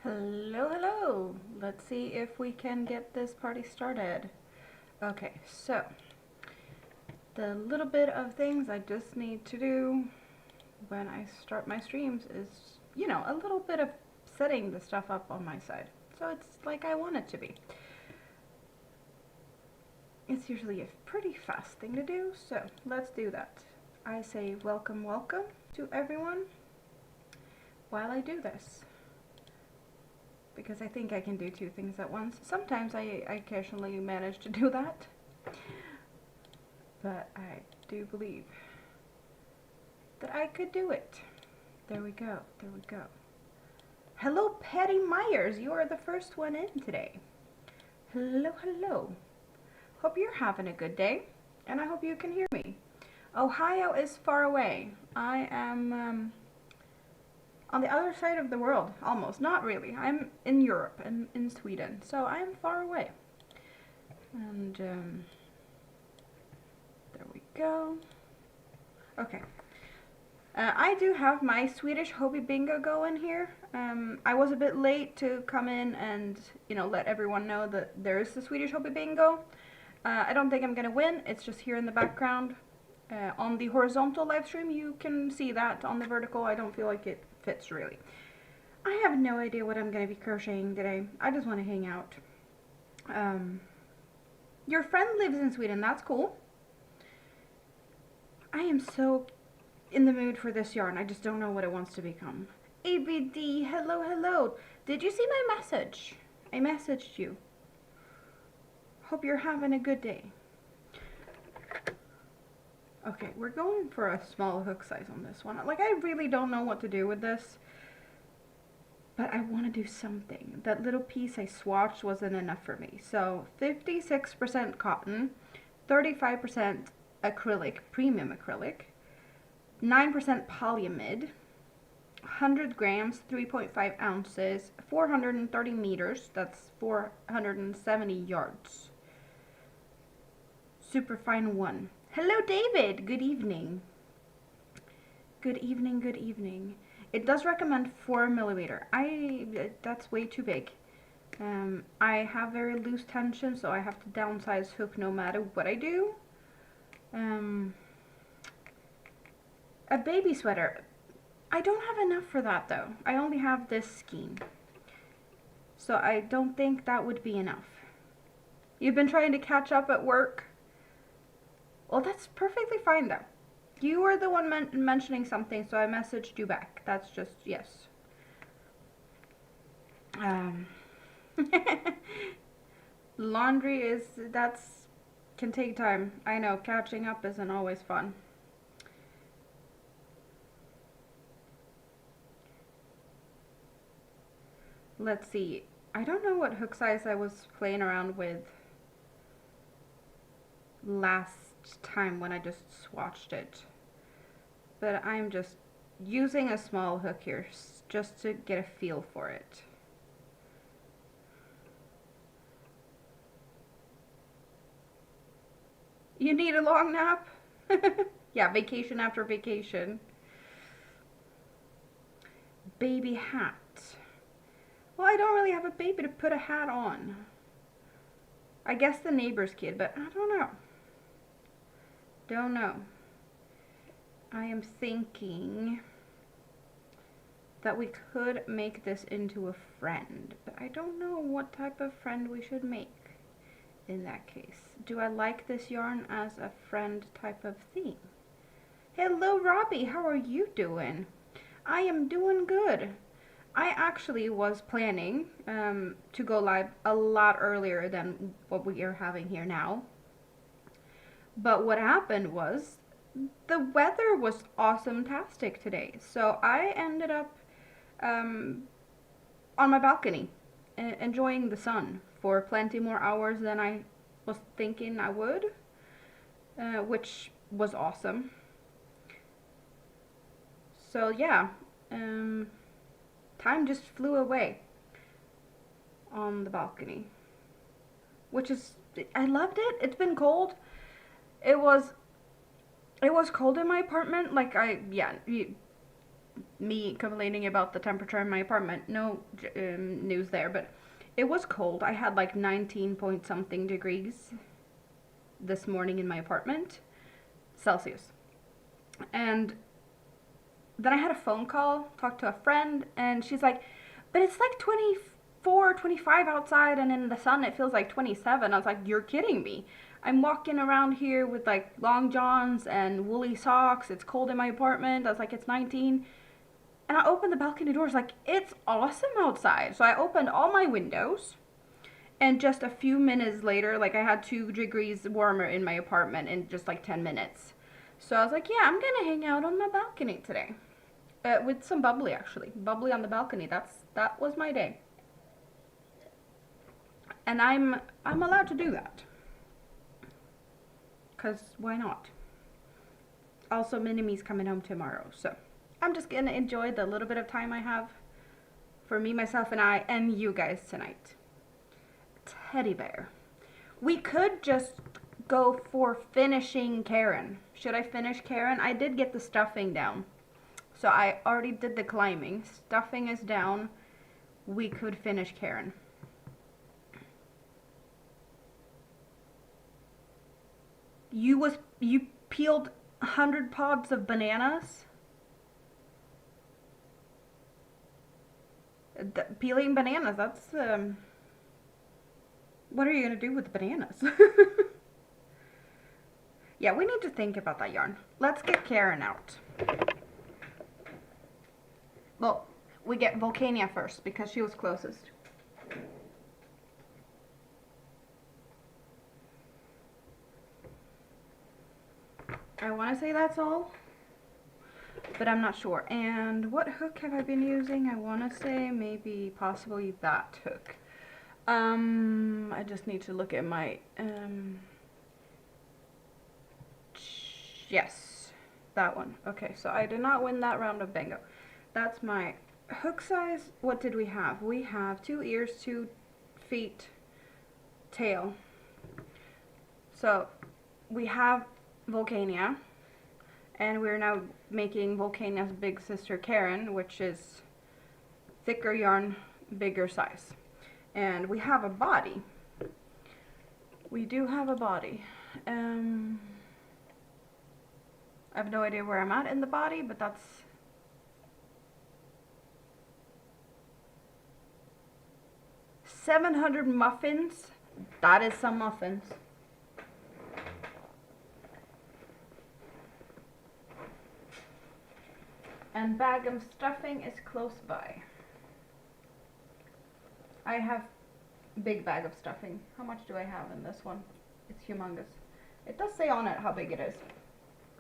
Hello, hello. Let's see if we can get this party started. Okay, so the little bit of things I just need to do when I start my streams is, a little bit of setting the stuff up on my side. So it's like I want it to be. It's usually a pretty fast thing to do, so let's do that. I say welcome, welcome to everyone while I do this, because I think I can do two things at once. Sometimes I occasionally manage to do that, but I do believe that I could do it. There we go, there we go. Hello, Patty Myers, you are the first one in today. Hello, hello. Hope you're having a good day, and I hope you can hear me. Ohio is far away. I am on the other side of the world, almost. Not really. I'm in Europe and in Sweden, so I'm far away. And there we go. Okay. I do have my Swedish hobby bingo going here. I was a bit late to come in and, let everyone know that there is the Swedish hobby bingo. I don't think I'm gonna win. It's just here in the background. On the horizontal live stream, you can see that. On the vertical, I don't feel like it fits really. I have no idea what I'm gonna be crocheting today. I just want to hang out. Your friend lives in Sweden. That's cool. I am so in the mood for this yarn. I just don't know what it wants to become. ABD, hello, hello. Did you see my message? I messaged you. Hope you're having a good day. Okay, we're going for a small hook size on this one. Like, I really don't know what to do with this, but I want to do something. That little piece I swatched wasn't enough for me. So 56% cotton, 35% acrylic, premium acrylic, 9% polyamide, 100 grams, 3.5 ounces, 430 meters, that's 470 yards. Superfine 1. Hello, David. Good evening. Good evening, good evening. It does recommend 4mm. That's way too big. I have very loose tension, so I have to downsize hook no matter what I do. A baby sweater. I don't have enough for that though. I only have this skein. So I don't think that would be enough. You've been trying to catch up at work? Well, that's perfectly fine though. You were the one mentioning something, so I messaged you back. That's just, yes. Laundry can take time. I know, catching up isn't always fun. Let's see. I don't know what hook size I was playing around with last time when I just swatched it. But I'm just using a small hook here just to get a feel for it. You need a long nap? Yeah, vacation after vacation. Baby hat. Well, I don't really have a baby to put a hat on. I guess the neighbor's kid, but I don't know. Don't know. I am thinking that we could make this into a friend, but I don't know what type of friend we should make in that case. Do I like this yarn as a friend type of thing? Hello, Robbie. How are you doing? I am doing good. I actually was planning to go live a lot earlier than what we are having here now. But what happened was the weather was awesome-tastic today. So I ended up on my balcony enjoying the sun for plenty more hours than I was thinking I would, which was awesome. So yeah, time just flew away on the balcony, which is, I loved it. It's been cold. It was cold in my apartment. Like, me complaining about the temperature in my apartment. No news there, but it was cold. I had like 19 point something degrees this morning in my apartment, Celsius. And then I had a phone call, talked to a friend, and she's like, but it's like 24, 25 outside, and in the sun it feels like 27. I was like, you're kidding me. I'm walking around here with like long johns and woolly socks. It's cold in my apartment. I was like, it's 19. And I opened the balcony doors, like, it's awesome outside. So I opened all my windows, and just a few minutes later, like, I had 2 degrees warmer in my apartment in just like 10 minutes. So I was like, yeah, I'm gonna hang out on my balcony today. With some bubbly, actually. Bubbly on the balcony. That was my day. And I'm allowed to do that. 'Cause why not? Also, Minime's coming home tomorrow, so I'm just gonna enjoy the little bit of time I have for me, myself, and I, and you guys tonight. Teddy bear. We could just go for finishing Karen. Should I finish Karen? I did get the stuffing down. So I already did the climbing. Stuffing is down. We could finish Karen. You peeled 100 pods of bananas? Peeling bananas, that's what are you gonna do with the bananas? Yeah, we need to think about that yarn. Let's get Karen out. Well, we get Volcania first because she was closest. I want to say that's all, but I'm not sure. And what hook have I been using? I want to say maybe possibly that hook. I just need to look at my, yes, that one. Okay, so I did not win that round of bingo. That's my hook size. What did we have? We have 2 ears, 2 feet, tail. So we have Volcania, and we're now making Volcania's big sister Karen, which is thicker yarn, bigger size. And we have a body. We do have a body. I have no idea where I'm at in the body, but that's 700 muffins. That is some muffins. And bag of stuffing is close by. I have big bag of stuffing. How much do I have in this one? It's humongous. It does say on it how big it is.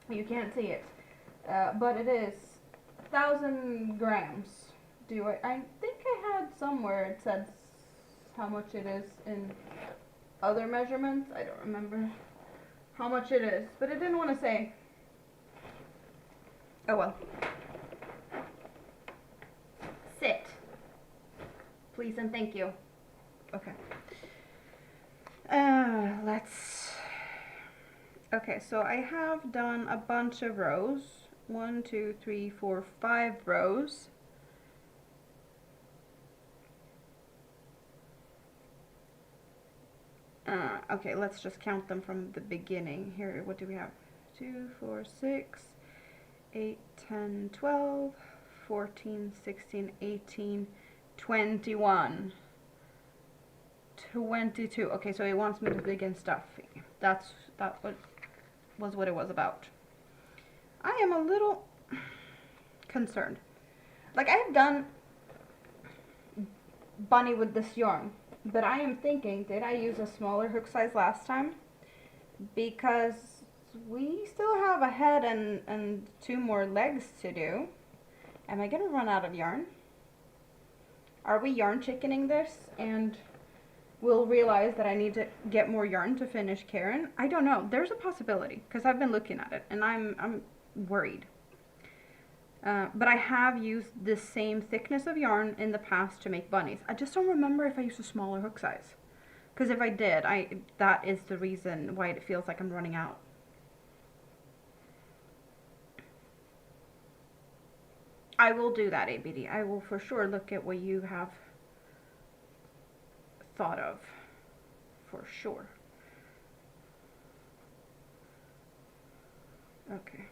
You can't see it, but it is 1,000 grams. I think I had somewhere it said how much it is in other measurements. I don't remember how much it is, but it didn't want to say. Oh well. Sit. Please and thank you. Okay. Okay, so I have done a bunch of rows. 1, 2, 3, 4, 5 rows. Okay, let's just count them from the beginning. Here, what do we have? 2, 4, 6, 8, 10, 12, 14, 16, 18, 21, 22. Okay, so he wants me to begin stuffing. That was what it was about. I am a little concerned. Like, I've done bunny with this yarn, but I am thinking, did I use a smaller hook size last time? Because we still have a head and 2 more legs to do. Am I gonna run out of yarn? Are we yarn chickening this and we'll realize that I need to get more yarn to finish Karen? I don't know. There's a possibility because I've been looking at it and I'm worried. But I have used the same thickness of yarn in the past to make bunnies. I just don't remember if I used a smaller hook size. Because if I did, that is the reason why it feels like I'm running out. I will do that, ABD. I will for sure look at what you have thought of. For sure. Okay.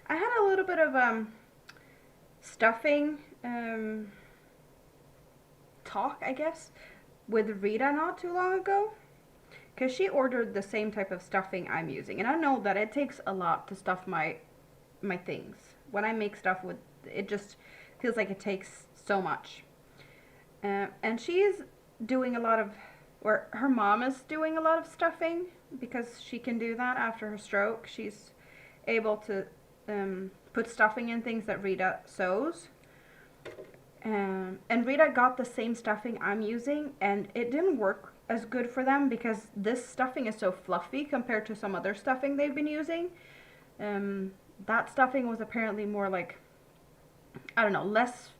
I had a little bit of stuffing talk, I guess, with Rita not too long ago, because she ordered the same type of stuffing I'm using, and I know that it takes a lot to stuff my things. When I make stuff with it, just feels like it takes so much. And she is doing a lot of, or her mom is doing a lot of stuffing because she can do that after her stroke. She's able to put stuffing in things that Rita sews. And Rita got the same stuffing I'm using, and it didn't work as good for them because this stuffing is so fluffy compared to some other stuffing they've been using. That stuffing was apparently more like, I don't know, less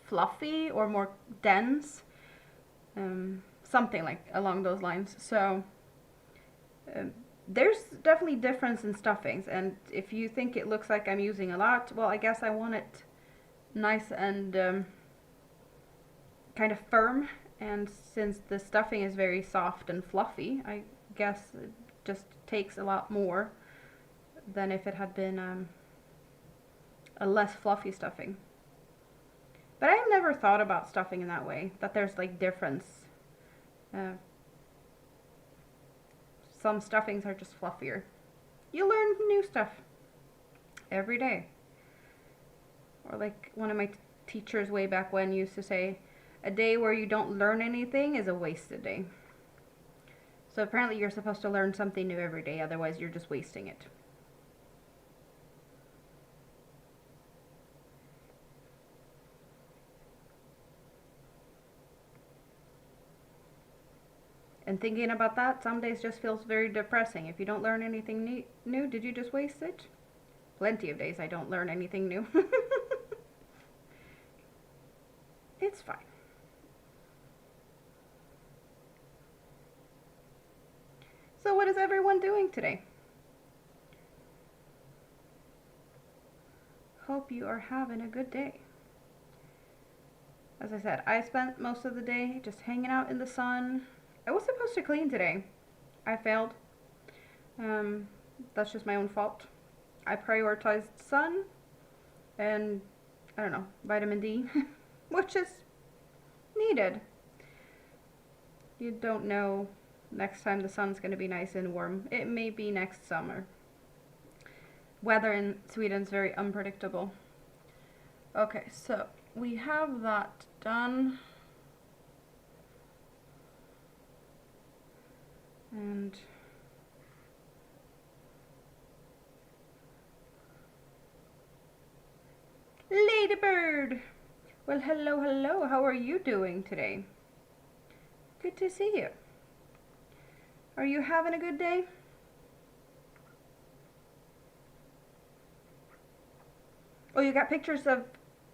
fluffy or more dense, something like along those lines. So there's definitely difference in stuffings, and if you think it looks like I'm using a lot, well, I guess I want it nice and kind of firm, and since the stuffing is very soft and fluffy, I guess it just takes a lot more than if it had been a less fluffy stuffing. But I never thought about stuffing in that way, that there's like difference. Some stuffings are just fluffier. You learn new stuff every day. Or like one of my teachers way back when used to say, a day where you don't learn anything is a wasted day. So apparently you're supposed to learn something new every day, otherwise you're just wasting it. And thinking about that, some days just feels very depressing. If you don't learn anything new, did you just waste it? Plenty of days I don't learn anything new. It's fine. So what is everyone doing today? Hope you are having a good day. As I said, I spent most of the day just hanging out in the sun. I was supposed to clean today. I failed. That's just my own fault. I prioritized sun and, I don't know, vitamin D, which is needed. You don't know next time the sun's going to be nice and warm. It may be next summer. Weather in Sweden's very unpredictable. Okay, so we have that done. And Ladybird! Well, hello, hello. How are you doing today? Good to see you. Are you having a good day? Oh, you got pictures of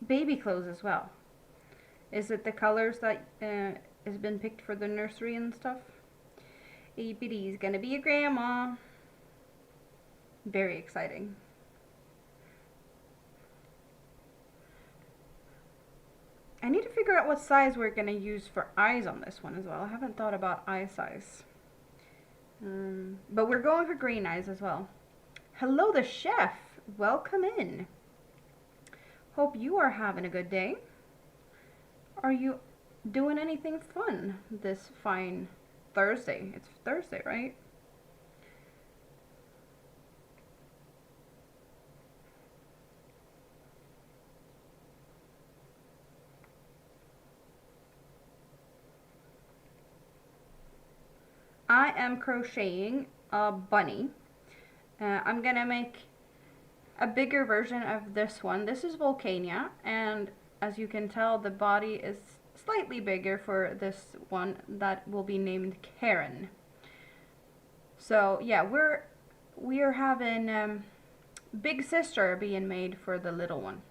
baby clothes as well. Is it the colors that has been picked for the nursery and stuff? ABD's gonna be a grandma. Very exciting. I need to figure out what size we're gonna use for eyes on this one as well. I haven't thought about eye size. But we're going for green eyes as well. Hello, the chef. Welcome in. Hope you are having a good day. Are you doing anything fun this fine Thursday? It's Thursday, right? I am crocheting a bunny. I'm gonna make a bigger version of this one. This is Volcania, and as you can tell, the body is slightly bigger for this one that will be named Karen. So yeah, we are having Big sister being made for the little one.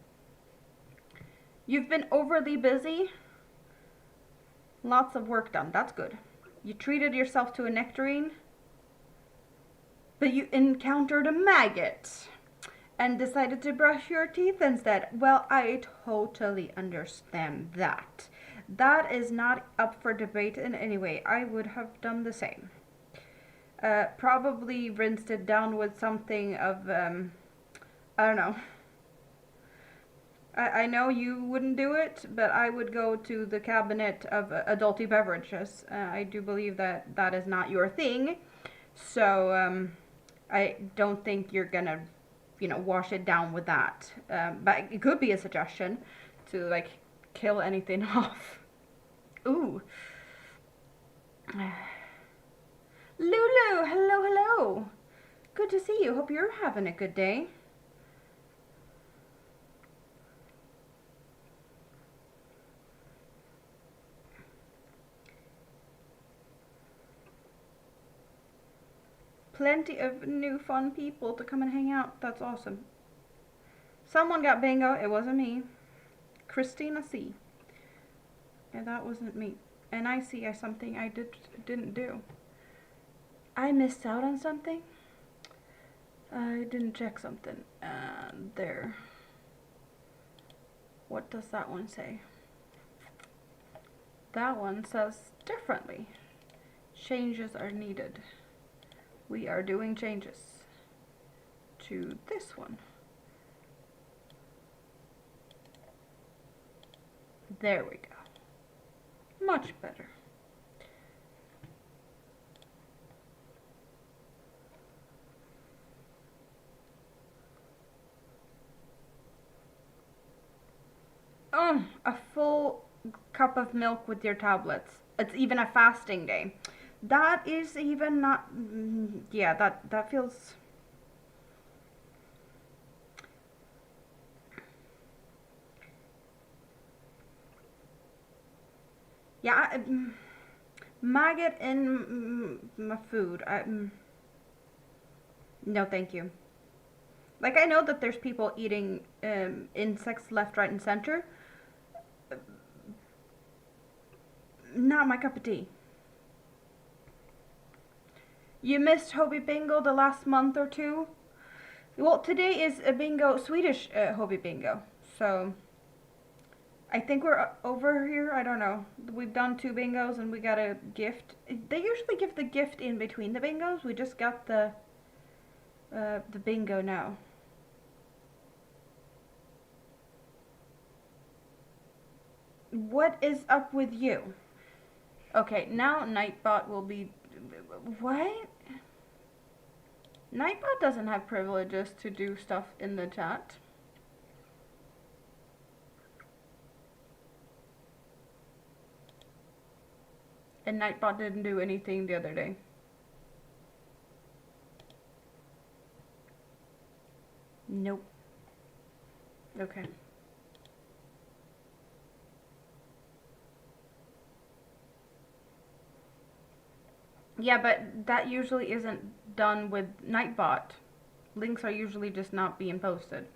You've been overly busy. Lots of work done. That's good. You treated yourself to a nectarine, but you encountered a maggot and decided to brush your teeth instead. Well, I totally understand that. That is not up for debate in any way. I would have done the same. Probably rinsed it down with something of, I don't know. I know you wouldn't do it, but I would go to the cabinet of adulty beverages. I do believe that that is not your thing. So I don't think you're gonna, wash it down with that. But it could be a suggestion to like kill anything off. Ooh. Lulu, hello, hello. Good to see you. Hope you're having a good day. Plenty of new fun people to come and hang out. That's awesome. Someone got bingo. It wasn't me. Christina C. And that wasn't me. And I see something I didn't do. I missed out on something. I didn't check something. There. What does that one say? That one says differently. Changes are needed. We are doing changes to this one. There we go. Much better. Oh, a full cup of milk with your tablets. It's even a fasting day. That is even not, yeah, that feels, yeah, maggot in my food. No, thank you. Like, I know that there's people eating insects left, right, and center. Not my cup of tea. You missed Hobby Bingo the last month or two? Well, today is a bingo, Swedish Hobby Bingo. So, I think we're over here. I don't know. We've done 2 bingos and we got a gift. They usually give the gift in between the bingos. We just got the bingo now. What is up with you? Okay, now Nightbot will be... What? Nightbot doesn't have privileges to do stuff in the chat. And Nightbot didn't do anything the other day. Nope. Okay. Yeah, but that usually isn't done with Nightbot. Links are usually just not being posted.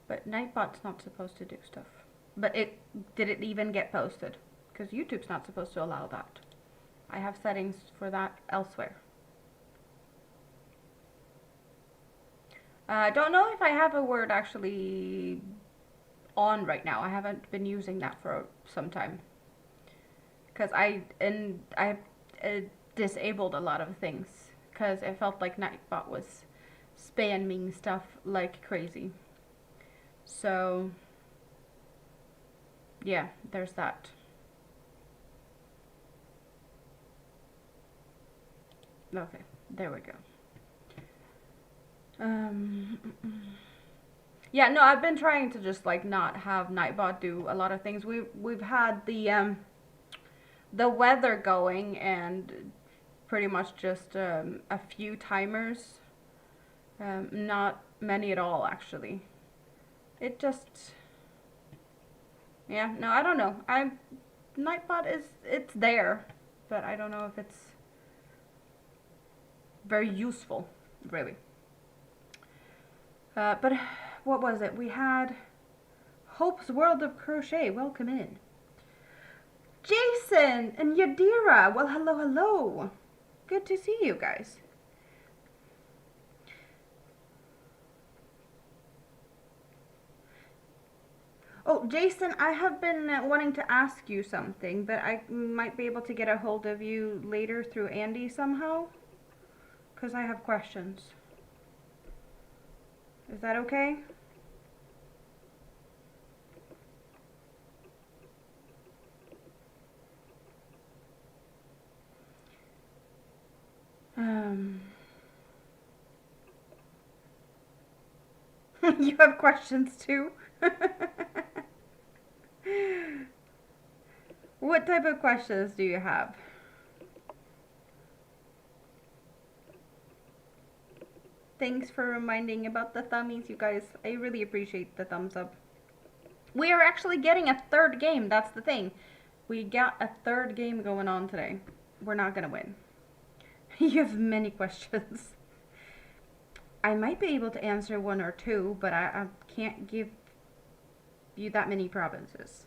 But Nightbot's not supposed to do stuff. But did it even get posted? Because YouTube's not supposed to allow that. I have settings for that elsewhere. I don't know if I have a word actually on right now. I haven't been using that for some time. Because I disabled a lot of things. Because I felt like Nightbot was spamming stuff like crazy. So, yeah, there's that. Okay, there we go. Yeah, no, I've been trying to just like not have Nightbot do a lot of things. We've had the weather going and pretty much just a few timers. Not many at all, actually. It just, yeah, no, I don't know. I'm Nightbot it's there, but I don't know if it's very useful, really. But what was it? We had Hope's World of Crochet. Welcome in. Jason and Yadira. Well, hello, hello. Good to see you guys. Oh, Jason, I have been wanting to ask you something, but I might be able to get a hold of you later through Andy somehow, because I have questions. Is that okay? You have questions too? What type of questions do you have? Thanks for reminding about the thummies, you guys. I really appreciate the thumbs up. We are actually getting a third game. That's the thing. We got a third game going on today. We're not gonna win. You have many questions. I might be able to answer one or two, but I can't give you that many provinces.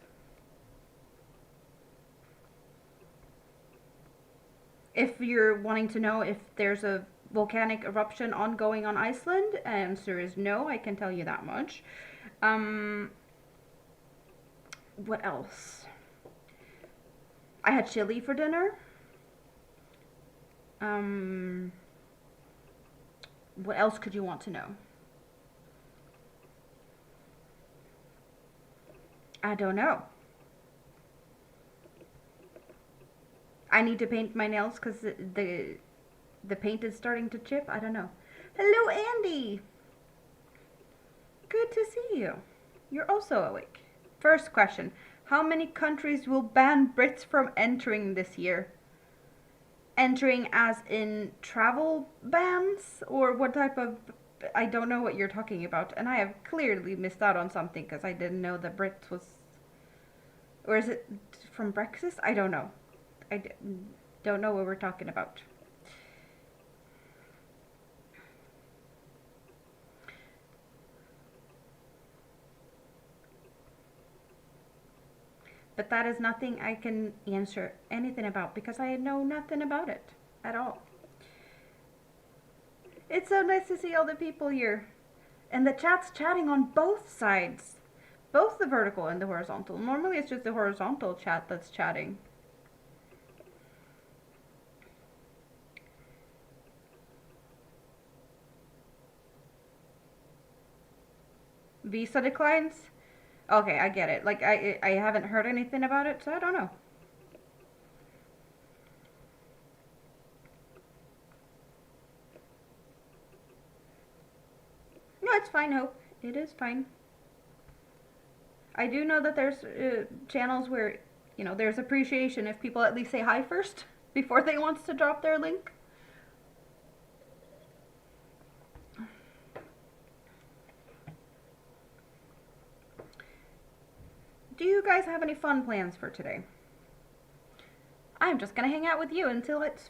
If you're wanting to know if there's a volcanic eruption ongoing on Iceland, answer is no, I can tell you that much. What else? I had chili for dinner. What else could you want to know? I don't know. I need to paint my nails because the paint is starting to chip. I don't know. Hello, Andy. Good to see you. You're also awake. First question. How many countries will ban Brits from entering this year? Entering as in travel bans? Or what type of... I don't know what you're talking about. And I have clearly missed out on something because I didn't know that Brits was... Or is it from Brexit? I don't know. I don't know what we're talking about. But that is nothing I can answer anything about because I know nothing about it at all. It's so nice to see all the people here. And the chat's chatting on both sides. Both the vertical and the horizontal. Normally it's just the horizontal chat that's chatting. Visa declines? Okay, I get it. Like, I haven't heard anything about it, so I don't know. No, it's fine, Hope. It is fine. I do know that there's channels where, you know, there's appreciation if people at least say hi first before they want to drop their link. Do you guys have any fun plans for today? I'm just gonna hang out with you until it's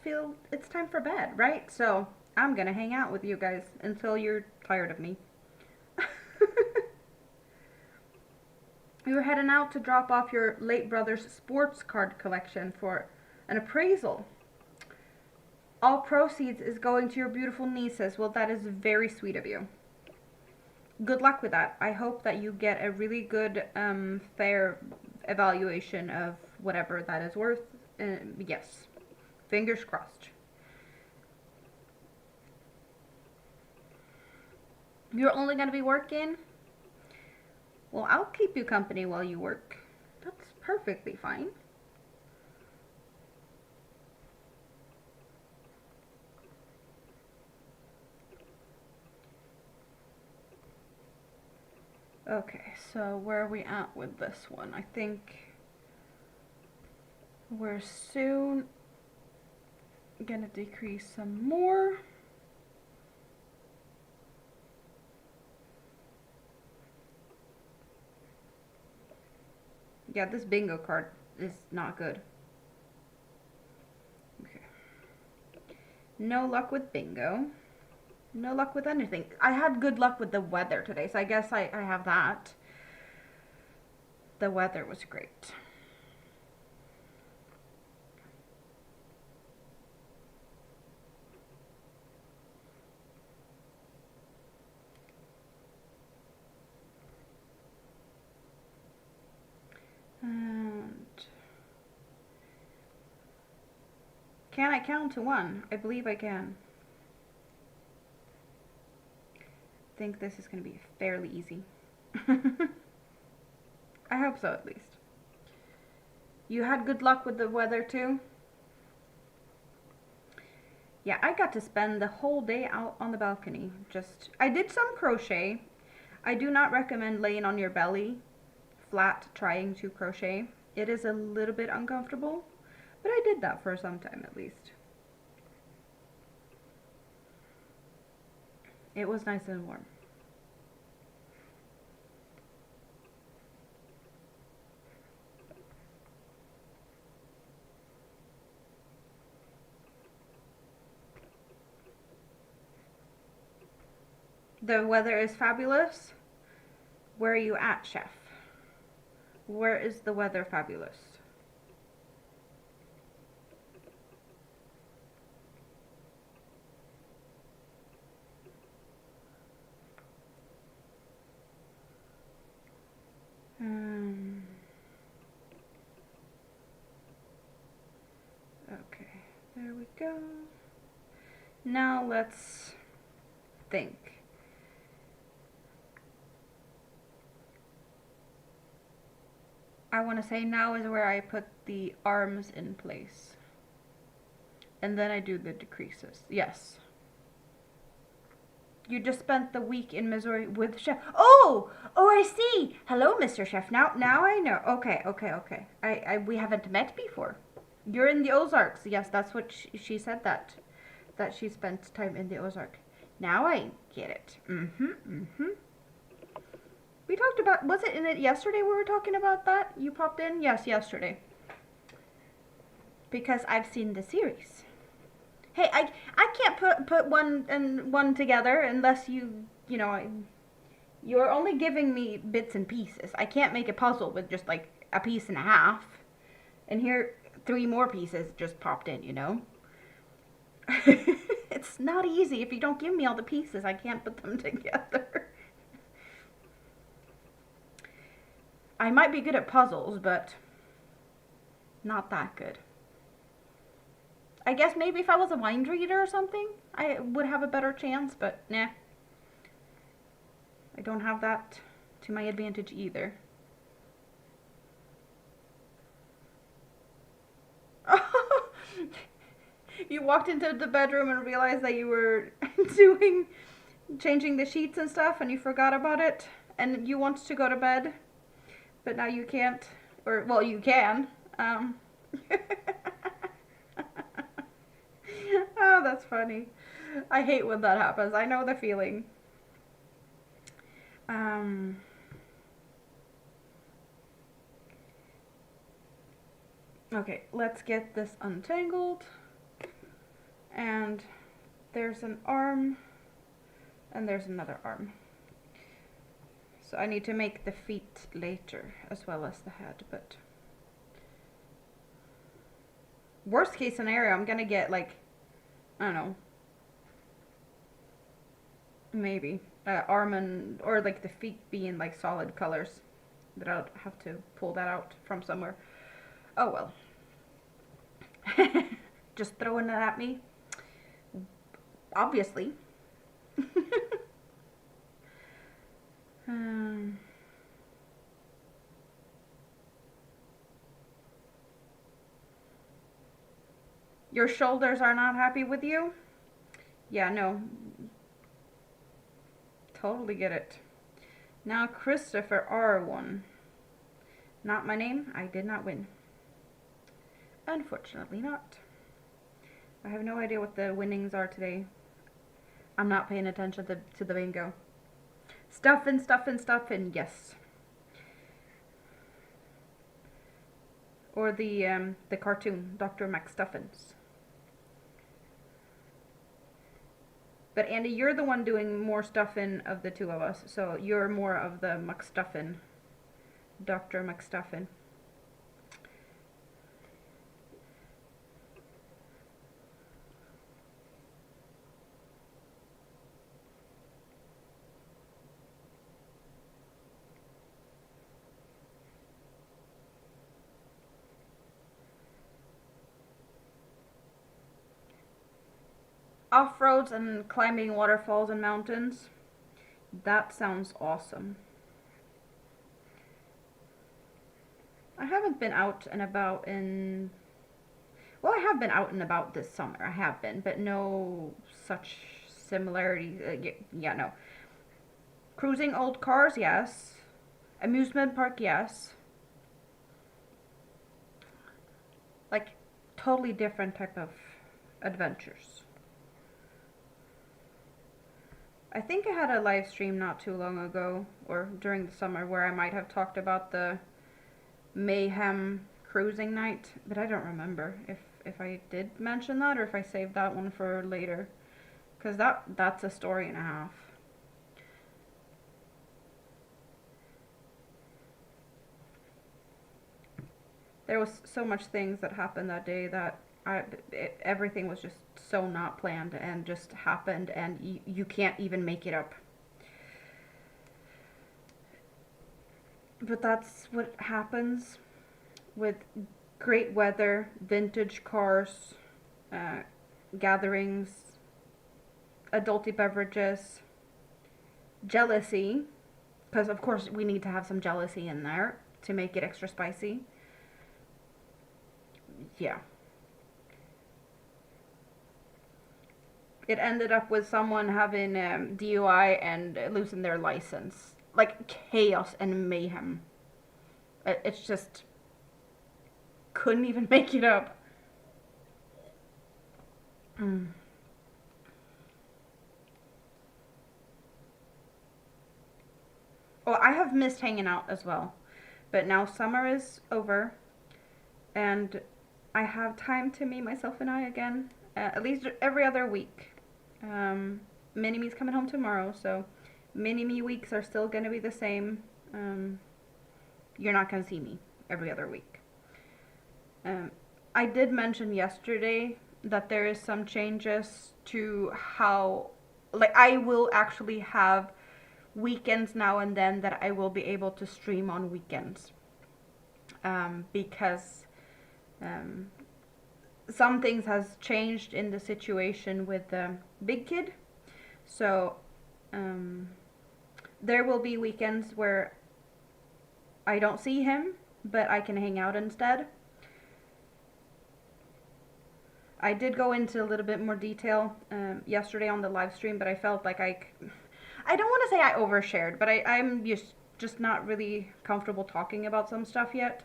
time for bed, right? So I'm gonna hang out with you guys until you're tired of me. We were heading out to drop off your late brother's sports card collection for an appraisal. All proceeds is going to your beautiful nieces. Well, that is very sweet of you. Good luck with that. I hope that you get a really good, fair evaluation of whatever that is worth. Yes. Fingers crossed. You're only going to be working? Well, I'll keep you company while you work. That's perfectly fine. Okay, so where are we at with this one? I think we're soon gonna decrease some more. Yeah, this bingo card is not good. Okay. No luck with bingo. No luck with anything. I had good luck with the weather today, so I guess I have that. The weather was great. And can I count to 1? I believe I can. I think this is going to be fairly easy. I hope so, at least. You had good luck with the weather too? Yeah, I got to spend the whole day out on the balcony. I did some crochet. I do not recommend laying on your belly flat trying to crochet. It is a little bit uncomfortable, but I did that for some time at least. It was nice and warm. The weather is fabulous. Where are you at, chef? Where is the weather fabulous? Okay, there we go. Now let's think. I want to say now is where I put the arms in place. And then I do the decreases. Yes. You just spent the week in Missouri with Chef. Oh, I see. Hello, Mr. Chef. Now I know. Okay. We haven't met before. You're in the Ozarks. Yes, that's what she said that she spent time in the Ozark. Now I get it. We talked about, was it in it yesterday we were talking about that? You popped in? Yes, yesterday. Because I've seen the series. Hey, I can't put one and one together unless you're only giving me bits and pieces. I can't make a puzzle with just like a piece and a half. And here 3 more pieces just popped in, you know? It's not easy. If you don't give me all the pieces, I can't put them together. I might be good at puzzles, but not that good. I guess maybe if I was a mind reader or something, I would have a better chance, but nah. I don't have that to my advantage either. You walked into the bedroom and realized that you were changing the sheets and stuff, and you forgot about it, and you want to go to bed, but now you can't, or, well, you can. Oh, that's funny. I hate when that happens. I know the feeling. Okay, let's get this untangled. And there's an arm, and there's another arm. So I need to make the feet later, as well as the head, but worst case scenario, I'm gonna get like, I don't know, maybe arm or like the feet being like solid colors, that I'll have to pull that out from somewhere. Oh well. Just throwing it at me. Obviously. Your shoulders are not happy with you? Yeah, no. Totally get it. Now Christopher R1. Not my name. I did not win. Unfortunately not. I have no idea what the winnings are today. I'm not paying attention to the bingo. Stuffing, yes. Or the cartoon, Dr. McStuffins. But Andy, you're the one doing more stuffing of the two of us, so you're more of the McStuffin, Dr. McStuffin. Off-roads and climbing waterfalls and mountains. That sounds awesome. I haven't been out and about in... Well, I have been out and about this summer. I have been, but no such similarity. Yeah, no. Cruising old cars, yes. Amusement park, yes. Like, totally different type of adventures. I think I had a live stream not too long ago, or during the summer, where I might have talked about the Mayhem cruising night, but I don't remember if I did mention that or if I saved that one for later, because that's a story and a half. There was so much things that happened that day that everything was just so not planned and just happened, and you can't even make it up. But that's what happens with great weather, vintage cars, gatherings, adulty beverages, jealousy, because of course we need to have some jealousy in there to make it extra spicy. Yeah. It ended up with someone having DUI and losing their license. Like chaos and mayhem. It's just... couldn't even make it up. Well, I have missed hanging out as well. But now summer is over. And I have time to me, myself, and I again. At least every other week. Mini-me's coming home tomorrow, so mini-me weeks are still going to be the same. You're not going to see me every other week. I did mention yesterday that there is some changes to how, like, I will actually have weekends now and then that I will be able to stream on weekends. Because some things has changed in the situation with the big kid. So there will be weekends where I don't see him, but I can hang out instead. I did go into a little bit more detail yesterday on the live stream, but I felt like I don't want to say I overshared, but I'm just not really comfortable talking about some stuff yet,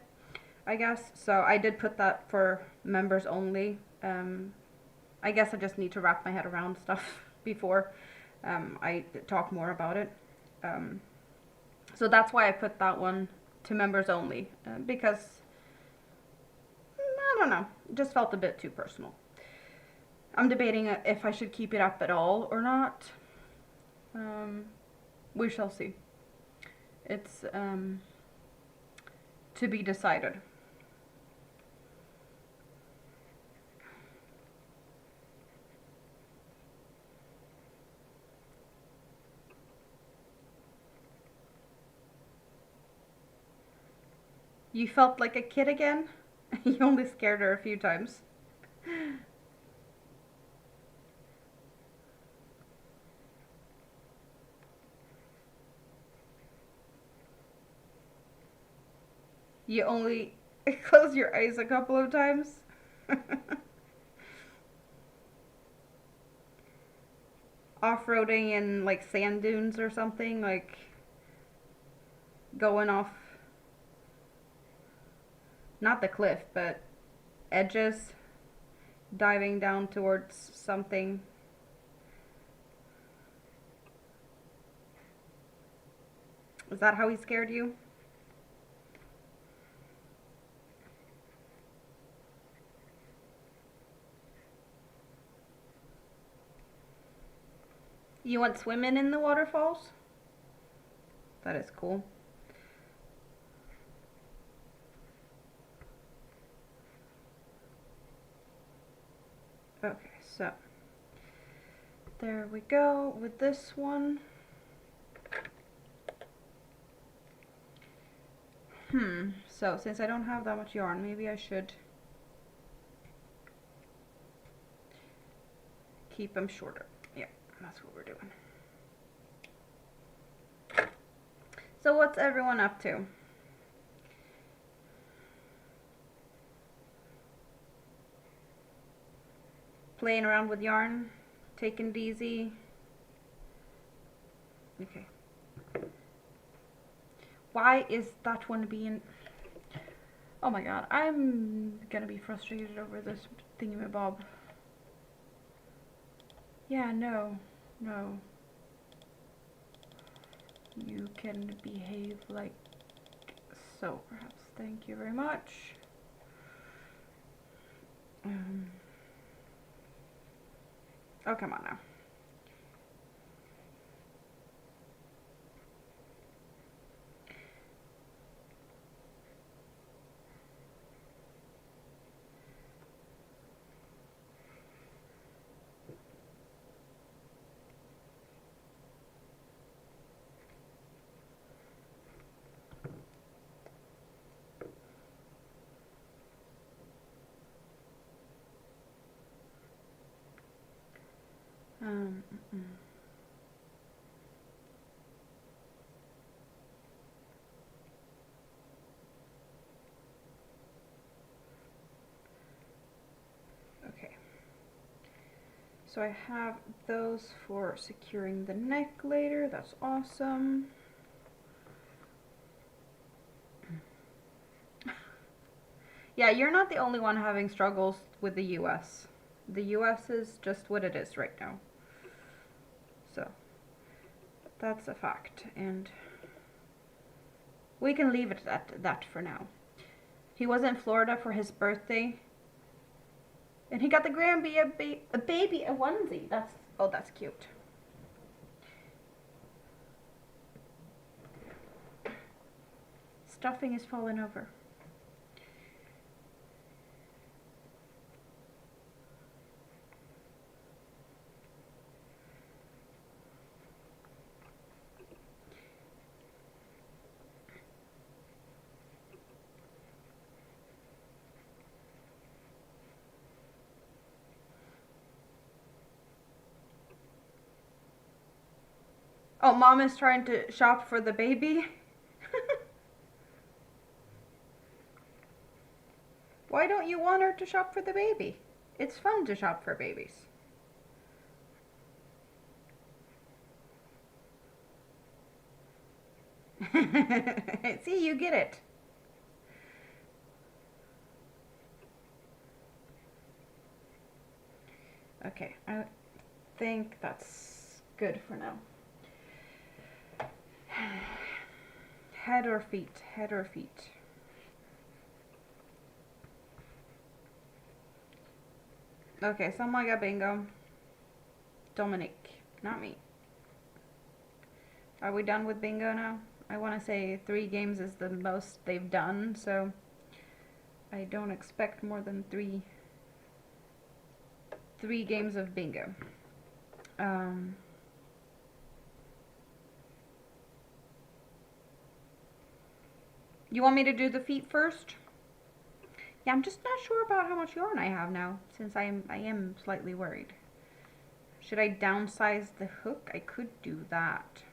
I guess. So I did put that for members only. I guess I just need to wrap my head around stuff before I talk more about it. So that's why I put that one to members only, because I don't know, it just felt a bit too personal. I'm debating if I should keep it up at all or not. We shall see. It's to be decided. You felt like a kid again? You only scared her a few times. You only close your eyes a couple of times? Off-roading in like sand dunes or something, like going off, not the cliff, but edges, diving down towards something. Is that how he scared you? You went swimming in the waterfalls? That is cool. Okay, so there we go with this one. So since I don't have that much yarn, maybe I should keep them shorter. Yeah, that's what we're doing. So what's everyone up to? Playing around with yarn? Taking it easy? Okay. Why is that one being... Oh my god, I'm gonna be frustrated over this thingamabob. Yeah, no. You can behave like so, perhaps. Thank you very much. Oh, come on now. Okay. So I have those for securing the neck later. That's awesome. Yeah, you're not the only one having struggles with the US. The US is just what it is right now. So, that's a fact, and we can leave it at that for now. He was in Florida for his birthday, and he got the Granby a baby a onesie. That's cute. Stuffing is falling over. Oh, mom is trying to shop for the baby. Why don't you want her to shop for the baby? It's fun to shop for babies. See, you get it. Okay, I think that's good for now. Head or feet? Head or feet? Okay, someone got bingo. Dominic, not me. Are we done with bingo now? I want to say 3 games is the most they've done, so I don't expect more than three games of bingo. You want me to do the feet first? Yeah, I'm just not sure about how much yarn I have now, since I am slightly worried. Should I downsize the hook? I could do that.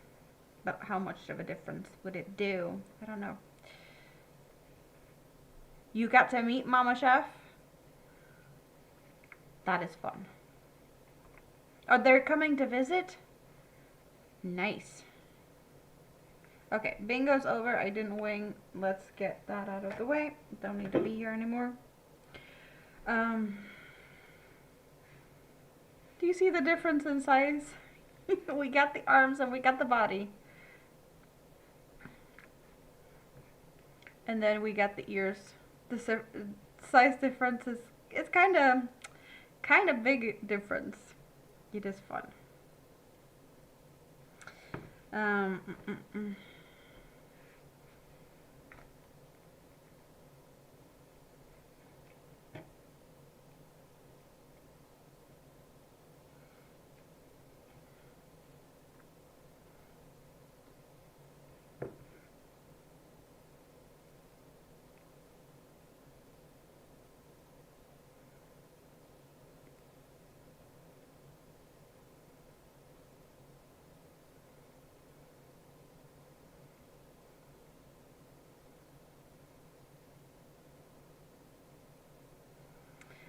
But how much of a difference would it do? I don't know. You got to meet Mama Chef? That is fun. Oh, they're coming to visit? Nice. Okay, bingo's over. I didn't wing. Let's get that out of the way. Don't need to be here anymore. Do you see the difference in size? We got the arms and we got the body. And then we got the ears. The size difference is, it's kind of big difference. It is fun. Um, mm, mm, mm.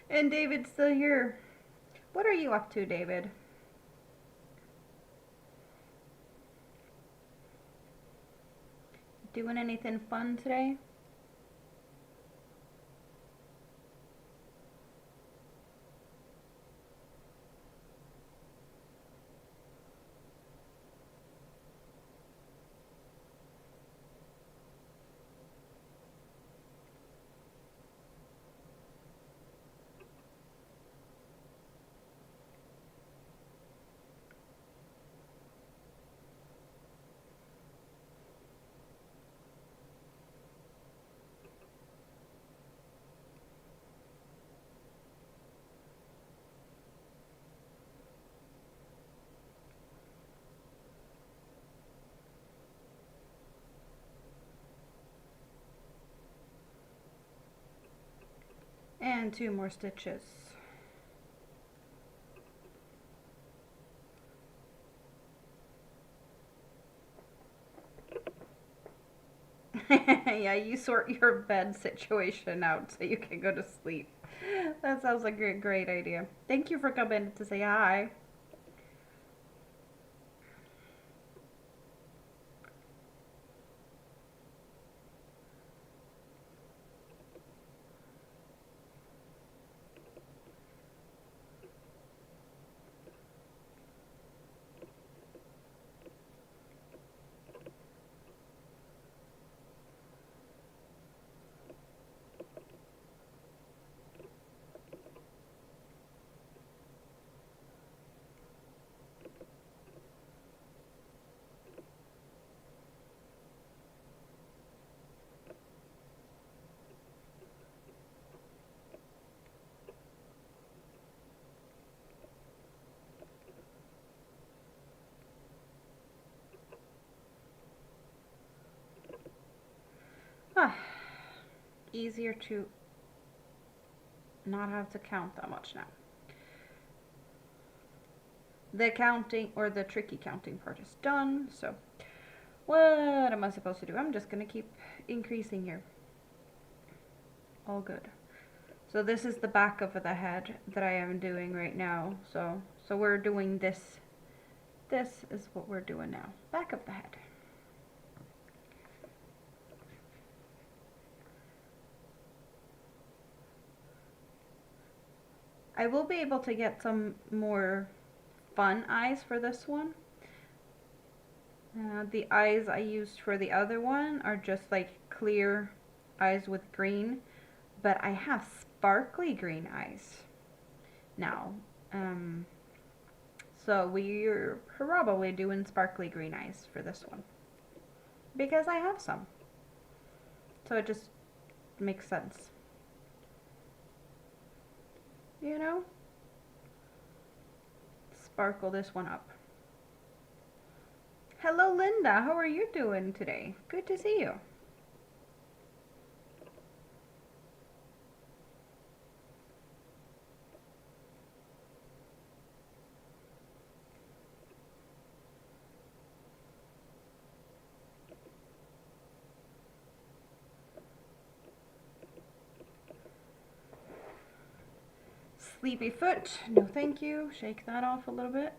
And David's still here. What are you up to, David? Doing anything fun today? And 2 more stitches. Yeah, you sort your bed situation out so you can go to sleep. That sounds like a great idea. Thank you for coming to say hi. Ah, easier to not have to count that much now. The counting, or the tricky counting part, is done. So what am I supposed to do? I'm just gonna keep increasing here. All good. So this is the back of the head that I am doing right now. So we're doing this. This is what we're doing now. Back of the head. I will be able to get some more fun eyes for this one. The eyes I used for the other one are just like clear eyes with green, but I have sparkly green eyes now. So we're probably doing sparkly green eyes for this one because I have some. So it just makes sense. You know? Sparkle this one up. Hello, Linda. How are you doing today? Good to see you. Sleepy foot. No, thank you. Shake that off a little bit.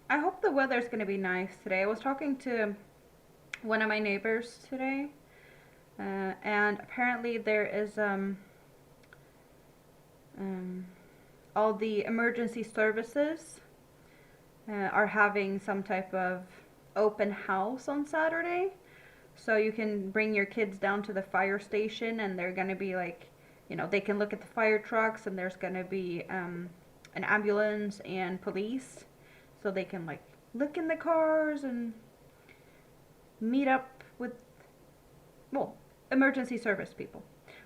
I hope the weather's going to be nice today. I was talking to one of my neighbors today, and apparently there is Um, all the emergency services are having some type of open house on Saturday. So you can bring your kids down to the fire station and they're going to be like, you know, they can look at the fire trucks and there's going to be an ambulance and police. So they can like look in the cars and meet up with, well, emergency service people,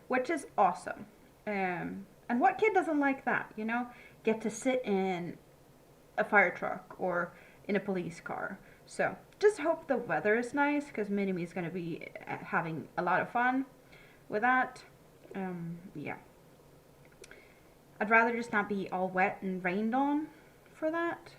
which is awesome. And what kid doesn't like that, you know? Get to sit in a fire truck or in a police car. So just hope the weather is nice because Minnie is going to be having a lot of fun with that. Yeah. I'd rather just not be all wet and rained on for that.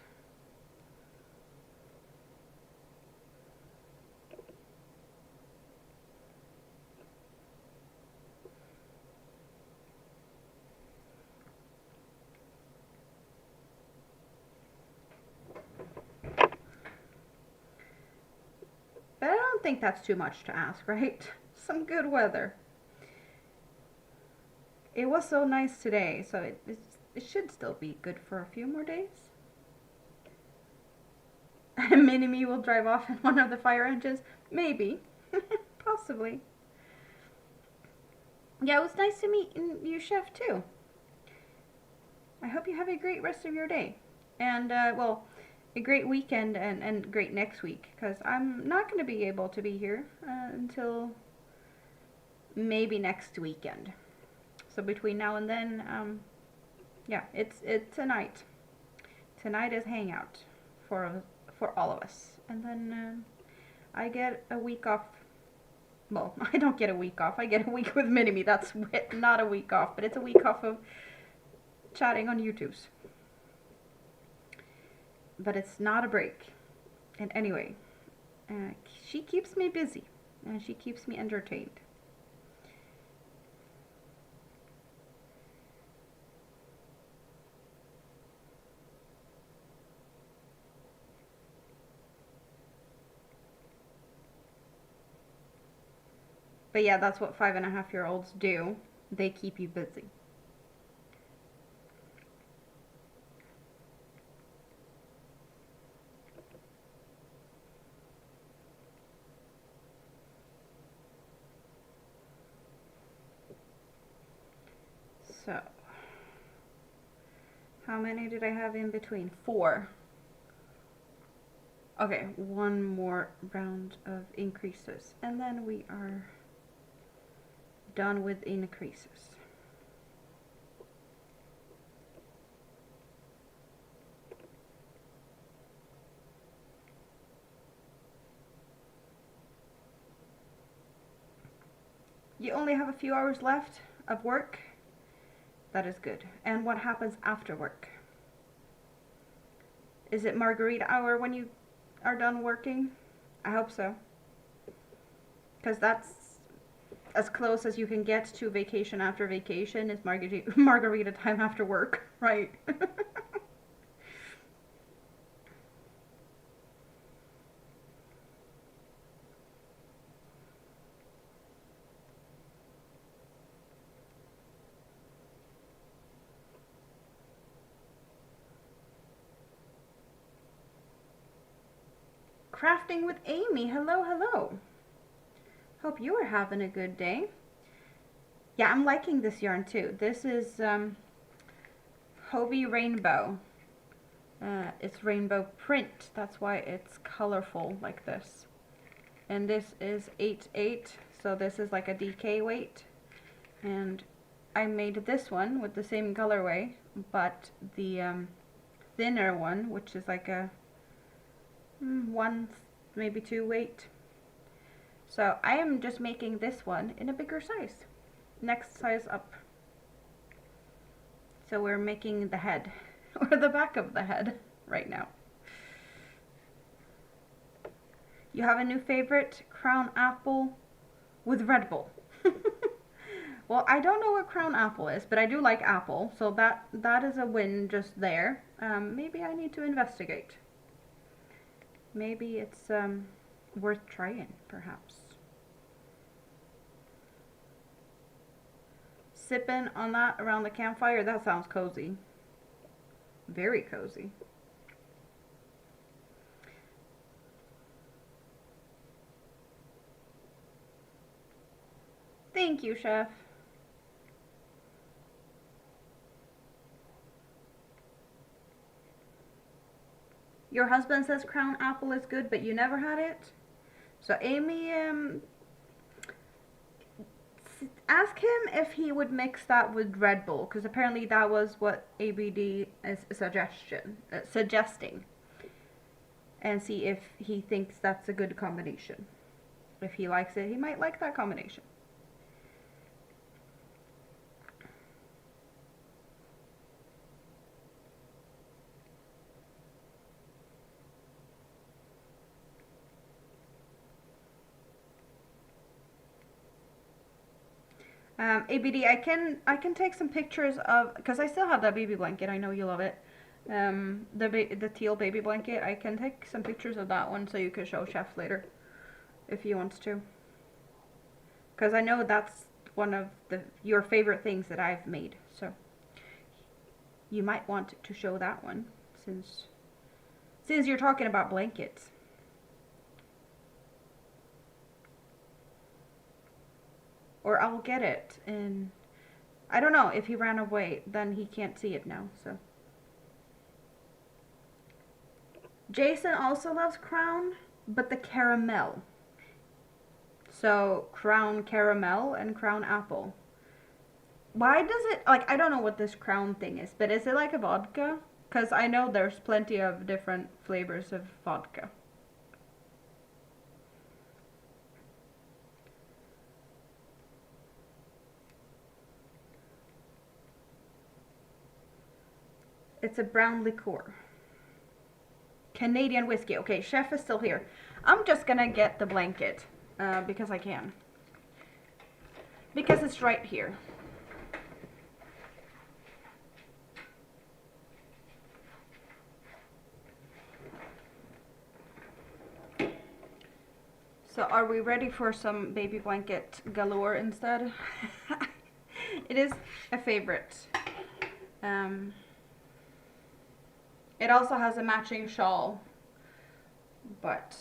But I don't think that's too much to ask, right? Some good weather. It was so nice today, so it should still be good for a few more days. Mini-Me will drive off in one of the fire engines? Maybe. Possibly. Yeah, it was nice to meet you, Chef, too. I hope you have a great rest of your day. And, well, a great weekend and great next week. Because I'm not going to be able to be here until maybe next weekend. So between now and then, yeah, it's tonight. Tonight is Hangout for all of us. And then I get a week off. Well, I don't get a week off. I get a week with Mini-Me. That's not a week off, but it's a week off of chatting on YouTube's. But it's not a break. And anyway, she keeps me busy and she keeps me entertained. But yeah, that's what 5.5-year-olds do. They keep you busy. So, how many did I have in between? 4. Okay, one more round of increases. And then we are done with increases. You only have a few hours left of work. That is good. And what happens after work? Is it margarita hour when you are done working? I hope so. Because that's as close as you can get to vacation after vacation is margarita time after work, right? Crafting with Amy. Hello, hello. Hope you are having a good day. Yeah, I'm liking this yarn too. This is Hobie Rainbow. It's rainbow print. That's why it's colorful like this. And this is 8/8, so this is like a DK weight. And I made this one with the same colorway, but the thinner one, which is like a 1, maybe 2 weight. So I am just making this one in a bigger size. Next size up. So we're making the head, or the back of the head right now. You have a new favorite? Crown apple with Red Bull. Well, I don't know what crown apple is, but I do like apple, so that is a win just there. Maybe I need to investigate. Maybe it's worth trying, perhaps. sipping on that around the campfire, that sounds cozy. Very cozy. Thank you, Chef. Your husband says crown apple is good, but you never had it? So Amy, ask him if he would mix that with Red Bull, because apparently that was what ABD is suggesting. And see if he thinks that's a good combination. If he likes it, he might like that combination. ABD, I can take some pictures of, because I still have that baby blanket. I know you love it. The teal baby blanket. I can take some pictures of that one so you can show Chef later, if he wants to. Because I know that's one of your favorite things that I've made. So you might want to show that one since you're talking about blankets. Or I'll get it, and I don't know, if he ran away, then he can't see it now, so. Jason also loves Crown, but the caramel. So, Crown Caramel and Crown Apple. Why does it, like, I don't know what this Crown thing is, but is it like a vodka? Because I know there's plenty of different flavors of vodka. It's a brown liqueur. Canadian whiskey. Okay, Chef is still here. I'm just gonna get the blanket because I can. Because it's right here. So are we ready for some baby blanket galore instead? It is a favorite. It also has a matching shawl, but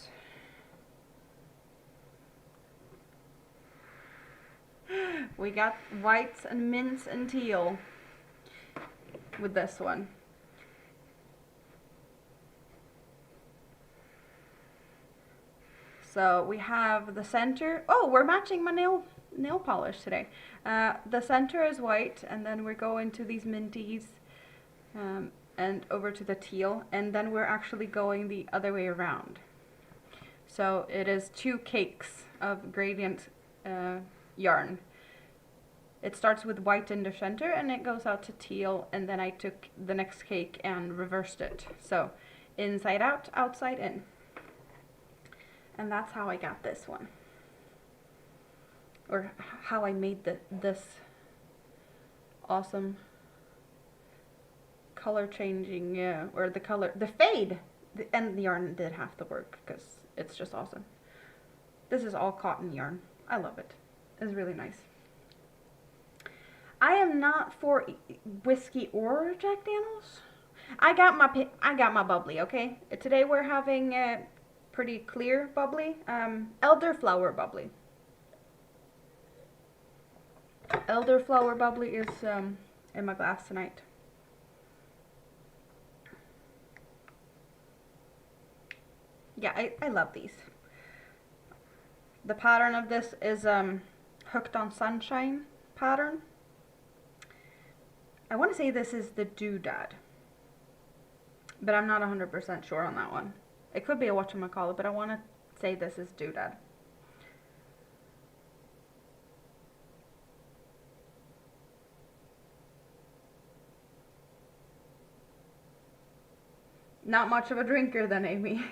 we got whites and mints and teal with this one. So we have the center. Oh, we're matching my nail polish today. The center is white, and then we're going to these minties. And over to the teal, and then we're actually going the other way around. So it is 2 cakes of gradient yarn. It starts with white in the center and it goes out to teal, and then I took the next cake and reversed it. So inside out, outside in. And that's how I got this one. Or how I made this awesome color changing, yeah, or the fade, and the yarn did half the work because it's just awesome. This is all cotton yarn. I love it. It's really nice. I am not for whiskey or Jack Daniels. I got my bubbly. Okay, today we're having a pretty clear bubbly, elderflower bubbly. Elderflower bubbly is in my glass tonight. Yeah, I love these. The pattern of this is Hooked on Sunshine pattern. I want to say this is the doodad, but I'm not 100% sure on that one. It could be a whatchamacallit, but I want to say this is doodad. Not much of a drinker then, Amy.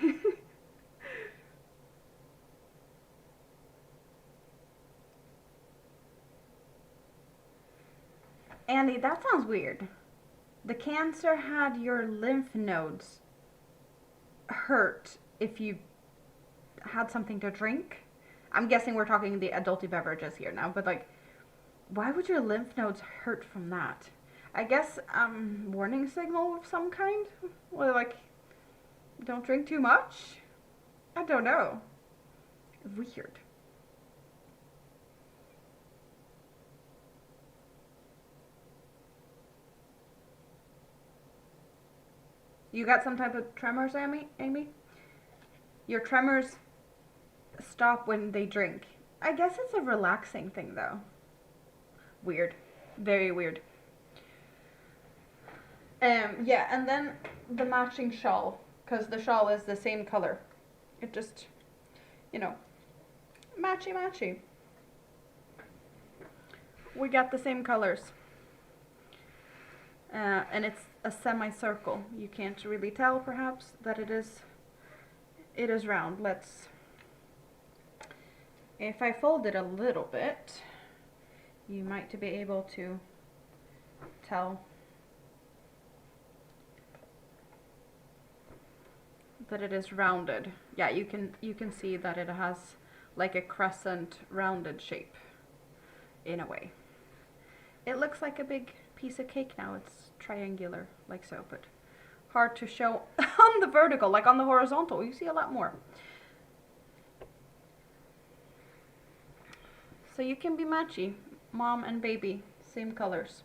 Andy, that sounds weird. The cancer had your lymph nodes hurt if you had something to drink. I'm guessing we're talking the adulty beverages here now, but like, Why would your lymph nodes hurt from that? I guess warning signal of some kind? Or like, don't drink too much? I don't know. Weird. You got some type of tremors, Amy? Your tremors stop when they drink. I guess it's a relaxing thing though. Weird. Very weird. Yeah, and then the matching shawl, because the shawl is the same color. It just, you know, matchy matchy. We got the same colors. And it's a semicircle. You can't really tell perhaps that it is round. If I fold it a little bit, you might be able to tell that it is rounded. Yeah, you can see that it has like a crescent rounded shape in a way. It looks like a big piece of cake now. It's triangular like so, but hard to show on the vertical. Like on the horizontal, you see a lot more. So you can be matchy, mom and baby, same colors.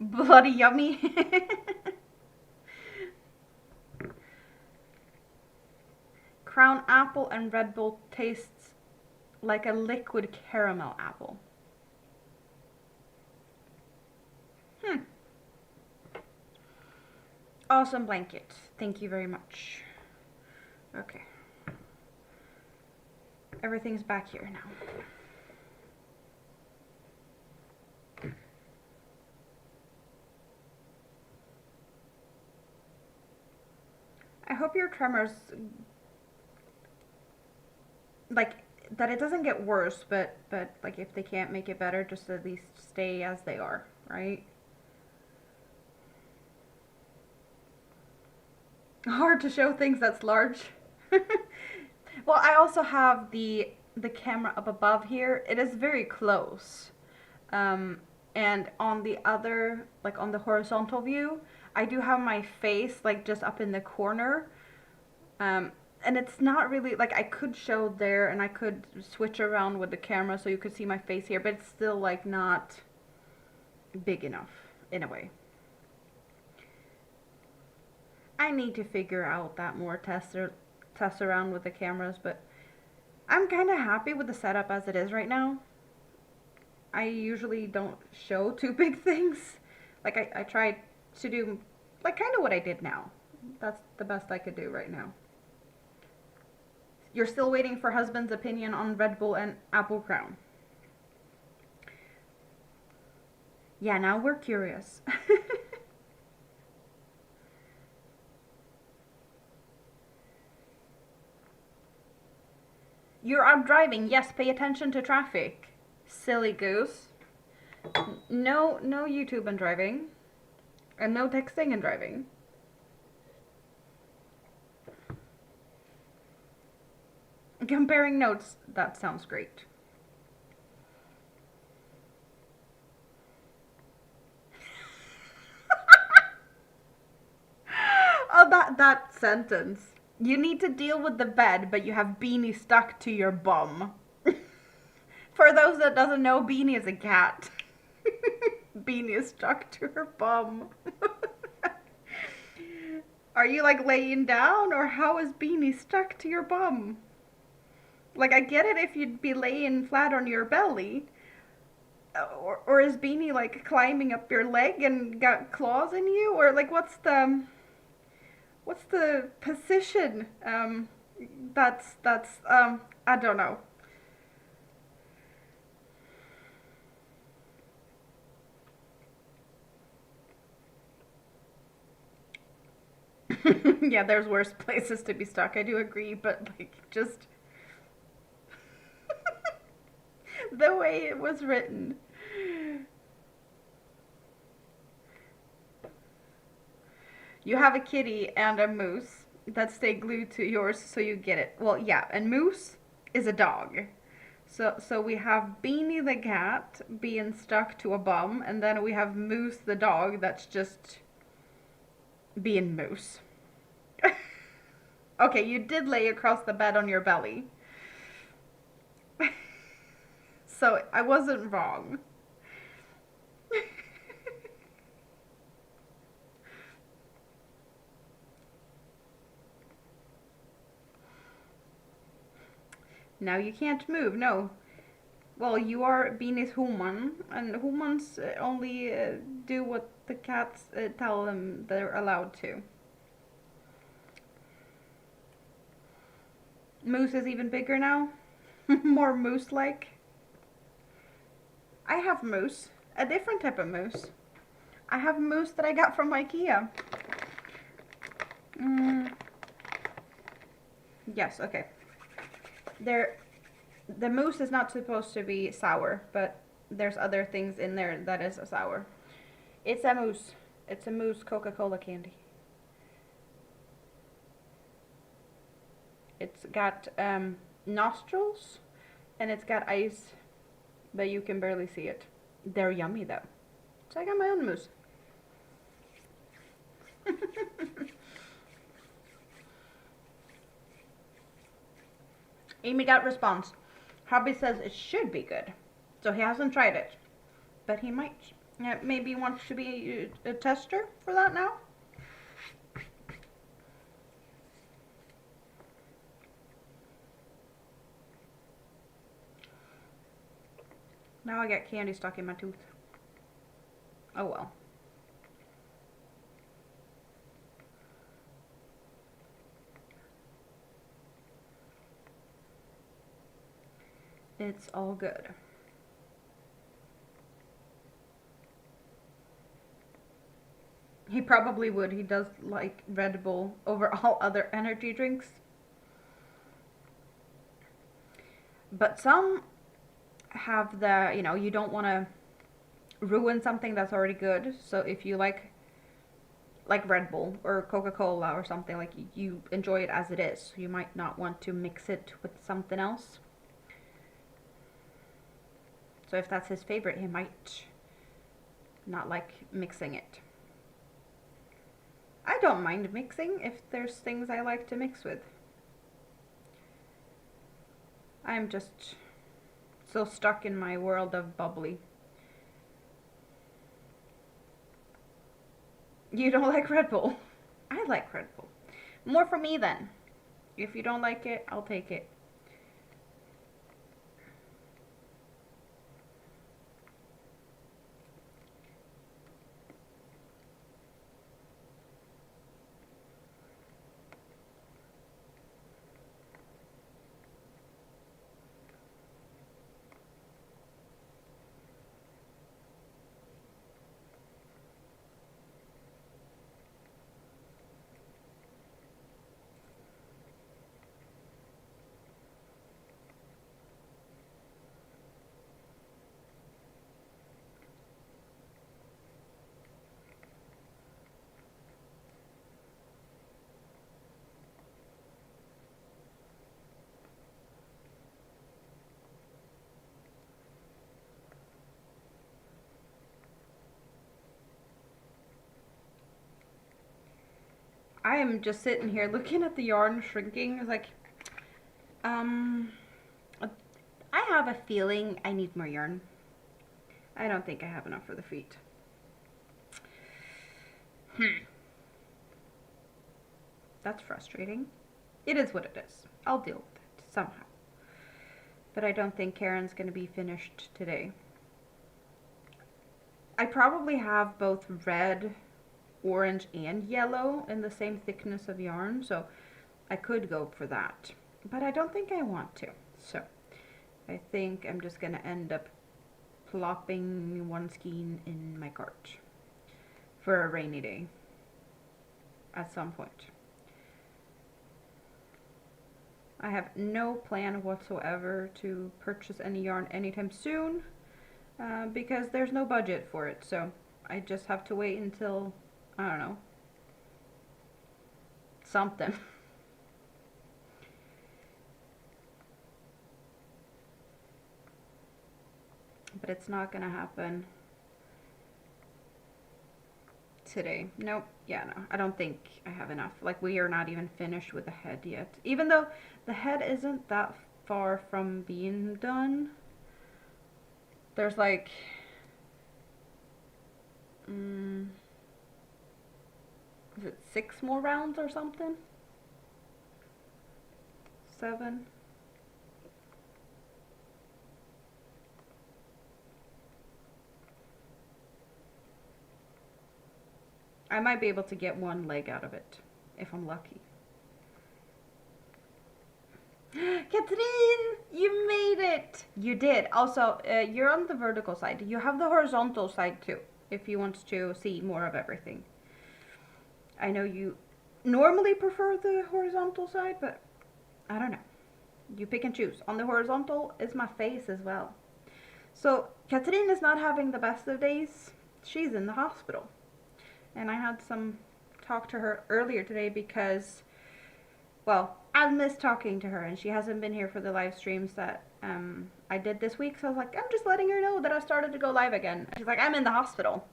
Bloody yummy. Crown apple and Red Bull tastes like a liquid caramel apple. Awesome blanket. Thank you very much. Okay. Everything's back here now. I hope your tremors, like, that it doesn't get worse, but like if they can't make it better, just at least stay as they are, right? Hard to show things that's large. Well, I also have the camera up above here. It is very close. And on the other, like on the horizontal view, I do have my face like just up in the corner. And it's not really, like I could show there and I could switch around with the camera so you could see my face here, but it's still like not big enough in a way. I need to figure out that more, test around with the cameras, but I'm kind of happy with the setup as it is right now. I usually don't show too big things. Like I tried to do like kind of what I did now. That's the best I could do right now. You're still waiting for husband's opinion on Red Bull and Apple Crown. Yeah, now we're curious. You're out driving. Yes, pay attention to traffic. Silly goose. No YouTube and driving. And no texting and driving. Comparing notes. That sounds great. Oh, that sentence. You need to deal with the bed, but you have Beanie stuck to your bum. For those that doesn't know, Beanie is a cat. Beanie is stuck to her bum. Are you like laying down, or how is Beanie stuck to your bum? Like, I get it if you'd be laying flat on your belly. Or is Beanie like climbing up your leg and got claws in you? Or like what's the position? That's I don't know. Yeah, there's worse places to be stuck. I do agree, but like just the way it was written. You have a kitty and a moose. that stay glued to yours so you get it. Well, yeah, and Moose is a dog. So we have Beanie the cat being stuck to a bum, and then we have Moose the dog that's just being Moose. Okay, you did lay across the bed on your belly. So I wasn't wrong. Now you can't move, no. Well, you are Beanie's human, and humans only do what the cats tell them they're allowed to. Moose is even bigger now. More moose-like. I have moose, a different type of moose. I have moose that I got from IKEA. Yes, okay. The mousse is not supposed to be sour, but there's other things in there that is sour. It's a mousse. It's a mousse Coca-Cola candy. It's got nostrils, and it's got eyes, but you can barely see it. They're yummy though. So I got my own mousse. Amy got response. Hubby says it should be good. So he hasn't tried it. But he might. Maybe wants to be a tester for that now. Now I got candy stuck in my tooth. Oh well. It's all good. He probably would. He does like Red Bull over all other energy drinks. But some have the, you don't want to ruin something that's already good. So if you like Red Bull or Coca-Cola or something, like you enjoy it as it is, you might not want to mix it with something else. So if that's his favorite, he might not like mixing it. I don't mind mixing if there's things I like to mix with. I'm just so stuck in my world of bubbly. You don't like Red Bull? I like Red Bull. More for me then. If you don't like it, I'll take it. I am just sitting here looking at the yarn shrinking. It's like, I have a feeling I need more yarn. I don't think I have enough for the feet. That's frustrating. It is what it is. I'll deal with it somehow. But I don't think Karen's going to be finished today. I probably have both red, orange, and yellow in the same thickness of yarn, so I could go for that. But I don't think I want to. So I think I'm just going to end up plopping one skein in my cart for a rainy day at some point. I have no plan whatsoever to purchase any yarn anytime soon because there's no budget for it, so I just have to wait until, I don't know, something. but it's not gonna happen today. Nope. Yeah, no. I don't think I have enough. Like, we are not even finished with the head yet. Even though the head isn't that far from being done. There's like... is it 6 more rounds or something? 7? I might be able to get one leg out of it, if I'm lucky. Catherine, you made it! You did. Also, you're on the vertical side. You have the horizontal side too, if you want to see more of everything. I know you normally prefer the horizontal side, but I don't know. You pick and choose. On the horizontal is my face as well. So, Catherine is not having the best of days. She's in the hospital. And I had some talk to her earlier today because, well, I've missed talking to her and she hasn't been here for the live streams that I did this week. So I was like, I'm just letting her know that I started to go live again. She's like, I'm in the hospital.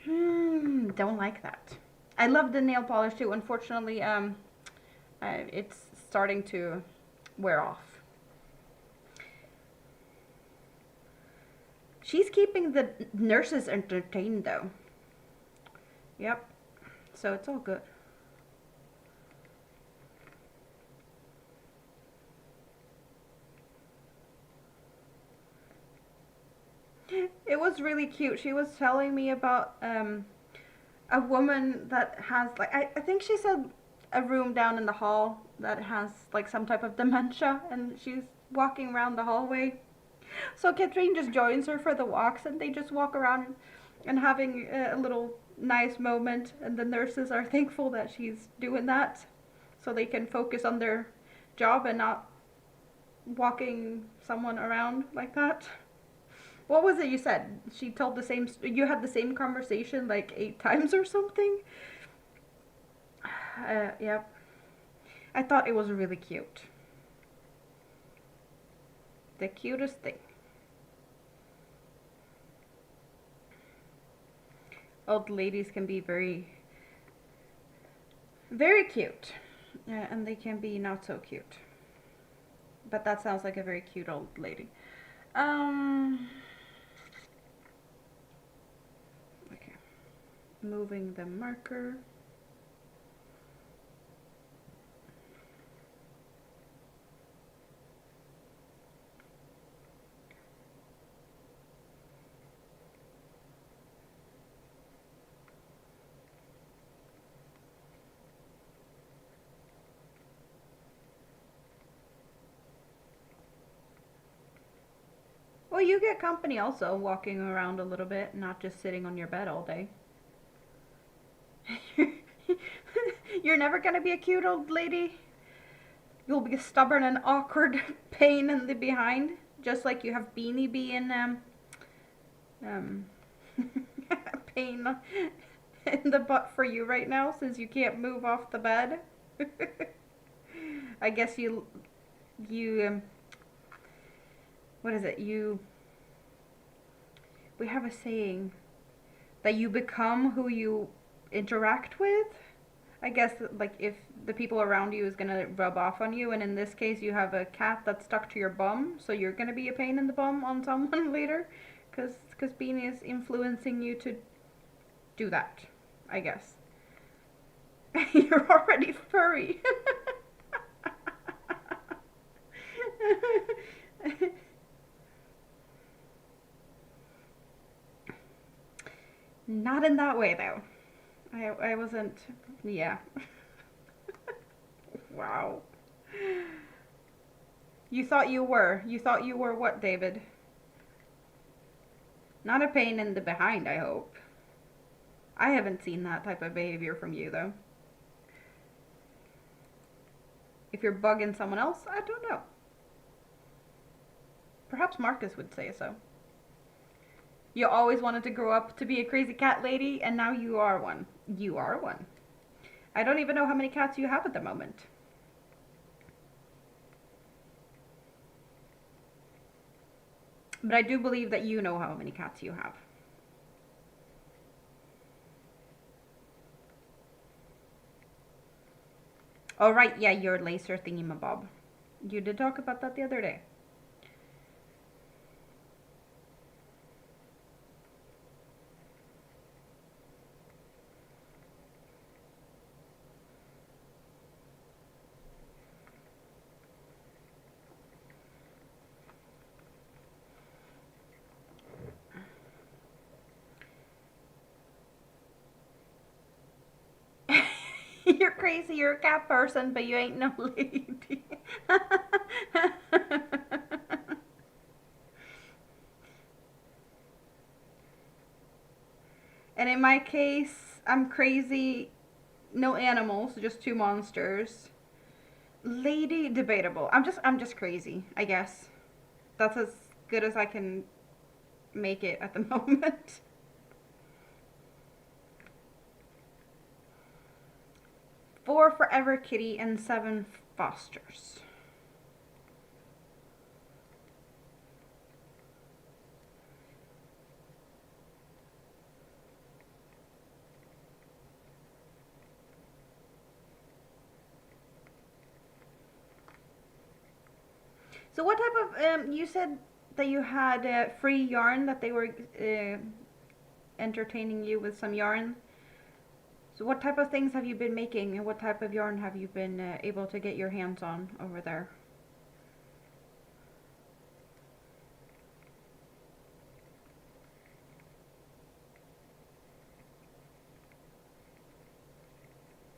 Don't like that. I love the nail polish too. Unfortunately, it's starting to wear off. She's keeping the nurses entertained though. Yep. So it's all good. It was really cute. She was telling me about a woman that has, like, I think she said a room down in the hall that has like some type of dementia, and she's walking around the hallway. So Catherine just joins her for the walks, and they just walk around and having a little nice moment, and the nurses are thankful that she's doing that so they can focus on their job and not walking someone around like that. What was it you said? She told the same, you had the same conversation like 8 times or something? Yep. I thought it was really cute. The cutest thing. Old ladies can be very, very cute. And they can be not so cute. But that sounds like a very cute old lady. Okay. Moving the marker. Well, you get company also, walking around a little bit, not just sitting on your bed all day. You're never gonna be a cute old lady. You'll be a stubborn and awkward pain in the behind, just like you have Beanie Bee in pain in the butt for you right now, since you can't move off the bed. I guess you what is it? We have a saying that you become who you interact with. I guess, like, if the people around you is gonna rub off on you, and in this case you have a cat that's stuck to your bum, so you're gonna be a pain in the bum on someone later, because Beanie is influencing you to do that, I guess. You're already furry. Not in that way, though. I wasn't, yeah. Wow. You thought you were. You thought you were what, David? Not a pain in the behind, I hope. I haven't seen that type of behavior from you, though. If you're bugging someone else, I don't know. Perhaps Marcus would say so. You always wanted to grow up to be a crazy cat lady, and now you are one. You are one. I don't even know how many cats you have at the moment. But I do believe that you know how many cats you have. Oh, right, yeah, your laser thingamabob. You did talk about that the other day. You're crazy, you're a cat person, but you ain't no lady. And in my case, I'm crazy, no animals, just two monsters. Lady, debatable. I'm just crazy, I guess. That's as good as I can make it at the moment. 4 forever kitty and 7 fosters. So what type of, you said that you had free yarn, that they were entertaining you with some yarn. So what type of things have you been making, and what type of yarn have you been able to get your hands on over there?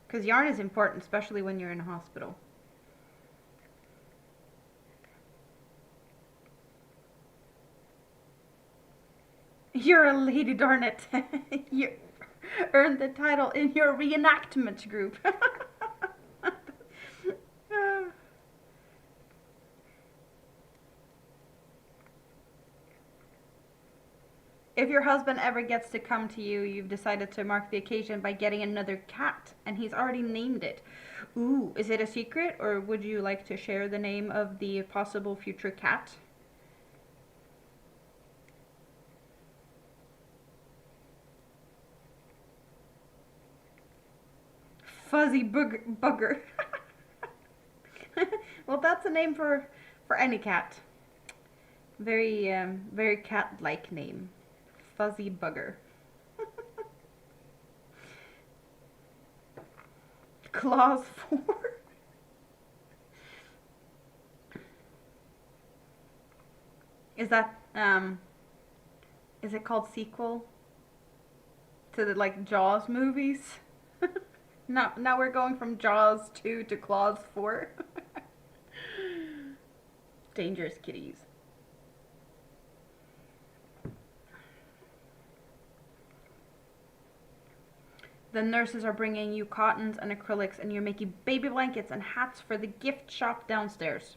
Because yarn is important, especially when you're in a hospital. You're a lady, darn it. You earned the title in your reenactment group. If your husband ever gets to come to you, you've decided to mark the occasion by getting another cat, and he's already named it. Ooh, is it a secret, or would you like to share the name of the possible future cat? Fuzzy Bugger. Well, that's a name for any cat. Very very cat-like name. Fuzzy Bugger. Claws 4. Is that is it called sequel to the like Jaws movies? Now we're going from Jaws 2 to Claws 4. Dangerous kitties. The nurses are bringing you cottons and acrylics, and you're making baby blankets and hats for the gift shop downstairs.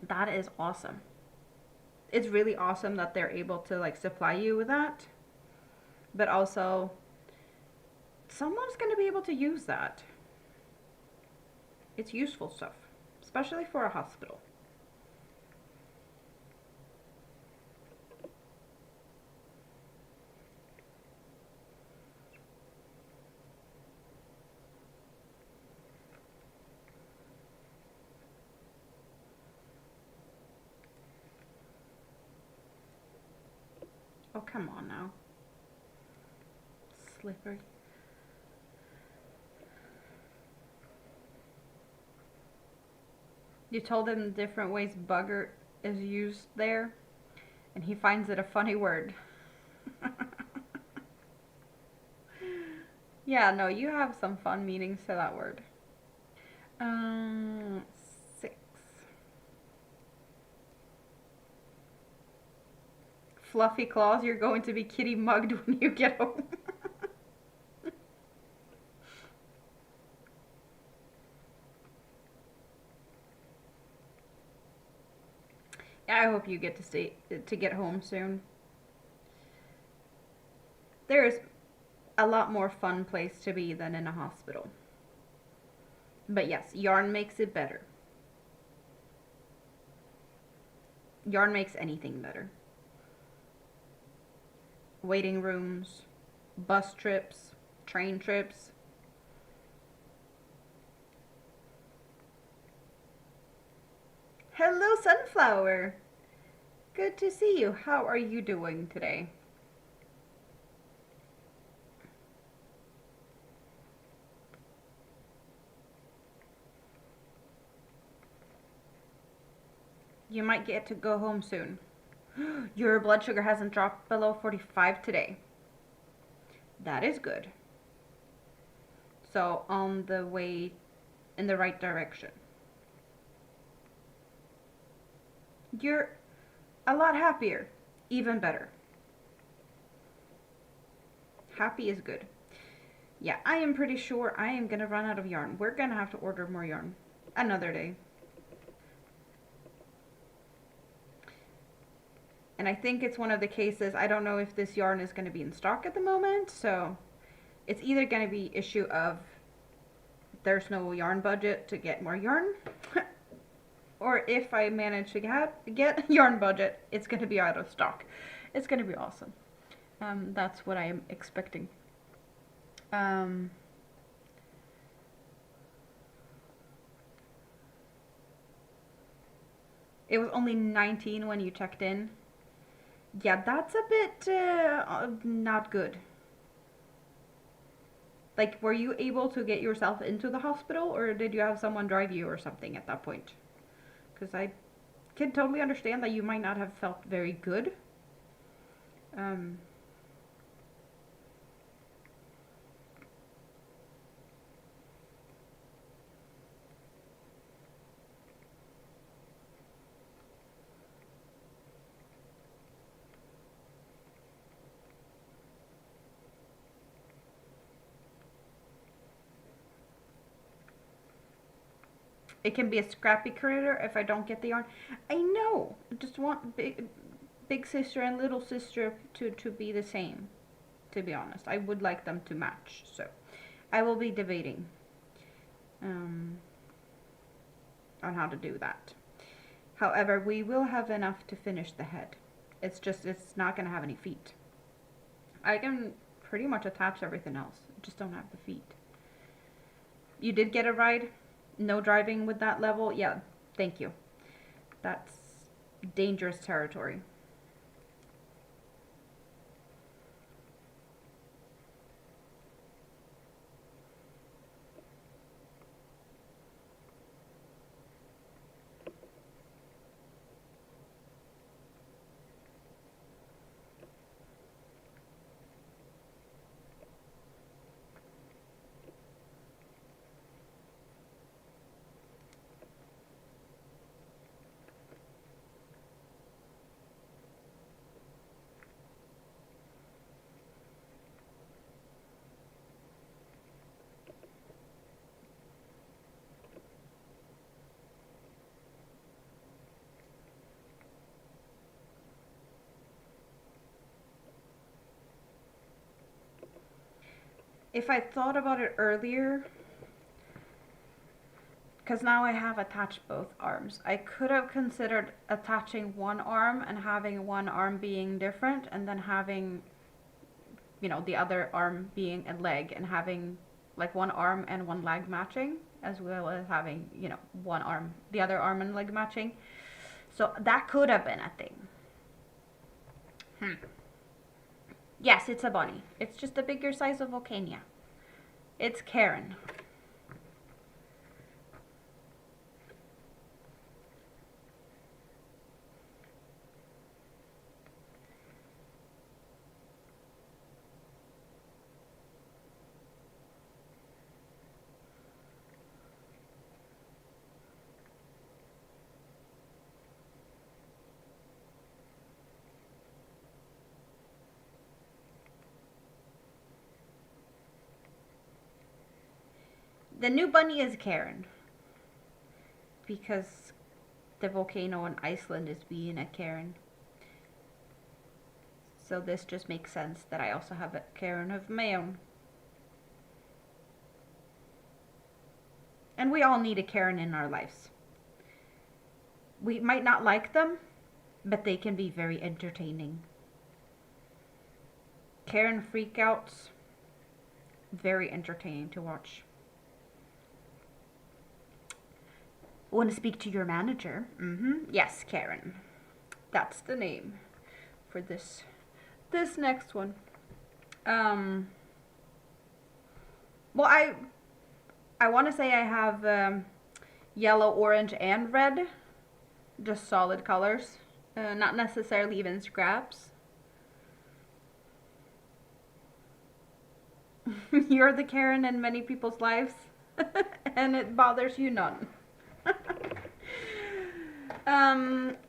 That is awesome. It's really awesome that they're able to like supply you with that. But also, someone's going to be able to use that. It's useful stuff, especially for a hospital. Oh, come on now. Slippery. You told him the different ways bugger is used there, and he finds it a funny word. Yeah, no, you have some fun meanings to that word. 6. Fluffy claws, you're going to be kitty mugged when you get home. I hope you get to get home soon. There's a lot more fun place to be than in a hospital. But yes, yarn makes it better. Yarn makes anything better. Waiting rooms, bus trips, train trips. Hello, Sunflower. Good to see you. How are you doing today? You might get to go home soon. Your blood sugar hasn't dropped below 45 today. That is good. So on the way in the right direction. You're a lot happier. Even better. Happy is good. Yeah, I am pretty sure I am gonna run out of yarn. We're gonna have to order more yarn another day. And I think it's one of the cases, I don't know if this yarn is going to be in stock at the moment, so it's either going to be issue of there's no yarn budget to get more yarn, or if I manage to get yarn budget, it's going to be out of stock. It's going to be awesome. That's what I am expecting. It was only 19 when you checked in. Yeah, that's a bit not good. Like, were you able to get yourself into the hospital, or did you have someone drive you or something at that point? Because I can totally understand that you might not have felt very good. It can be a scrappy critter if I don't get the yarn. I know. I just want big sister and little sister to be the same, to be honest. I would like them to match. So I will be debating on how to do that. However, we will have enough to finish the head. It's just, it's not going to have any feet. I can pretty much attach everything else. Just don't have the feet. You did get a ride? No driving with that level? Yeah, thank you. That's dangerous territory. If I thought about it earlier, because now I have attached both arms, I could have considered attaching one arm and having one arm being different, and then having, you know, the other arm being a leg, and having like one arm and one leg matching, as well as having, you know, one arm, the other arm and leg matching. So that could have been a thing. Yes, it's a bunny. It's just a bigger size of Volcania. It's Karen. The new bunny is Karen, because the volcano in Iceland is being a Karen. So this just makes sense that I also have a Karen of my own. And we all need a Karen in our lives. We might not like them, but they can be very entertaining. Karen freakouts, very entertaining to watch. Want to speak to your manager? Yes, Karen. That's the name for this next one. Well, I want to say I have yellow, orange, and red, just solid colors, not necessarily even scraps. You're the Karen in many people's lives, and it bothers you none.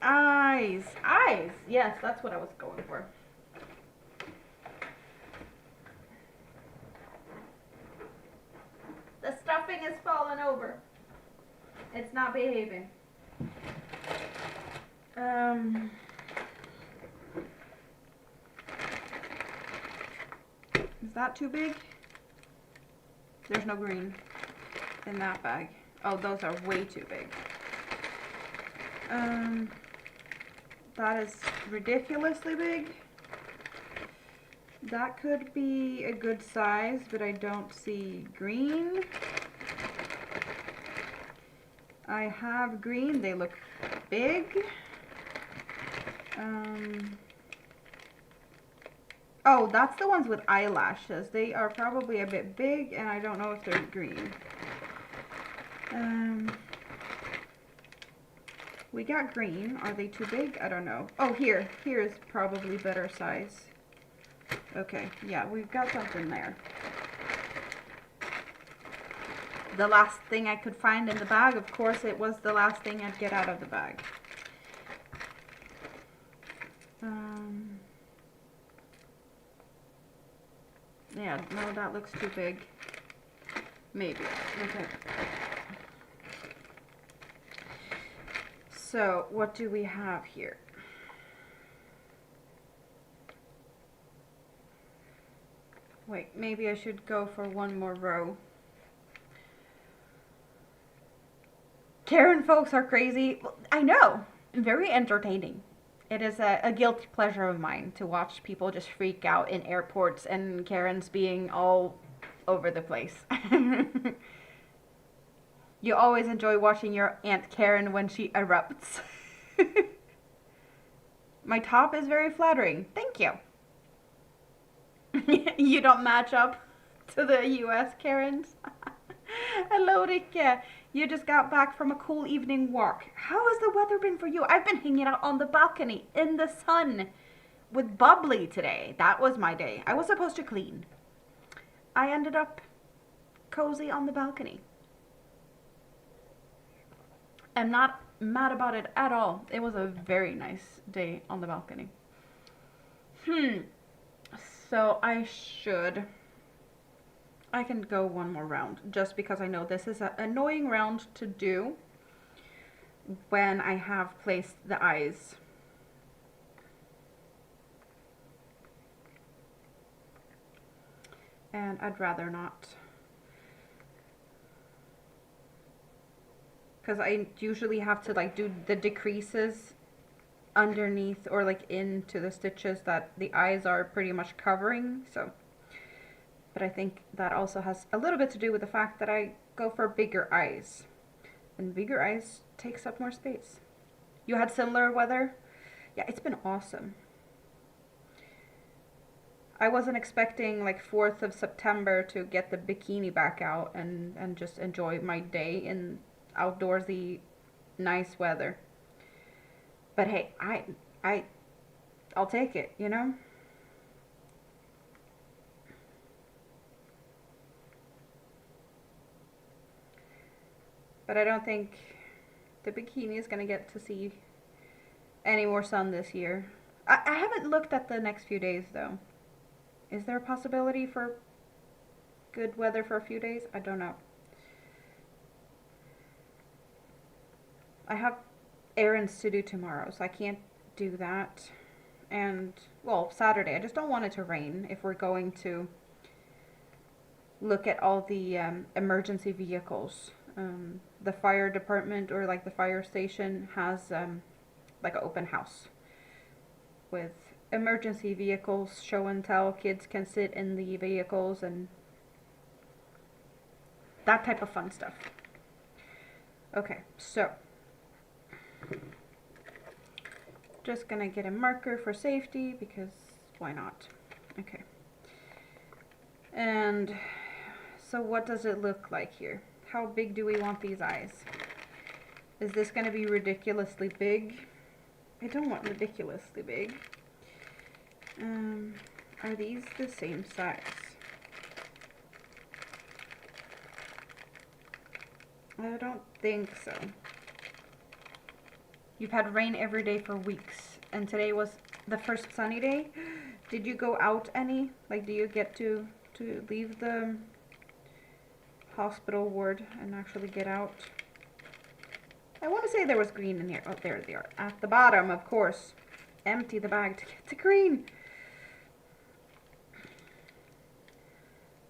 Eyes. Yes, that's what I was going for. The stuffing is falling over. It's not behaving. Is that too big? There's no green in that bag. Oh, those are way too big. That is ridiculously big. That could be a good size, but I don't see green. I have green. They look big. Oh, that's the ones with eyelashes. They are probably a bit big, and I don't know if they're green. We got green. Are they too big? I don't know. Oh, here is probably better size. Okay, yeah, we've got something there. The last thing I could find in the bag, of course, it was the last thing I'd get out of the bag. Yeah, no, that looks too big. Maybe. Okay. So, what do we have here? Wait, maybe I should go for one more row. Karen folks are crazy. Well, I know. Very entertaining. It is a guilty pleasure of mine to watch people just freak out in airports and Karens being all over the place. You always enjoy watching your Aunt Karen when she erupts. My top is very flattering. Thank you. You don't match up to the US Karens. Hello, Ricke. You just got back from a cool evening walk. How has the weather been for you? I've been hanging out on the balcony in the sun with Bubbly today. That was my day. I was supposed to clean. I ended up cozy on the balcony. I'm not mad about it at all. It was a very nice day on the balcony. So I can go one more round just because I know this is an annoying round to do when I have placed the eyes. And I'd rather not. Because I usually have to like do the decreases underneath or like into the stitches that the eyes are pretty much covering. So, but I think that also has a little bit to do with the fact that I go for bigger eyes. And bigger eyes takes up more space. You had similar weather? Yeah, it's been awesome. I wasn't expecting like 4th of September to get the bikini back out and just enjoy my day in outdoorsy nice weather. But hey, I'll take it, you know? But I don't think the bikini is gonna get to see any more sun this year. I haven't looked at the next few days though. Is there a possibility for good weather for a few days? I don't know. I have errands to do tomorrow, so I can't do that. And, well, Saturday. I just don't want it to rain if we're going to look at all the emergency vehicles. The fire department or like the fire station has like an open house. with emergency vehicles, show and tell. Kids can sit in the vehicles and that type of fun stuff. Okay, so just gonna get a marker for safety because why not? Okay. And so what does it look like here? How big do we want these eyes? Is this gonna be ridiculously big? I don't want ridiculously big. Are these the same size? I don't think so. You've had rain every day for weeks, and today was the first sunny day. Did you go out any? Like, do you get to leave the hospital ward and actually get out? I want to say there was green in here. Oh, there they are. At the bottom, of course. Empty the bag to get the green.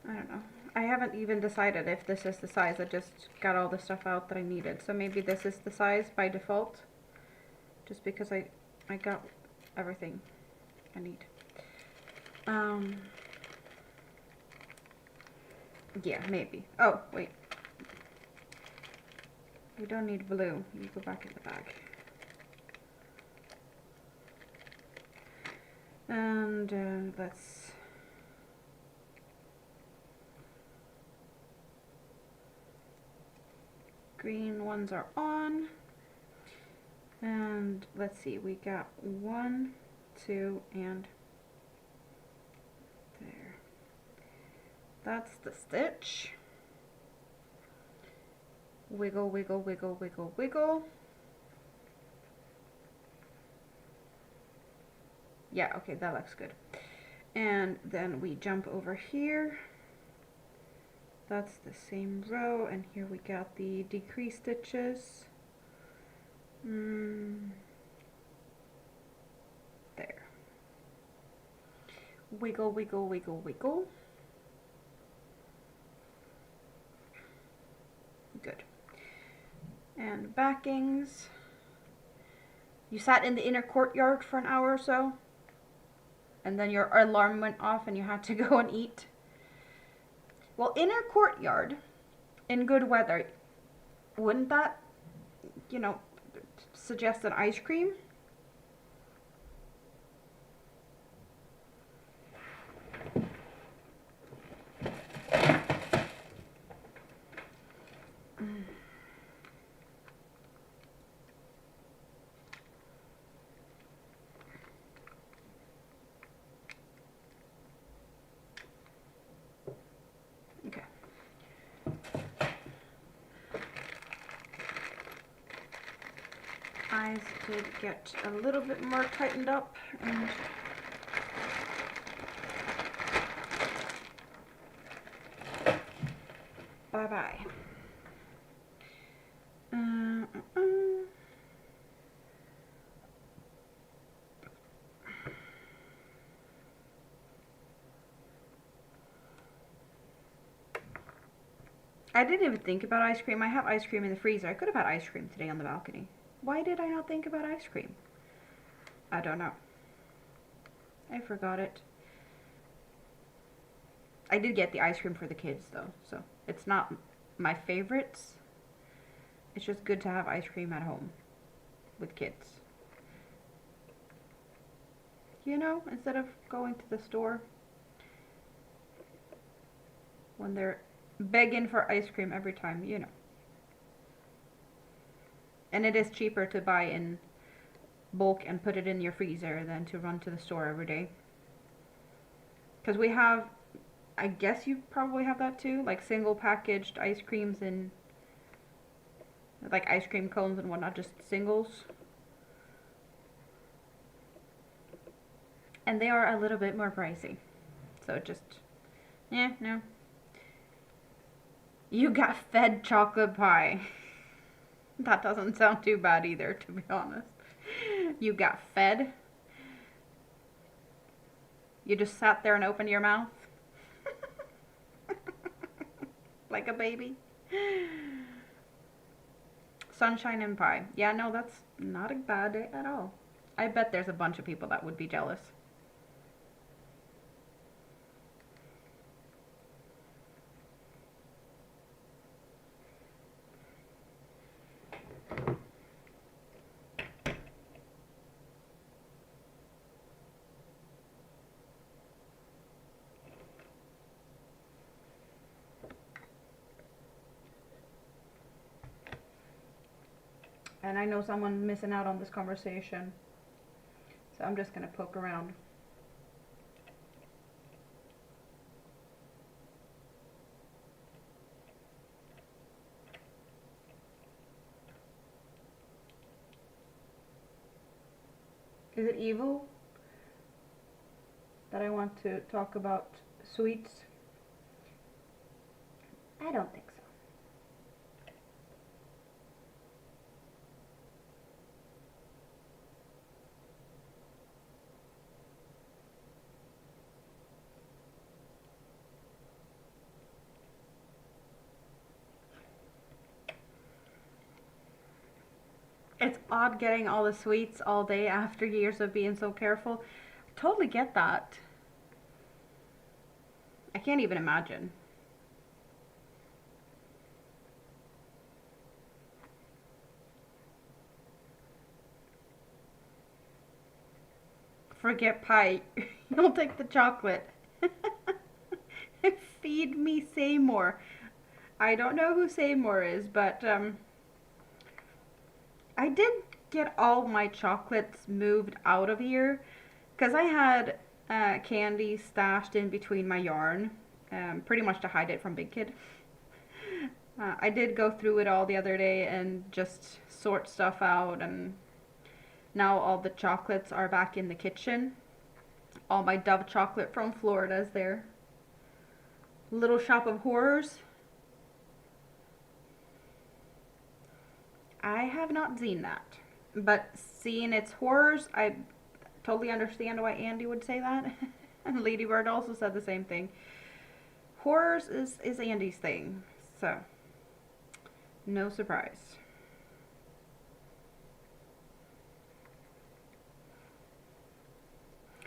I don't know. I haven't even decided if this is the size. I just got all the stuff out that I needed. So maybe this is the size by default. Just because I got everything I need. Yeah, maybe. Oh, wait. We don't need blue. You go back in the bag. And let's... Green ones are on. And let's see, we got 1, 2, and there. That's the stitch. Wiggle, wiggle, wiggle, wiggle, wiggle. Yeah, okay, that looks good. And then we jump over here. That's the same row, and here we got the decrease stitches. There. Wiggle, wiggle, wiggle, wiggle. Good. And backings. You sat in the inner courtyard for an hour or so, and then your alarm went off and you had to go and eat. Well, inner courtyard in good weather, wouldn't that, you know, suggest an ice cream? Okay. Eyes did get a little bit more tightened up, and bye-bye. I didn't even think about ice cream. I have ice cream in the freezer. I could have had ice cream today on the balcony. Why did I not think about ice cream? I don't know. I forgot it. I did get the ice cream for the kids though, so it's not my favorites. It's just good to have ice cream at home with kids. You know, instead of going to the store when they're begging for ice cream every time, you know. And it is cheaper to buy in bulk and put it in your freezer than to run to the store every day. Because we have, I guess you probably have that too, like single packaged ice creams and like ice cream cones and whatnot, just singles. And they are a little bit more pricey. So just, yeah, no. You got fed chocolate pie. That doesn't sound too bad either, to be honest. You got fed. You just sat there and opened your mouth. Like a baby. Sunshine and pie. Yeah, no, that's not a bad day at all. I bet there's a bunch of people that would be jealous. And I know someone's missing out on this conversation. So I'm just going to poke around. Is it evil that I want to talk about sweets? I don't think so. It's odd getting all the sweets all day after years of being so careful. I totally get that. I can't even imagine. Forget pie. You'll take the chocolate. Feed me Seymour. I don't know who Seymour is, but I did get all my chocolates moved out of here because I had candy stashed in between my yarn, pretty much to hide it from Big Kid. I did go through it all the other day and just sort stuff out, and now all the chocolates are back in the kitchen. All my Dove chocolate from Florida is there. Little Shop of Horrors. I have not seen that, but seeing its horrors, I totally understand why Andy would say that. And Lady Bird also said the same thing. Horrors is Andy's thing, so no surprise.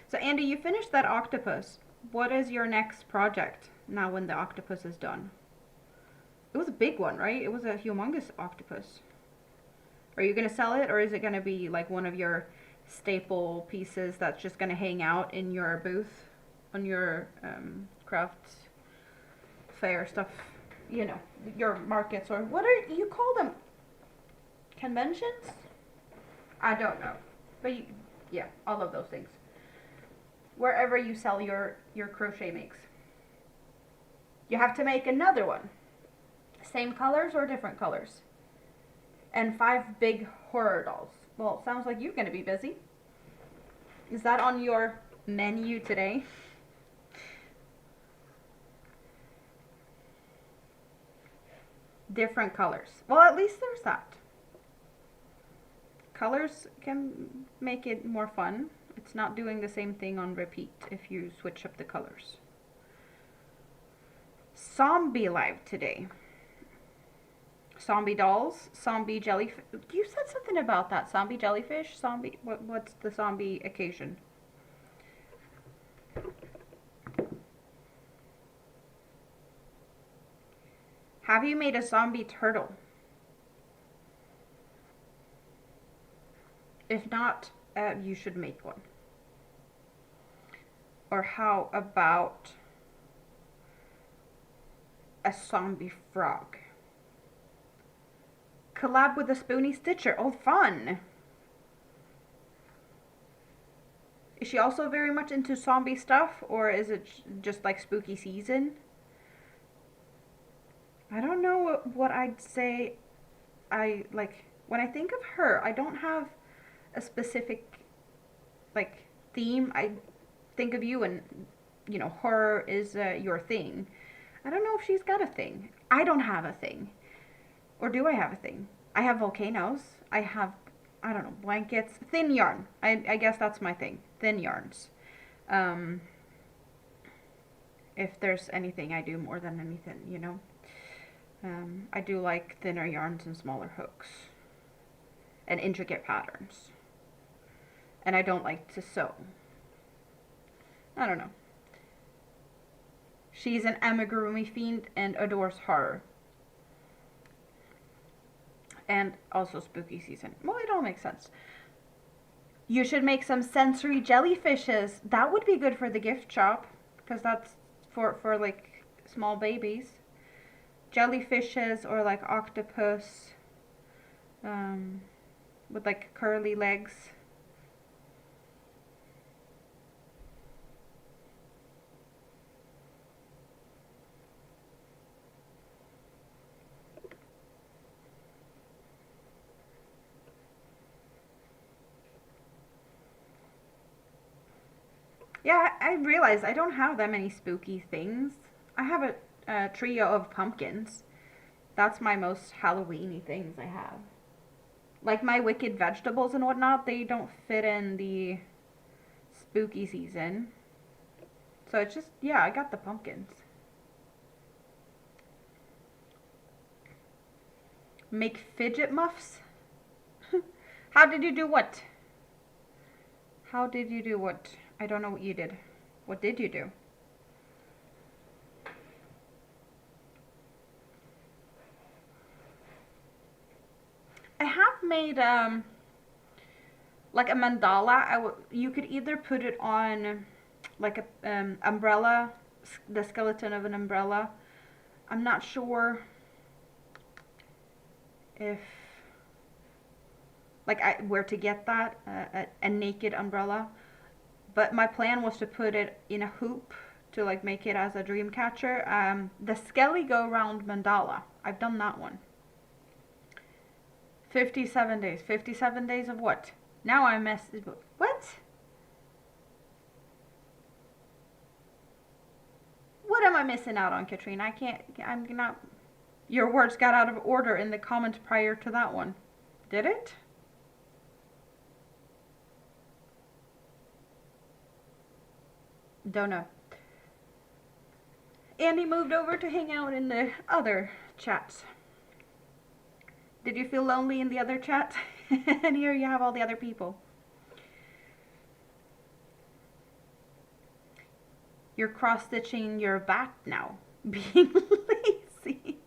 So Andy, you finished that octopus. What is your next project now when the octopus is done? It was a big one, right? It was a humongous octopus. Are you going to sell it, or is it going to be like one of your staple pieces that's just going to hang out in your booth on your craft fair stuff, you know, your markets, or what are you call them? Conventions? I don't know. But yeah, all of those things. Wherever you sell your crochet makes. You have to make another one. Same colors or different colors? And 5 big horror dolls. Well, it sounds like you're going to be busy. Is that on your menu today? Different colors. Well, at least there's that. Colors can make it more fun. It's not doing the same thing on repeat if you switch up the colors. Zombie live today. Zombie dolls, zombie jellyfish. You said something about that. Zombie jellyfish? Zombie, what's the zombie occasion? Have you made a zombie turtle? If not, you should make one. Or how about a zombie frog? Collab with a Spoony Stitcher. Oh, fun! Is she also very much into zombie stuff, or is it just like spooky season? I don't know what I'd say. I like when I think of her, I don't have a specific like theme. I think of you, and you know, horror is your thing. I don't know if she's got a thing. I don't have a thing. Or do I have a thing? I have volcanoes. I have, I don't know, blankets. Thin yarn. I guess that's my thing. Thin yarns. If there's anything I do more than anything, you know. I do like thinner yarns and smaller hooks. And intricate patterns. and I don't like to sew. I don't know. She's an amigurumi fiend and adores horror. And also spooky season. Well, it all makes sense. You should make some sensory jellyfishes. That would be good for the gift shop, because that's for like small babies. Jellyfishes or like octopus with like curly legs. Yeah, I realize I don't have that many spooky things. I have a trio of pumpkins. That's my most Halloween-y things I have. Like my wicked vegetables and whatnot, they don't fit in the spooky season. So it's just, yeah, I got the pumpkins. Make fidget muffs? How did you do what? How did you do what? I don't know what you did. What did you do? I have made like a mandala. You could either put it on like a umbrella, the skeleton of an umbrella. I'm not sure if like where to get that a naked umbrella, but my plan was to put it in a hoop to like make it as a dream catcher. The Skelly Go Round mandala. I've done that one. 57 days. 57 days of what? Now I messed. What? What am I missing out on, Katrina? I can't. I'm not. Your words got out of order in the comment prior to that one. Did it? Don't know. Andy moved over to hang out in the other chats. Did you feel lonely in the other chat? And here you have all the other people. You're cross-stitching your back now. Being lazy.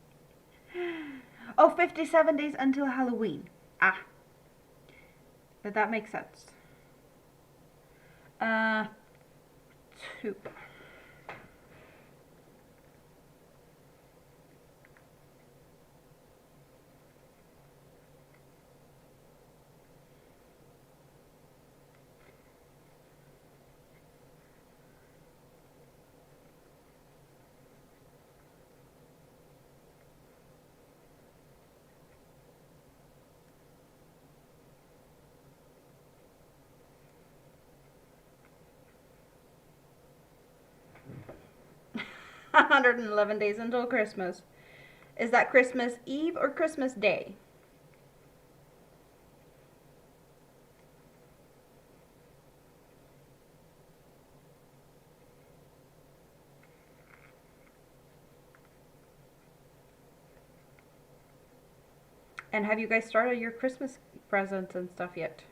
Oh, 57 days until Halloween. Ah. But that makes sense. 2. 111 days until Christmas. Is that Christmas Eve or Christmas Day? And have you guys started your Christmas presents and stuff yet?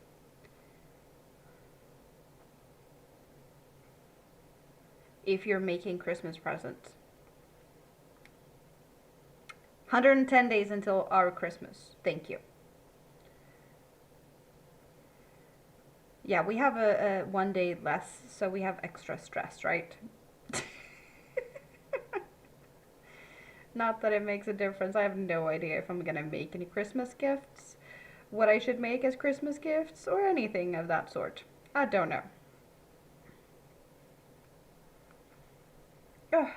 If you're making Christmas presents. 110 days until our Christmas. Thank you. Yeah, we have a 1 day less, so we have extra stress, right? Not that it makes a difference. I have no idea if I'm gonna make any Christmas gifts, what I should make as Christmas gifts, or anything of that sort. I don't know. Ugh.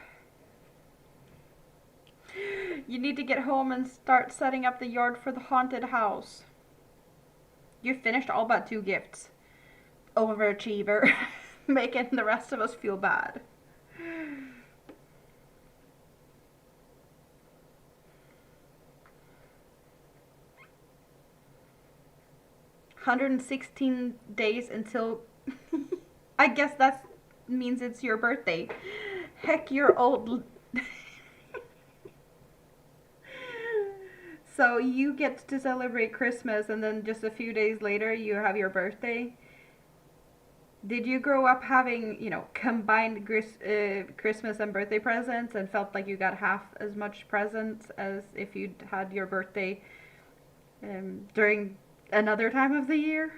You need to get home and start setting up the yard for the haunted house. You finished all but 2 gifts. Overachiever. Making the rest of us feel bad. 116 days until I guess that means it's your birthday. Heck, you're old. So you get to celebrate Christmas and then just a few days later you have your birthday. Did you grow up having, you know, combined Christmas and birthday presents and felt like you got half as much presents as if you'd had your birthday during another time of the year?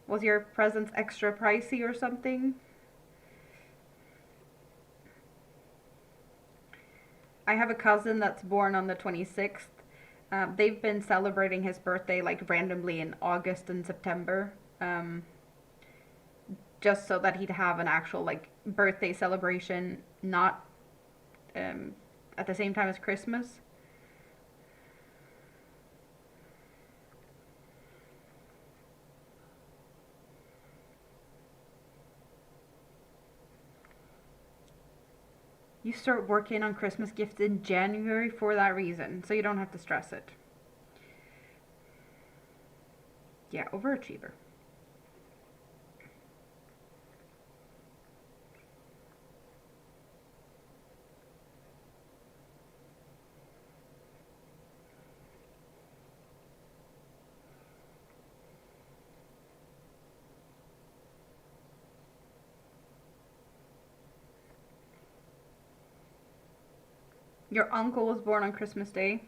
Was your presents extra pricey or something? I have a cousin that's born on the 26th. They've been celebrating his birthday like randomly in August and September. Just so that he'd have an actual like birthday celebration, not at the same time as Christmas. You start working on Christmas gifts in January for that reason, so you don't have to stress it. Yeah, overachiever. Your uncle was born on Christmas Day.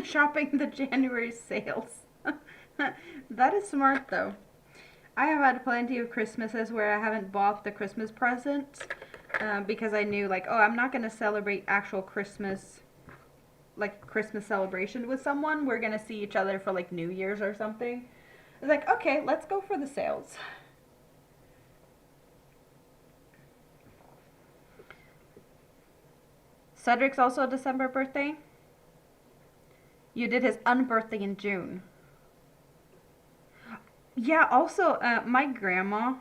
Shopping the January sales. That is smart though. I have had plenty of Christmases where I haven't bought the Christmas presents because I knew like, oh, I'm not going to celebrate actual Christmas, like Christmas celebration with someone. We're going to see each other for like New Year's or something. I was like, okay, let's go for the sales. Cedric's also a December birthday. You did his unbirthday in June. Yeah, also, my grandma,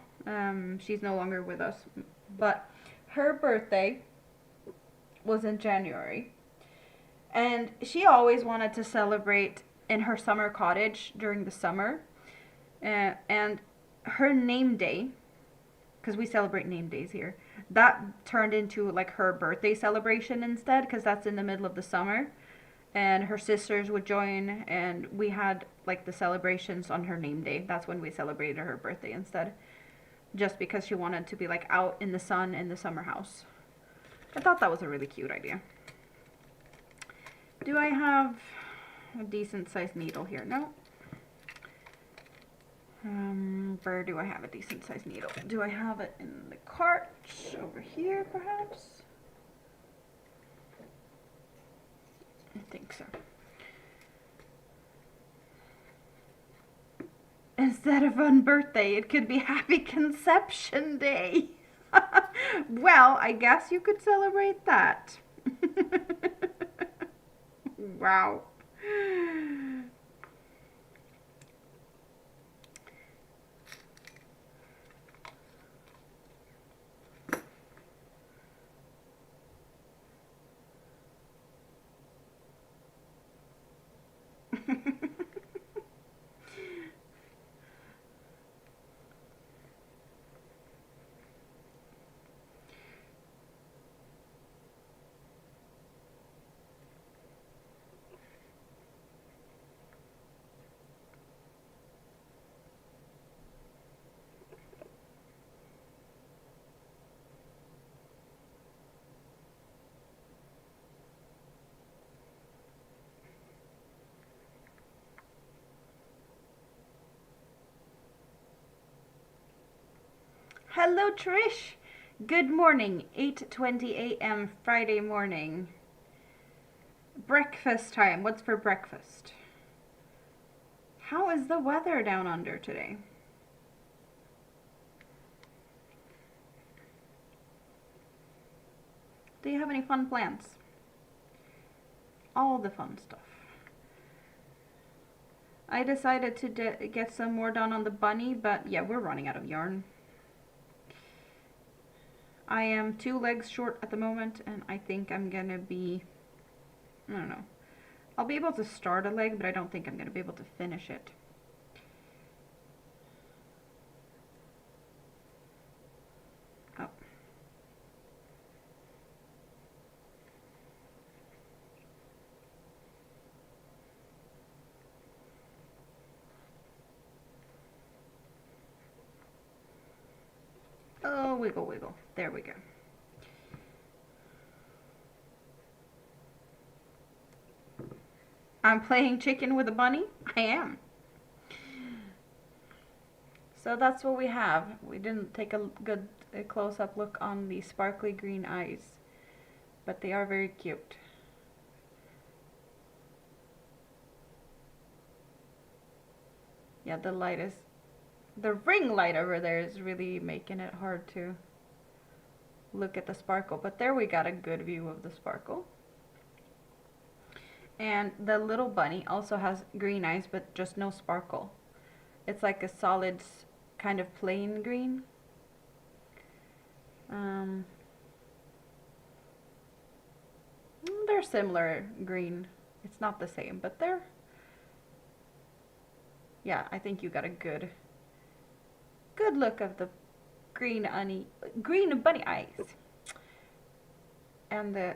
she's no longer with us, but her birthday was in January. And she always wanted to celebrate in her summer cottage during the summer. And her name day, because we celebrate name days here, that turned into like her birthday celebration instead, because that's in the middle of the summer. And her sisters would join, and we had like the celebrations on her name day. That's when we celebrated her birthday instead, just because she wanted to be like out in the sun in the summer house. I thought that was a really cute idea. Do I have a decent sized needle here? No. Where do I have a decent sized needle? Do I have it in the cart over here perhaps? I think so. Instead of on birthday, it could be Happy Conception Day. Well, I guess you could celebrate that. Wow. Hello, Trish. Good morning. 8:20 a.m. Friday morning. Breakfast time. What's for breakfast? How is the weather down under today? Do you have any fun plans? All the fun stuff. I decided to get some more done on the bunny, but yeah, we're running out of yarn. I am 2 legs short at the moment, and I think I'm gonna be, I don't know. I'll be able to start a leg, but I don't think I'm gonna be able to finish it. Oh. wiggle, wiggle. There we go. I'm playing chicken with a bunny? I am. So that's what we have. We didn't take a good close-up look on the sparkly green eyes, but they are very cute. Yeah, the ring light over there is really making it hard to look at the sparkle, but there we got a good view of the sparkle. And the little bunny also has green eyes, but just no sparkle. It's like a solid kind of plain green. They're similar green. It's not the same, but they're, yeah, I think you got a good look of the green bunny eyes. And the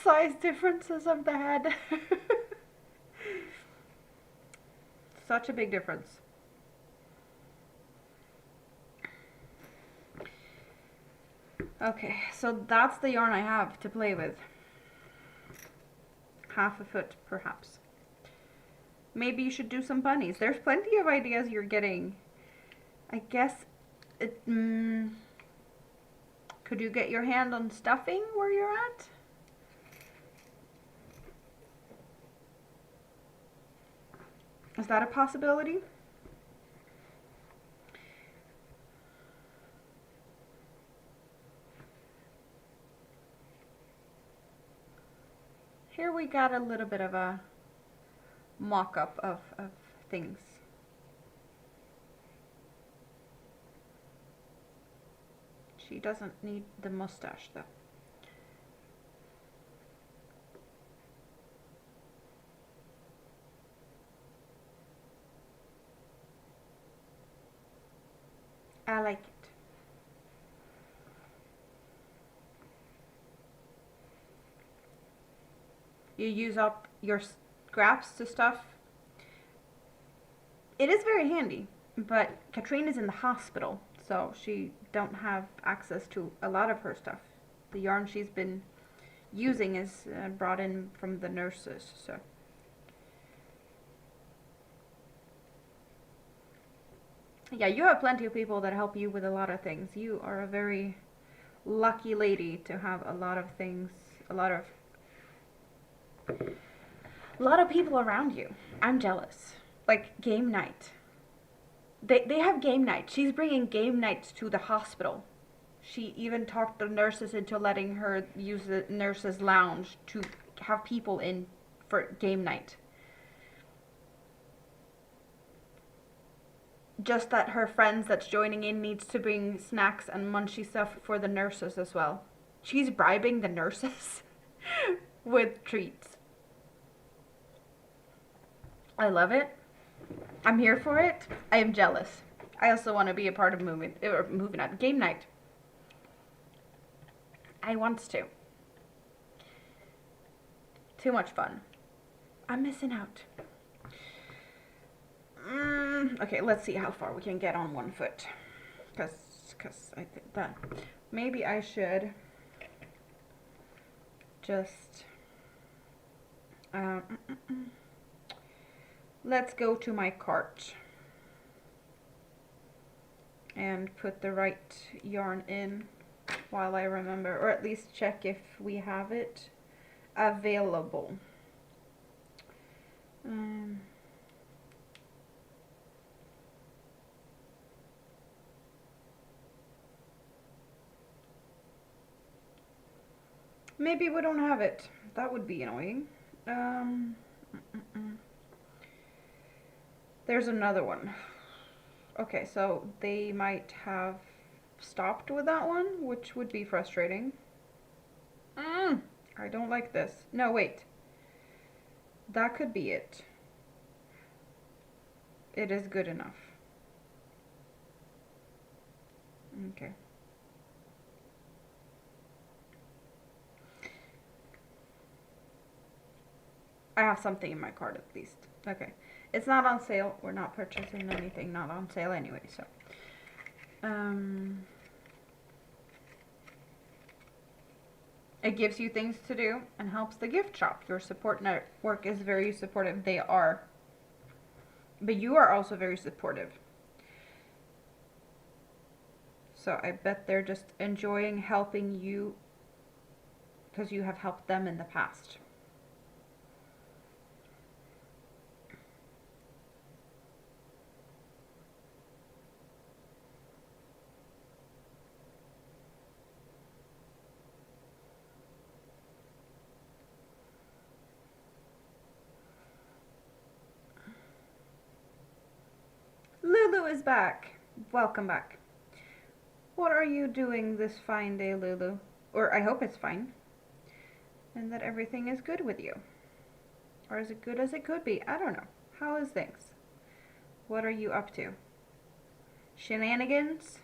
size differences of the head. Such a big difference. Okay, so that's the yarn I have to play with. Half a foot, perhaps. Maybe you should do some bunnies. There's plenty of ideas you're getting. I guess it, could you get your hand on stuffing where you're at? Is that a possibility? Here we got a little bit of a mock-up of things. She doesn't need the mustache though. I like it. You use up your scraps to stuff. It is very handy, but Katrine is in the hospital, so she don't have access to a lot of her stuff. The yarn she's been using is brought in from the nurses, so. Yeah, you have plenty of people that help you with a lot of things. You are a very lucky lady to have a lot of things, a lot of people around you. I'm jealous. Like game night. They have game night. She's bringing game nights to the hospital. She even talked the nurses into letting her use the nurses' lounge to have people in for game night. Just that her friends that's joining in needs to bring snacks and munchy stuff for the nurses as well. She's bribing the nurses with treats. I love it. I'm here for it. I am jealous. I also want to be a part of game night. I wants to. Too much fun. I'm missing out. Okay, let's see how far we can get on one foot. Cause I think that maybe I should just let's go to my cart and put the right yarn in while I remember, or at least check if we have it available. Maybe we don't have it. That would be annoying. There's another one. Okay, so they might have stopped with that one, which would be frustrating. I don't like this. No, wait. That could be it. It is good enough. Okay. I have something in my cart at least. Okay. It's not on sale. We're not purchasing anything not on sale anyway, so. It gives you things to do and helps the gift shop. Your support network is very supportive. They are. But you are also very supportive. So I bet they're just enjoying helping you because you have helped them in the past. Lulu is back. Welcome back. What are you doing this fine day, Lulu? Or I hope it's fine. And that everything is good with you. Or as good as it could be. I don't know. How is things? What are you up to? Shenanigans?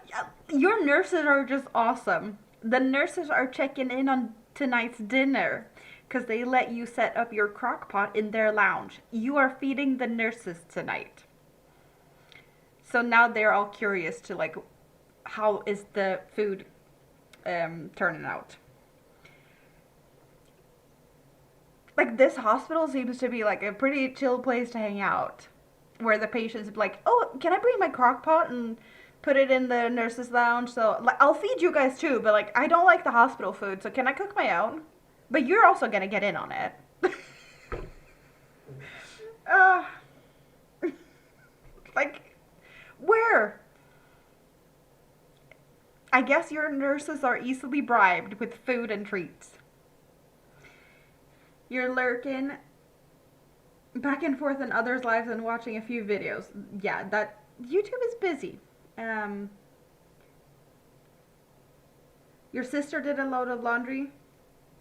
Yeah, your nurses are just awesome. The nurses are checking in on tonight's dinner because they let you set up your crock pot in their lounge. You are feeding the nurses tonight. So now they're all curious to like, how is the food turning out? Like this hospital seems to be like a pretty chill place to hang out, where the patients be like, "Oh, can I bring my crock pot and put it in the nurses' lounge? So like, I'll feed you guys too, but like, I don't like the hospital food, so can I cook my own? But you're also gonna get in on it." uh, like, where? I guess your nurses are easily bribed with food and treats. You're lurking back and forth in others' lives and watching a few videos. Yeah, that YouTube is busy. Um, your sister did a load of laundry.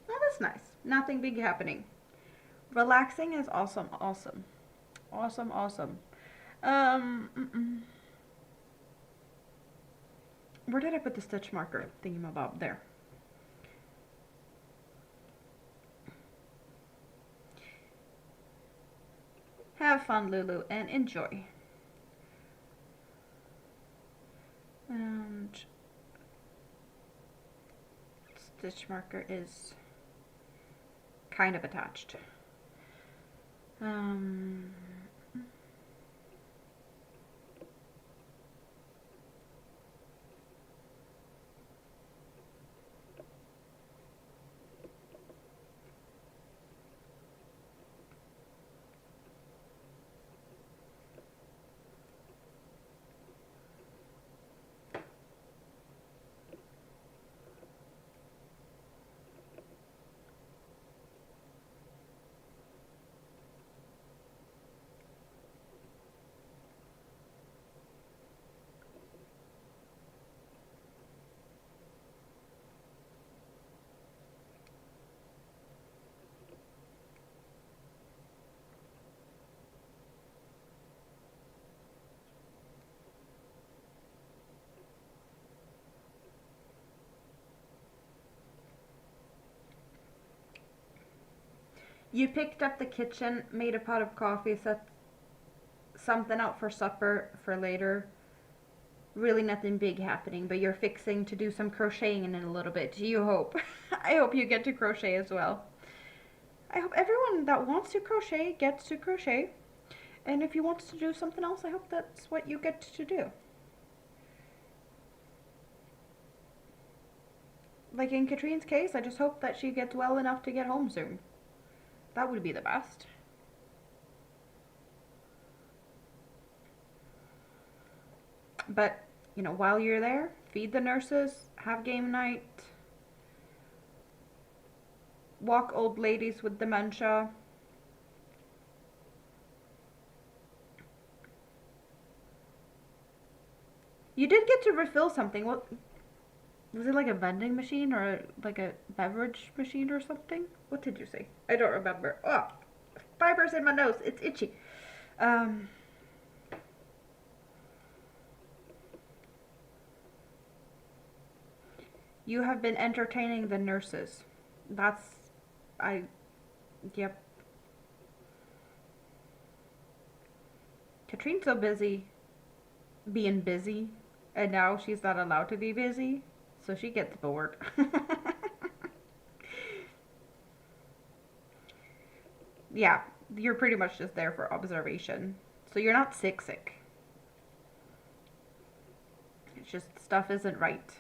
Oh, that's nice. Nothing big happening. Relaxing is awesome, awesome. Awesome, awesome. Where did I put the stitch marker thingamabob? There. Have fun, Lulu, and enjoy. And stitch marker is kind of attached. You picked up the kitchen, made a pot of coffee, set something out for supper for later. Really nothing big happening, but you're fixing to do some crocheting in a little bit. You hope. I hope you get to crochet as well. I hope everyone that wants to crochet gets to crochet. And if you want to do something else, I hope that's what you get to do. Like in Katrine's case, I just hope that she gets well enough to get home soon. That would be the best. But, you know, while you're there, feed the nurses, have game night, walk old ladies with dementia. You did get to refill something. What was it, like a vending machine or like a beverage machine or something? What did you say? I don't remember. Oh, fibers in my nose. It's itchy. You have been entertaining the nurses. Yep. Katrine's so busy being busy, and now she's not allowed to be busy, so she gets bored. Yeah, you're pretty much just there for observation. So you're not sick. It's just stuff isn't right.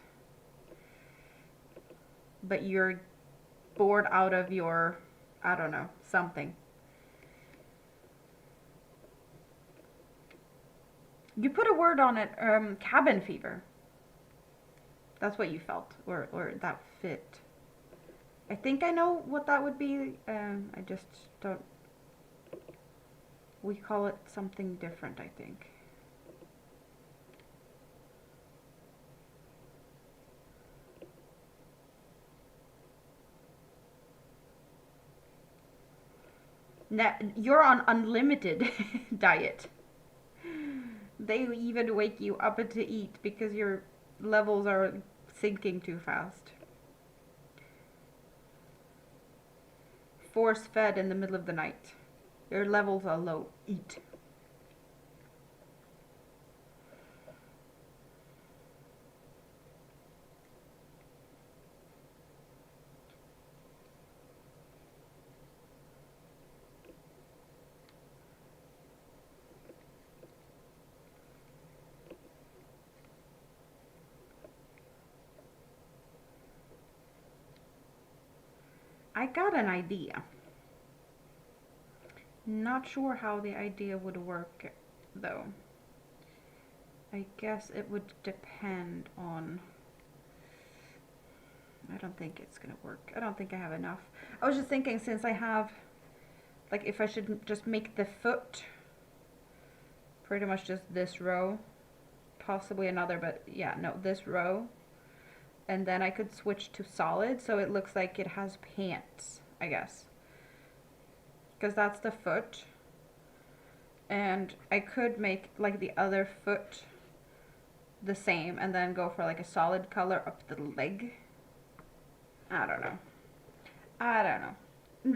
But you're bored out of your, I don't know, something. You put a word on it, cabin fever. That's what you felt, or that fit. I think I know what that would be. I just don't. We call it something different, I think. Now, you're on unlimited diet. They even wake you up to eat because your levels are sinking too fast. Force fed in the middle of the night. Your levels are low. Eat. I got an idea. Not sure how the idea would work, though. I guess it would depend on... I don't think it's gonna work. I don't think I have enough. I was just thinking, since I have... Like, if I should just make the foot pretty much just this row. Possibly another, but yeah, no, this row. And then I could switch to solid, so it looks like it has pants, I guess. Because that's the foot. And I could make like the other foot the same and then go for like a solid color up the leg. I don't know.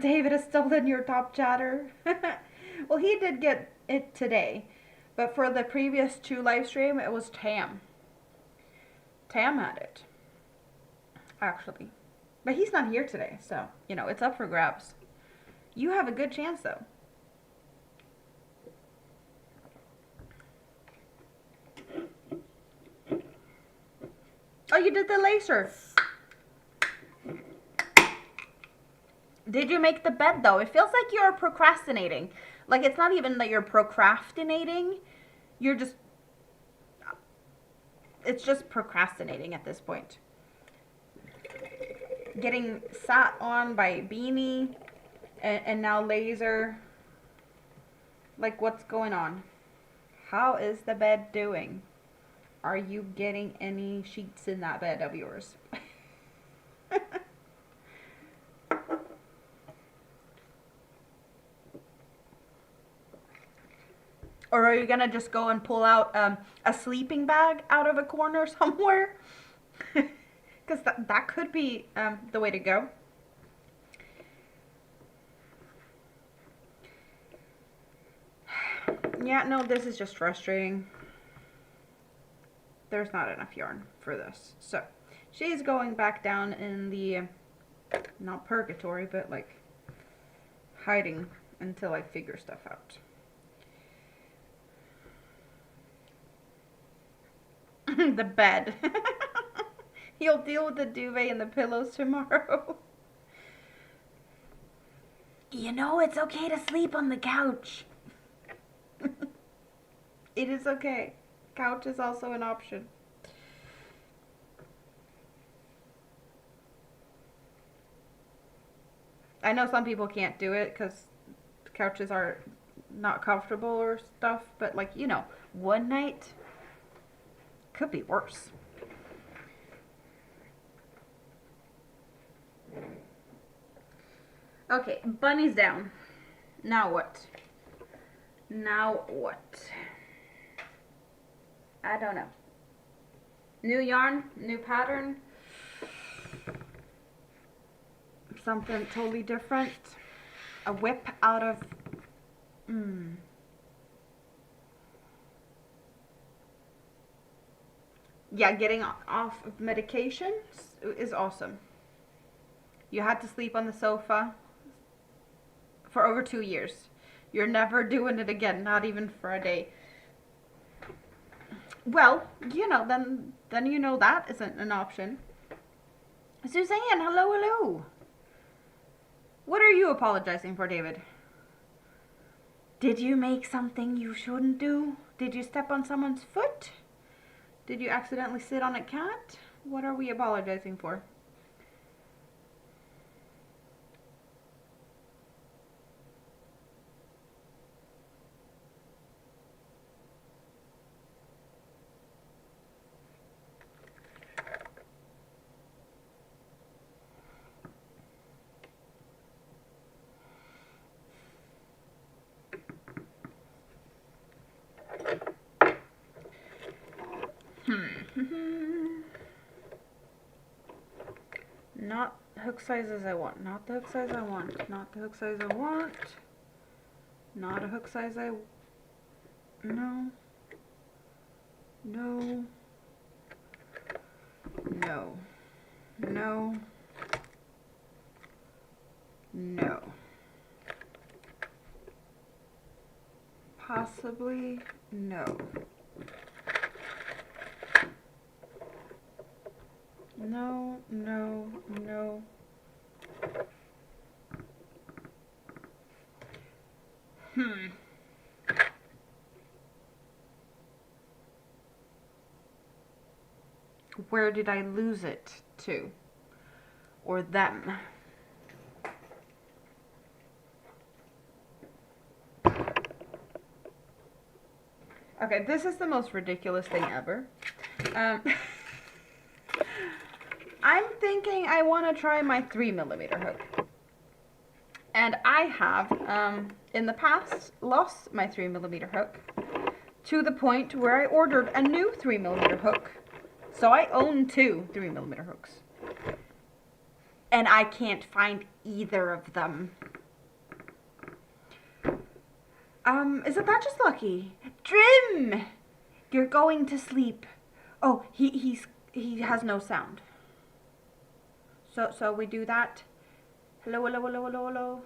David has stolen your top chatter. Well, he did get it today. But for the previous 2 live stream, it was Tam. Tam had it. Actually. But he's not here today, so, you know, it's up for grabs. You have a good chance, though. Oh, you did the lacer. Did you make the bed, though? It feels like you're procrastinating. Like, it's not even that you're procrastinating. You're just... It's just procrastinating at this point. Getting sat on by Beanie and now Laser. Like, what's going on? How is the bed doing? Are you getting any sheets in that bed of yours? Or are you gonna just go and pull out a sleeping bag out of a corner somewhere? Because that could be the way to go. Yeah, no, this is just frustrating. There's not enough yarn for this. So, she's going back down in the, not purgatory, but like hiding until I figure stuff out. The bed. You'll deal with the duvet and the pillows tomorrow. You know, it's okay to sleep on the couch. It is okay. Couch is also an option. I know some people can't do it because couches are not comfortable or stuff, but like, you know, one night could be worse. Okay, bunny's down. Now what? Now what? I don't know. New yarn, new pattern. Something totally different. A whip out of... Yeah, getting off of medication is awesome. You had to sleep on the sofa for over 2 years. You're never doing it again, not even for a day. Well, you know, then you know that isn't an option. Suzanne, hello, hello. What are you apologizing for, David? Did you make something you shouldn't do? Did you step on someone's foot? Did you accidentally sit on a cat? What are we apologizing for? Not hook sizes I want. Not the hook size I want. Not the hook size I want. Not a hook size I... No. No. No. No. No. Possibly no. No, no, no. Where did I lose it to? Or them? Okay, this is the most ridiculous thing ever. I'm thinking I want to try my 3mm hook. And I have, in the past, lost my 3mm hook to the point where I ordered a new 3mm hook. So I own 2 3mm hooks. And I can't find either of them. Isn't that just lucky? Drim! You're going to sleep. Oh, he has no sound. So we do that. Hello, hello, hello, hello, hello.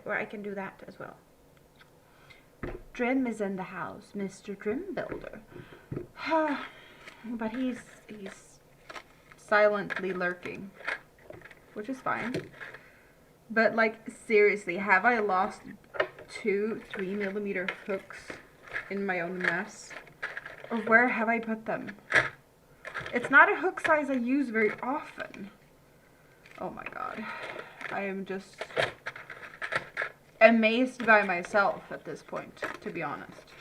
Or I can do that as well. Drim is in the house, Mr. Drim Builder. But he's silently lurking, which is fine. But like, seriously, have I lost 2 3mm hooks in my own mess? Or where have I put them? It's not a hook size I use very often. Oh my god. I am just amazed by myself at this point, to be honest.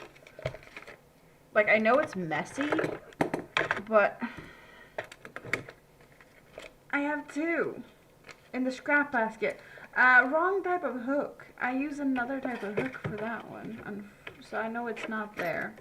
Like, I know it's messy, but I have 2 in the scrap basket. Wrong type of hook. I use another type of hook for that one, and so I know it's not there.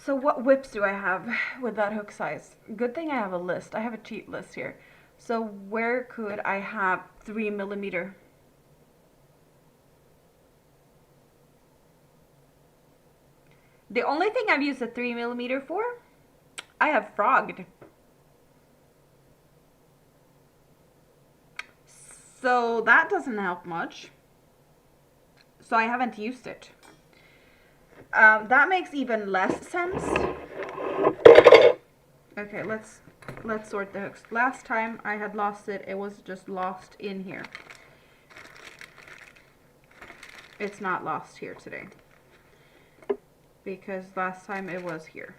So what whips do I have with that hook size? Good thing I have a list. I have a cheat list here. So where could I have 3mm? The only thing I've used a 3mm for, I have frogged. So that doesn't help much. So I haven't used it. That makes even less sense. Okay, let's let's sort the hooks. Last time I had lost it, it was just lost in here. It's not lost here today, because last time it was here.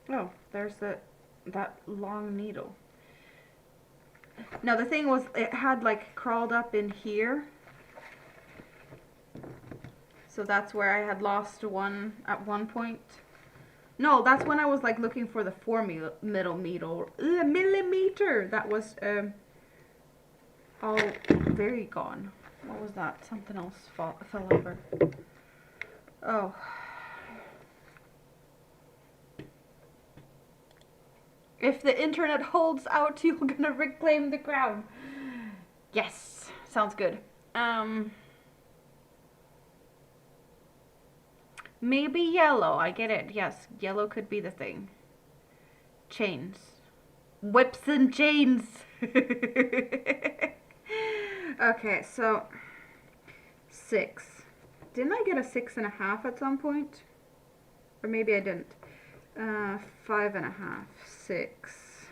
Oh, there's that long needle. No, the thing was, it had like crawled up in here. So that's where I had lost one at one point. No, that's when I was like looking for the 4 millimeter. That was all very gone. What was that? Something else fell over. Oh. If the internet holds out, you're gonna reclaim the crown. Yes, sounds good. Maybe yellow, I get it. Yes, yellow could be the thing. Chains. Whips and chains. Okay, so 6. Didn't I get a 6.5 at some point? Or maybe I didn't. 5.5, 6,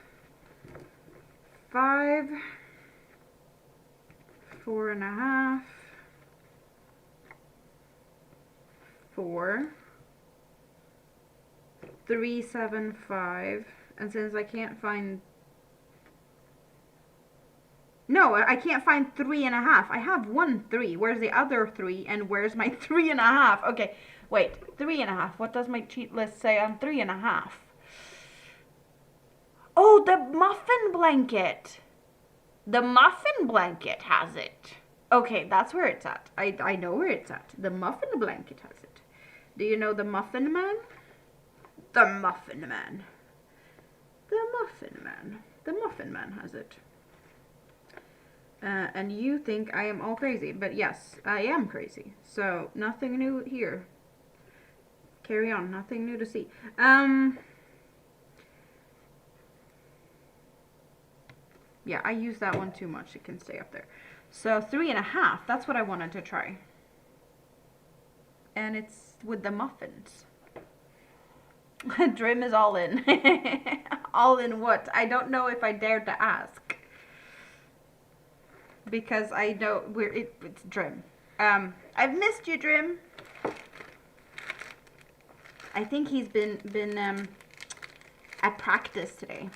5, 4.5, 4, 3, 7, 5, and since I can't find, no, I can't find 3.5. I have 1 3. Where's the other 3? And where's my 3.5? Okay, wait, 3.5. What does my cheat list say on 3.5? Oh, the muffin blanket. The muffin blanket has it. Okay, that's where it's at. I know where it's at. The muffin blanket has it. Do you know the Muffin Man? The Muffin Man. The Muffin Man. The Muffin Man has it. And you think I am all crazy, but yes, I am crazy. So, nothing new here. Carry on, nothing new to see. Yeah, I use that one too much. It can stay up there. So 3.5, that's what I wanted to try. And it's with the muffins. Drim is all in. All in what? I don't know if I dare to ask. Because I know it's Drim. I've missed you, Drim. I think he's been at practice today.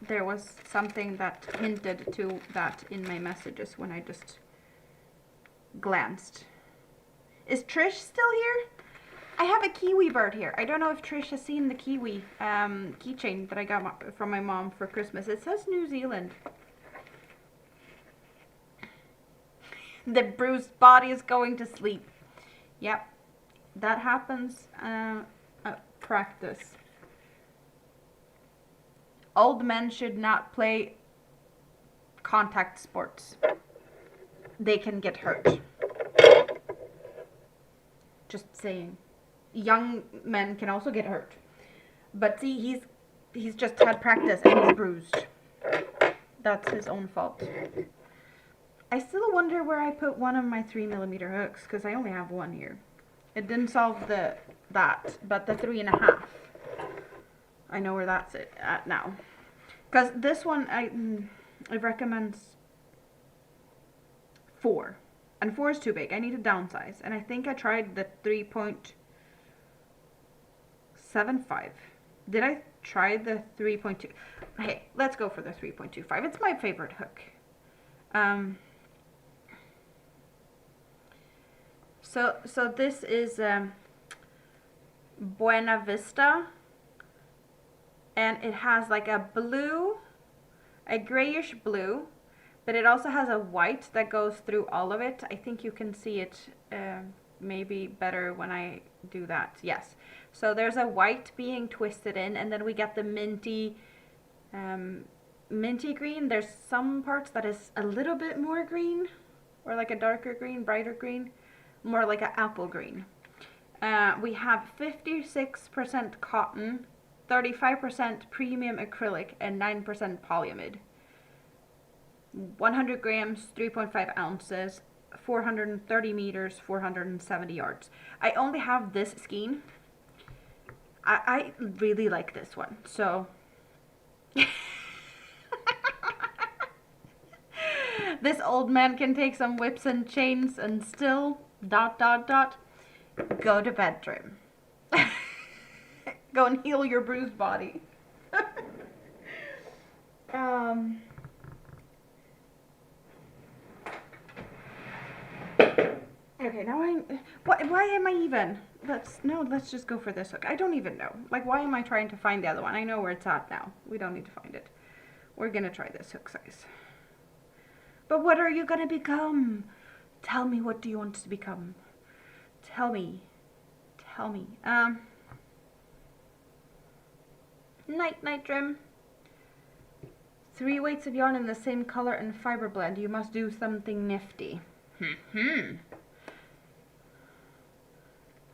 There was something that hinted to that in my messages when I just glanced. Is Trish still here? I have a kiwi bird here. I don't know if Trish has seen the kiwi keychain that I got from my mom for Christmas. It says New Zealand. The bruised body is going to sleep. Yep, that happens at practice. Old men should not play contact sports. They can get hurt. Just saying. Young men can also get hurt. But see, he's just had practice and he's bruised. That's his own fault. I still wonder where I put one of my 3mm hooks, because I only have one here. It didn't solve that, but the 3.5. I know where that's at now. Because this one, I recommend 4. And 4 is too big. I need to downsize. And I think I tried the 3.75. Did I try the 3.2? Hey, let's go for the 3.25. It's my favorite hook. So this is Buena Vista. And it has like a blue, a grayish blue, but it also has a white that goes through all of it. I think you can see it maybe better when I do that. Yes. So there's a white being twisted in, and then we get the minty green. There's some parts that is a little bit more green, or like a darker green, brighter green, more like an apple green. We have 56% cotton, 35% premium acrylic, and 9% polyamide. 100 grams, 3.5 ounces, 430 meters, 470 yards. I only have this skein I really like this one, so. This old man can take some whips and chains and still, dot, dot, dot, go to bedroom. Go and heal your bruised body. Okay, now why am I even? Let's just go for this hook. I don't even know. Like, why am I trying to find the other one? I know where it's at now. We don't need to find it. We're gonna try this hook size. But what are you gonna become? Tell me, what do you want to become? Tell me. Tell me. Night trim. 3 weights of yarn in the same color and fiber blend. You must do something nifty.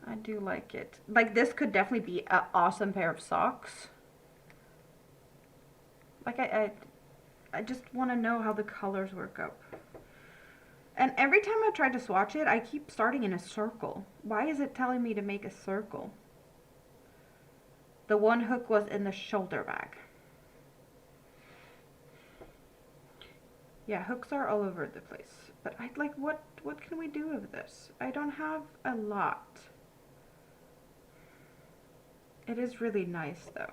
I do like it. Like, this could definitely be an awesome pair of socks. Like, I just want to know how the colors work up. And every time I try to swatch it, I keep starting in a circle. Why is it telling me to make a circle? The one hook was in the shoulder bag. Yeah, hooks are all over the place. But I'd like, what can we do with this? I don't have a lot. It is really nice though.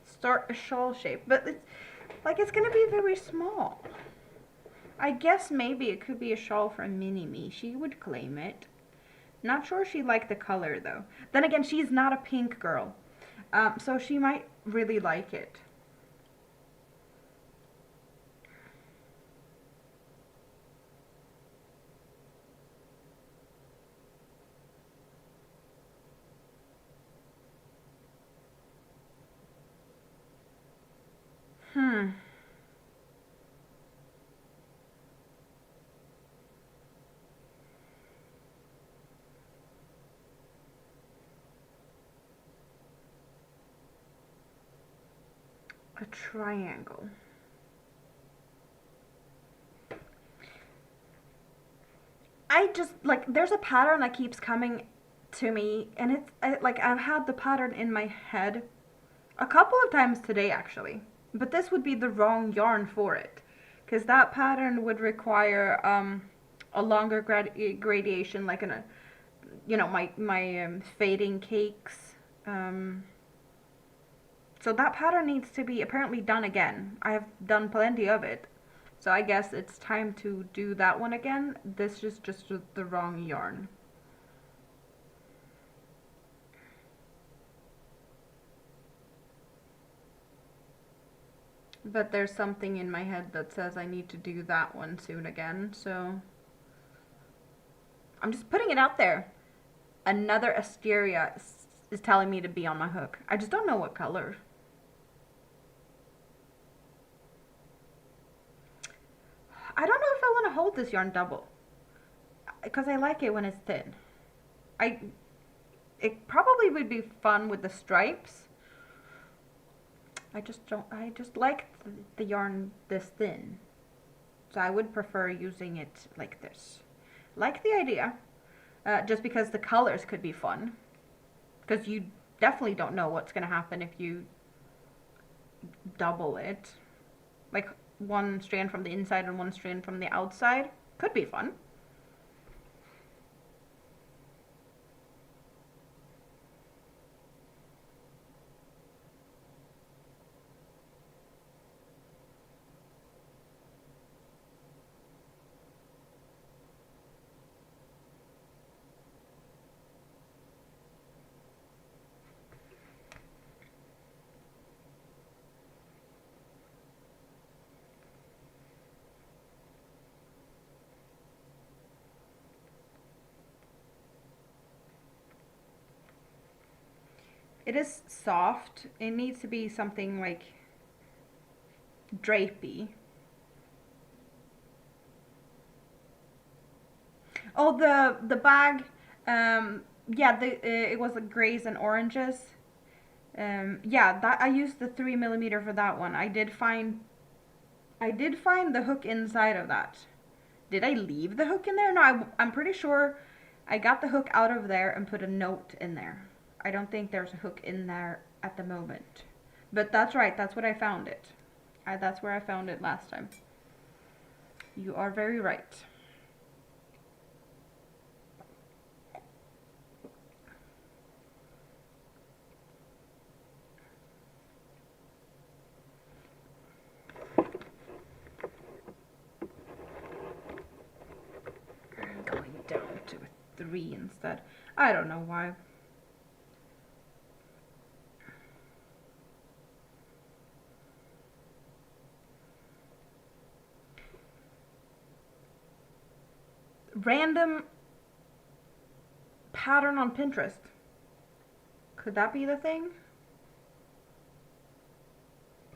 Start a shawl shape, but it's gonna be very small. I guess maybe it could be a shawl from Mini-Me. She would claim it. Not sure she liked the color though. Then again, she's not a pink girl. So she might really like it. A triangle. I just, like, there's a pattern that keeps coming to me, and it's, like, I've had the pattern in my head a couple of times today, actually. But this would be the wrong yarn for it, because that pattern would require a longer gradation, like my fading cakes. So that pattern needs to be apparently done again. I have done plenty of it. So I guess it's time to do that one again. This is just the wrong yarn. But there's something in my head that says I need to do that one soon again, so I'm just putting it out there. Another Asteria is telling me to be on my hook. I just don't know what color. I don't know if I want to hold this yarn double, because I like it when it's thin. It probably would be fun with the stripes. I just like the yarn this thin. So I would prefer using it like this. Like the idea, just because the colors could be fun. Because you definitely don't know what's going to happen if you double it. Like one strand from the inside and one strand from the outside. Could be fun. It is soft. It needs to be something like drapey. Oh, the bag, yeah, it was like grays and oranges. Yeah, that I used the 3mm for that one. I did find the hook inside of that. Did I leave the hook in there? No, I'm pretty sure I got the hook out of there and put a note in there. I don't think there's a hook in there at the moment. But that's right, that's what I found it. That's where I found it last time. You are very right. I'm going down to a 3 instead. I don't know why. Random pattern on Pinterest. Could that be the thing?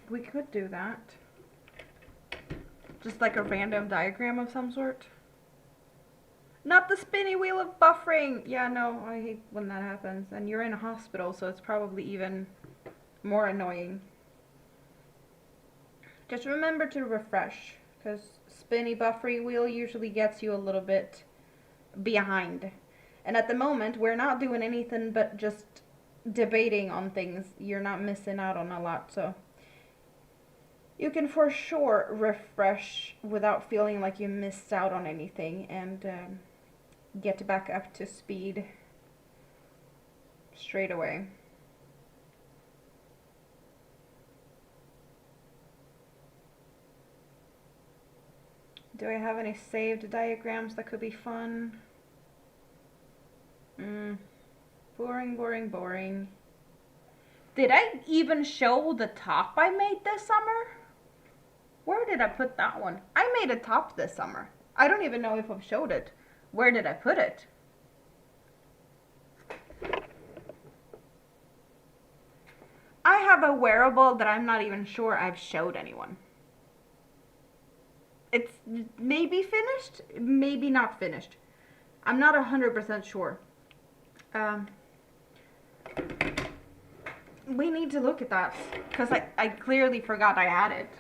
We could do that. Just like a random diagram of some sort. Not the spinny wheel of buffering! Yeah, no, I hate when that happens. And you're in a hospital, so it's probably even more annoying. Just remember to refresh, because spinny buffering wheel usually gets you a little bit behind. And at the moment, we're not doing anything but just debating on things. You're not missing out on a lot, so you can for sure refresh without feeling like you missed out on anything, and get back up to speed straight away. Do I have any saved diagrams that could be fun? Boring, boring, boring. Did I even show the top I made this summer? Where did I put that one? I made a top this summer. I don't even know if I've showed it. Where did I put it? I have a wearable that I'm not even sure I've showed anyone. It's maybe finished, maybe not finished. I'm not 100% sure. We need to look at that, because I clearly forgot I had it.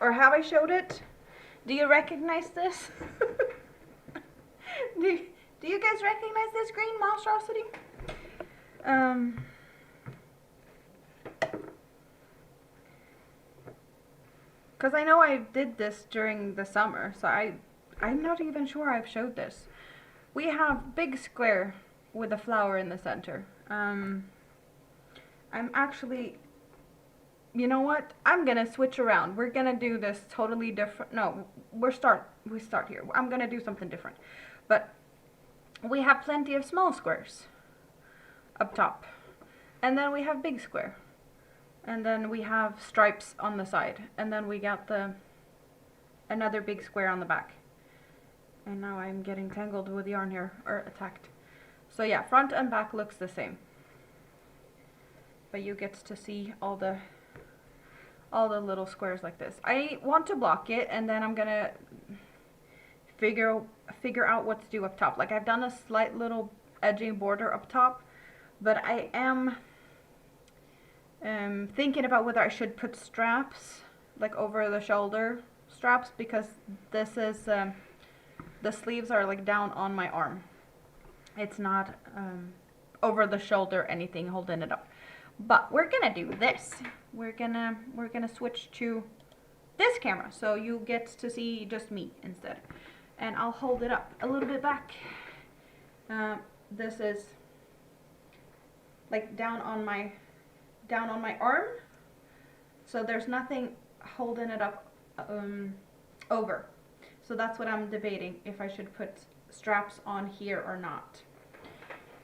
Or have I showed it? Do you recognize this? do you guys recognize this green monstrosity? Because I know I did this during the summer, so I'm not even sure I've showed this. We have big square with a flower in the center. I'm actually, you know what? I'm gonna switch around. We're gonna do this totally different. No, we start here. I'm gonna do something different. But we have plenty of small squares up top. And then we have big square. And then we have stripes on the side. And then we got another big square on the back. And now I'm getting tangled with yarn here, or attacked. So yeah, front and back looks the same. But you get to see all the little squares like this. I want to block it, and then I'm gonna figure out what to do up top. Like, I've done a slight little edging border up top, but I am thinking about whether I should put straps, like over the shoulder straps, because this is the sleeves are like down on my arm. It's not over the shoulder anything holding it up. But we're gonna do this. We're gonna switch to this camera, so you get to see just me instead. And I'll hold it up a little bit back. This is like down on my arm, so there's nothing holding it up over. So that's what I'm debating, if I should put straps on here or not,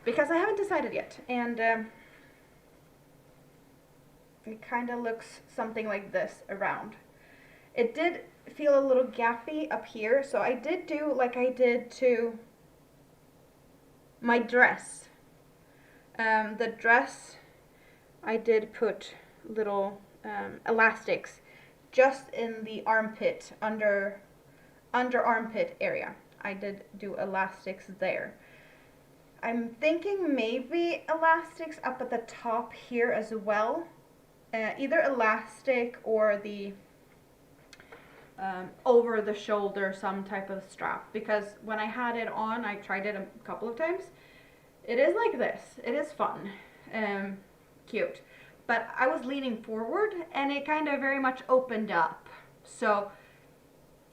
because I haven't decided yet. And it kind of looks something like this around. It did feel a little gappy up here, so I did do like I did to my dress. The dress, I did put little elastics just in the armpit, under armpit area. I did do elastics there. I'm thinking maybe elastics up at the top here as well. Either elastic or the over the shoulder some type of strap, because when I had it on, I tried it a couple of times. It is like this. It is fun, cute, but I was leaning forward and it kind of very much opened up, so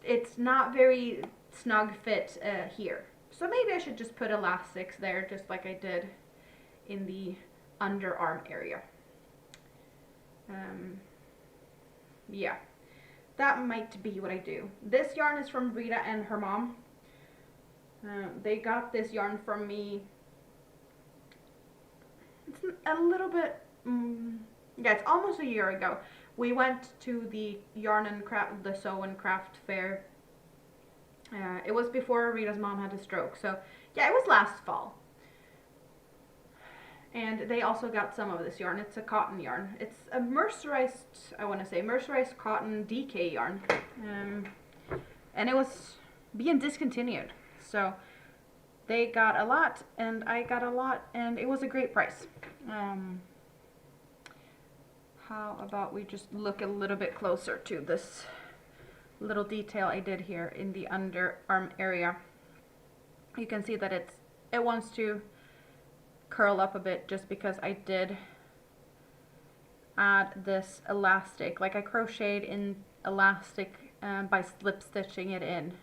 it's not very snug fit here. So maybe I should just put elastics there, just like I did in the underarm area. Yeah, that might be what I do. This yarn is from Rita and her mom. They got this yarn from me. It's a little bit, yeah, it's almost a year ago. We went to the Yarn and Craft, the Sew and Craft fair. It was before Rita's mom had a stroke, so yeah, it was last fall. And they also got some of this yarn. It's a cotton yarn. It's a mercerized, I want to say, mercerized cotton DK yarn. And it was being discontinued. So they got a lot and I got a lot, and it was a great price. How about we just look a little bit closer to this little detail I did here in the underarm area. You can see that it wants to curl up a bit, just because I did add this elastic. Like, I crocheted in elastic by slip stitching it in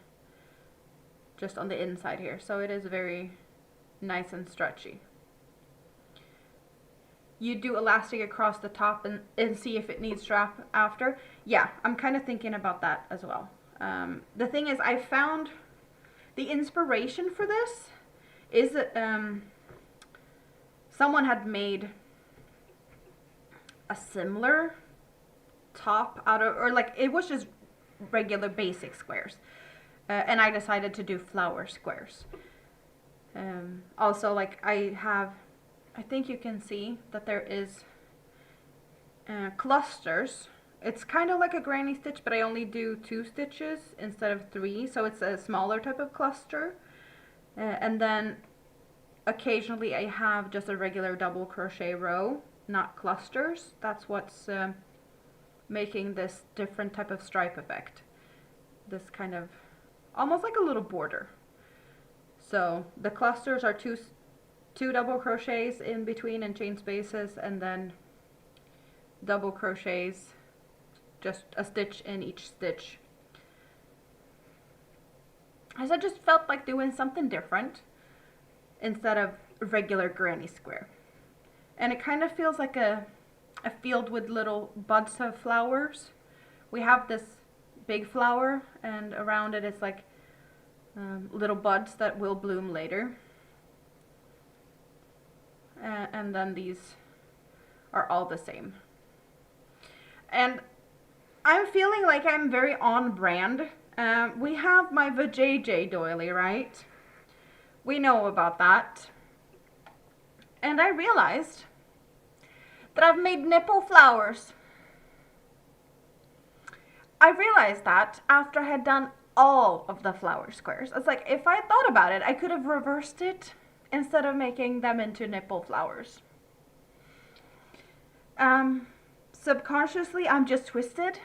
just on the inside here, so it is very nice and stretchy. You do elastic across the top and see if it needs strap after. Yeah, I'm kind of thinking about that as well. The thing is, I found the inspiration for this is someone had made a similar top out of, or like, it was just regular basic squares. And I decided to do flower squares. Also, like, I think you can see that there is clusters. It's kind of like a granny stitch, but I only do 2 stitches instead of 3, so it's a smaller type of cluster. And then occasionally I have just a regular double crochet row, not clusters. That's what's making this different type of stripe effect. This kind of almost like a little border. So the clusters are two double crochets in between and chain spaces, and then double crochets, just a stitch in each stitch. As I just felt like doing something different instead of regular granny square. And it kind of feels like a field with little buds of flowers. We have this big flower, and around it is like little buds that will bloom later. And then these are all the same. And I'm feeling like I'm very on brand. We have my vajayjay doily, right? We know about that. And I realized that I've made nipple flowers. I realized that after I had done all of the flower squares. It's like, if I thought about it, I could have reversed it instead of making them into nipple flowers. Subconsciously, I'm just twisted.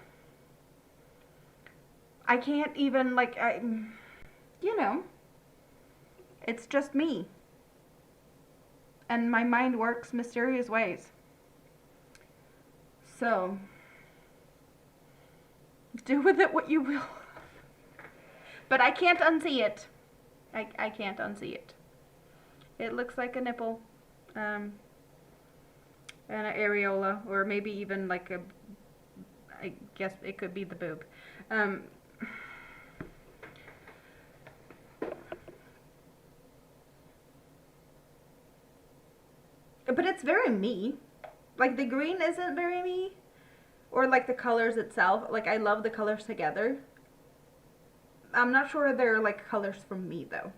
I can't even, like, you know, it's just me. And my mind works mysterious ways. So, do with it what you will. But I can't unsee it. I can't unsee it. It looks like a nipple. And an areola, or maybe even like a, I guess it could be the boob. But it's very me. Like, the green isn't very me. Or like the colors itself. Like, I love the colors together. I'm not sure they're like colors from me though.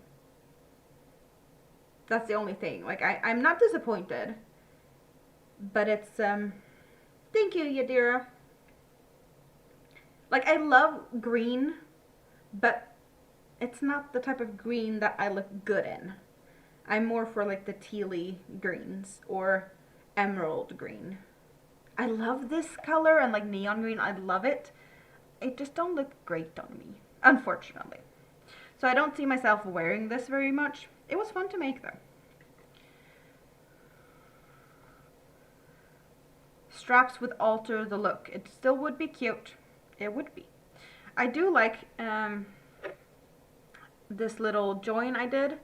That's the only thing. Like, I'm not disappointed. But it's, thank you, Yadira. Like, I love green, but it's not the type of green that I look good in. I'm more for like the tealy greens or emerald green. I love this color, and like neon green, I love it. it just don't look great on me, unfortunately. So I don't see myself wearing this very much. It was fun to make though. Straps would alter the look. It still would be cute. It would be. I do like this little join I did.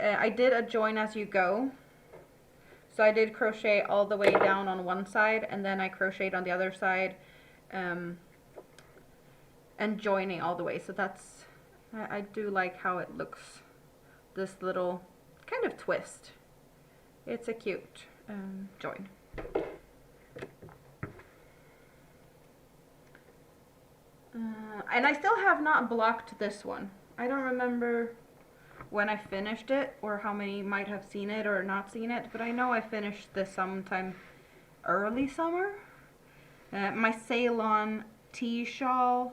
I did a join as you go. So I did crochet all the way down on one side, and then I crocheted on the other side, and joining all the way. So that's, I do like how it looks, this little kind of twist. It's a cute join. And I still have not blocked this one. I don't remember when I finished it or how many might have seen it or not seen it, but I know I finished this sometime early summer. My Ceylon tea shawl,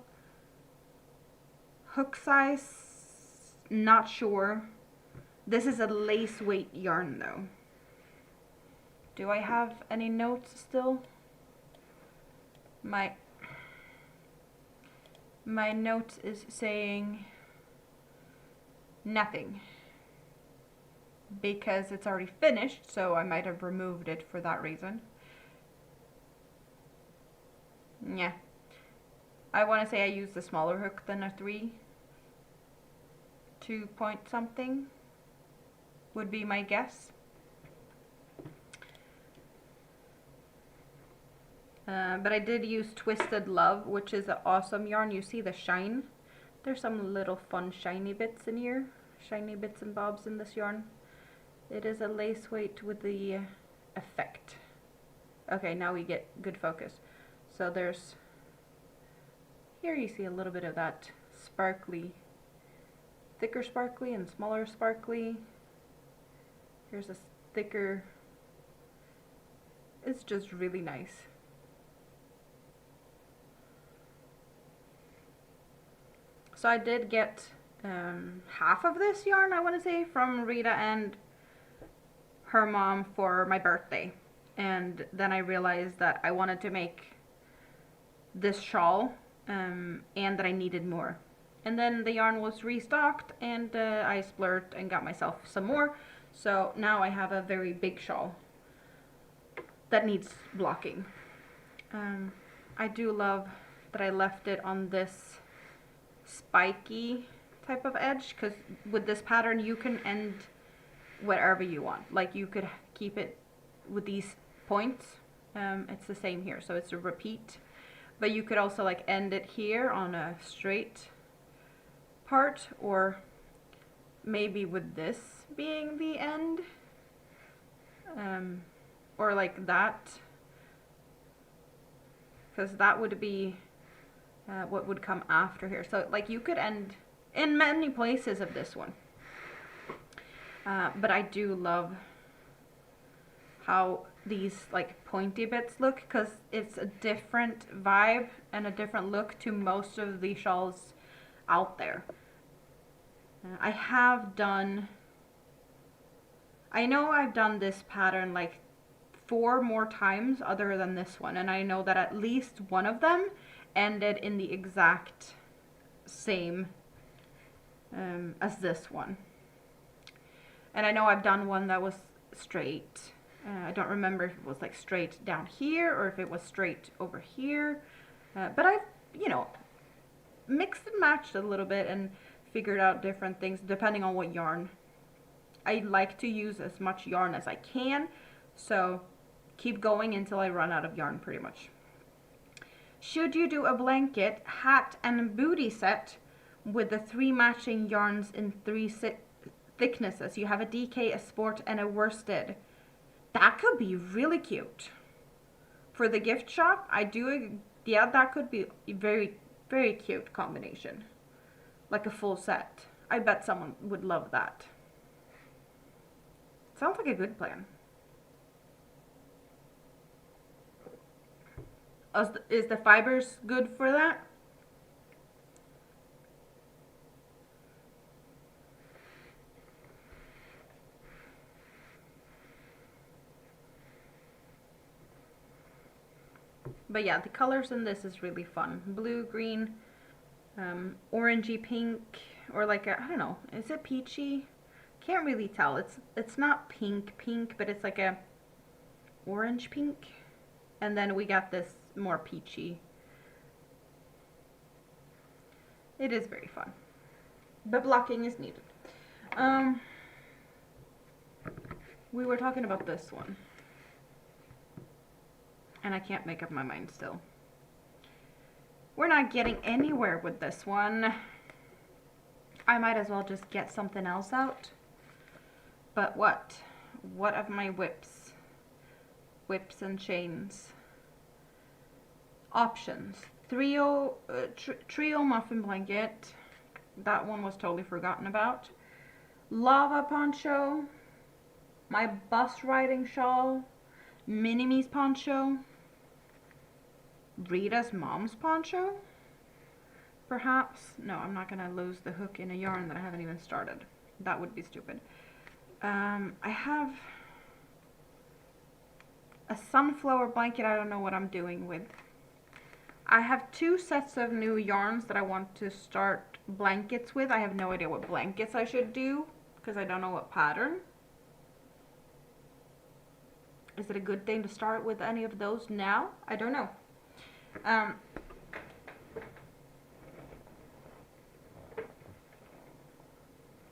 hook size, not sure. This is a lace weight yarn though. Do I have any notes still? My note is saying nothing because it's already finished, so I might have removed it for that reason. Yeah, I want to say I used a smaller hook than a 2 point something would be my guess. But I did use Twisted Love, which is an awesome yarn. You see the shine? There's some little fun shiny bits in here. Shiny bits and bobs in this yarn. It is a lace weight with the effect. Okay, now we get good focus. So there's, here you see a little bit of that sparkly, thicker sparkly and smaller sparkly. Here's a thicker, it's just really nice. So I did get half of this yarn, I want to say, from Rita and her mom for my birthday. And then I realized that I wanted to make this shawl and that I needed more. And then the yarn was restocked and I splurged and got myself some more. So now I have a very big shawl that needs blocking. I do love that I left it on this spiky type of edge, because with this pattern you can end whatever you want. Like you could keep it with these points. It's the same here, so it's a repeat, but you could also like end it here on a straight part, or maybe with this being the end, or like that, because that would be what would come after here. So like you could end in many places of this one. But I do love how these like pointy bits look, because it's a different vibe and a different look to most of the shawls out there. I know I've done this pattern like 4 more times other than this one, and I know that at least one of them ended in the exact same as this one. And I know I've done one that was straight. I don't remember if it was like straight down here or if it was straight over here. But I've, you know, mixed and matched a little bit and figured out different things depending on what yarn. I like to use as much yarn as I can, so keep going until I run out of yarn pretty much. Should you do a blanket, hat and booty set with the 3 matching yarns in 3 thicknesses? You have a DK, a sport and a worsted. That could be really cute. For the gift shop, yeah, that could be a very, very cute combination. Like a full set. I bet someone would love that. Sounds like a good plan. Is the fibers good for that? But yeah, the colors in this is really fun. Blue, green, orangey pink, or like a, I don't know, is it peachy? Can't really tell. It's not pink, but it's like a orange pink. And then we got this more peachy. It is very fun. But blocking is needed. We were talking about this one. And I can't make up my mind still. We're not getting anywhere with this one. I might as well just get something else out. But what? What of my whips? Whips and chains. Options. Trio muffin blanket. That one was totally forgotten about. Lava poncho. My bus riding shawl. Mini-Me's poncho. Rita's mom's poncho? Perhaps? No, I'm not gonna lose the hook in a yarn that I haven't even started. That would be stupid. I have a sunflower blanket I don't know what I'm doing with. I have 2 sets of new yarns that I want to start blankets with. I have no idea what blankets I should do because I don't know what pattern. Is it a good thing to start with any of those now? I don't know.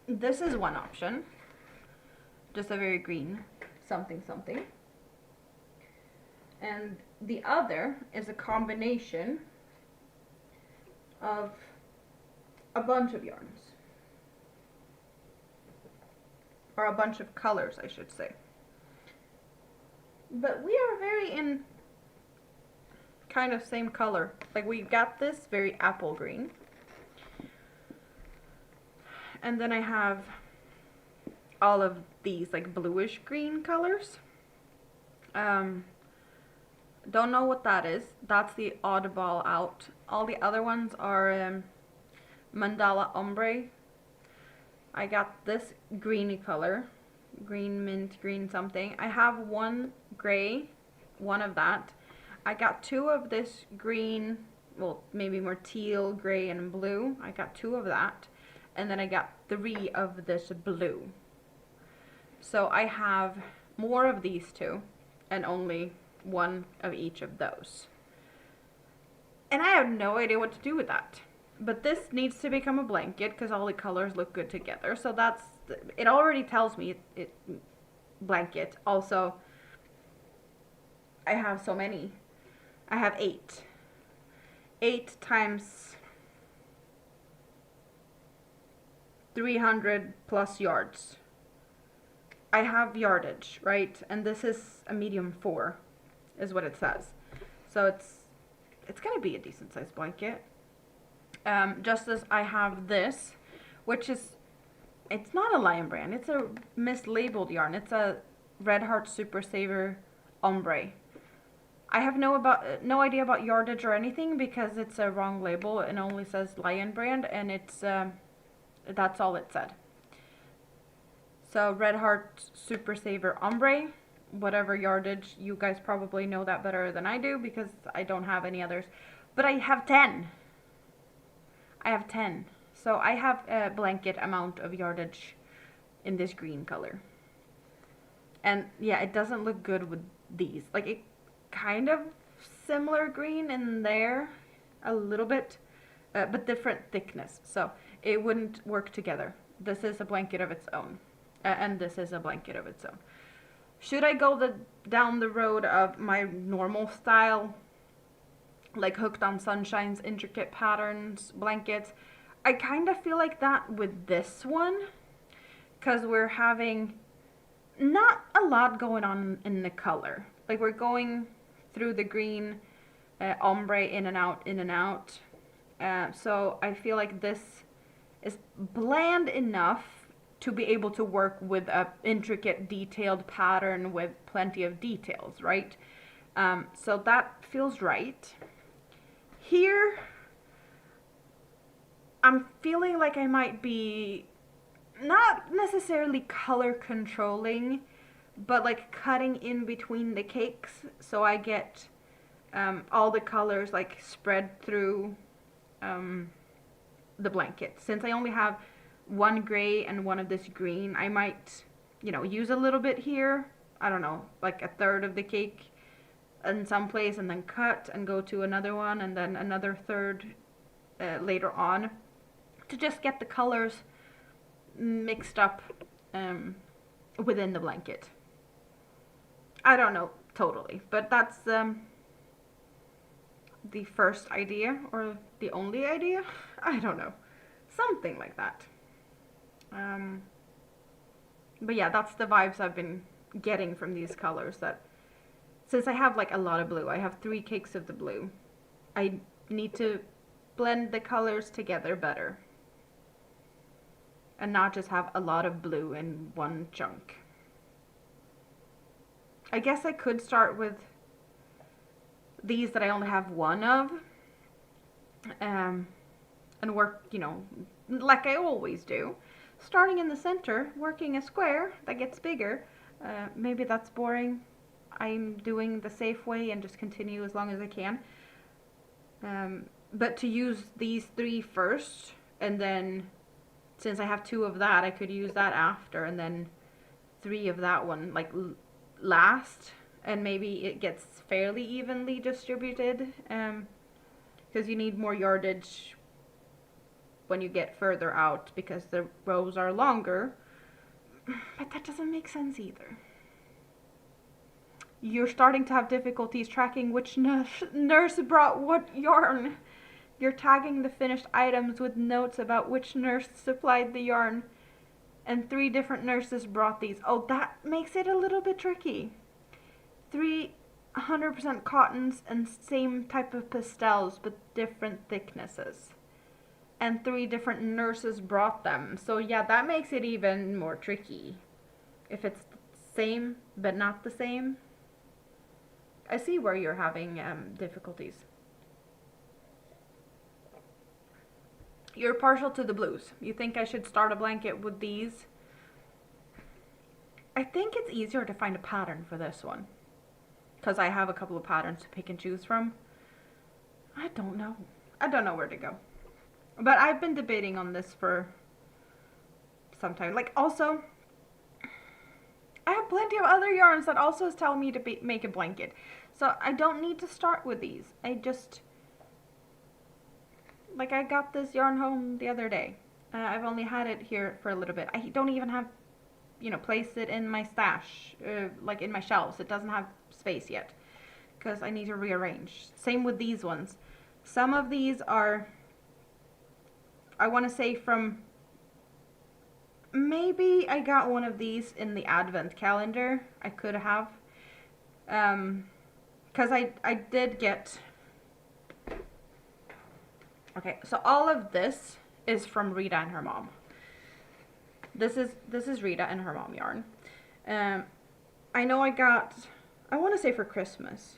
This is one option. Just a very green something. And the other is a combination of a bunch of yarns. Or a bunch of colors, I should say. But we are very in kind of same color. Like we got this very apple green. And then I have all of these like bluish green colors. Don't know what that is. That's the oddball out. All the other ones are mandala ombre. I got this greeny color. Green mint, green something. I have one gray, one of that. I got 2 of this green, well maybe more teal, gray and blue. I got 2 of that. And then I got 3 of this blue. So I have more of these 2 and only 1 of each of those. And I have no idea what to do with that. But this needs to become a blanket because all the colors look good together. So that's, it already tells me it blanket. Also, I have so many. I have 8. 8 times 300 plus yards. I have yardage, right? And this is a medium 4, is what it says. So it's gonna be a decent sized blanket. Just as I have this, which is, it's not a Lion brand, it's a mislabeled yarn. It's a Red Heart Super Saver Ombre. I have no idea about yardage or anything because it's a wrong label and only says Lion brand, and it's that's all it said. So Red Heart Super Saver Ombre, whatever yardage, you guys probably know that better than I do because I don't have any others. But I have 10. I have 10. So I have a blanket amount of yardage in this green color. And yeah, it doesn't look good with these. Like it kind of similar green in there a little bit, but different thickness. So it wouldn't work together. This is a blanket of its own. And this is a blanket of its own. Should I go down the road of my normal style, like Hooked on Sunshine's intricate patterns blankets? I kind of feel like that with this one, because we're having not a lot going on in the color. Like we're going through the green ombre in and out. So I feel like this is bland enough to be able to work with a intricate detailed pattern with plenty of details, right? So that feels right. Here, I'm feeling like I might be not necessarily color controlling, but like cutting in between the cakes so I get all the colors like spread through the blanket. Since I only have one gray and one of this green, I might, you know, use a little bit here. I don't know, like a third of the cake in some place, and then cut and go to another one, and then another third later on, to just get the colors mixed up within the blanket. I don't know totally, but that's the first idea, or the only idea. I don't know, something like that. But yeah, that's the vibes I've been getting from these colors. That since I have like a lot of blue, I have 3 cakes of the blue, I need to blend the colors together better and not just have a lot of blue in one chunk. I guess I could start with these that I only have one of, and work, you know, like I always do, starting in the center, working a square that gets bigger. Maybe that's boring. I'm doing the safe way and just continue as long as I can. But to use these 3 first, and then since I have 2 of that, I could use that after, and then 3 of that one like last, and maybe it gets fairly evenly distributed, because you need more yardage when you get further out because the rows are longer. But that doesn't make sense either. You're starting to have difficulties tracking which nurse brought what yarn. You're tagging the finished items with notes about which nurse supplied the yarn. And 3 different nurses brought these. Oh, that makes it a little bit tricky. 3 100% cottons and same type of pastels but different thicknesses. And 3 different nurses brought them. So yeah, that makes it even more tricky. If it's the same but not the same. I see where you're having difficulties. You're partial to the blues. You think I should start a blanket with these? I think it's easier to find a pattern for this one, because I have a couple of patterns to pick and choose from. I don't know. I don't know where to go. But I've been debating on this for some time. Like, also, I have plenty of other yarns that also is telling me to make a blanket. So I don't need to start with these. I just, like, I got this yarn home the other day. I've only had it here for a little bit. I don't even have, you know, placed it in my stash, like in my shelves. It doesn't have space yet because I need to rearrange. Same with these ones. Some of these are, I want to say from, maybe I got one of these in the advent calendar. I could have. Because I did get, okay, so all of this is from Rita and her mom. This is Rita and her mom yarn. I know I got, I want to say for Christmas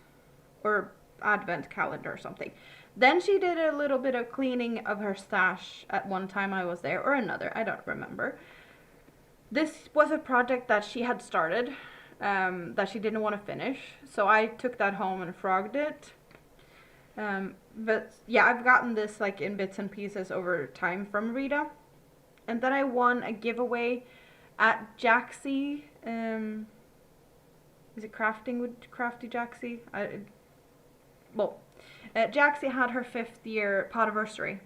or advent calendar or something. Then she did a little bit of cleaning of her stash at one time I was there, or another, I don't remember. This was a project that she had started, that she didn't want to finish, so I took that home and frogged it. But yeah, I've gotten this like in bits and pieces over time from Rita. And then I won a giveaway at Jaxie. Is it Crafting with Crafty Jaxie? Jaxie had her 5th year podiversary,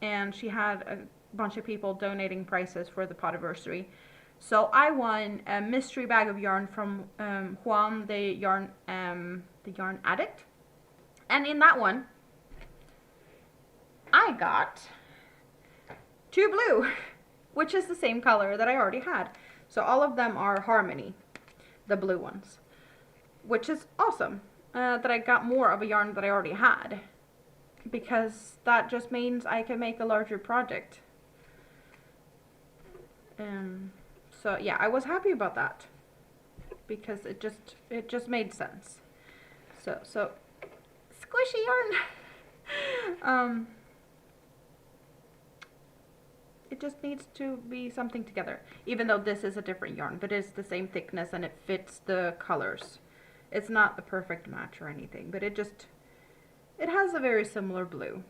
and she had a bunch of people donating prices for the podiversary. So I won a mystery bag of yarn from Juan, the yarn addict, and in that one, I got 2 blue, which is the same color that I already had. So all of them are Harmony, the blue ones, which is awesome. That I got more of a yarn that I already had, because that just means I can make a larger project. So yeah, I was happy about that because it just made sense. So squishy yarn. It just needs to be something together, even though this is a different yarn, but it's the same thickness and it fits the colors. It's not the perfect match or anything, but it just, It has a very similar blue.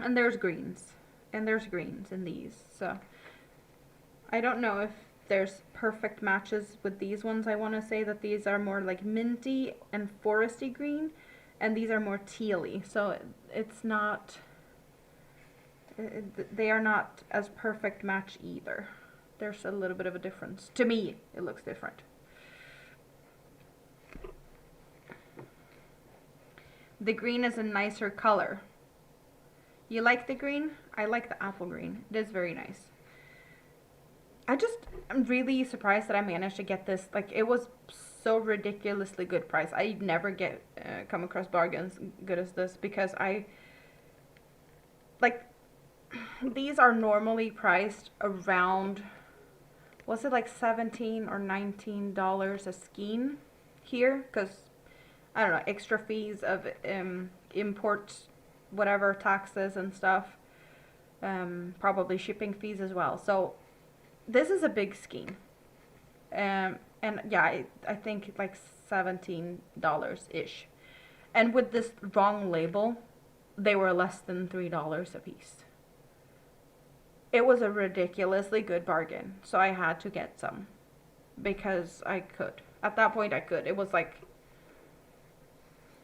And there's greens. And there's greens in these. So I don't know if there's perfect matches with these ones. I want to say that these are more like minty and foresty green, and these are more tealy. So it's not, they are not as perfect match either. There's a little bit of a difference. To me, it looks different. The green is a nicer color. You like the green? I like the apple green. It is very nice. I'm really surprised that I managed to get this. Like, it was so ridiculously good price. I never come across bargains good as this, because these are normally priced around, was it like $17 or $19 a skein here? Because, I don't know, extra fees of import, whatever, taxes and stuff. Probably shipping fees as well. So this is a big skein. And yeah, I think like $17-ish. And with this wrong label, they were less than $3 a piece. It was a ridiculously good bargain, so I had to get some because I could. At that point, I could. It was like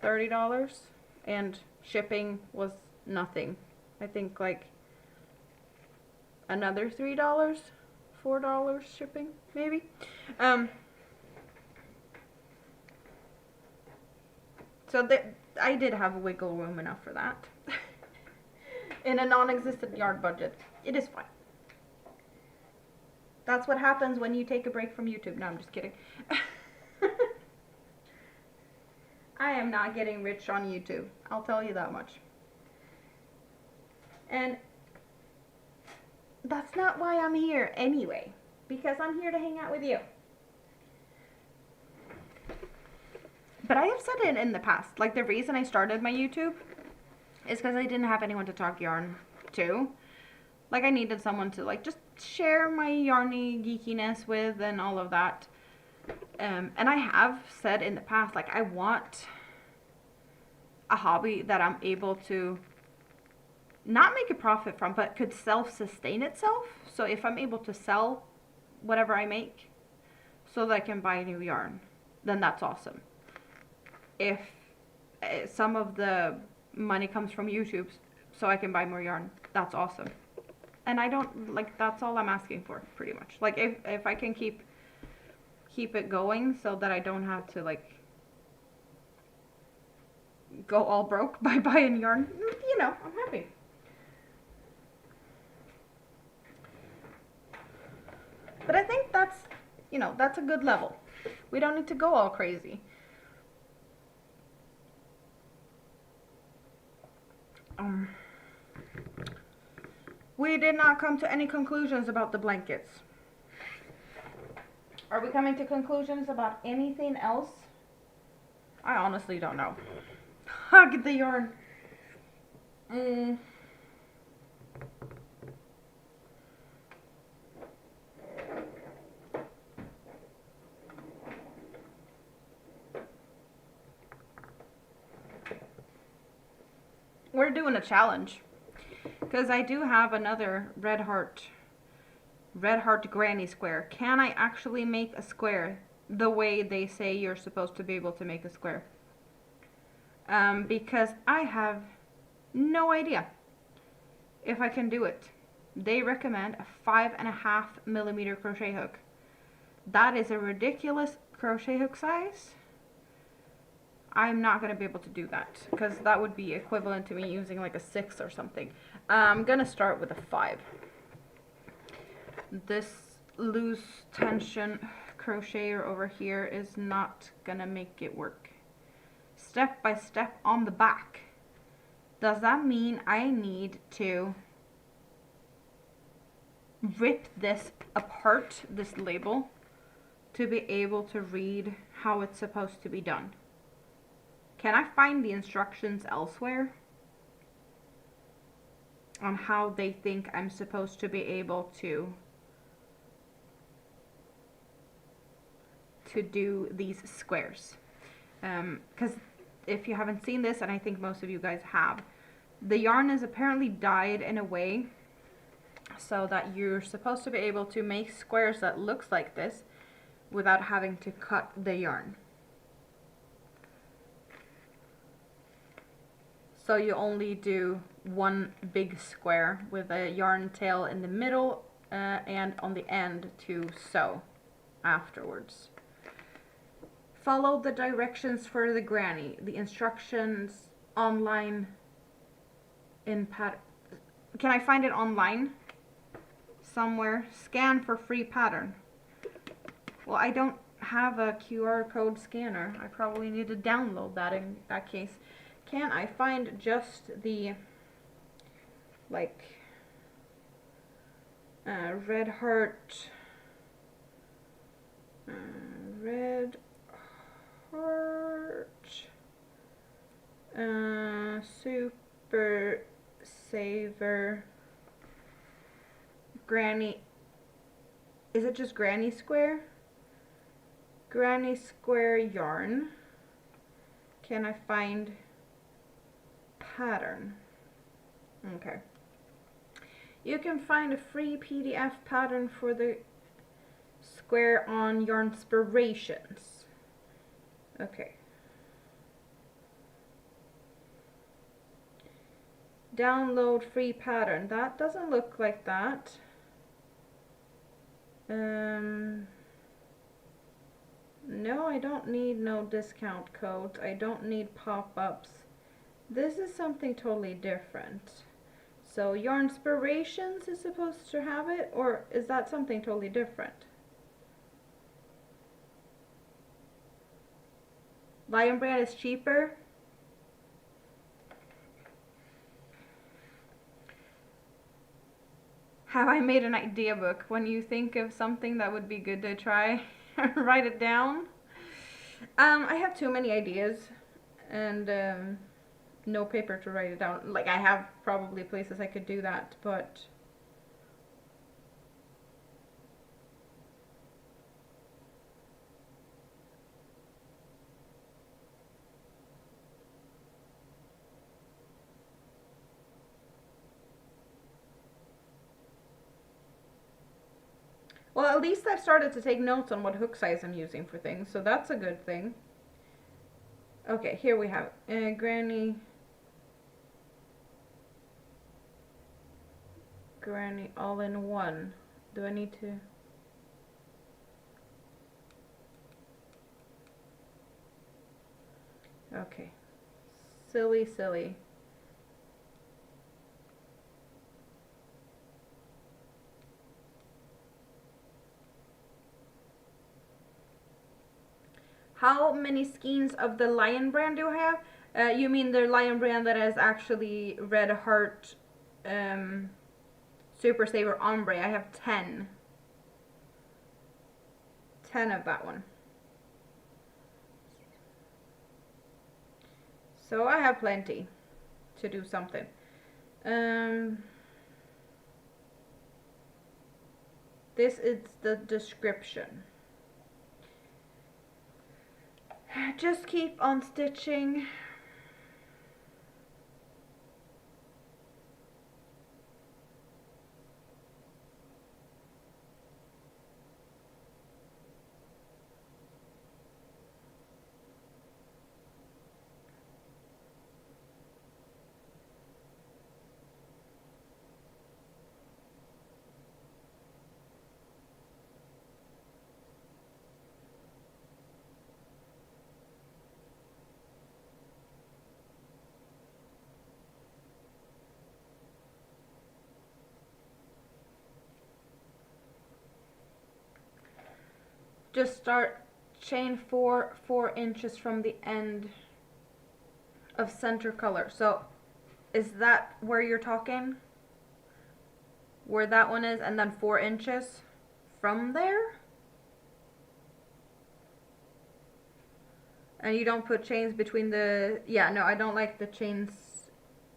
$30, and shipping was nothing. I think like another $3, $4 shipping, maybe. So I did have wiggle room enough for that. In a non-existent yard budget. It is fine. That's what happens when you take a break from YouTube. No, I'm just kidding. I am not getting rich on YouTube. I'll tell you that much. And that's not why I'm here anyway. Because I'm here to hang out with you. But I have said it in the past. Like, the reason I started my YouTube is because I didn't have anyone to talk yarn to. Like, I needed someone to, like, just share my yarny geekiness with and all of that. And I have said in the past, like, I want a hobby that I'm able to not make a profit from, but could self-sustain itself. So if I'm able to sell whatever I make so that I can buy new yarn, then that's awesome. If some of the money comes from YouTube so I can buy more yarn, that's awesome. And I don't, like, that's all I'm asking for, pretty much. Like, if I can keep it going so that I don't have to, like, go all broke by buying yarn, you know, I'm happy. But I think that's, you know, that's a good level. We don't need to go all crazy. We did not come to any conclusions about the blankets. Are we coming to conclusions about anything else? I honestly don't know. Hug the yarn. We're doing a challenge. Because I do have another red heart granny square. Can I actually make a square the way they say you're supposed to be able to make a square? Because I have no idea if I can do it. They recommend a 5.5mm crochet hook. That is a ridiculous crochet hook size. I'm not going to be able to do that because that would be equivalent to me using like a 6 or something. I'm going to start with a 5. This loose tension crocheter over here is not going to make it work. Step by step on the back. Does that mean I need to rip this apart, this label, to be able to read how it's supposed to be done? Can I find the instructions elsewhere on how they think I'm supposed to be able to do these squares? Because if you haven't seen this, and I think most of you guys have, the yarn is apparently dyed in a way so that you're supposed to be able to make squares that looks like this without having to cut the yarn. So you only do one big square with a yarn tail in the middle and on the end to sew afterwards. Follow the directions for the granny. The instructions online in pattern. Can I find it online somewhere? Scan for free pattern. Well, I don't have a QR code scanner. I probably need to download that in that case. Can I find just the like red heart, red heart, super saver, granny, is it just granny square? Granny square yarn. Can I find pattern? Okay. You can find a free PDF pattern for the square on Yarnspirations. Okay. Download free pattern. That doesn't look like that. No, I don't need no discount codes. I don't need pop-ups. This is something totally different. So Yarnspirations is supposed to have it, or is that something totally different? Lion Brand is cheaper. Have I made an idea book? When you think of something that would be good to try, write it down. I have too many ideas and no paper to write it down. Like, I have probably places I could do that, but well, at least I've started to take notes on what hook size I'm using for things, so that's a good thing. Okay, here we have Granny all-in-one. Do I need to? Okay. Silly, silly. How many skeins of the Lion Brand do I have? You mean the Lion Brand that is actually Red Heart Super Saver Ombre? I have 10. 10 of that one. So I have plenty to do something. This is the description. Just keep on stitching. Just start chain 4 inches from the end of center color. So is that where you're talking? Where that one is, and then 4 inches from there? And you don't put chains between the, yeah, no, I don't like the chains.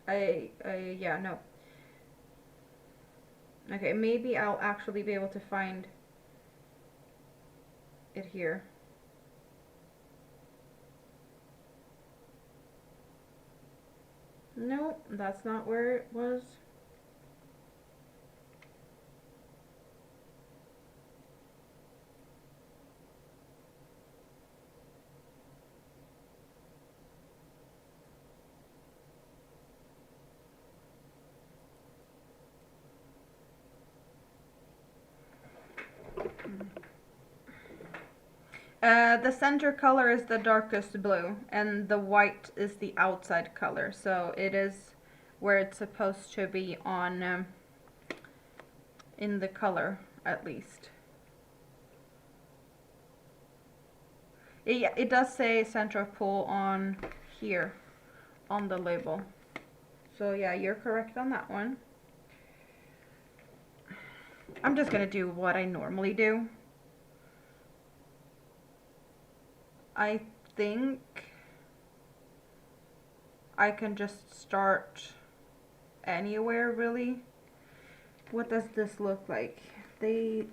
Yeah, no. Okay, maybe I'll actually be able to find it here. Nope, that's not where it was. The center color is the darkest blue, and the white is the outside color. So it is where it's supposed to be on, in the color, at least. It does say center of pull on here, on the label. So yeah, you're correct on that one. I'm just gonna do what I normally do. I think I can just start anywhere, really. What does this look like? Do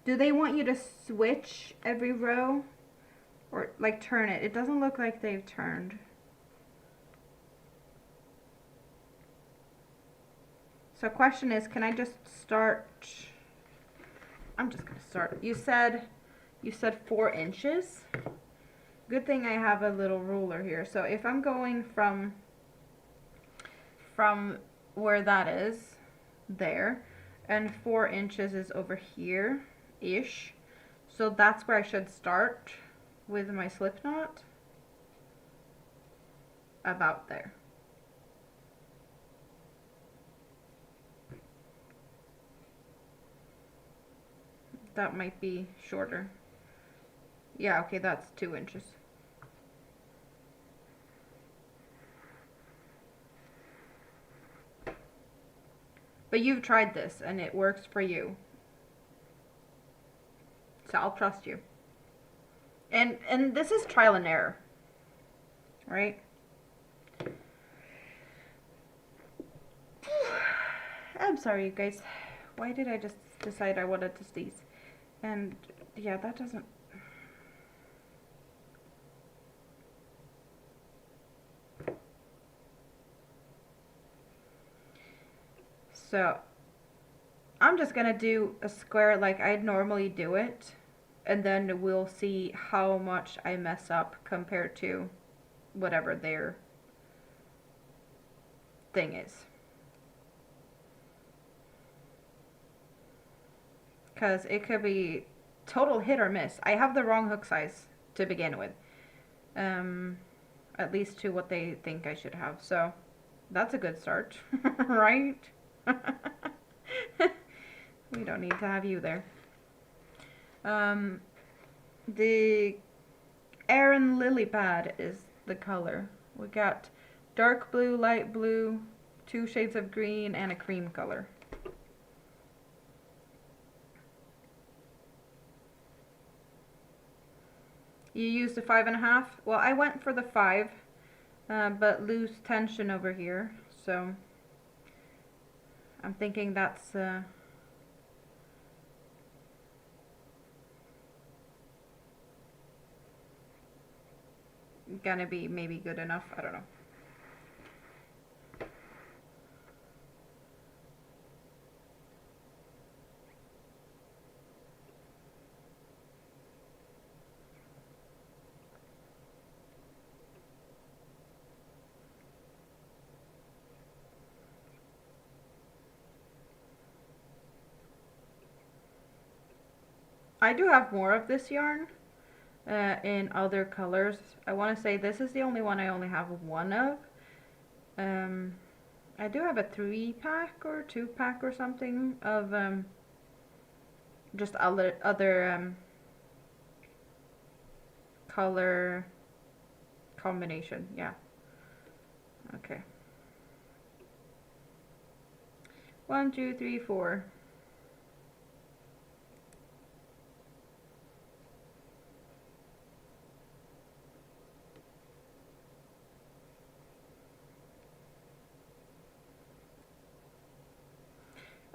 they want you to switch every row? Or like turn it? It doesn't look like they've turned. So question is, can I just start? I'm just gonna start. You said 4 inches. Good thing I have a little ruler here. So if I'm going from where that is, there, and 4 inches is over here ish, so that's where I should start with my slip knot, about there. That might be shorter. Yeah, okay, that's 2 inches. But you've tried this and it works for you. So I'll trust you. And this is trial and error. Right? I'm sorry, you guys. Why did I just decide I wanted to sneeze? And yeah, that doesn't... So, I'm just gonna do a square like I'd normally do it, and then we'll see how much I mess up compared to whatever their thing is. Because it could be total hit or miss. I have the wrong hook size to begin with. At least to what they think I should have. So, that's a good start, right? We don't need to have you there. The Aran Lily Pad is the color. We got dark blue, light blue, 2 shades of green, and a cream color. You used a 5.5? Well, I went for the 5, but loose tension over here, so I'm thinking that's gonna be maybe good enough. I don't know. I do have more of this yarn in other colors. I want to say this is the only one I only have one of. I do have a 3-pack or 2-pack or something of just other color combination. Yeah. Okay. 1, 2, 3, 4.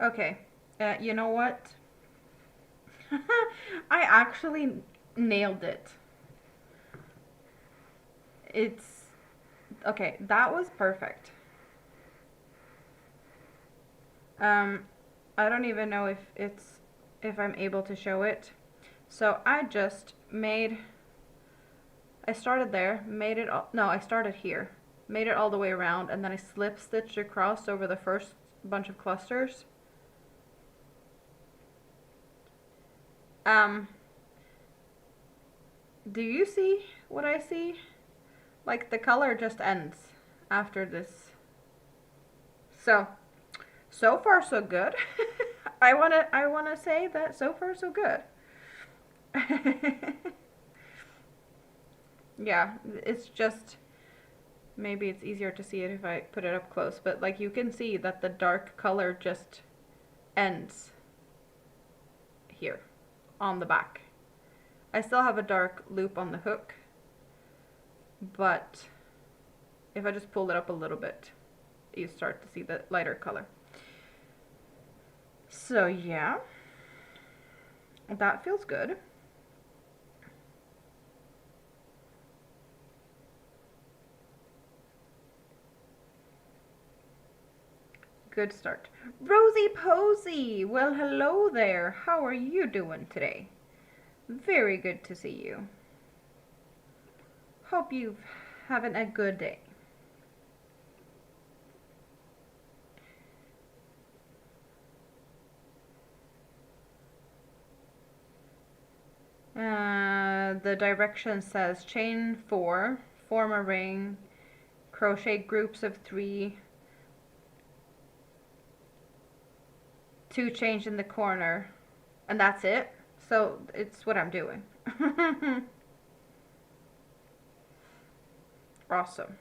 Okay, you know what? I actually nailed it. It's Okay, that was perfect. I don't even know if I'm able to show it. So I just made, I started there, made it all, no, I started here, made it all the way around, and then I slip stitched across over the first bunch of clusters. Um, do you see what I see? Like the color just ends after this. So far so good. I wanna say that so far so good. Yeah, it's just maybe it's easier to see it if I put it up close, but like you can see that the dark color just ends here on the back. I still have a dark loop on the hook, but if I just pull it up a little bit, you start to see the lighter color. So yeah, that feels good. Good start. Rosie Posey! Well, hello there. How are you doing today? Very good to see you. Hope you're having a good day. The direction says chain 4, form a ring, crochet groups of 3, 2 chains in the corner, and that's it. So it's what I'm doing. Awesome.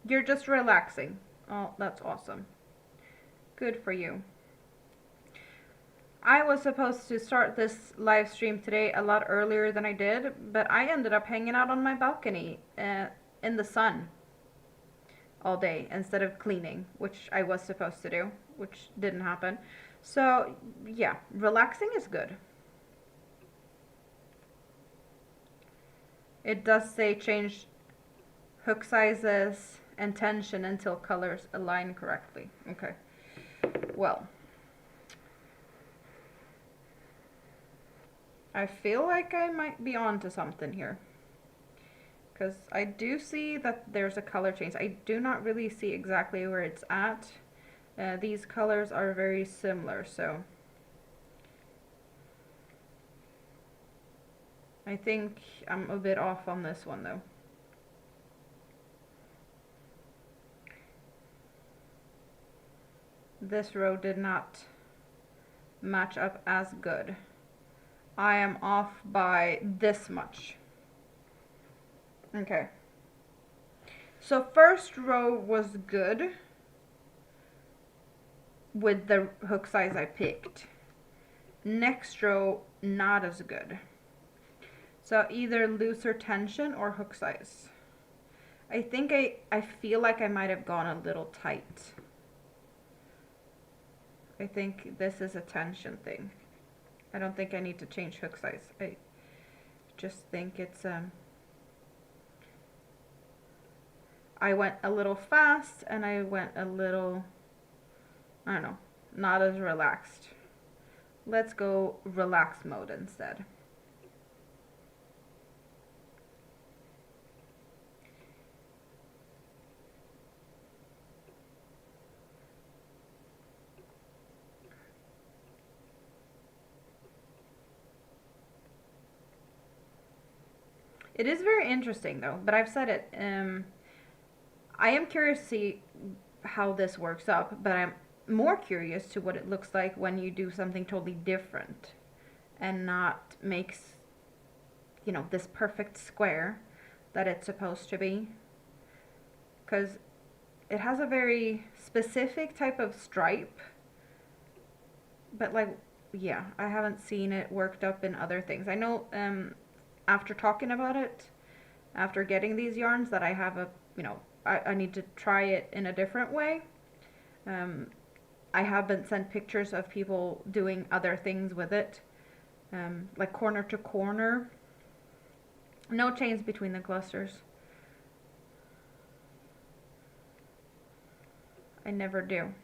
You're just relaxing. Oh, that's awesome. Good for you. I was supposed to start this live stream today a lot earlier than I did, but I ended up hanging out on my balcony in the sun all day instead of cleaning, which I was supposed to do, which didn't happen. So, yeah, relaxing is good. It does say change hook sizes and tension until colors align correctly. Okay. Well, I feel like I might be onto something here. Because I do see that there's a color change. I do not really see exactly where it's at. These colors are very similar, so I think I'm a bit off on this one though. This row did not match up as good. I am off by this much. Okay. So first row was good with the hook size I picked. Next row, not as good. So either looser tension or hook size. I think I feel like I might have gone a little tight. I think this is a tension thing. I don't think I need to change hook size. I just think it's I went a little fast and I went a little, I don't know, not as relaxed. Let's go relax mode instead. It is very interesting though, but I've said it. I am curious to see how this works up, but I'm more curious to what it looks like when you do something totally different and not makes, you know, this perfect square that it's supposed to be. Because it has a very specific type of stripe, but like, yeah, I haven't seen it worked up in other things. I know after talking about it, after getting these yarns, that I have a, you know, I need to try it in a different way. I haven't sent pictures of people doing other things with it, like corner to corner. No chains between the clusters. I never do.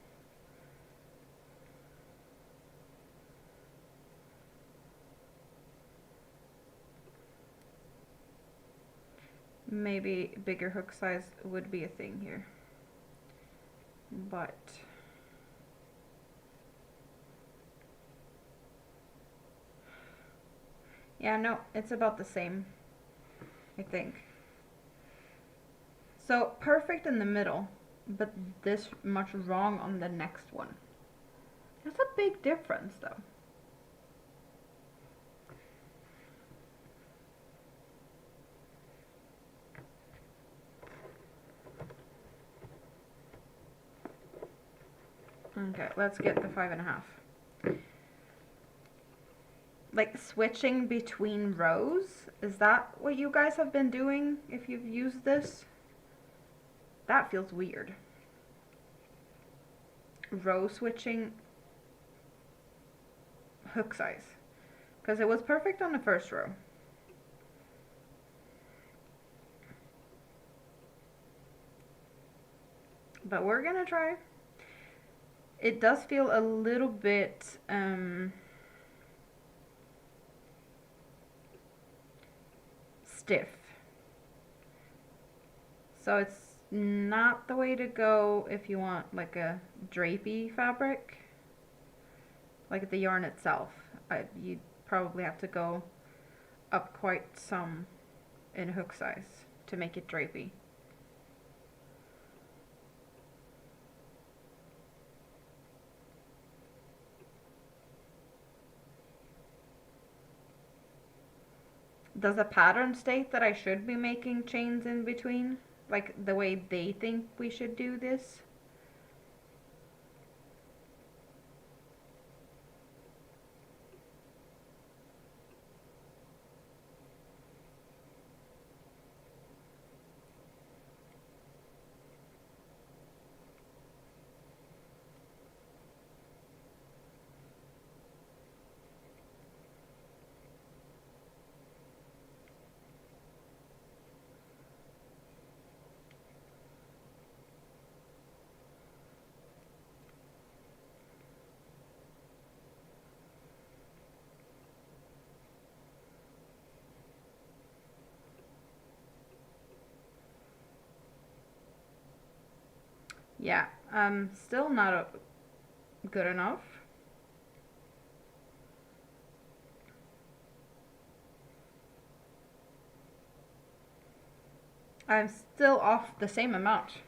Maybe bigger hook size would be a thing here, but yeah, no, it's about the same, I think. So perfect in the middle, but this much wrong on the next one. That's a big difference though. Okay, let's get the 5.5. Like switching between rows, is that what you guys have been doing if you've used this? That feels weird. Row switching hook size, because it was perfect on the first row. But we're gonna try. It does feel a little bit stiff, so it's not the way to go if you want like a drapey fabric, like the yarn itself. You'd probably have to go up quite some in hook size to make it drapey. Does the pattern state that I should be making chains in between? Like the way they think we should do this? Yeah, still not good enough. I'm still off the same amount.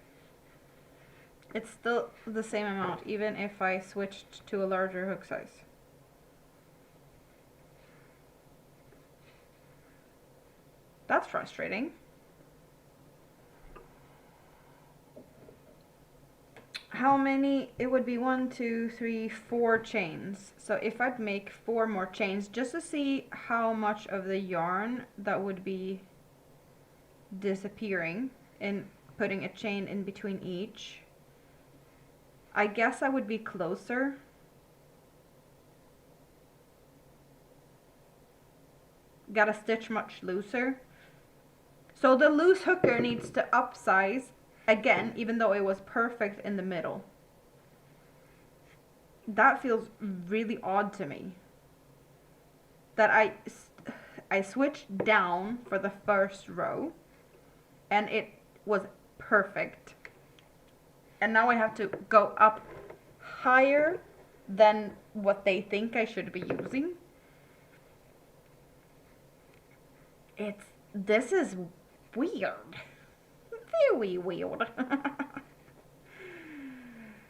It's still the same amount, even if I switched to a larger hook size. That's frustrating. How many? It would be 1, 2, 3, 4 chains. So if I'd make 4 more chains just to see how much of the yarn that would be disappearing and putting a chain in between each, I guess I would be closer. Gotta stitch much looser. So the loose hooker needs to upsize again, even though it was perfect in the middle. That feels really odd to me. That I switched down for the first row and it was perfect. And now I have to go up higher than what they think I should be using. This is weird. Very weird.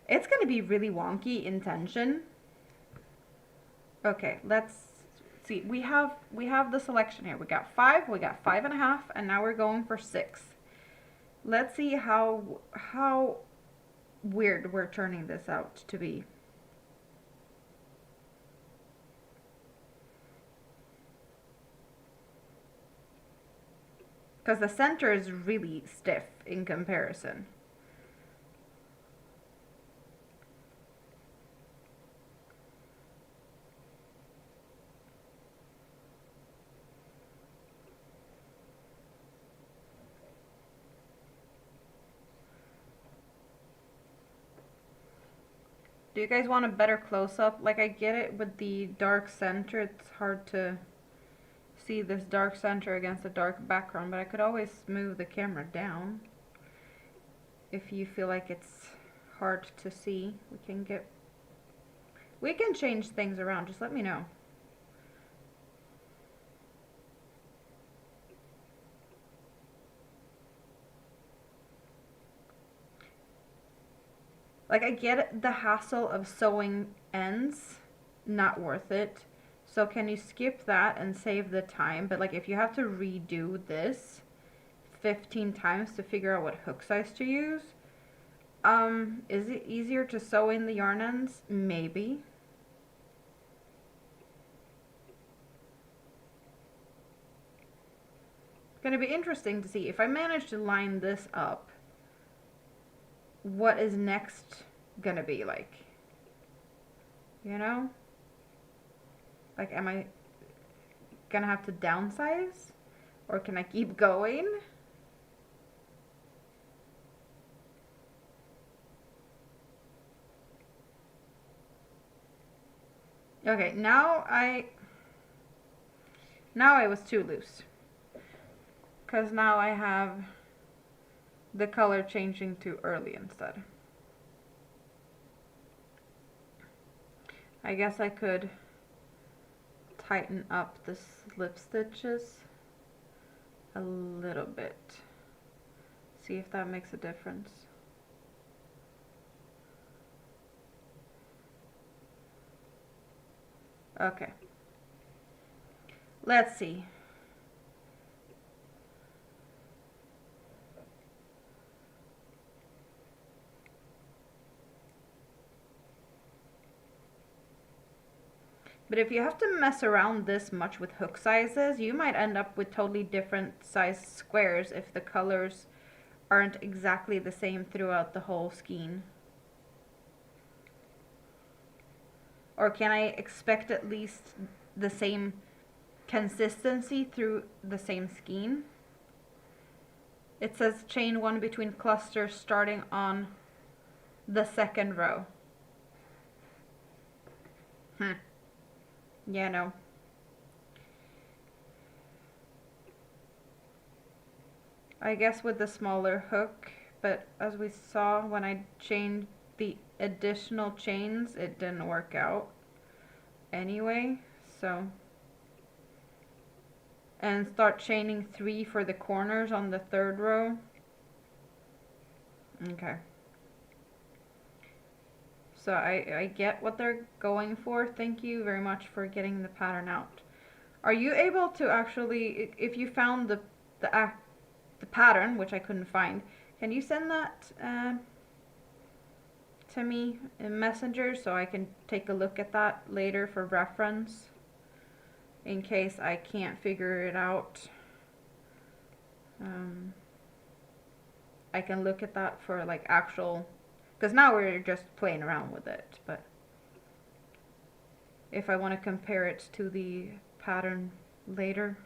It's gonna be really wonky in tension. Okay, let's see. We have the selection here. We got 5, we got 5.5, and now we're going for 6. Let's see how weird we're turning this out to be. Because the center is really stiff in comparison. Do you guys want a better close-up? Like, I get it with the dark center, it's hard to see this dark center against a dark background, but I could always move the camera down if you feel like it's hard to see. We can change things around, just let me know. Like, I get the hassle of sewing ends, not worth it. So can you skip that and save the time? But like, if you have to redo this 15 times to figure out what hook size to use, is it easier to sew in the yarn ends? Maybe. It's gonna be interesting to see if I manage to line this up, what is next gonna be like, you know? Like, am I gonna have to downsize, or can I keep going? Okay, now I was too loose, because now I have the color changing too early instead. I guess I could tighten up the slip stitches a little bit. See if that makes a difference. Okay. Let's see. But if you have to mess around this much with hook sizes, you might end up with totally different size squares if the colors aren't exactly the same throughout the whole skein. Or can I expect at least the same consistency through the same skein? It says chain 1 between clusters starting on the second row. Yeah, no. I guess with the smaller hook, but as we saw when I chained the additional chains, it didn't work out anyway, so. And start chaining 3 for the corners on the third row. Okay. So I get what they're going for. Thank you very much for getting the pattern out. Are you able to actually, if you found the pattern, which I couldn't find, can you send that to me in Messenger so I can take a look at that later for reference in case I can't figure it out? I can look at that for like actual, because now we're just playing around with it, but if I want to compare it to the pattern later.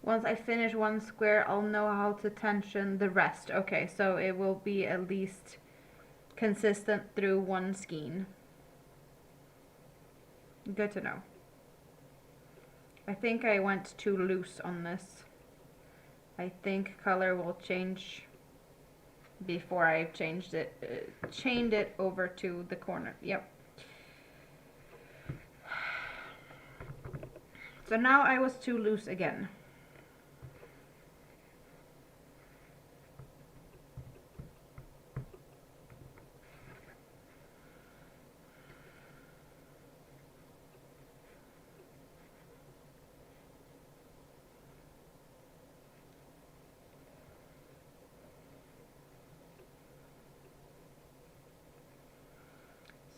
Once I finish one square, I'll know how to tension the rest. Okay, so it will be at least consistent through one skein. Good to know. I think I went too loose on this. I think color will change before I've changed it, chained it over to the corner. Yep. So now I was too loose again.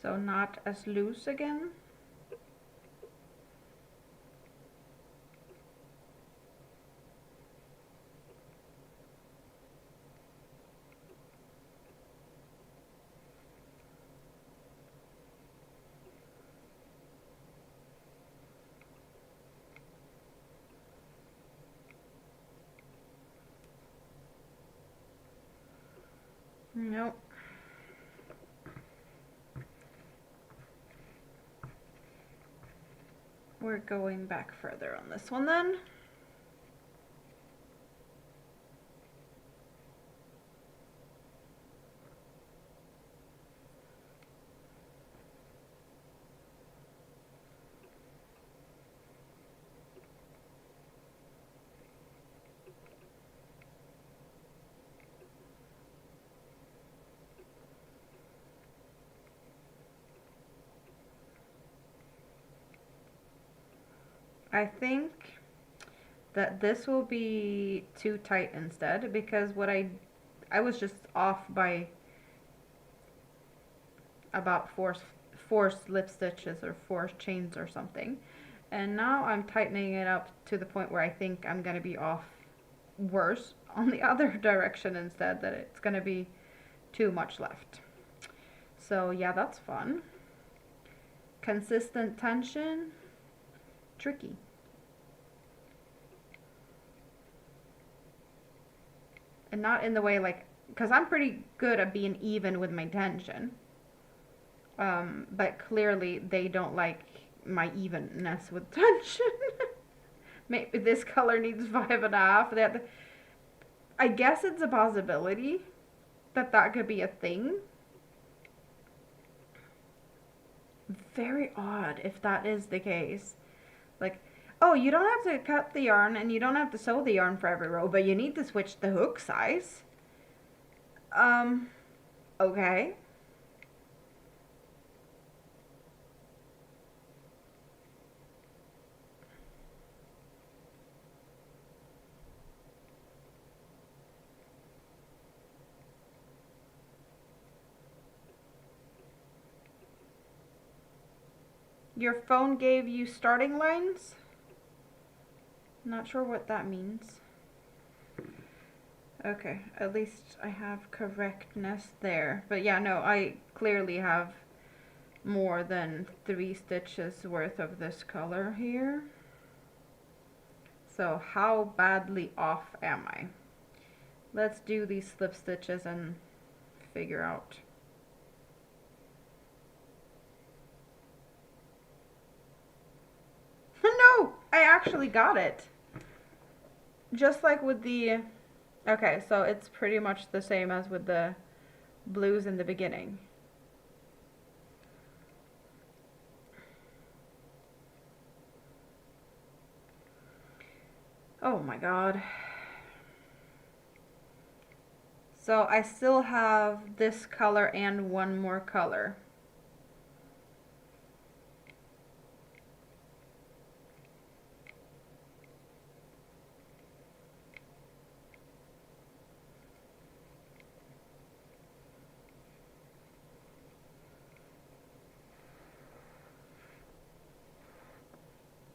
So not as loose again. we're going back further on this one then. I think that this will be too tight instead, because what I was just off by about four slip stitches or 4 chains or something, and now I'm tightening it up to the point where I think I'm gonna be off worse on the other direction instead, that it's gonna be too much left. So yeah, that's fun. Consistent tension, tricky. And not in the way like, because I'm pretty good at being even with my tension. But clearly they don't like my evenness with tension. Maybe this color needs 5.5. I guess it's a possibility that that could be a thing. Very odd if that is the case. Like, oh, you don't have to cut the yarn and you don't have to sew the yarn for every row, but you need to switch the hook size. Okay. Your phone gave you starting lines? Not sure what that means. Okay, at least I have correctness there. But yeah, no, I clearly have more than 3 stitches worth of this color here. So how badly off am I? Let's do these slip stitches and figure out. No, I actually got it. Just like with the, okay, so it's pretty much the same as with the blues in the beginning. Oh my god. So I still have this color and one more color.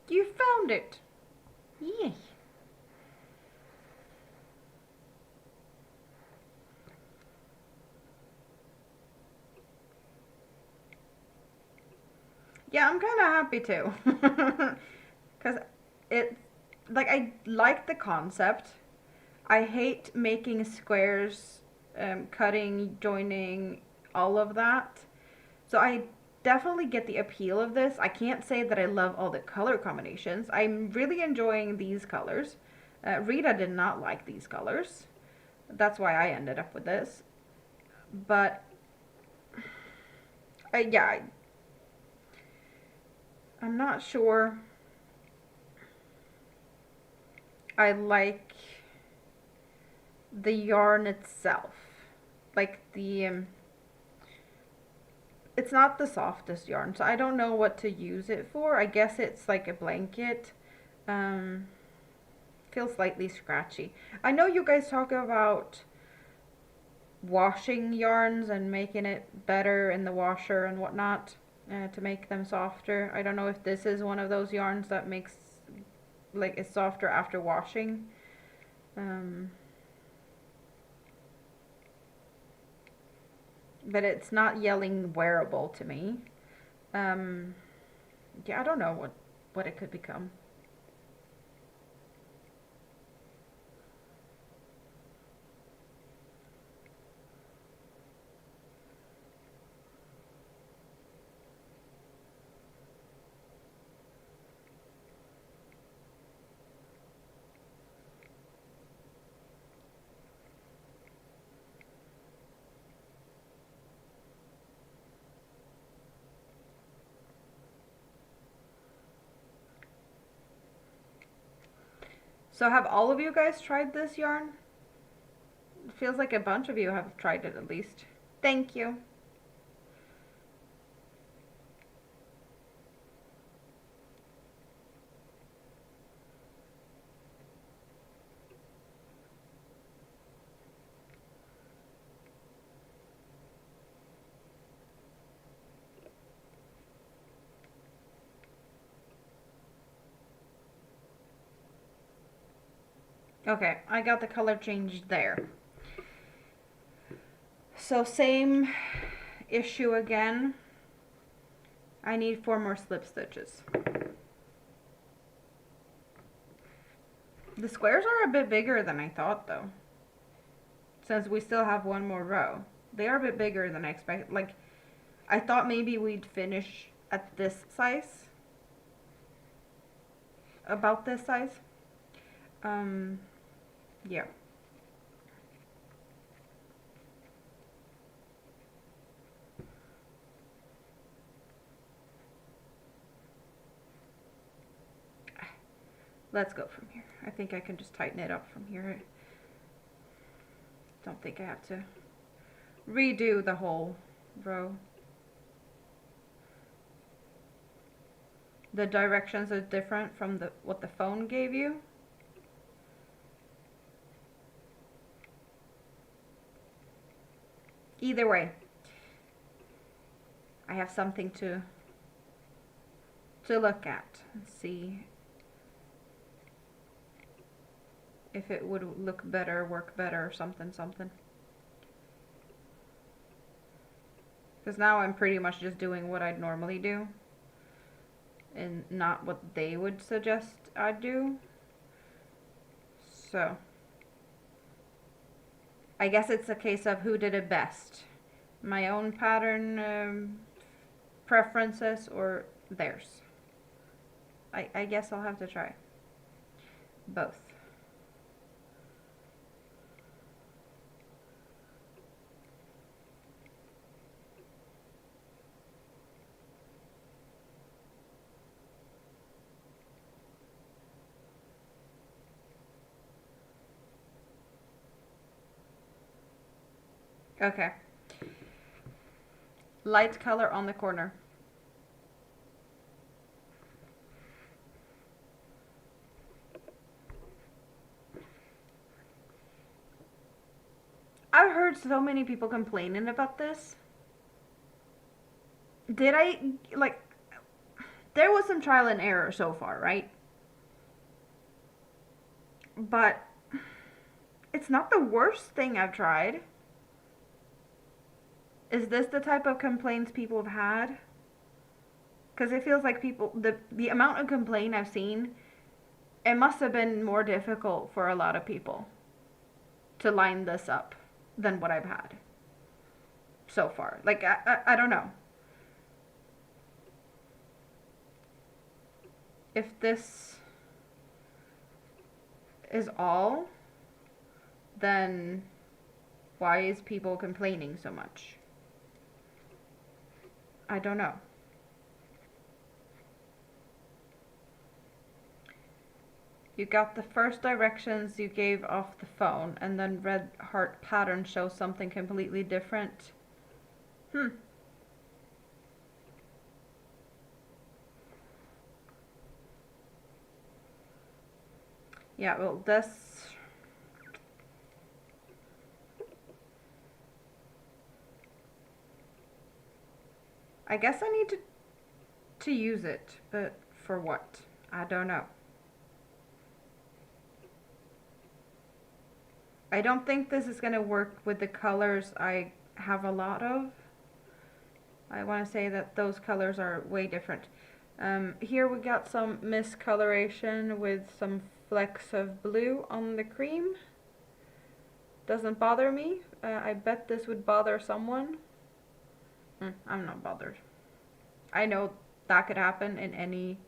You found it. Yay. Yeah, I'm kind of happy too. Because it, like, I like the concept. I hate making squares, cutting, joining, all of that. So I definitely get the appeal of this. I can't say that I love all the color combinations. I'm really enjoying these colors. Rita did not like these colors. That's why I ended up with this. But, yeah, I'm not sure I like the yarn itself. Like the, it's not the softest yarn, so I don't know what to use it for. I guess it's like a blanket. Feels slightly scratchy. I know you guys talk about washing yarns and making it better in the washer and whatnot to make them softer. I don't know if this is one of those yarns that makes, like, it's softer after washing. But it's not yelling wearable to me. Yeah, I don't know what it could become. So have all of you guys tried this yarn? It feels like a bunch of you have tried it at least. Thank you. Okay, I got the color changed there. So same issue again. I need 4 more slip stitches. The squares are a bit bigger than I thought though. Since we still have 1 more row. They are a bit bigger than I expected. Like, I thought maybe we'd finish at this size. About this size. Yeah. Let's go from here. I think I can just tighten it up from here. I don't think I have to redo the whole row. The directions are different from what the phone gave you. Either way, I have something to look at and see if it would look better, work better, or something. Because now I'm pretty much just doing what I'd normally do and not what they would suggest I do. So I guess it's a case of who did it best. My own pattern preferences or theirs. I guess I'll have to try both. Okay. Light color on the corner. I've heard so many people complaining about this. Did I, like, there was some trial and error so far, right? But it's not the worst thing I've tried. Is this the type of complaints people have had? Because it feels like people, the amount of complaint I've seen, it must have been more difficult for a lot of people to line this up than what I've had so far. Like, I don't know. If this is all, then why is people complaining so much? I don't know. You got the first directions you gave off the phone, and then red heart pattern shows something completely different. Yeah, well, this... I guess I need to use it, but for what? I don't know. I don't think this is going to work with the colors I have a lot of. I want to say that those colors are way different. Here we got some miscoloration with some flecks of blue on the cream. Doesn't bother me. I bet this would bother someone. I'm not bothered. I know that could happen in any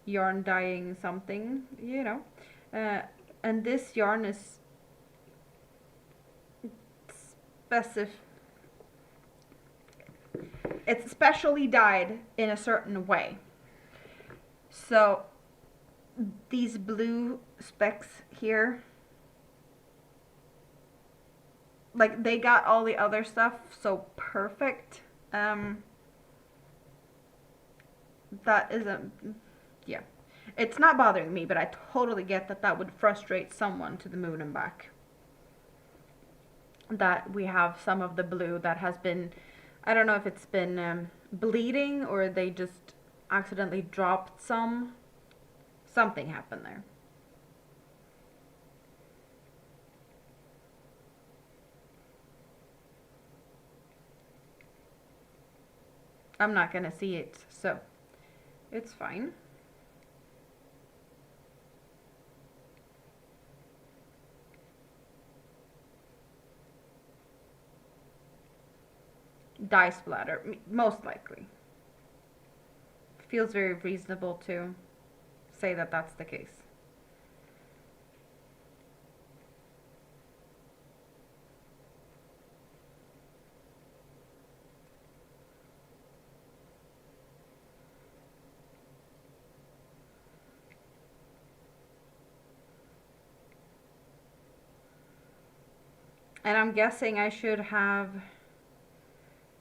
yarn dyeing something, you know. And this yarn is it's specially dyed in a certain way. So these blue specks here. Like, they got all the other stuff so perfect. That isn't, yeah. It's not bothering me, but I totally get that that would frustrate someone to the moon and back. That we have some of the blue that has been, I don't know if it's been bleeding or they just accidentally dropped some. Something happened there. I'm not gonna see it, so it's fine. Dye splatter, most likely. Feels very reasonable to say that that's the case. And I'm guessing I should have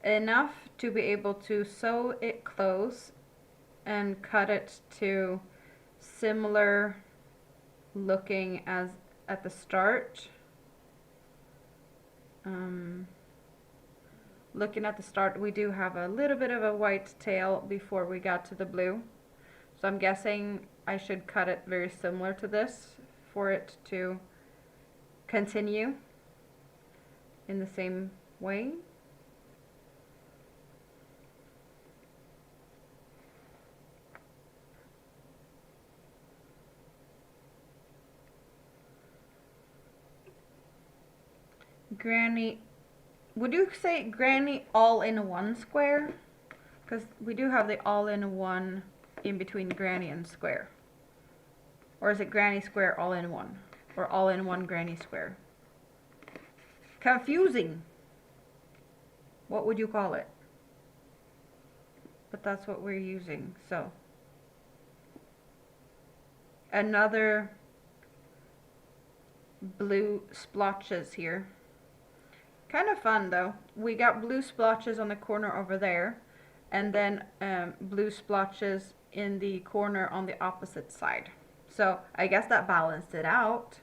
enough to be able to sew it close and cut it to similar looking as at the start. Looking at the start, we do have a little bit of a white tail before we got to the blue. So I'm guessing I should cut it very similar to this for it to continue in the same way. Granny, would you say Granny all-in-one square? Because we do have the all-in-one in between Granny and square. Or is it Granny square all-in-one? Or all-in-one Granny square? Confusing. What would you call it? But that's what we're using, so. Another blue splotches here. Kind of fun though. We got blue splotches on the corner over there, and then blue splotches in the corner on the opposite side. So I guess that balanced it out.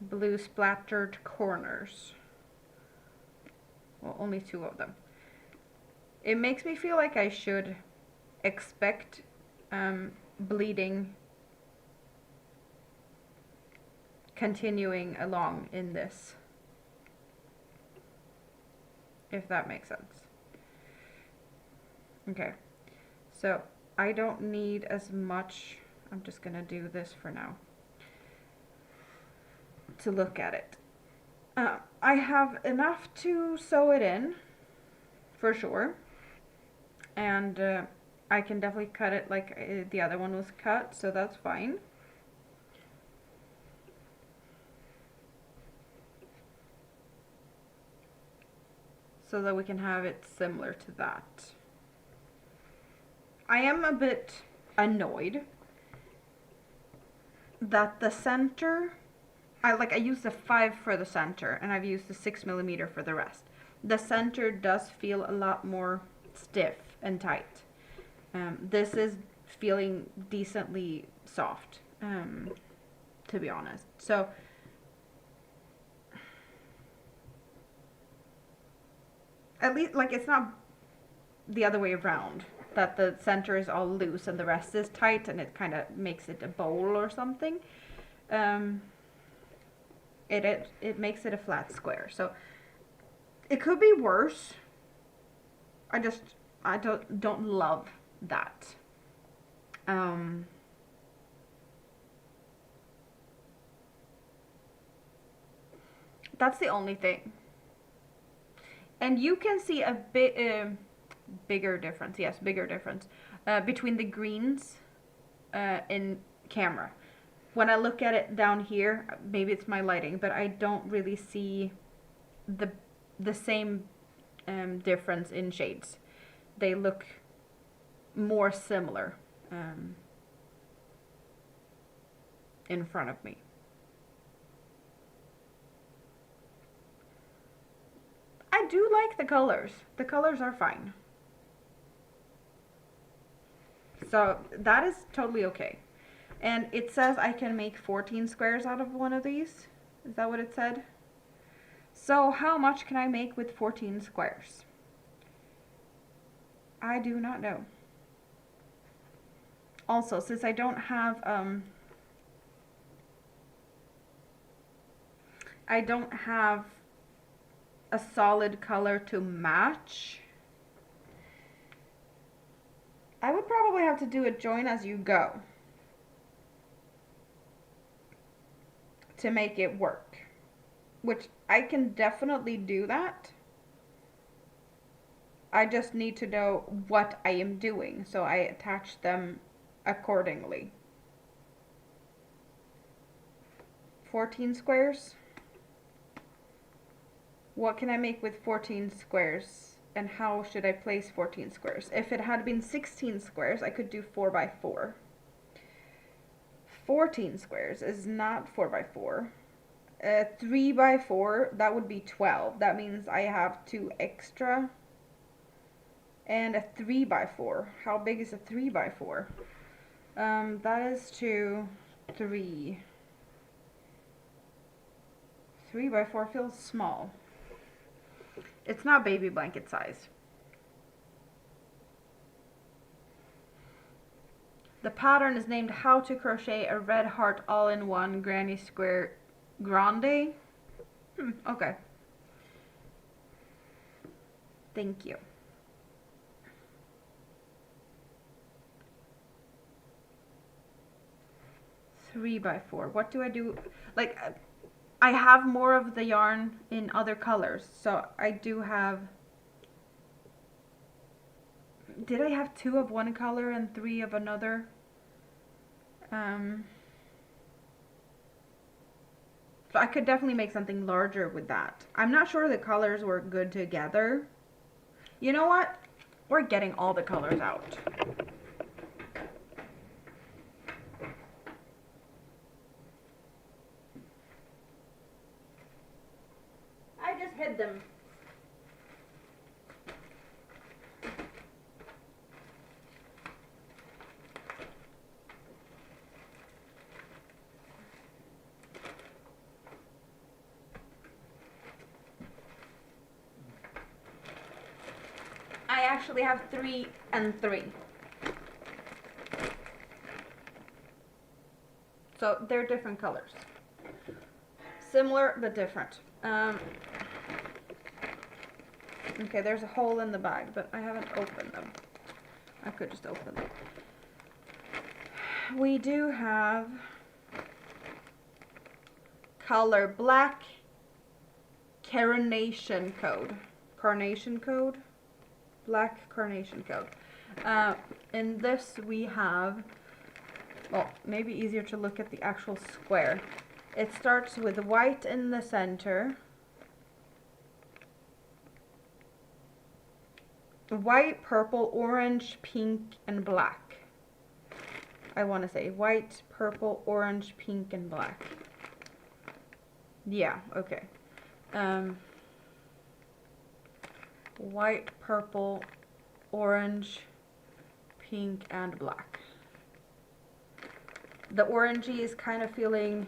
Blue splattered corners. Well, only 2 of them. It makes me feel like I should expect bleeding continuing along in this, if that makes sense. Okay, so I don't need as much. I'm just gonna do this for now to look at it. I have enough to sew it in for sure, and I can definitely cut it like the other one was cut, so that's fine. So that we can have it similar to that. I am a bit annoyed that the center, I used the 5 for the center and I've used the 6mm for the rest. The center does feel a lot more stiff and tight. This is feeling decently soft, to be honest. So at least, like, it's not the other way around, that the center is all loose and the rest is tight and it kind of makes it a bowl or something. It makes it a flat square. So it could be worse. I don't love that. That's the only thing. And you can see a bit bigger difference. Yes, bigger difference between the greens in camera. When I look at it down here, maybe it's my lighting, but I don't really see the same difference in shades. They look more similar in front of me. I do like the colors. The colors are fine. So that is totally okay. And it says I can make 14 squares out of one of these. Is that what it said? So how much can I make with 14 squares? I do not know. Also, since I don't have a solid color to match, I would probably have to do a join as you go to make it work, which I can definitely do that. I just need to know what I am doing, so I attach them accordingly. 14 squares? What can I make with 14 squares? And how should I place 14 squares? If it had been 16 squares, I could do 4 by 4. 14 squares is not 4 by 4. 3 by 4, that would be 12. That means I have 2 extra. And a 3 by 4. How big is a 3 by 4? That is 2, 3. 3 by 4 feels small. It's not baby blanket size. The pattern is named How to Crochet a Red Heart All-in-One Granny Square Grande. Okay. Thank you. Three by 4. What do I do? Like, I have more of the yarn in other colors, so I do have. Did I have 2 of one color and 3 of another? So I could definitely make something larger with that. I'm not sure the colors were good together. You know what? We're getting all the colors out. I just hid them. I actually have 3 and 3. So they're different colors. Similar but different. Okay, there's a hole in the bag, but I haven't opened them. I could just open them. We do have color black carnation code. Carnation code? Black carnation code. In this we have, well, maybe easier to look at the actual square. It starts with white in the center, white, purple, orange, pink, and black. I want to say white, purple, orange, pink, and black. Yeah, okay. White, purple, orange, pink, and black. The orangey is kind of feeling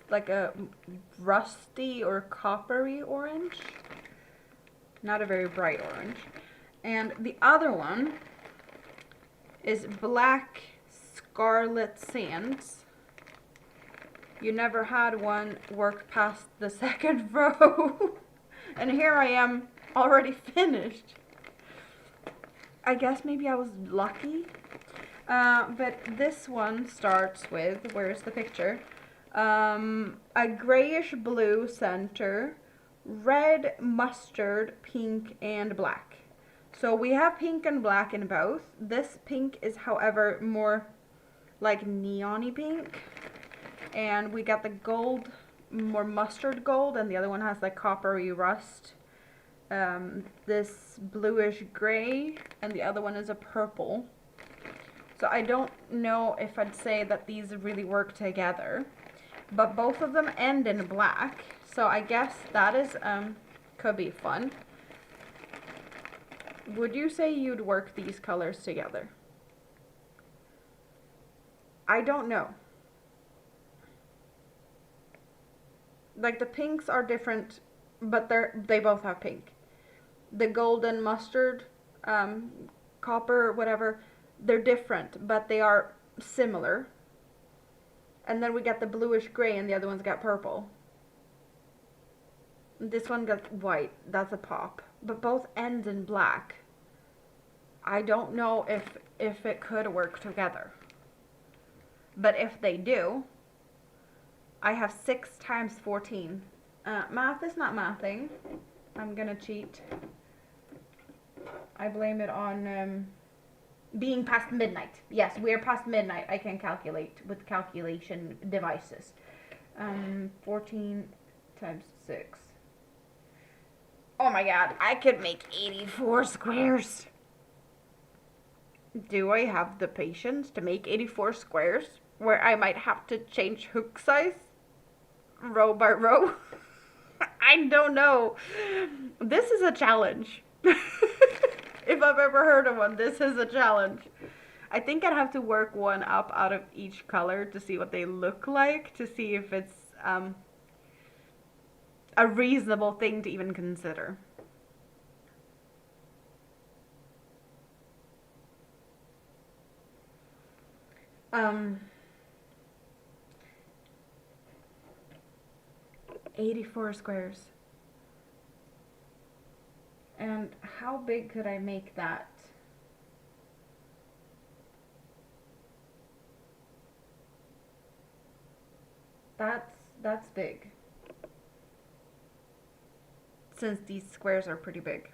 like a rusty or coppery orange. Not a very bright orange. And the other one is black scarlet sands. You never had one work past the second row. And here I am already finished. I guess maybe I was lucky. But this one starts with, where's the picture? A grayish blue center, red, mustard, pink, and black. So we have pink and black in both. This pink is, however, more like neon-y pink. And we got the gold, more mustard gold, and the other one has like coppery rust. this bluish gray, and the other one is a purple. So I don't know if I'd say that these really work together, but both of them end in black. So I guess that is, could be fun. Would you say you'd work these colors together? I don't know. Like the pinks are different, but they both have pink. The golden mustard, copper, whatever, they're different, but they are similar. And then we got the bluish gray and the other one's got purple. This one got white, that's a pop. But both end in black. I don't know if it could work together. But if they do, I have 6 times 14. Math is not mathing. I'm gonna cheat. I blame it on being past midnight. Yes, we're past midnight. I can calculate with calculation devices. 14 times 6. Oh my god, I could make 84 squares. Do I have the patience to make 84 squares where I might have to change hook size row by row? I don't know. This is a challenge. If I've ever heard of one, this is a challenge. I think I'd have to work one up out of each color to see what they look like, to see if it's a reasonable thing to even consider. Um, 84 squares. And how big could I make that? That's big. Since these squares are pretty big.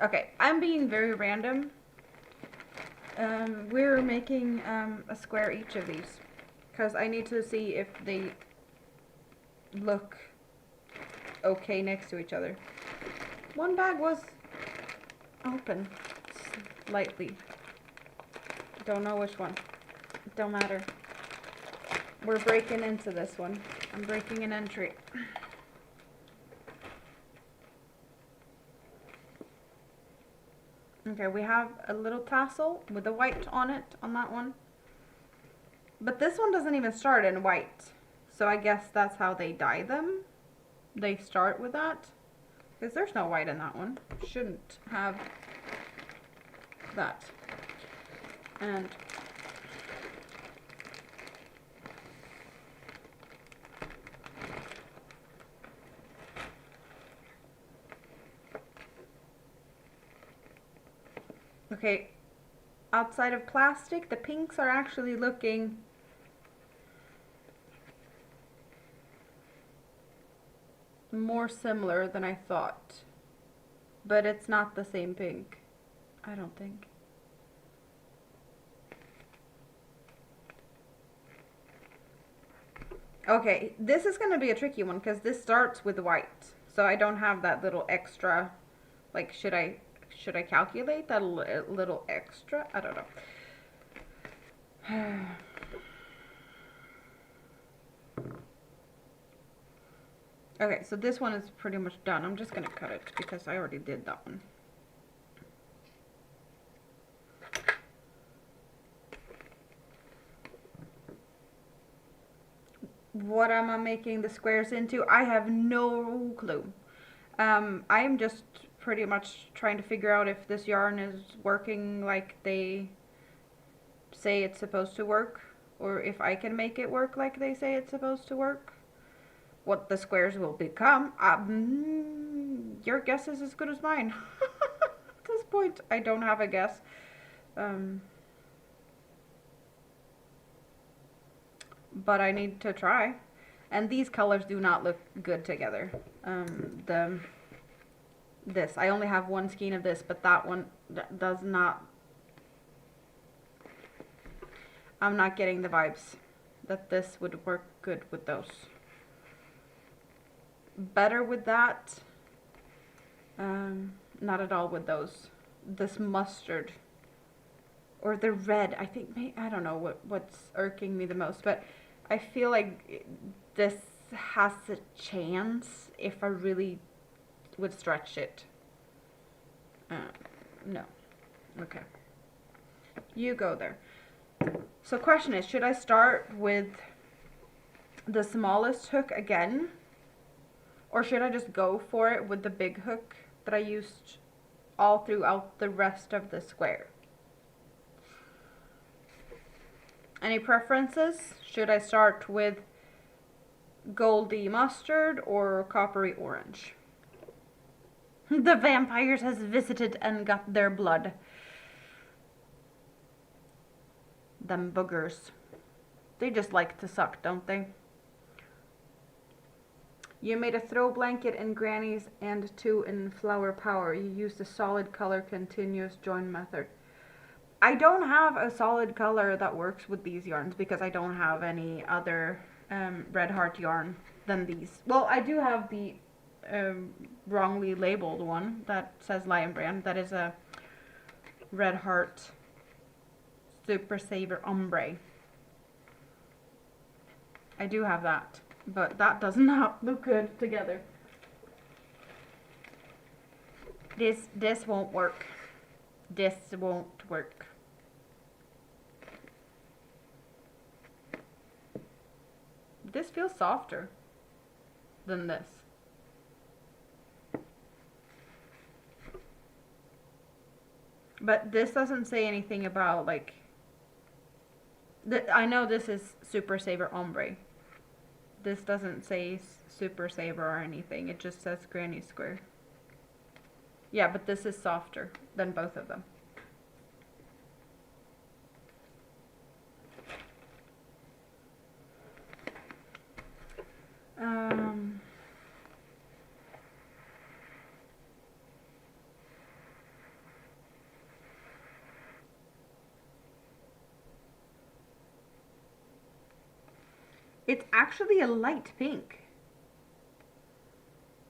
Okay, I'm being very random. We're making a square each of these because I need to see if they look okay next to each other. One bag was open slightly. Don't know which one. Don't matter. We're breaking into this one. I'm breaking an entry. Okay, we have a little tassel with a white on it, on that one. But this one doesn't even start in white. So I guess that's how they dye them. They start with that. Because there's no white in that one. Shouldn't have that. And okay, outside of plastic, the pinks are actually looking more similar than I thought. But it's not the same pink, I don't think. Okay, this is going to be a tricky one because this starts with white. So I don't have that little extra, like should I calculate that little extra? I don't know. Okay, so this one is pretty much done. I'm just going to cut it because I already did that one. What am I making the squares into? I have no clue. I am just pretty much trying to figure out if this yarn is working like they say it's supposed to work, or if I can make it work like they say it's supposed to work. What the squares will become, your guess is as good as mine. At this point, I don't have a guess. But I need to try. And these colors do not look good together. This, I only have one skein of this, but that one does not. I'm not getting the vibes that this would work good with those. better with that. Not at all with those. This mustard or the red. I think I don't know what's irking me the most, but I feel like this has a chance if I really would stretch it. No. Okay. You go there. So question is, should I start with the smallest hook again? Or should I just go for it with the big hook that I used all throughout the rest of the square? Any preferences? Should I start with goldy mustard or coppery orange? The vampires has visited and got their blood. Them boogers. They just like to suck, don't they? You made a throw blanket in Granny's and 2 in Flower Power. You used a solid color continuous join method. I don't have a solid color that works with these yarns because I don't have any other Red Heart yarn than these. Well, I do have the wrongly labeled one that says Lion Brand. That is a Red Heart Super Saver Ombre. I do have that, but that does not look good together. This won't work. This won't work. This feels softer than this. But this doesn't say anything about like I know this is Super Saver Ombre. This doesn't say Super Saver or anything. It just says Granny Square. Yeah, but this is softer than both of them. It's actually a light pink.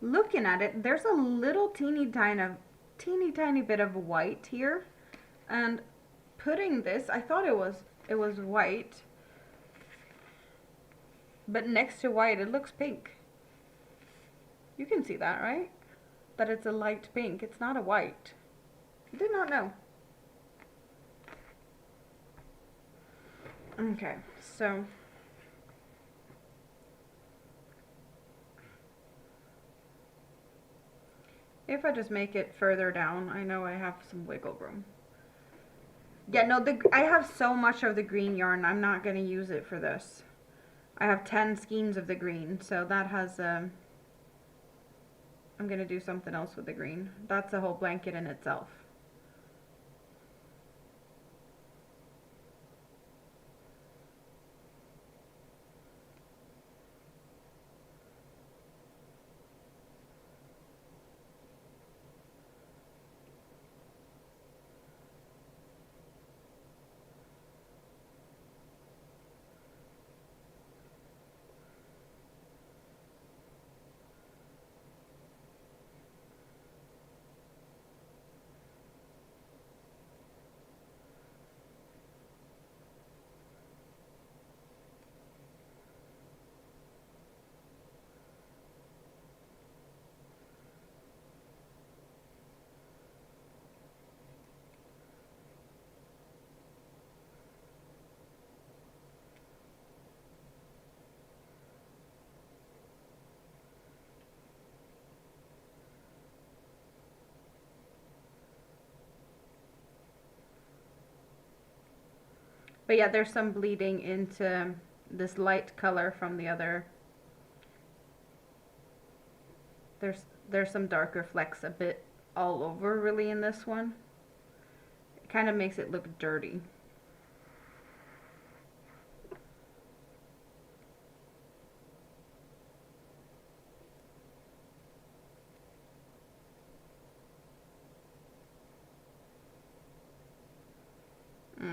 Looking at it, there's a little teeny tiny bit of white here, and putting this, I thought it was white, but next to white it looks pink. You can see that, right? That it's a light pink. It's not a white. I did not know. Okay, so if I just make it further down, I know I have some wiggle room. Yeah, no, I have so much of the green yarn, I'm not going to use it for this. I have 10 skeins of the green, so that has, I'm going to do something else with the green. That's a whole blanket in itself. But yeah, there's some bleeding into this light color from the other. There's some darker flecks a bit all over really in this one. It kind of makes it look dirty.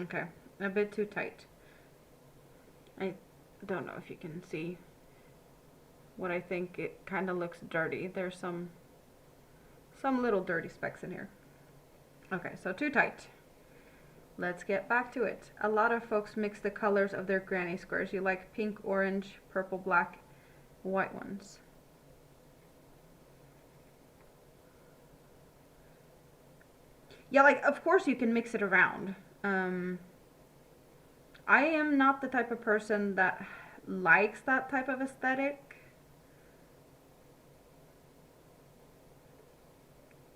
Okay, a bit too tight. I don't know if you can see what I think it kind of looks dirty. There's some little dirty specks in here. Okay, so too tight. Let's get back to it. A lot of folks mix the colors of their granny squares. You like pink, orange, purple, black, white ones. Yeah, like, of course you can mix it around. I am not the type of person that likes that type of aesthetic.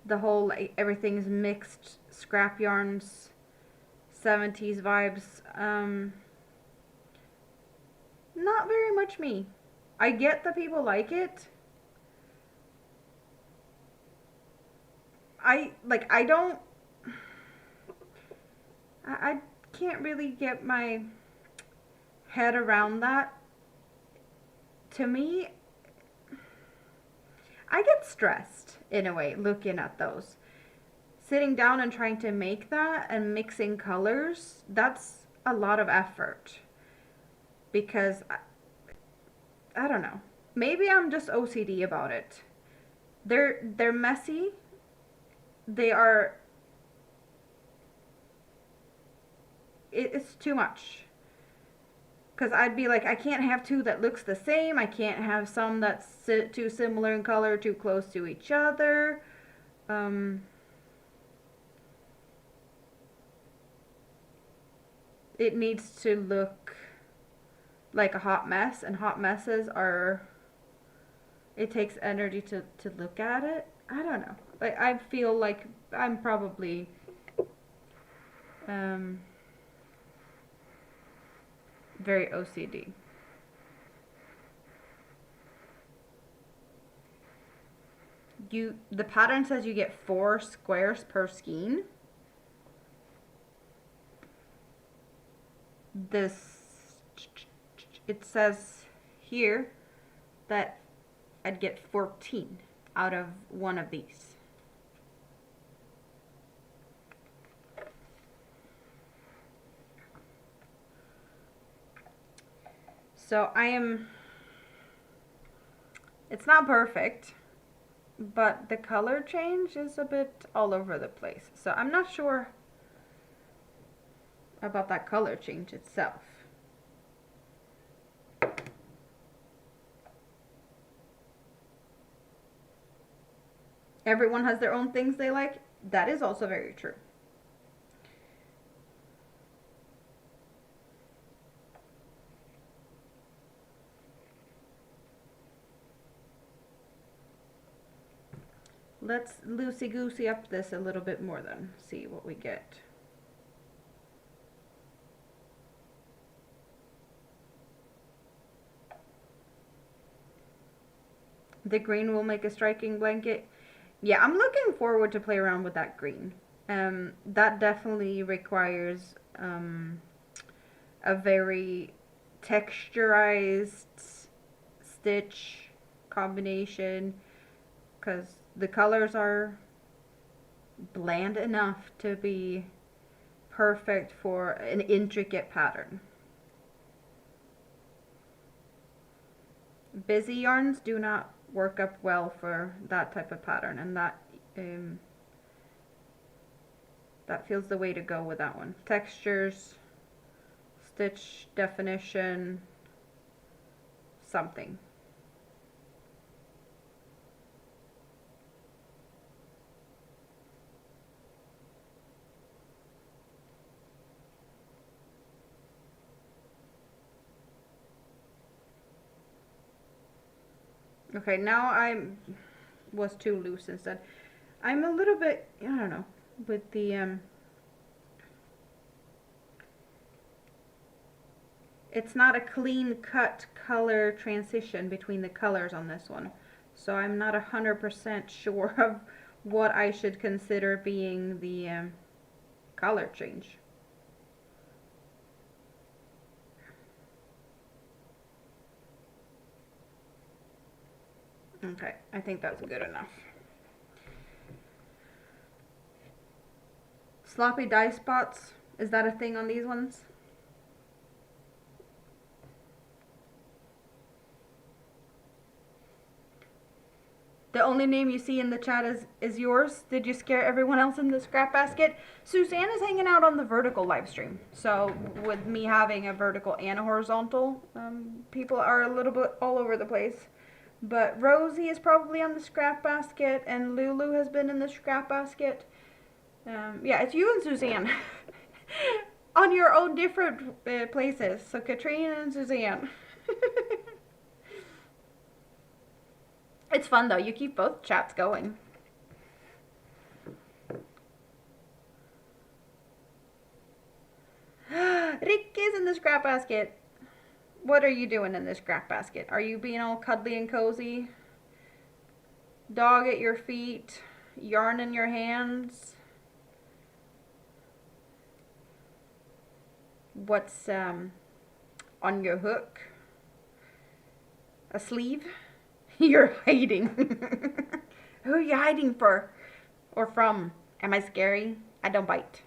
The whole, like, everything's mixed, scrap yarns, 70s vibes. Not very much me. I get that people like it. I can't really get my head around that. To me, I get stressed in a way looking at those. Sitting down and trying to make that and mixing colors, that's a lot of effort. Because, I don't know. Maybe I'm just OCD about it. They're messy. They are... It's too much. Because I'd be like, I can't have two that looks the same. I can't have some that's too similar in color, too close to each other. It needs to look like a hot mess, and hot messes are... It takes energy to look at it. I don't know. I feel like I'm probably... very OCD. The pattern says you get 4 squares per skein. It says here that I'd get 14 out of one of these. So it's not perfect, but the color change is a bit all over the place. So I'm not sure about that color change itself. Everyone has their own things they like. That is also very true. Let's loosey-goosey up this a little bit more then. See what we get. The green will make a striking blanket. Yeah, I'm looking forward to play around with that green. That definitely requires a very texturized stitch combination, because the colors are bland enough to be perfect for an intricate pattern. Busy yarns do not work up well for that type of pattern, and that feels the way to go with that one. Textures, stitch definition, something. Okay, now I was too loose instead. I'm a little bit, I don't know, with the, it's not a clean cut color transition between the colors on this one. So I'm not 100% sure of what I should consider being the color change. Okay, I think that's good enough. Sloppy dye spots, is that a thing on these ones? The only name you see in the chat is yours. Did you scare everyone else in the scrap basket? Suzanne is hanging out on the vertical live stream. So with me having a vertical and a horizontal, people are a little bit all over the place. But Rosie is probably on the scrap basket, and Lulu has been in the scrap basket. Yeah, it's you and Suzanne on your own different places. So Katrina and Suzanne. It's fun though. You keep both chats going. Rick is in the scrap basket. What are you doing in the scrap basket? Are you being all cuddly and cozy? Dog at your feet, yarn in your hands. What's on your hook? A sleeve? You're hiding. Who are you hiding for? Or from? Am I scary? I don't bite.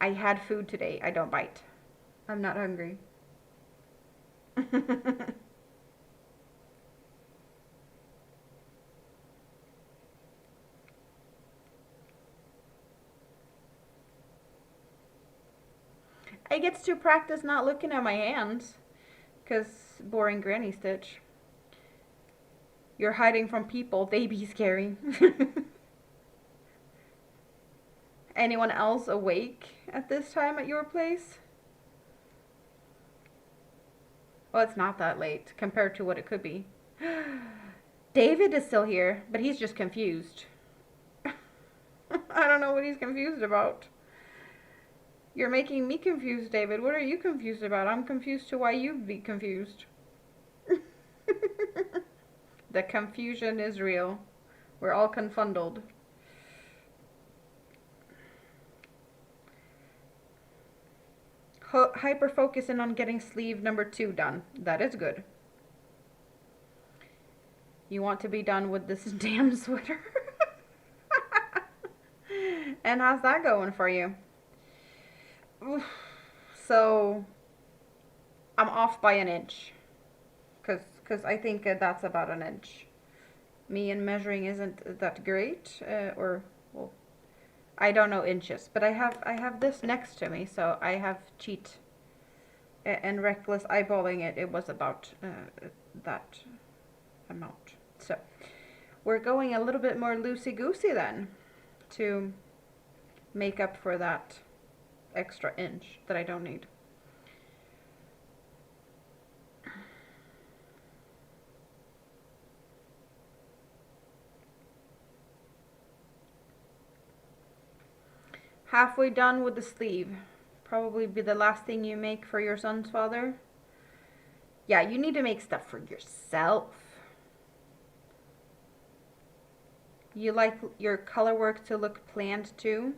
I had food today. I don't bite. I'm not hungry. I get to practice not looking at my hands. Because boring granny stitch. You're hiding from people. They be scary. Anyone else awake at this time at your place? Well, it's not that late compared to what it could be. David is still here, but he's just confused. I don't know what he's confused about. You're making me confused, David. What are you confused about? I'm confused to why you'd be confused. The confusion is real. We're all confuddled. Hyper focusing on getting sleeve number 2 done. That is good. You want to be done with this damn sweater. And how's that going for you? Oof. So I'm off by an inch. Because I think that's about an inch. Me and measuring isn't that great. Well, I don't know inches, but I have this next to me, so I have cheat and reckless eyeballing it. It was about that amount. So we're going a little bit more loosey-goosey then to make up for that extra inch that I don't need. Halfway done with the sleeve. Probably be the last thing you make for your son's father. Yeah, you need to make stuff for yourself. You like your color work to look planned too?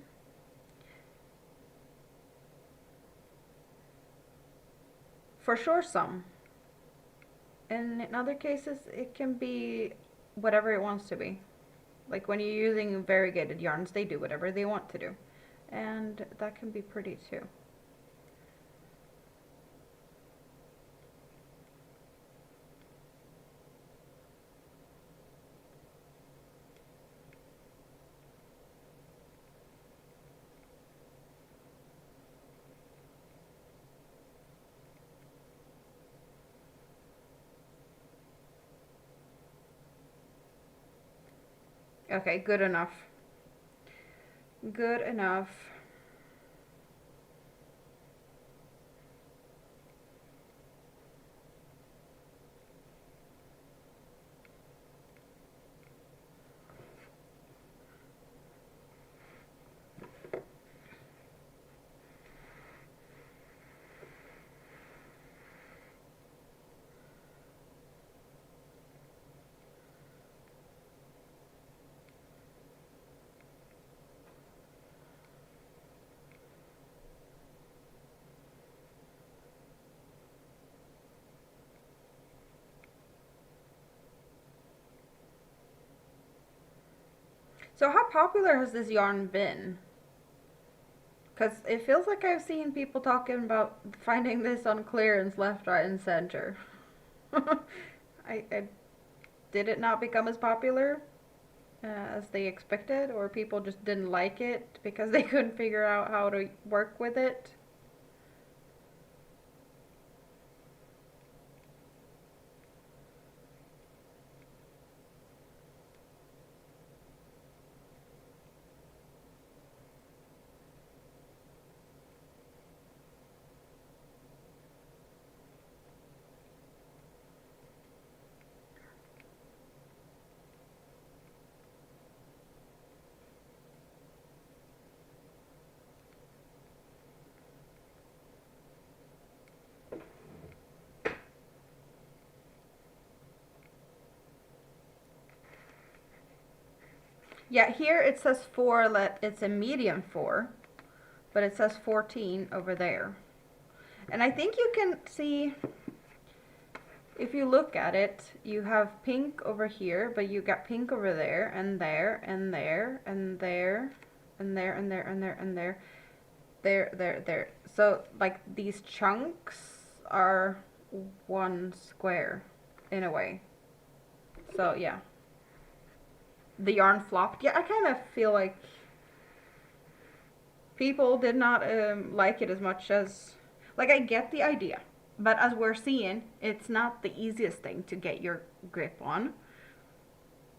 For sure some. And in other cases, it can be whatever it wants to be. Like when you're using variegated yarns, they do whatever they want to do. And that can be pretty too. Okay, good enough. Good enough. So how popular has this yarn been? Because it feels like I've seen people talking about finding this on clearance left, right, and center. I did it not become as popular as they expected, or people just didn't like it because they couldn't figure out how to work with it. Yeah, here it says 4, it's a medium 4, but it says 14 over there. And I think you can see, if you look at it, you have pink over here, but you got pink over there, and there, and there, and there, and there, and there, and there, and there, there. So, like, these chunks are one square, in a way. So, yeah. The yarn flopped. Yeah, I kind of feel like people did not like it as much as, like, I get the idea, but as we're seeing, it's not the easiest thing to get your grip on,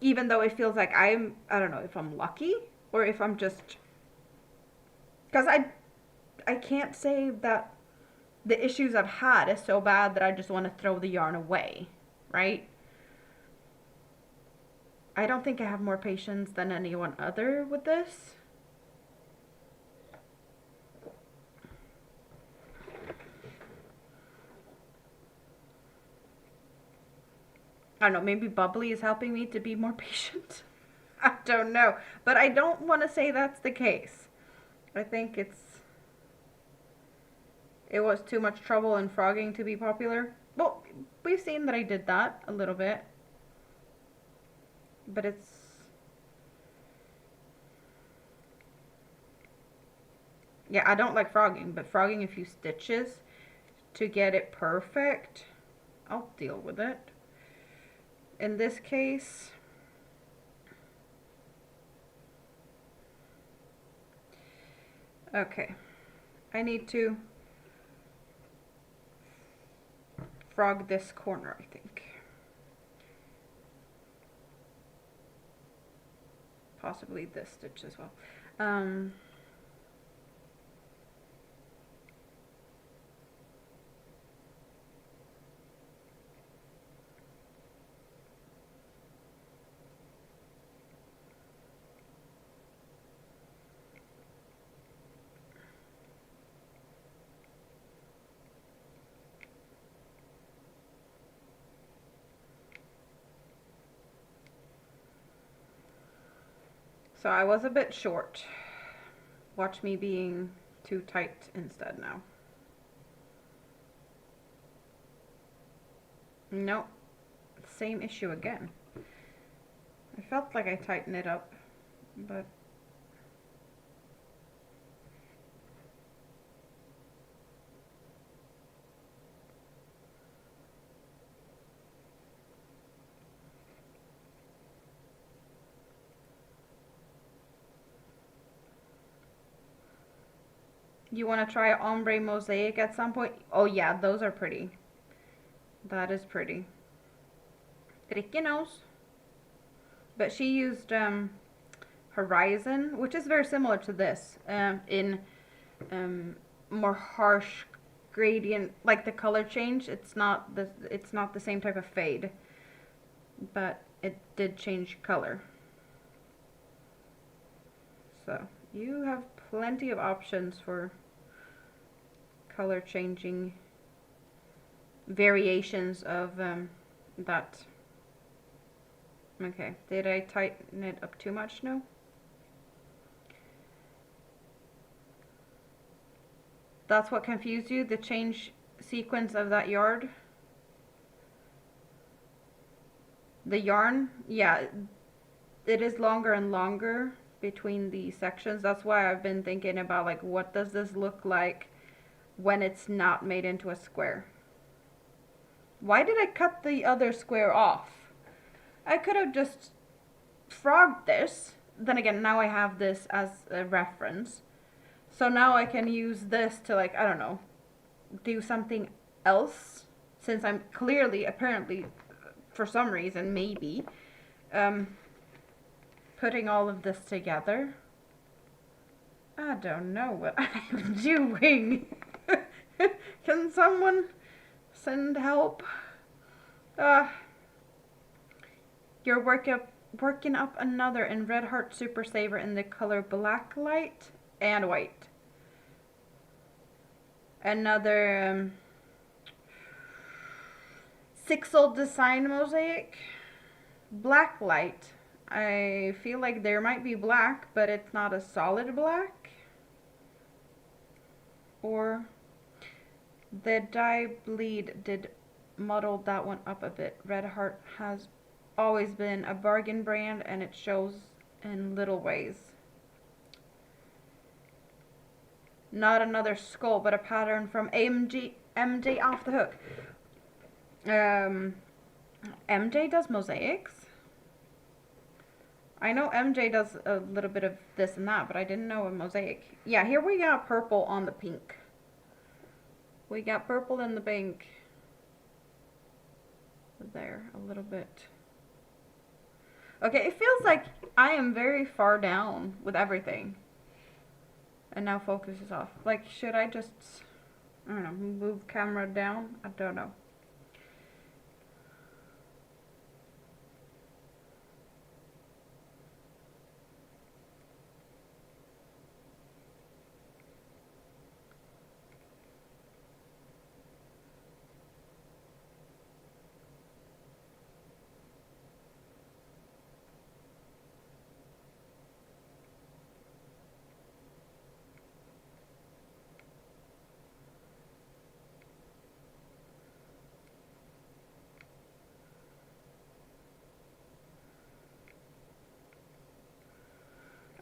even though it feels like I don't know if I'm lucky or if I'm just, because I can't say that the issues I've had is so bad that I just want to throw the yarn away, right? I don't think I have more patience than anyone other with this. I don't know, maybe bubbly is helping me to be more patient. I don't know, but I don't want to say that's the case. I think it was too much trouble in frogging to be popular. Well, we've seen that I did that a little bit, but yeah, I don't like frogging, but frogging a few stitches to get it perfect, I'll deal with it. In this case, okay, I need to frog this corner, I think. Possibly this stitch as well. So I was a bit short. Watch me being too tight instead now. Nope. Same issue again. I felt like I tightened it up, but you want to try ombre mosaic at some point? Oh yeah, those are pretty. That is pretty. Ricky knows. But she used Horizon, which is very similar to this, in more harsh gradient, like the color change. It's not the same type of fade, but it did change color. So you have plenty of options for color changing variations of that. Okay, did I tighten it up too much? No. That's what confused you, the change sequence of that yarn? The yarn? Yeah, it is longer and longer between the sections. That's why I've been thinking about, like, what does this look like when it's not made into a square? Why did I cut the other square off? I could have just frogged this. Then again, now I have this as a reference. So now I can use this to, like, I don't know, do something else. Since I'm clearly, apparently, for some reason, maybe, putting all of this together. I don't know what I'm doing. Can someone send help? You're working up another in Red Heart Super Saver in the color Black Light and White. Another Sixel Design Mosaic. Black Light. I feel like there might be black, but it's not a solid black. Or the Dye Bleed did muddle that one up a bit. Red Heart has always been a bargain brand, and it shows in little ways. Not another skull, but a pattern from MJ Off the Hook. MJ does mosaics. I know MJ does a little bit of this and that, but I didn't know a mosaic. Yeah, here we got purple on the pink. We got purple in the pink. There, a little bit. Okay, it feels like I am very far down with everything. And now focus is off. Like, should I just, I don't know, move camera down? I don't know.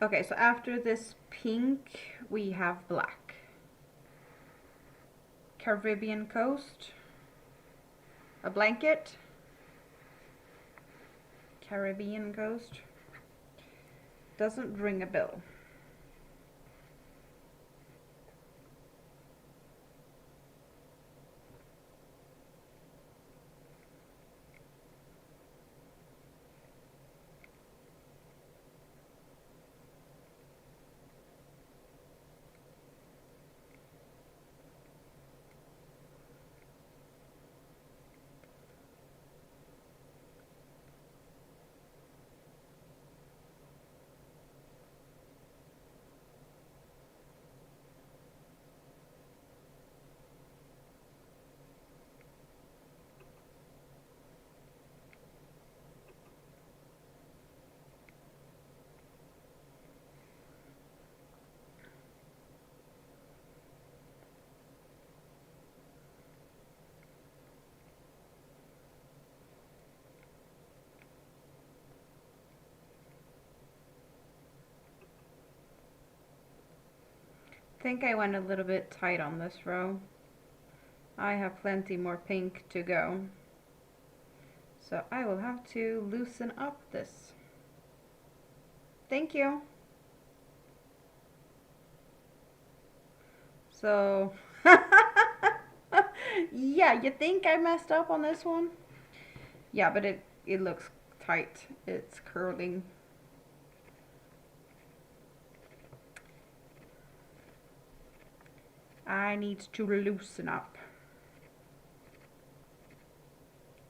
Okay, so after this pink, we have black. Caribbean Coast. A blanket. Caribbean Coast. Doesn't ring a bell. I think I went a little bit tight on this row. I have plenty more pink to go. So I will have to loosen up this. Thank you. So, yeah, you think I messed up on this one? Yeah, but it looks tight. It's curling. I need to loosen up.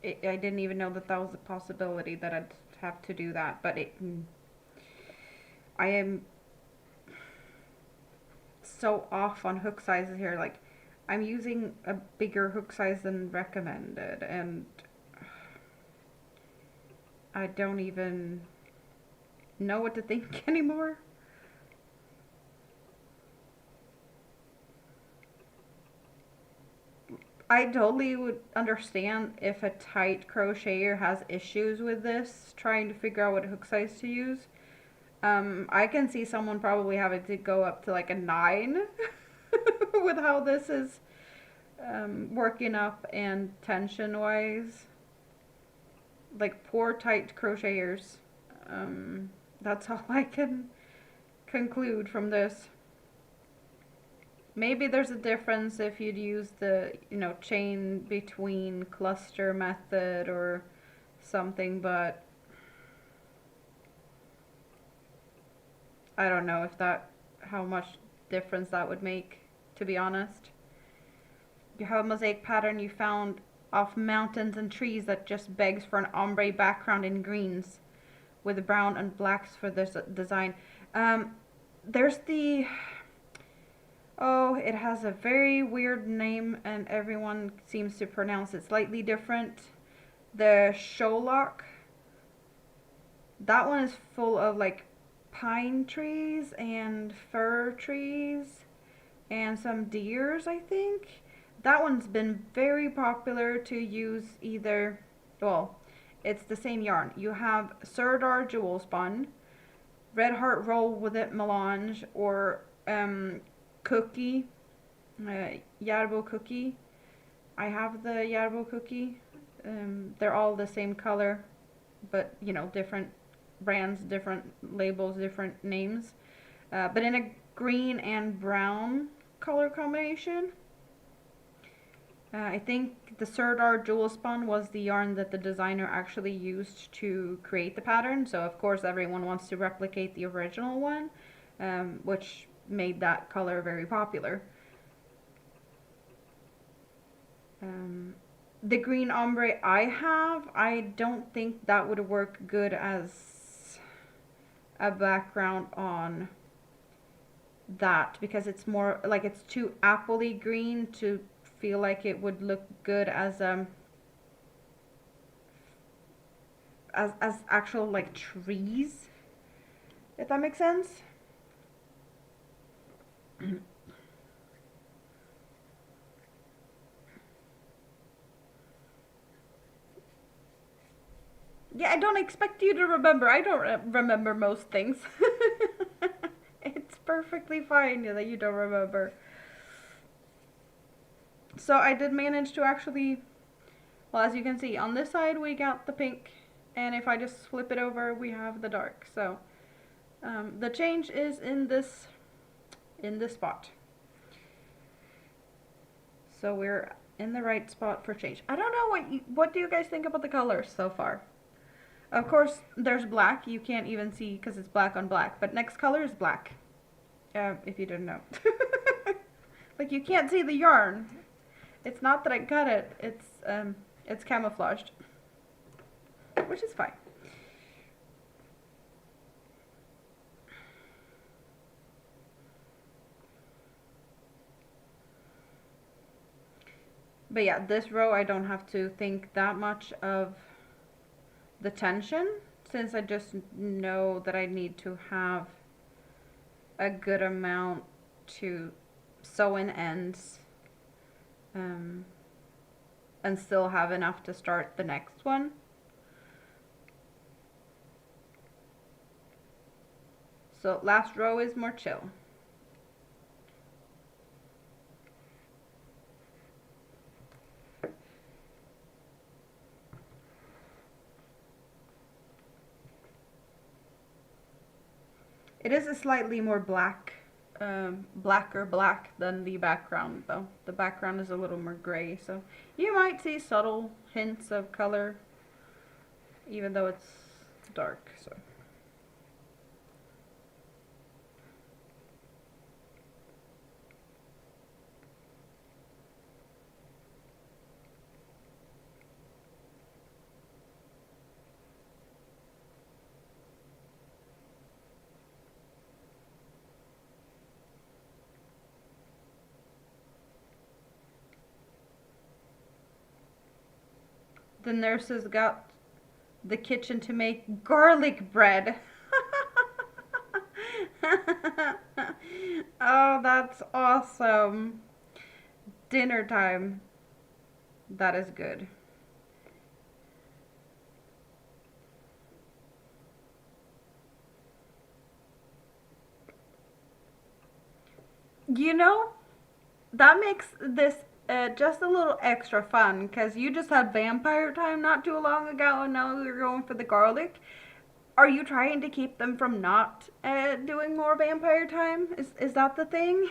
I didn't even know that was a possibility that I'd have to do that, but I am so off on hook sizes here. Like, I'm using a bigger hook size than recommended, and I don't even know what to think anymore. I totally would understand if a tight crocheter has issues with this, trying to figure out what hook size to use. I can see someone probably having to go up to like a 9 with how this is working up and tension wise. like poor tight crocheters. That's all I can conclude from this. Maybe there's a difference if you'd use the, chain between cluster method or something, but I don't know if how much difference that would make, to be honest. You have a mosaic pattern you found off mountains and trees that just begs for an ombre background in greens with brown and blacks for this design. There's the... Oh, it has a very weird name and everyone seems to pronounce it slightly different. The Sholok. That one is full of like pine trees and fir trees and some deers, I think. That one's been very popular to use either, well, it's the same yarn. You have Serdar Jewel Spun, Red Heart Roll with It Melange, or Cookie, Yarbo Cookie. I have the Yarbo Cookie. They're all the same color, but different brands, different labels, different names. But in a green and brown color combination. I think the Serdar Jewel Spun was the yarn that the designer actually used to create the pattern. So of course everyone wants to replicate the original one, which made that color very popular. The green ombre I don't think that would work good as a background on that, because it's more like it's too appley green to feel like it would look good as actual like trees, if that makes sense. Yeah, I don't expect you to remember. I don't remember most things. It's perfectly fine that you don't remember. So I did manage to actually, well, as you can see, on this side we got the pink, and if I just flip it over, we have the dark. So the change is in this spot. So we're in the right spot for change. I don't know what do you guys think about the colors so far? Of course, there's black. You can't even see because it's black on black. But next color is black. If you didn't know. Like, you can't see the yarn. It's not that I cut it. It's camouflaged. Which is fine. But yeah, this row I don't have to think that much of the tension, since I just know that I need to have a good amount to sew in ends and still have enough to start the next one. So last row is more chill. It is a slightly more blacker black than the background though. The background is a little more gray, so you might see subtle hints of color even though it's dark. So the nurses got the kitchen to make garlic bread. Oh, that's awesome. Dinner time. That is good. You know, that makes this just a little extra fun because you just had vampire time not too long ago and now you're going for the garlic. Are you trying to keep them from not doing more vampire time? Is that the thing?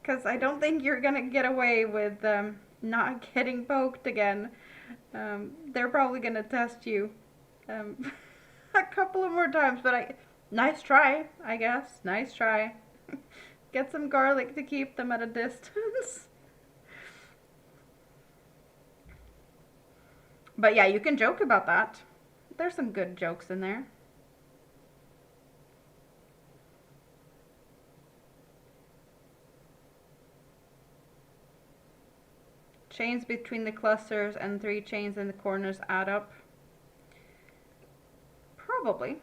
Because I don't think you're gonna get away with not getting poked again. They're probably gonna test you um, a couple of more times, but nice try, I guess. Nice try. Get some garlic to keep them at a distance. But yeah, you can joke about that. There's some good jokes in there. Chains between the clusters and 3 chains in the corners add up. Probably.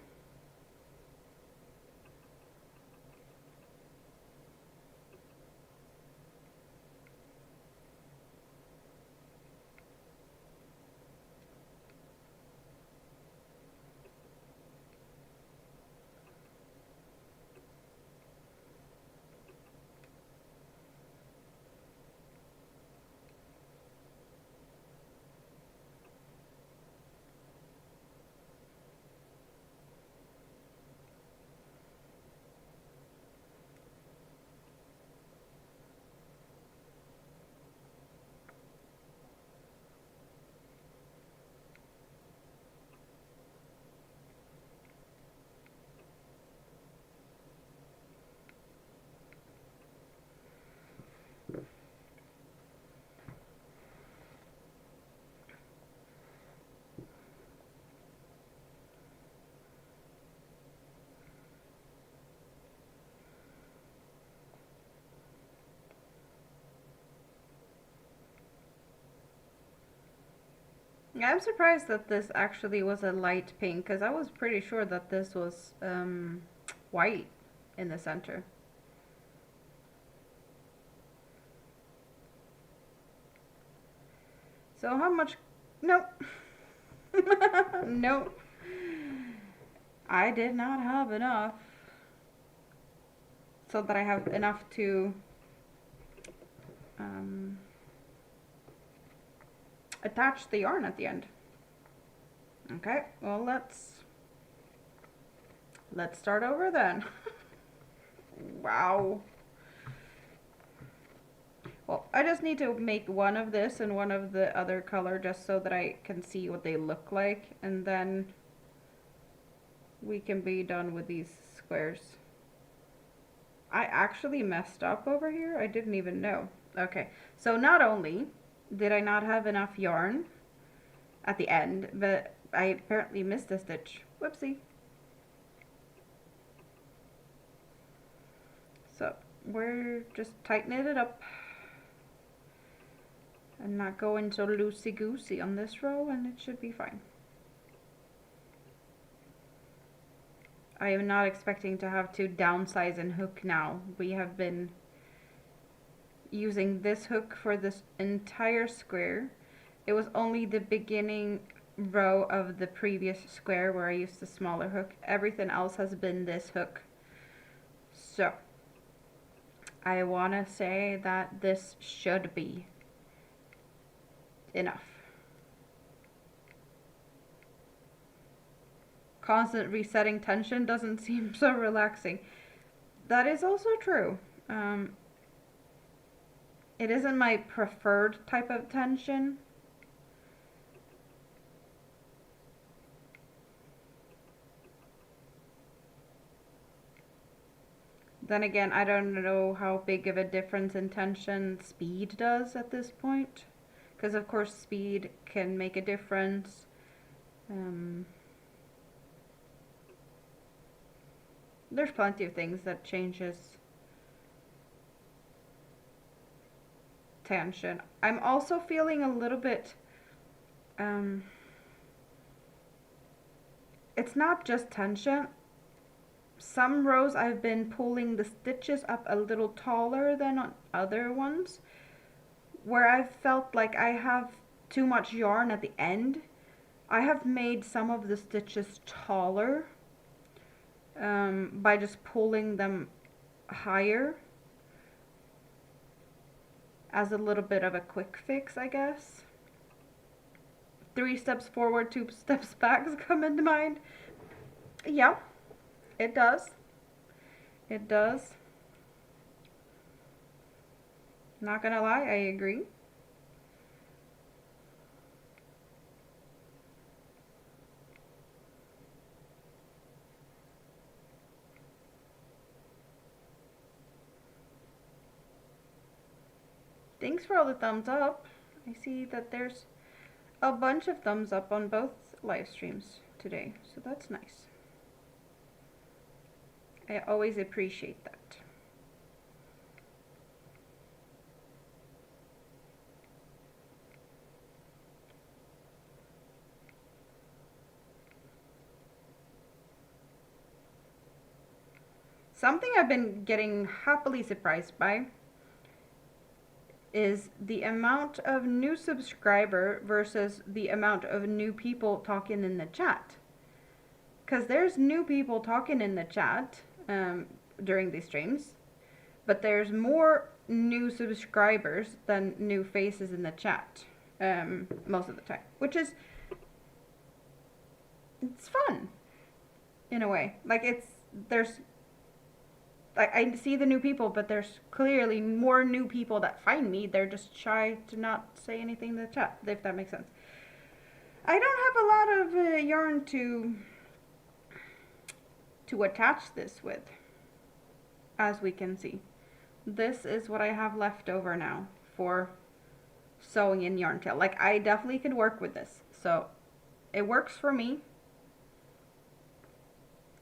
Yeah, I'm surprised that this actually was a light pink because I was pretty sure that this was white in the center. So how much? Nope. Nope. I did not have enough so that I have enough to attach the yarn at the end. Okay, well let's start over then. Wow. Well, I just need to make one of this and one of the other color just so that I can see what they look like, and then we can be done with these squares. I actually messed up over here. I didn't even know. Okay, so not only did I not have enough yarn at the end, but I apparently missed a stitch. Whoopsie. So we're just tightening it up and not going so loosey-goosey on this row, and it should be fine. I am not expecting to have to downsize and hook now. We have been using this hook for this entire square. It was only the beginning row of the previous square where I used the smaller hook. Everything else has been this hook. So I want to say that this should be enough. Constant resetting tension doesn't seem so relaxing. That is also true. It isn't my preferred type of tension. Then again, I don't know how big of a difference in tension speed does at this point. Because of course speed can make a difference. There's plenty of things that changes tension. I'm also feeling a little bit, it's not just tension. Some rows I've been pulling the stitches up a little taller than on other ones, where I've felt like I have too much yarn at the end. I have made some of the stitches taller by just pulling them higher. as a little bit of a quick fix, I guess. 3 steps forward, 2 steps back come into mind. Yeah, it does. It does. Not gonna lie, I agree. Thanks for all the thumbs up. I see that there's a bunch of thumbs up on both live streams today, so that's nice. I always appreciate that. Something I've been getting happily surprised by is the amount of new subscriber versus the amount of new people talking in the chat. Because there's new people talking in the chat during these streams, but there's more new subscribers than new faces in the chat most of the time, which is, it's fun in a way. Like I see the new people, but there's clearly more new people that find me. They're just shy to not say anything in the chat, if that makes sense. I don't have a lot of yarn to attach this with, as we can see. This is what I have left over now for sewing in yarn tail. Like, I definitely could work with this, so it works for me.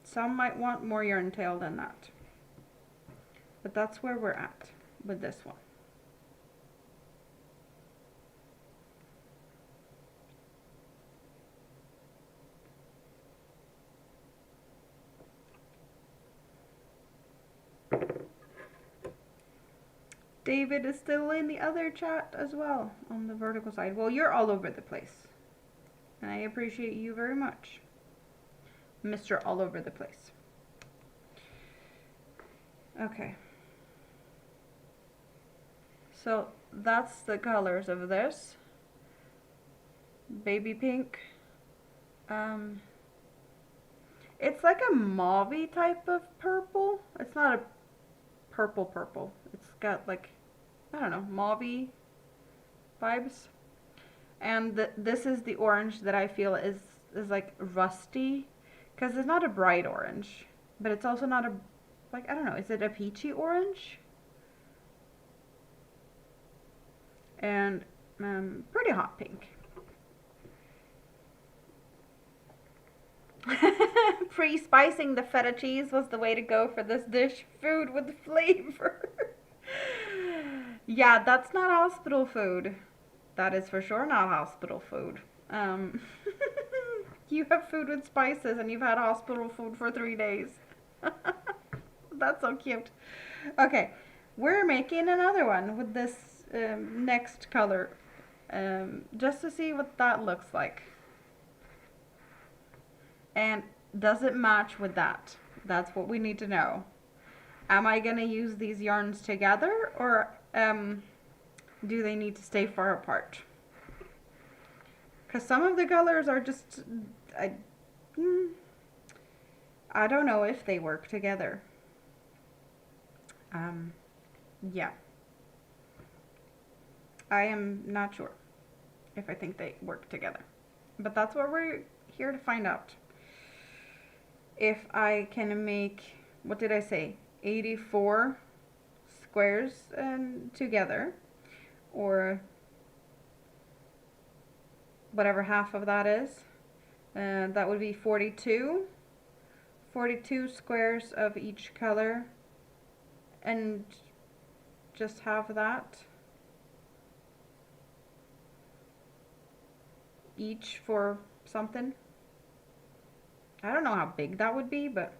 Some might want more yarn tail than that, but that's where we're at with this one. David is still in the other chat as well on the vertical side. Well, you're all over the place, and I appreciate you very much, Mr. All Over the Place. Okay. So that's the colors of this. Baby pink. It's like a mauve-y type of purple. It's not a purple. It's got like, I don't know, mauve-y vibes. And this is the orange that I feel is like rusty, because it's not a bright orange, but it's also not a, like, I don't know, is it a peachy orange? And pretty hot pink. Pre-spicing the feta cheese was the way to go for this dish. Food with flavor. Yeah, that's not hospital food. That is for sure not hospital food. You have food with spices and you've had hospital food for 3 days. That's so cute. Okay, we're making another one with this next color, just to see what that looks like. And does it match with that? That's what we need to know. Am I going to use these yarns together, or do they need to stay far apart? Because some of the colors are just, I don't know if they work together. Yeah. I am not sure if I think they work together. But that's what we're here to find out. If I can make, what did I say, 84 squares together, or whatever half of that is, that would be 42 squares of each color, and just have that each for something. I don't know how big that would be, but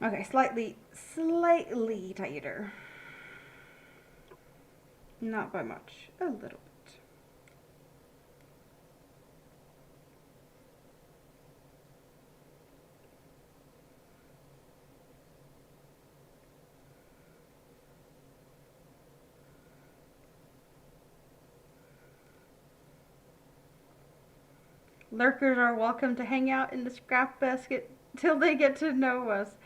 Okay, slightly tighter. Not by much, a little bit. Lurkers are welcome to hang out in the scrap basket till they get to know us.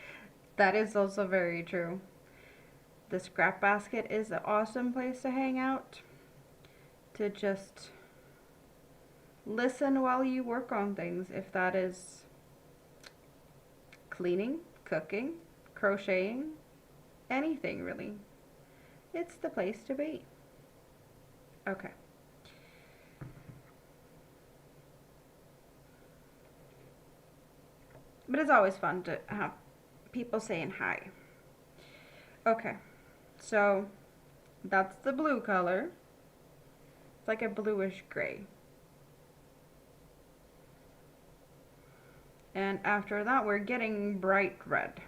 That is also very true. The scrap basket is an awesome place to hang out, to just listen while you work on things, if that is cleaning, cooking, crocheting, anything really. It's the place to be. Okay. But it's always fun to have people saying hi. Okay, so that's the blue color. It's like a bluish gray. And after that, we're getting bright red.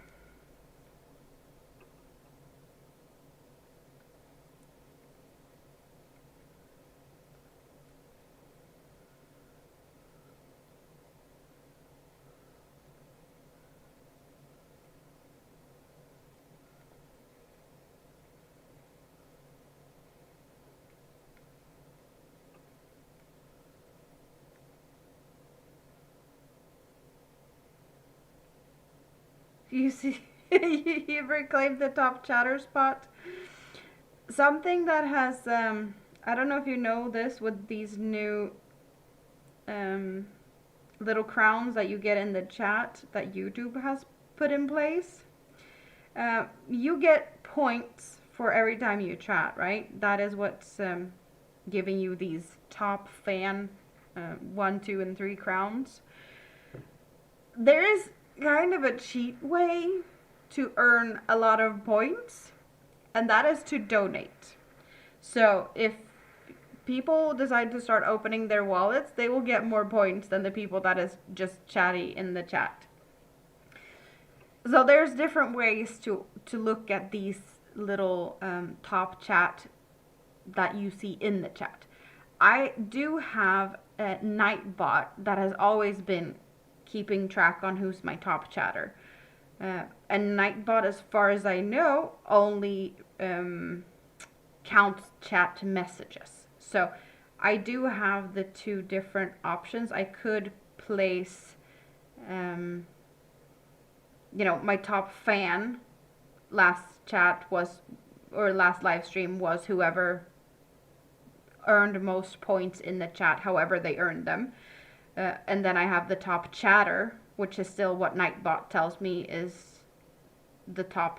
You see, you reclaimed the top chatter spot. Something that has, I don't know if you know this with these new little crowns that you get in the chat that YouTube has put in place. You get points for every time you chat, right? That is what's giving you these top fan 1, 2, and 3 crowns. There is kind of a cheat way to earn a lot of points, and that is to donate. So if people decide to start opening their wallets, they will get more points than the people that is just chatty in the chat. So there's different ways to look at these little top chat that you see in the chat. I do have a Nightbot that has always been keeping track on who's my top chatter. And Nightbot, as far as I know, only counts chat messages. So I do have the 2 different options. I could place, you know, my top fan last chat was, or last live stream was whoever earned most points in the chat, however they earned them. And then I have the top chatter, which is still what Nightbot tells me is the top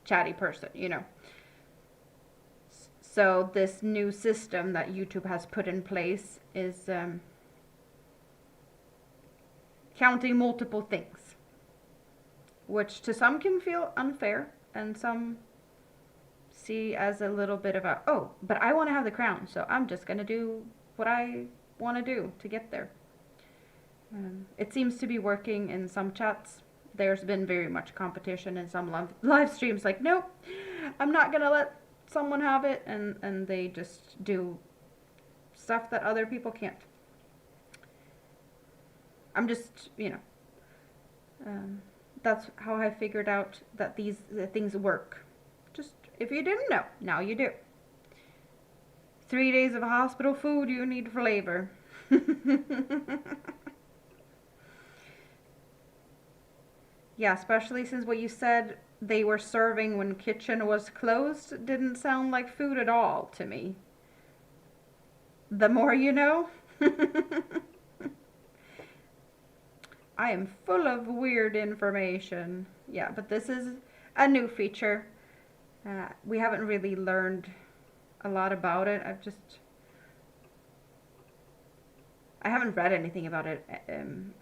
chatty person, you know. So this new system that YouTube has put in place is counting multiple things, which to some can feel unfair, and some see as a little bit of a, oh, but I want to have the crown, so I'm just going to do what I want to do to get there. It seems to be working in some chats. There's been very much competition in some live streams, like, nope, I'm not going to let someone have it, and they just do stuff that other people can't. I'm just, you know, that's how I figured out that these things work. Just, if you didn't know, now you do. 3 days of hospital food, you need flavor. Yeah, especially since what you said they were serving when kitchen was closed didn't sound like food at all to me. The more you know. I am full of weird information. Yeah, but this is a new feature. We haven't really learned a lot about it. I haven't read anything about it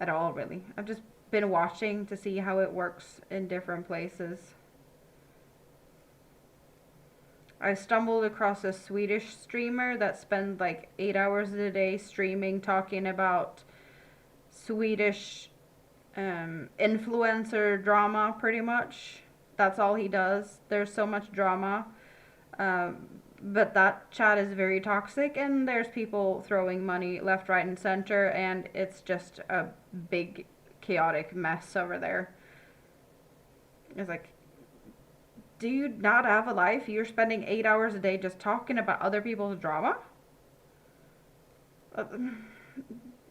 at all, really. I've just been watching to see how it works in different places. I stumbled across a Swedish streamer that spent like 8 hours a day streaming, talking about Swedish influencer drama, pretty much. That's all he does. There's so much drama. But that chat is very toxic, and there's people throwing money left, right, and center, and it's just a big chaotic mess over there. It's like, do you not have a life? You're spending 8 hours a day just talking about other people's drama?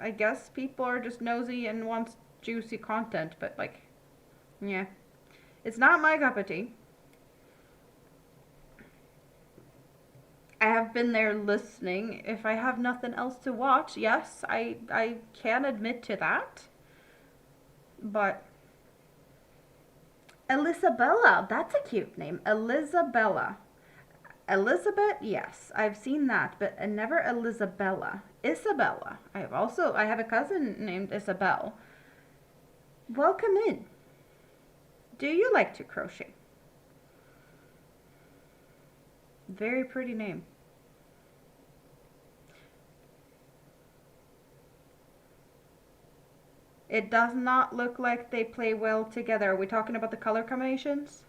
I guess people are just nosy and wants juicy content, but like, yeah. It's not my cup of tea. I have been there listening. If I have nothing else to watch, yes, I can admit to that. But Elisabella, that's a cute name. Elisabella. Elizabeth, yes, I've seen that, but never Elisabella. Isabella. I have a cousin named Isabel. Welcome in. Do you like to crochet? Very pretty name. It does not look like they play well together. Are we talking about the color combinations?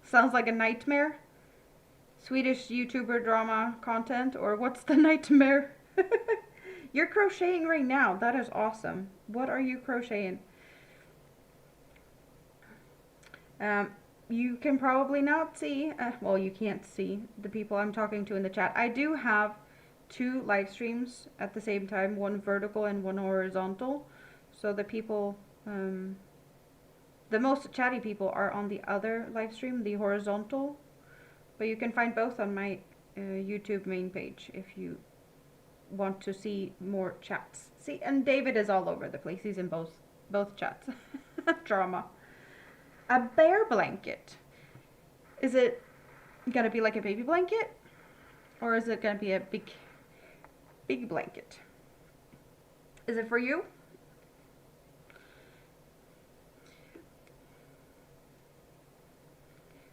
Sounds like a nightmare. Swedish YouTuber drama content, or what's the nightmare? You're crocheting right now. That is awesome. What are you crocheting? You can probably not see, well, you can't see the people I'm talking to in the chat. I do have 2 live streams at the same time, one vertical and one horizontal. So the people, the most chatty people are on the other live stream, the horizontal. But you can find both on my YouTube main page if you want to see more chats. See, and David is all over the place. He's in both chats. Drama. A bear blanket. Is it gonna be like a baby blanket? Or is it gonna be a big blanket? Is it for you?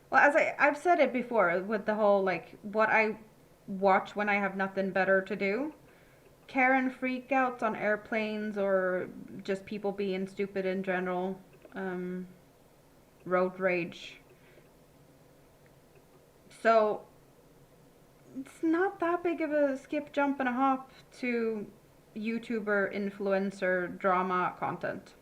Well, as I've said it before with the whole, like, what I watch when I have nothing better to do. Karen freakouts on airplanes, or just people being stupid in general. Road rage. So, it's not that big of a skip, jump, and a hop to YouTuber, influencer, drama content.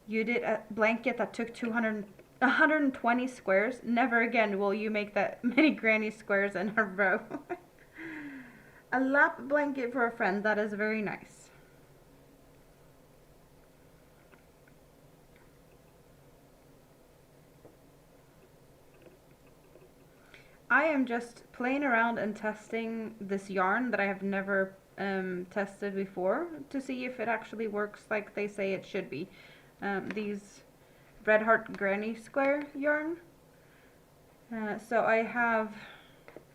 You did a blanket that took 120 squares. Never again will you make that many granny squares in a row. A lap blanket for a friend. That is very nice. I am just playing around and testing this yarn that I have never tested before to see if it actually works like they say it should be. These Red Heart Granny Square yarn. So I have,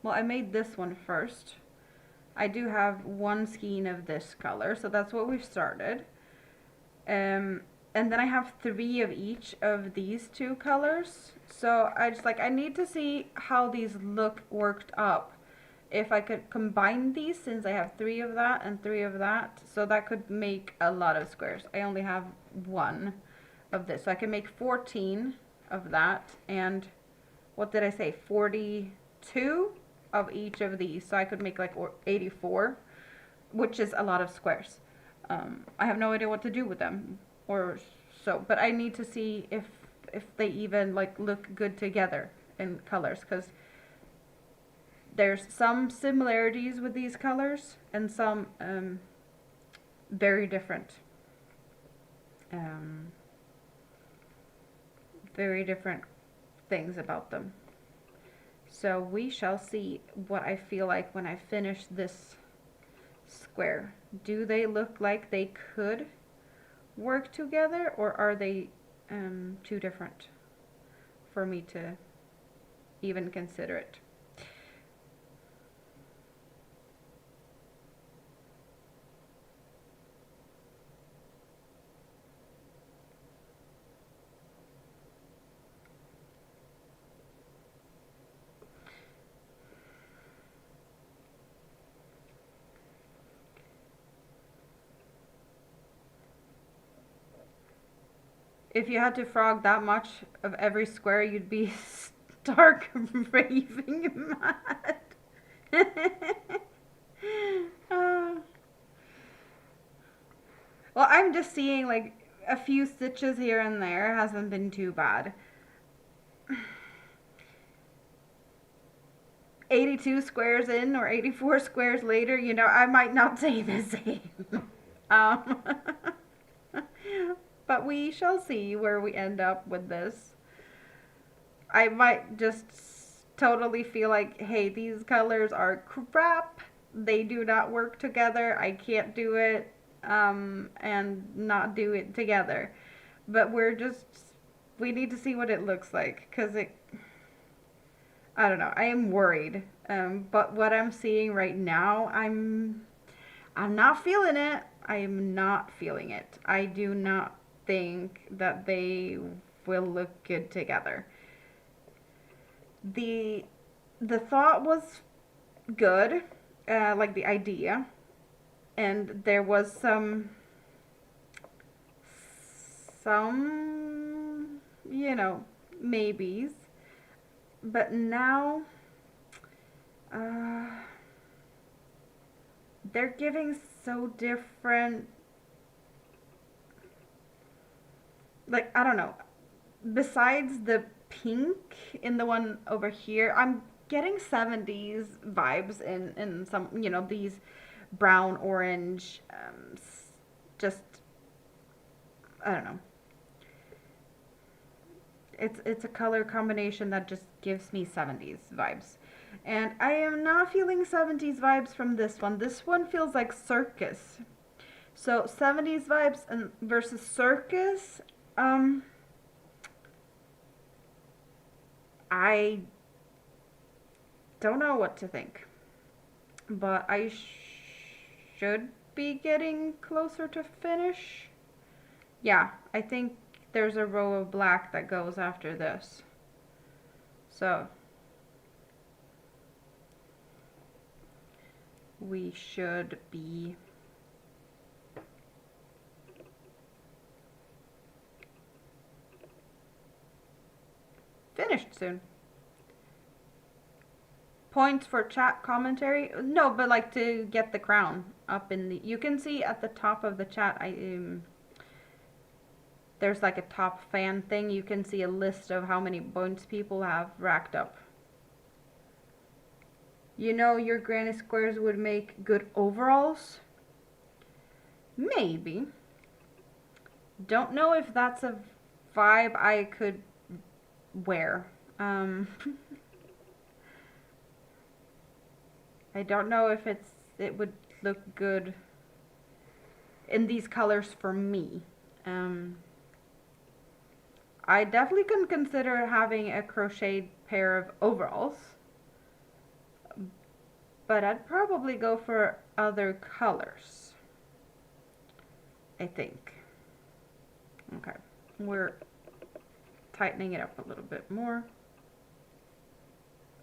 well, I made this one first. I do have one skein of this color, so that's what we've started. And then I have 3 of each of these 2 colors. So I need to see how these look worked up. If I could combine these, since I have 3 of that and 3 of that, so that could make a lot of squares. I only have 1 of this, so I can make 14 of that, and what did I say, 42 of each of these, so I could make like 84, which is a lot of squares. I have no idea what to do with them, or so, but I need to see if they even like look good together in colors, because there's some similarities with these colors and some very different things about them. So we shall see what I feel like when I finish this square. Do they look like they could work together, or are they too different for me to even consider it? If you had to frog that much of every square, you'd be stark raving mad. uh, well, I'm just seeing like a few stitches here and there. Hasn't been too bad. 82 squares in or 84 squares later, you know, I might not say the same. um, but we shall see where we end up with this. I might just totally feel like, hey, these colors are crap. They do not work together. I can't do it and not do it together. But we need to see what it looks like because I don't know. I am worried. But what I'm seeing right now, I'm not feeling it. I am not feeling it. I do not think that they will look good together. The thought was good, like the idea, and there was some you know maybes, but now uh, they're giving so different. Like I don't know. Besides the pink in the one over here, I'm getting 70s vibes in some, you know, these brown orange just I don't know. It's a color combination that just gives me 70s vibes. And I am not feeling 70s vibes from this one. This one feels like circus. So 70s vibes and versus circus, I don't know what to think, but I should be getting closer to finish. Yeah, I think there's a row of black that goes after this. So we should be finished soon. Points for chat commentary? No, but like to get the crown up in the. You can see at the top of the chat. There's like a top fan thing. You can see a list of how many points people have racked up. You know, your granny squares would make good overalls? Maybe. Don't know if that's a vibe I could wear. I don't know if it would look good in these colors for me. I definitely can consider having a crocheted pair of overalls, but I'd probably go for other colors, I think. Okay, we're tightening it up a little bit more.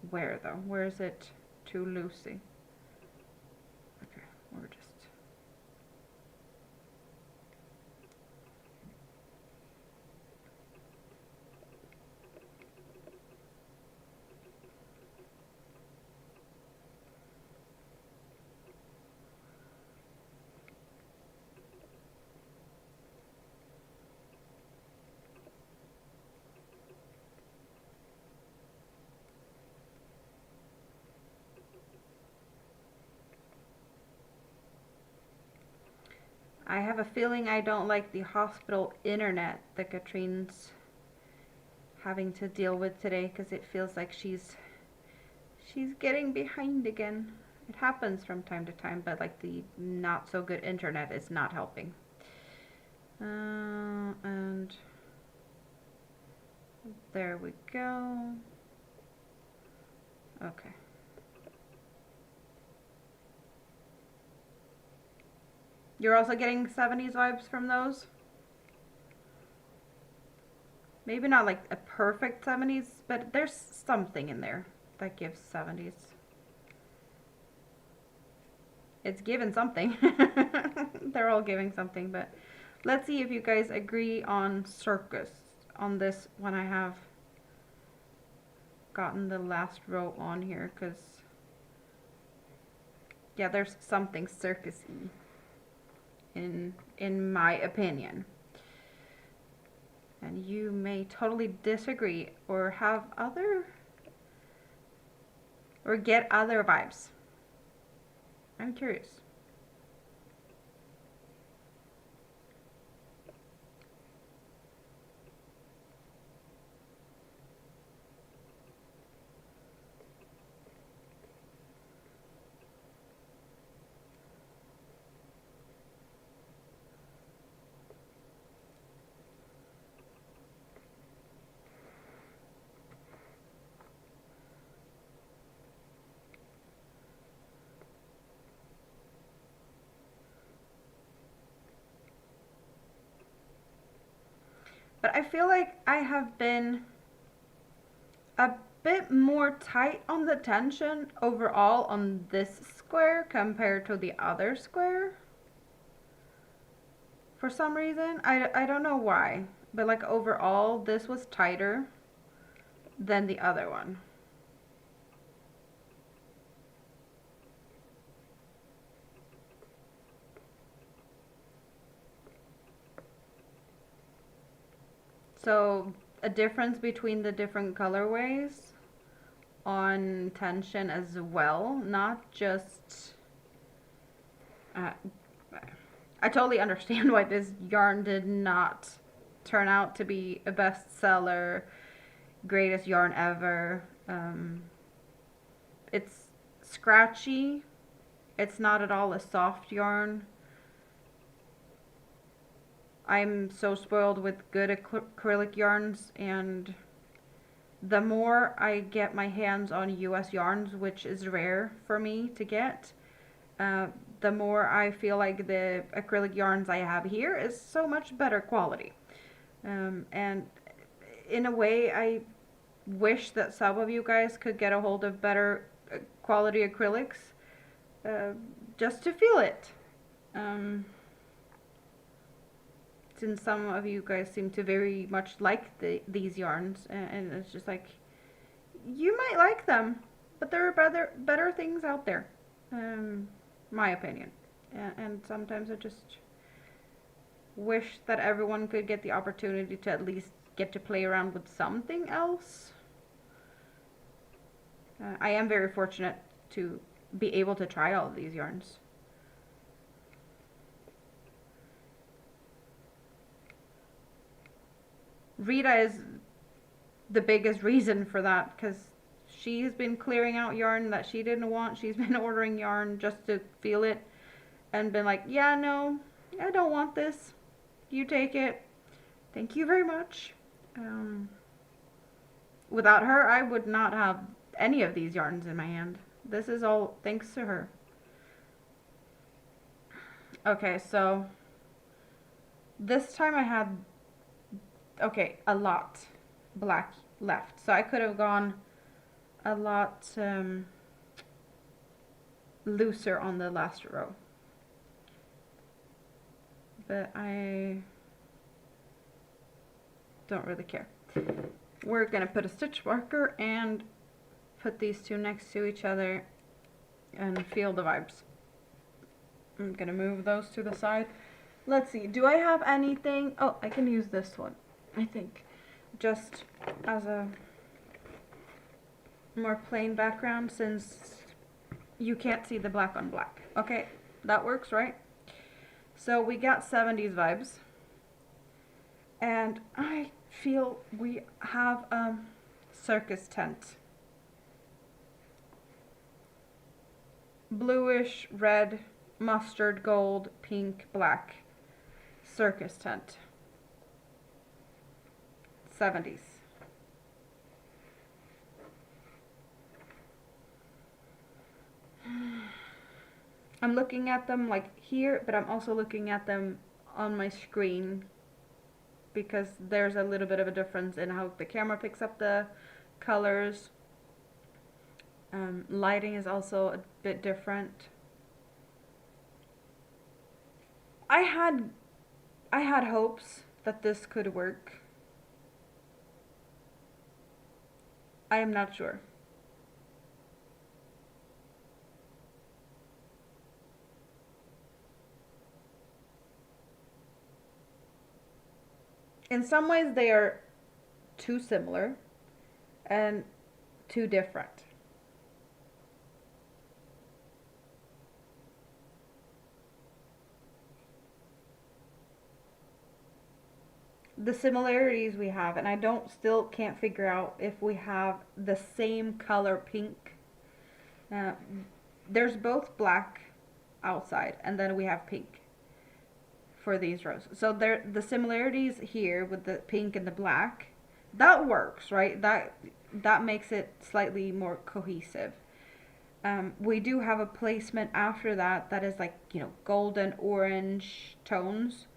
Where though? Where is it too loosey? Okay, we're just I have a feeling I don't like the hospital internet that Katrine's having to deal with today because it feels like she's getting behind again. It happens from time to time, but like the not so good internet is not helping. And there we go. Okay. You're also getting 70s vibes from those? Maybe not like a perfect 70s, but there's something in there that gives 70s. It's given something. They're all giving something, but Let's see if you guys agree on circus on this when I have gotten the last row on here, because yeah, there's something circusy in my opinion. And you may totally disagree or have other or get other vibes. I'm curious. But I feel like I have been a bit more tight on the tension overall on this square compared to the other square. For some reason, I don't know why, but like overall this was tighter than the other one. So a difference between the different colorways on tension as well, not just I totally understand why this yarn did not turn out to be a bestseller, greatest yarn ever. It's scratchy. It's not at all a soft yarn. I'm so spoiled with good acrylic yarns, and the more I get my hands on US yarns, which is rare for me to get, the more I feel like the acrylic yarns I have here is so much better quality. And in a way, I wish that some of you guys could get a hold of better quality acrylics, just to feel it. Since some of you guys seem to very much like these yarns, and it's just like, you might like them, but there are better things out there, my opinion. And sometimes I just wish that everyone could get the opportunity to at least get to play around with something else. I am very fortunate to be able to try all of these yarns. Rita is the biggest reason for that, because she's been clearing out yarn that she didn't want. She's been ordering yarn just to feel it and been like, yeah, no, I don't want this. You take it. Thank you very much. Without her, I would not have any of these yarns in my hand. This is all thanks to her. Okay, so this time I had, okay, a lot black left. So I could have gone a lot looser on the last row. But I don't really care. We're gonna put a stitch marker and put these two next to each other and feel the vibes. I'm gonna move those to the side. Let's see, do I have anything? Oh, I can use this one, I think, just as a more plain background, since you can't see the black on black. Okay, that works, right? So we got 70s vibes, and I feel we have a circus tent. Bluish, red, mustard, gold, pink, black. Circus tent. 70s. I'm looking at them like here, but I'm also looking at them on my screen, because there's a little bit of a difference in how the camera picks up the colors. Lighting is also a bit different. I I had hopes that this could work. I am not sure. In some ways, they are too similar and too different. The similarities we have, and I don't still can't figure out if we have the same color pink. Uh, there's both black outside, and then we have pink for these rows. So there, the similarities here with the pink and the black, that works, right? That makes it slightly more cohesive. We do have a placement after that that is like, you know, golden orange tones,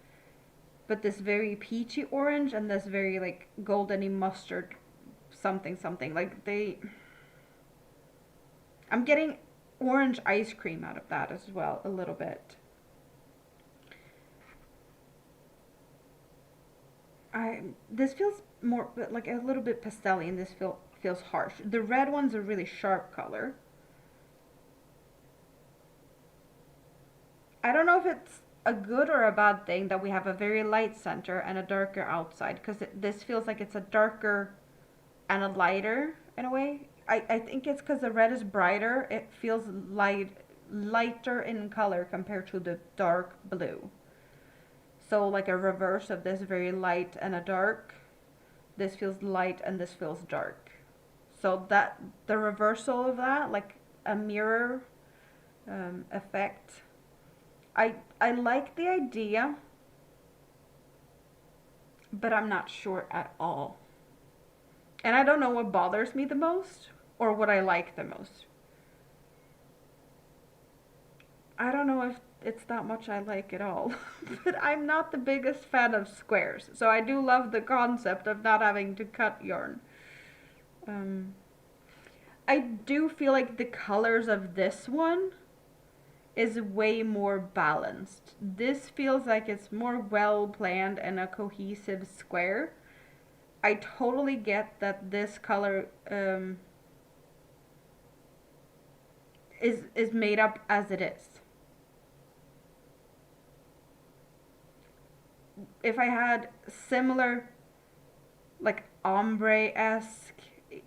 but this very peachy orange and this very like goldeny mustard something something. Like they, I'm getting orange ice cream out of that as well a little bit. This feels more like a little bit pastel-y, and this feels harsh. The red one's a really sharp color. I don't know if it's a good or a bad thing that we have a very light center and a darker outside, because this feels like it's a darker and a lighter in a way. I think it's because the red is brighter. It feels lighter in color compared to the dark blue. So like a reverse of this very light and a dark. This feels light and this feels dark. So that the reversal of that, like a mirror effect. I like the idea, but I'm not sure at all. And I don't know what bothers me the most or what I like the most. I don't know if it's that much I like at all. But I'm not the biggest fan of squares. So I do love the concept of not having to cut yarn. I do feel like the colors of this one is way more balanced. This feels like it's more well planned and a cohesive square. I totally get that this color is made up as it is. If I had similar, like ombre-esque,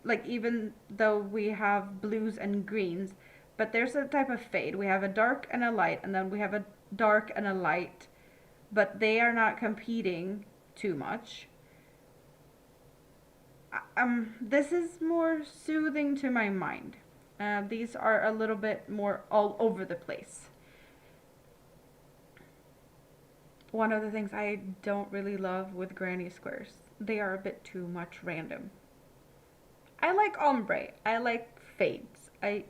like even though we have blues and greens, but there's a type of fade. We have a dark and a light, and then we have a dark and a light, but they are not competing too much. This is more soothing to my mind. These are a little bit more all over the place. One of the things I don't really love with granny squares, they are a bit too much random. I like ombre. I like fades. I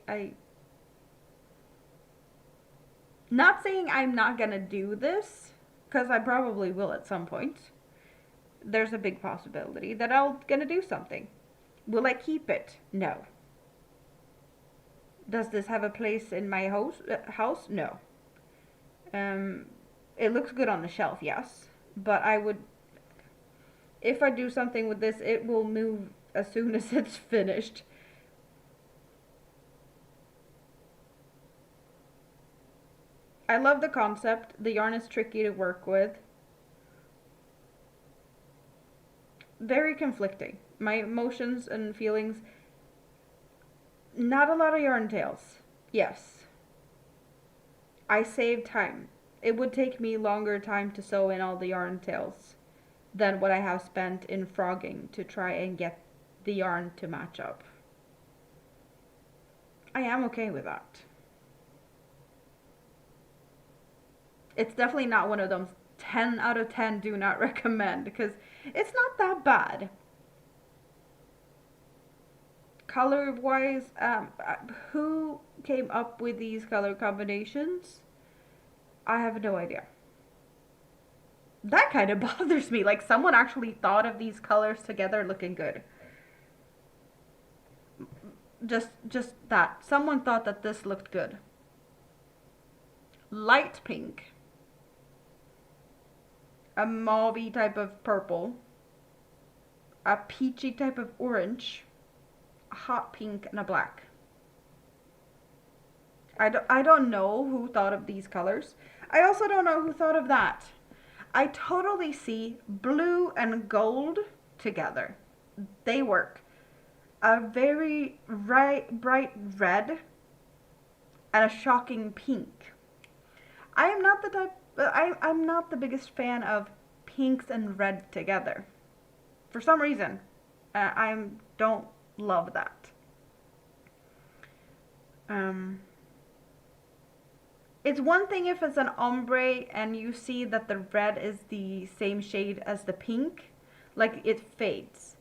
not saying I'm not gonna do this, because I probably will at some point. There's a big possibility that I'm gonna do something. Will I keep it? No. Does this have a place in my house? No. It looks good on the shelf, yes. But I would, if I do something with this, it will move as soon as it's finished. I love the concept. The yarn is tricky to work with. Very conflicting. My emotions and feelings. Not a lot of yarn tails. Yes. I save time. It would take me longer time to sew in all the yarn tails than what I have spent in frogging to try and get the yarn to match up. I am okay with that. It's definitely not one of those 10 out of 10 do not recommend, because it's not that bad. Color wise, who came up with these color combinations? I have no idea. That kind of bothers me. Like someone actually thought of these colors together looking good. Just that. Someone thought that this looked good. Light pink. a mauvey type of purple, a peachy type of orange, a hot pink, and a black. I don't know who thought of these colors. I also don't know who thought of that. I totally see blue and gold together. They work. A very bright red and a shocking pink. I'm not the biggest fan of pinks and red together. For some reason, I don't love that. It's one thing if it's an ombre and you see that the red is the same shade as the pink, like it fades.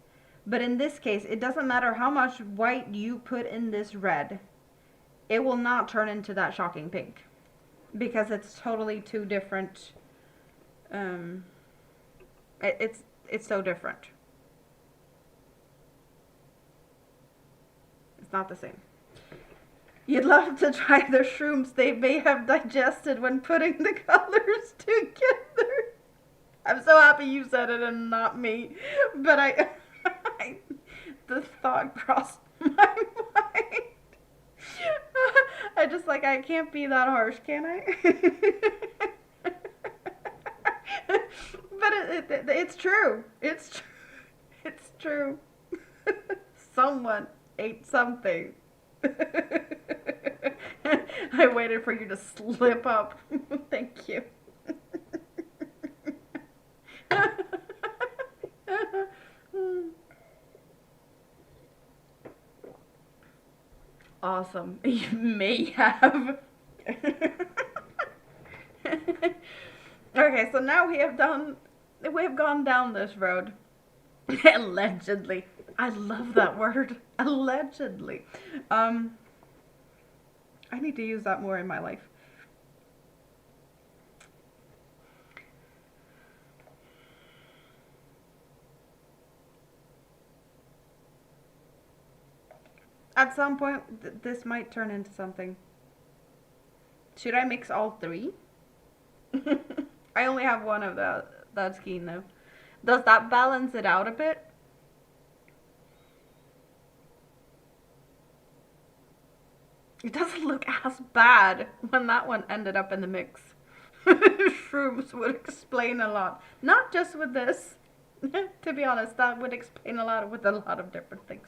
But in this case, it doesn't matter how much white you put in this red, it will not turn into that shocking pink because it's totally two different. It's so different. It's not the same. You'd love to try the shrooms they may have digested when putting the colors together. I'm so happy you said it and not me. But the thought crossed my mind. I just like, I can't be that harsh, can I? But it's true. It's true. Someone ate something. I waited for you to slip up. Thank you. Awesome. You may have. Okay, so now we have gone down this road. Allegedly. I love that word. Allegedly. I need to use that more in my life. At some point, this might turn into something. Should I mix all three? I only have one of that skein though. Does that balance it out a bit? It doesn't look as bad when that one ended up in the mix. Shrooms would explain a lot. Not just with this. To be honest, that would explain a lot with a lot of different things.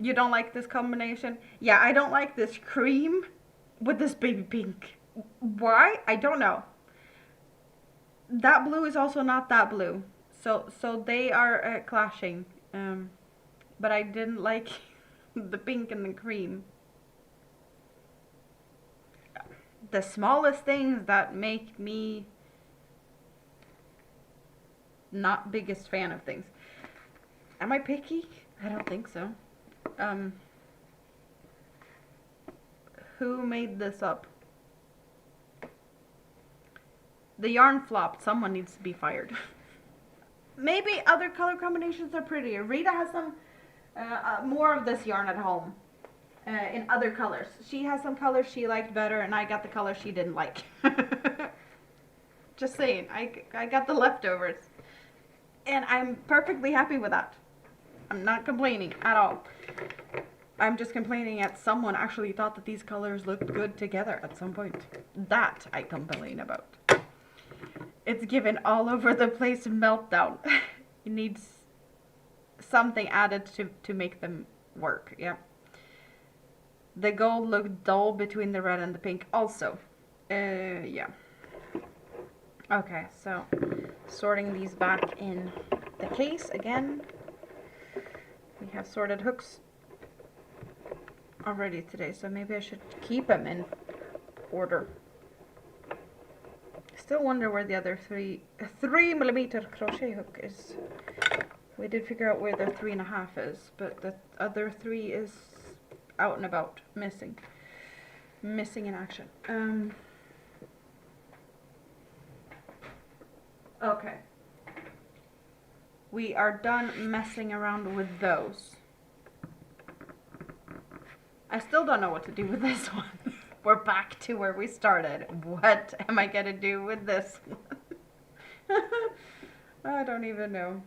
You don't like this combination? Yeah, I don't like this cream with this baby pink. Why? I don't know. That blue is also not that blue. So they are clashing. But I didn't like the pink and the cream. The smallest things that make me not biggest fan of things. Am I picky? I don't think so. Who made this up? The yarn flopped. Someone needs to be fired. Maybe other color combinations are prettier. Rita has some more of this yarn at home in other colors. She has some colors she liked better, and I got the color she didn't like. Just saying, I got the leftovers, and I'm perfectly happy with that. I'm not complaining at all. I'm just complaining that someone actually thought that these colors looked good together at some point. That I complain about. It's given all over the place meltdown. It needs something added to make them work. Yeah. The gold looked dull between the red and the pink also. Yeah. Okay, so sorting these back in the case again. We have sorted hooks already today, so maybe I should keep them in order. Still wonder where the other 3mm crochet hook is. We did figure out where the 3.5 is, but the other 3 is out and about, missing in action. Okay. We are done messing around with those. I still don't know what to do with this one. We're back to where we started. What am I gonna do with this one? I don't even know.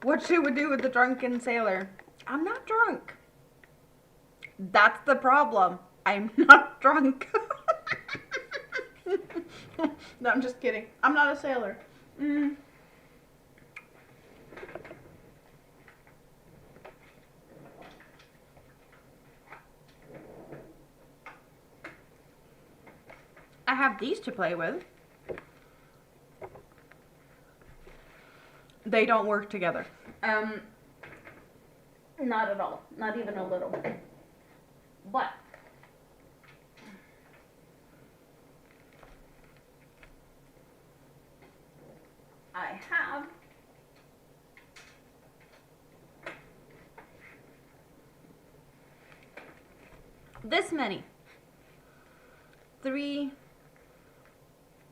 What should we do with the drunken sailor? I'm not drunk. That's the problem. I'm not drunk. No, I'm just kidding. I'm not a sailor. I have these to play with. They don't work together. Not at all. Not even a little. But I have this many. 3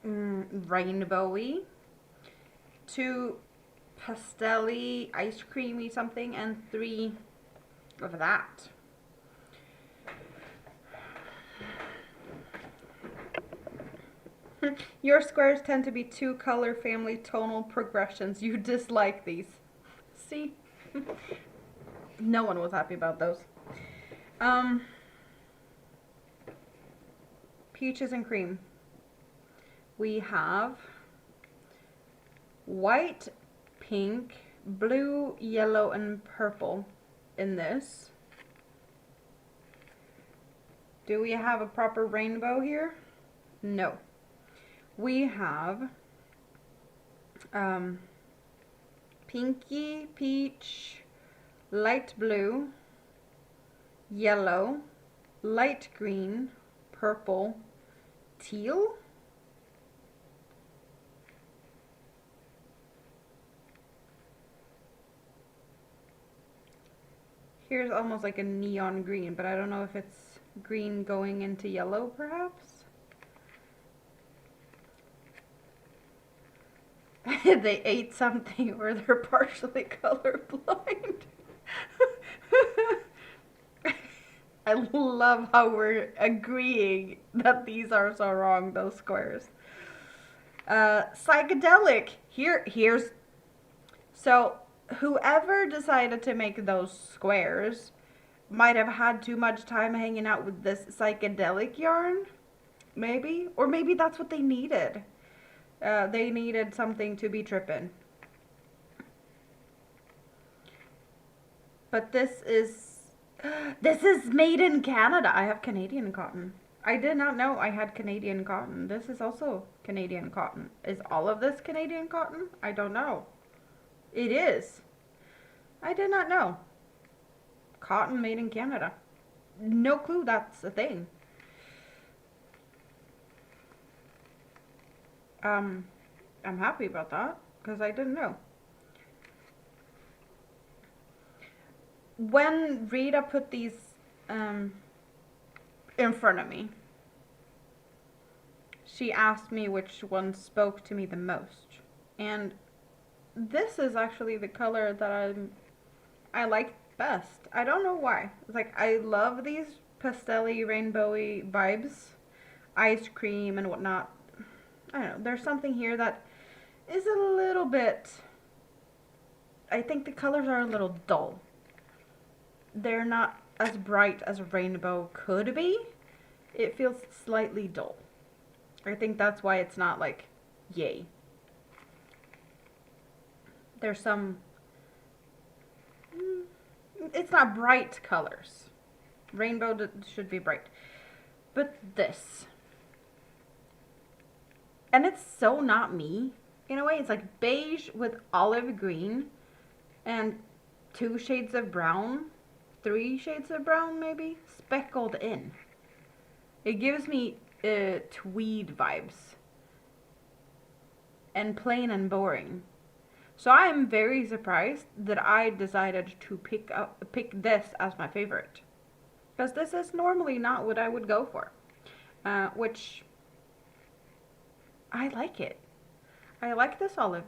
rainbowy, 2 pastelly, ice creamy something, and 3 of that. Your squares tend to be 2 color family tonal progressions. You dislike these. See? No one was happy about those. Peaches and cream. We have white, pink, blue, yellow, and purple in this. Do we have a proper rainbow here? No. We have pinky, peach, light blue, yellow, light green, purple, teal. Here's almost like a neon green, but I don't know if it's green going into yellow, perhaps? They ate something or they're partially colorblind. I love how we're agreeing that these are so wrong, those squares. Psychedelic. Here's... So, whoever decided to make those squares might have had too much time hanging out with this psychedelic yarn. Maybe. Or maybe that's what they needed. They needed something to be tripping. But this is made in Canada. I have Canadian cotton. I did not know I had Canadian cotton. This is also Canadian cotton. Is all of this Canadian cotton? I don't know. It is. I did not know. Cotton made in Canada. No clue that's a thing. I'm happy about that because I didn't know. When Rita put these in front of me, she asked me which one spoke to me the most. And this is actually the color that I like best. I don't know why. It's like I love these pastel-y, rainbowy vibes, ice cream and whatnot. I don't know. There's something here that is a little bit... I think the colors are a little dull. They're not as bright as a rainbow could be. It feels slightly dull. I think that's why it's not like, yay. There's some... It's not bright colors. Rainbow should be bright. But this... And it's so not me, in a way. It's like beige with olive green and 2 shades of brown, 3 shades of brown maybe, speckled in. It gives me tweed vibes. And plain and boring. So I am very surprised that I decided to pick this as my favorite. Because this is normally not what I would go for. Which, I like it. I like this olive.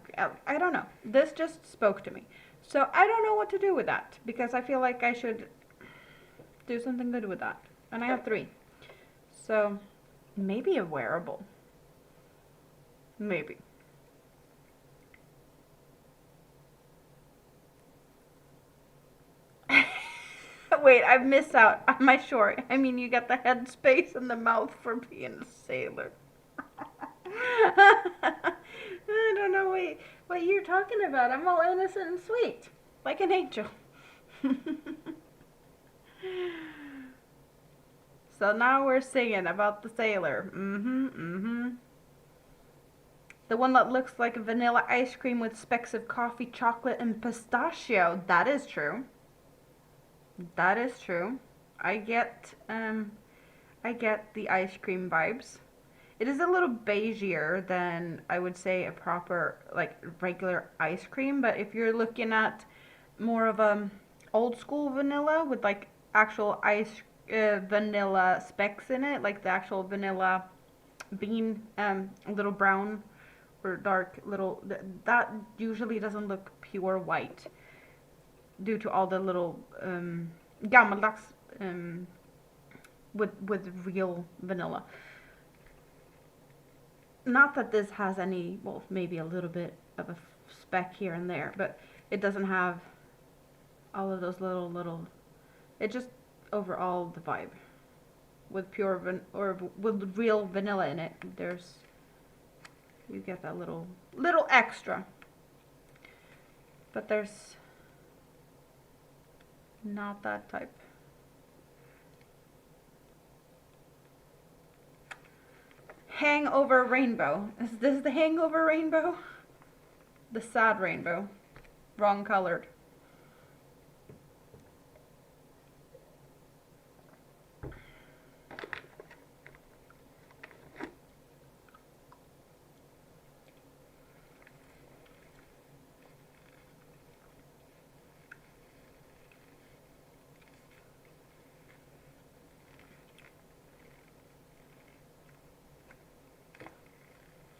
I don't know. This just spoke to me. So I don't know what to do with that. Because I feel like I should do something good with that. And I have 3. So maybe a wearable. Maybe. Wait, I've missed out on my short. I mean, you got the head space and the mouth for being a sailor. I don't know what you're talking about. I'm all innocent and sweet, like an angel. So now we're singing about the sailor. The one that looks like vanilla ice cream with specks of coffee, chocolate, and pistachio. That is true. That is true. I get the ice cream vibes. It is a little beigeier than I would say a proper like regular ice cream, but if you're looking at more of a old school vanilla with like actual vanilla specks in it, like the actual vanilla bean, little brown or dark little, that usually doesn't look pure white due to all the little gammeldags with real vanilla. Not that this has any, well, maybe a little bit of a speck here and there, but it doesn't have all of those little. It just overall the vibe with with real vanilla in it. You get that little extra, but there's not that type. Hangover rainbow. Is this the hangover rainbow? The sad rainbow. Wrong colored.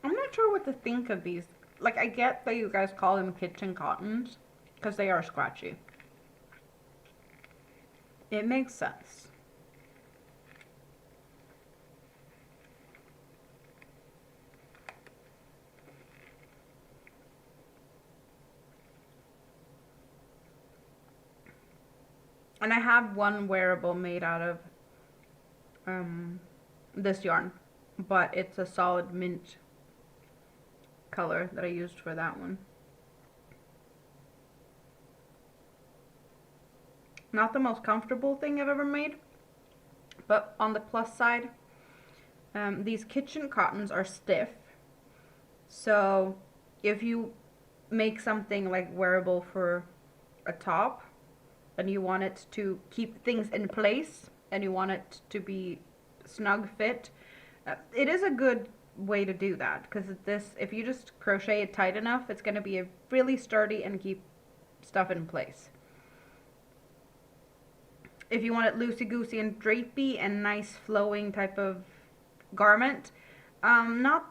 I'm not sure what to think of these. Like, I get that you guys call them kitchen cottons because they are scratchy. It makes sense. And I have one wearable made out of this yarn, but it's a solid mint color that I used for that one. Not the most comfortable thing I've ever made, but on the plus side, these kitchen cottons are stiff. So if you make something like wearable for a top and you want it to keep things in place and you want it to be snug fit, it is a good way to do that, because if you just crochet it tight enough, it's going to be really sturdy and keep stuff in place. If you want it loosey-goosey and drapey and nice flowing type of garment, not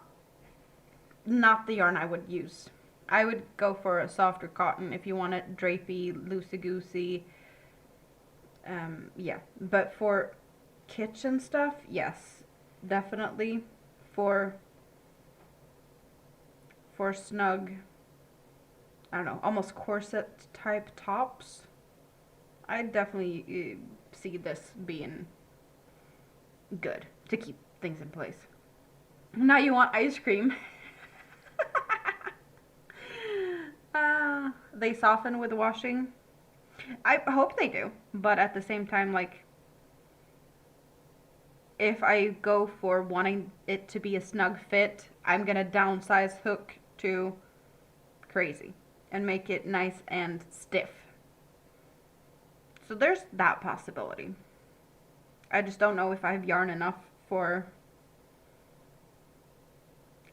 the yarn I would use. I would go for a softer cotton if you want it drapey, loosey-goosey. Yeah, but for kitchen stuff, yes, definitely. For snug, I don't know, almost corset type tops, I definitely see this being good to keep things in place. Now you want ice cream. They soften with washing. I hope they do, but at the same time, like, if I go for wanting it to be a snug fit, I'm gonna downsize hook to crazy and make it nice and stiff. So there's that possibility. I just don't know if I have yarn enough for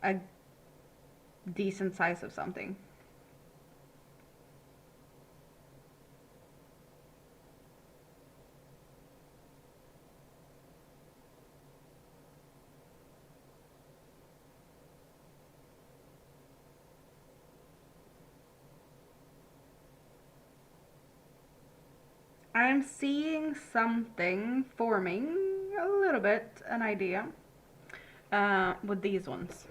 a decent size of something. I'm seeing something forming a little bit, an idea, with these ones.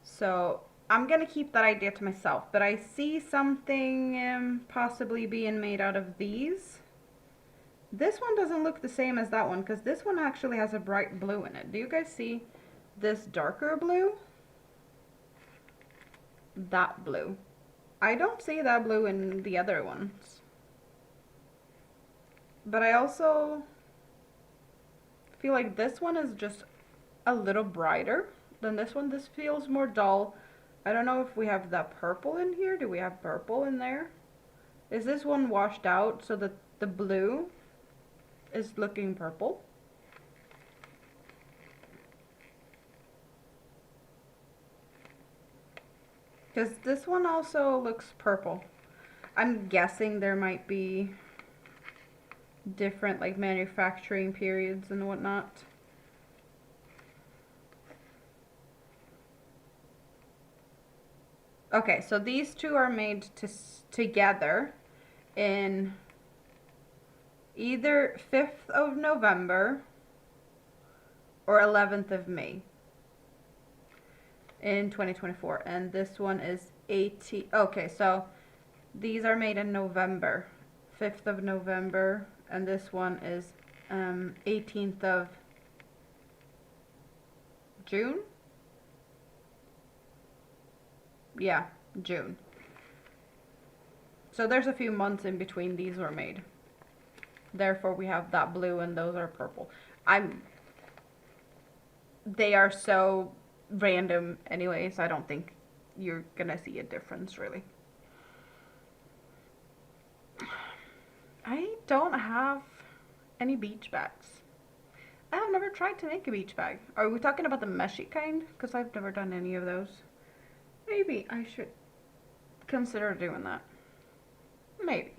So I'm gonna keep that idea to myself, but I see something possibly being made out of these. This one doesn't look the same as that one, because this one actually has a bright blue in it. Do you guys see this darker blue? That blue. I don't see that blue in the other ones. But I also feel like this one is just a little brighter than this one. This feels more dull. I don't know if we have that purple in here. Do we have purple in there? Is this one washed out so that the blue is looking purple? Because this one also looks purple. I'm guessing there might be different like manufacturing periods and whatnot. Okay, so these two are made together in either 5th of November or 11th of May in 2024, and this one is 18. Okay, so these are made in November, 5th of November, and this one is 18th of June. Yeah, June. So there's a few months in between these were made. Therefore we have that blue and those are purple. They are so random anyways, I don't think you're gonna see a difference really. I don't have any beach bags. I have never tried to make a beach bag. Are we talking about the meshy kind? Because I've never done any of those. Maybe I should consider doing that. Maybe.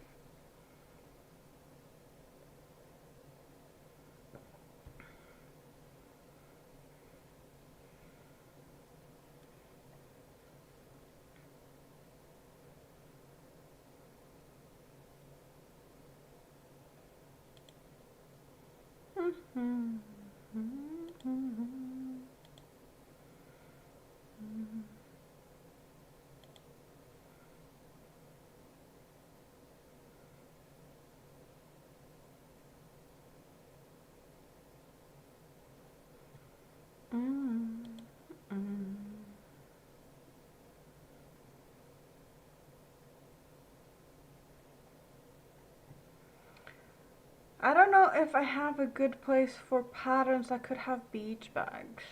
I don't know if I have a good place for patterns that could have beach bags.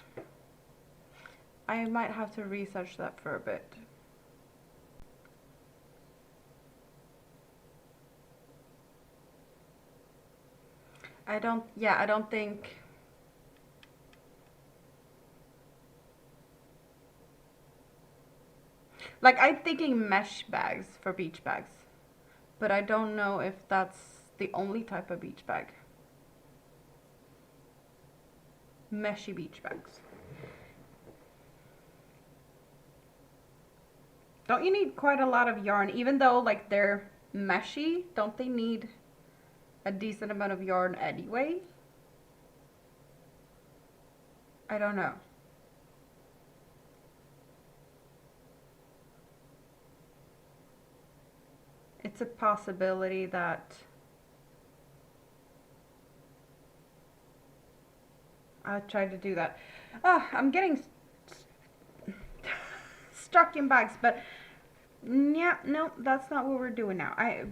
I might have to research that for a bit. I don't think. Like, I'm thinking mesh bags for beach bags, but I don't know if that's the only type of beach bag. Meshy beach bags. Don't you need quite a lot of yarn? Even though like they're meshy, don't they need a decent amount of yarn anyway? I don't know. It's a possibility that I'll try to do that. I'm getting stuck in bags, but yeah, no, that's not what we're doing now. I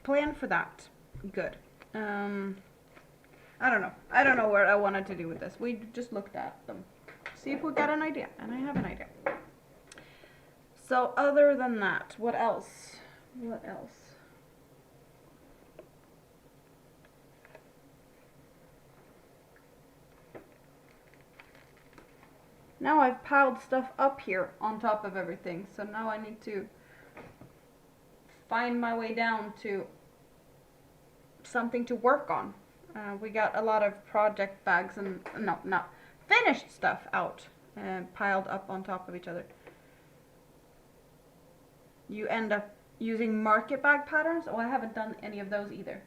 plan for that. Good. I don't know. I don't know what I wanted to do with this. We just looked at them. See if we got an idea. And I have an idea. So other than that, what else? What else? Now I've piled stuff up here on top of everything. So now I need to find my way down to something to work on. We got a lot of project bags and not finished stuff out and piled up on top of each other. You end up using market bag patterns. Oh, I haven't done any of those either.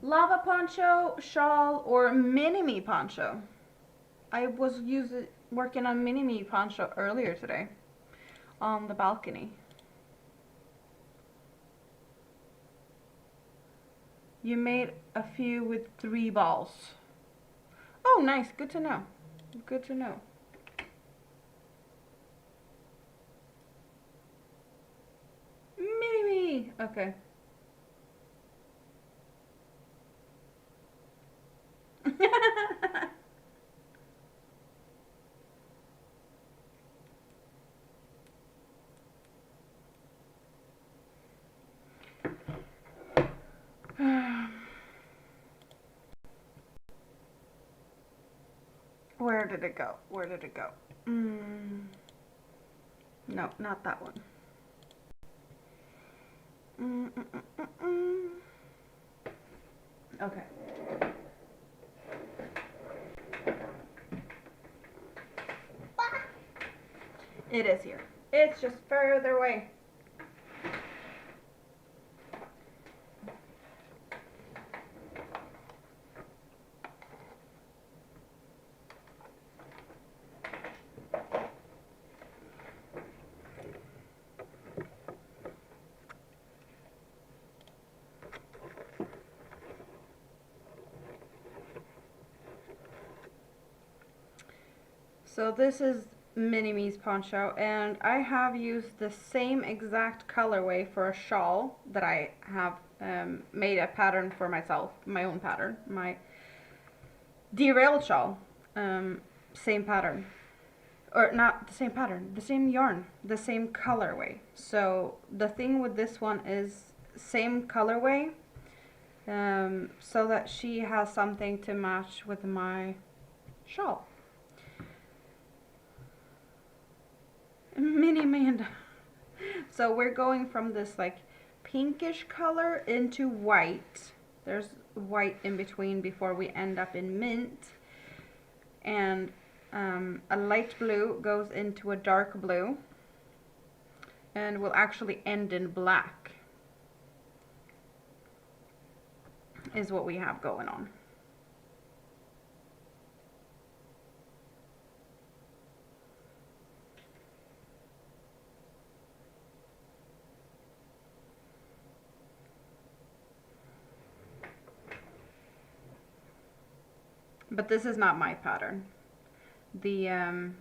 Lava poncho, shawl, or mini-me poncho. I was working on mini-me poncho earlier today on the balcony. You made a few with 3 balls. Oh, nice. Good to know. Good to know. Mini-me. Okay. Where did it go? Where did it go? No, not that one. Okay. It is here. It's just further away. So this is Mini-Me's poncho, and I have used the same exact colorway for a shawl that I have made a pattern for myself, my own pattern, my derailed shawl. Same pattern, or not the same pattern, the same yarn, the same colorway. So the thing with this one is same colorway, so that she has something to match with my shawl. Mini Amanda. So we're going from this like pinkish color into white. There's white in between before we end up in mint. And a light blue goes into a dark blue. And will actually end in black. Is what we have going on. But this is not my pattern. The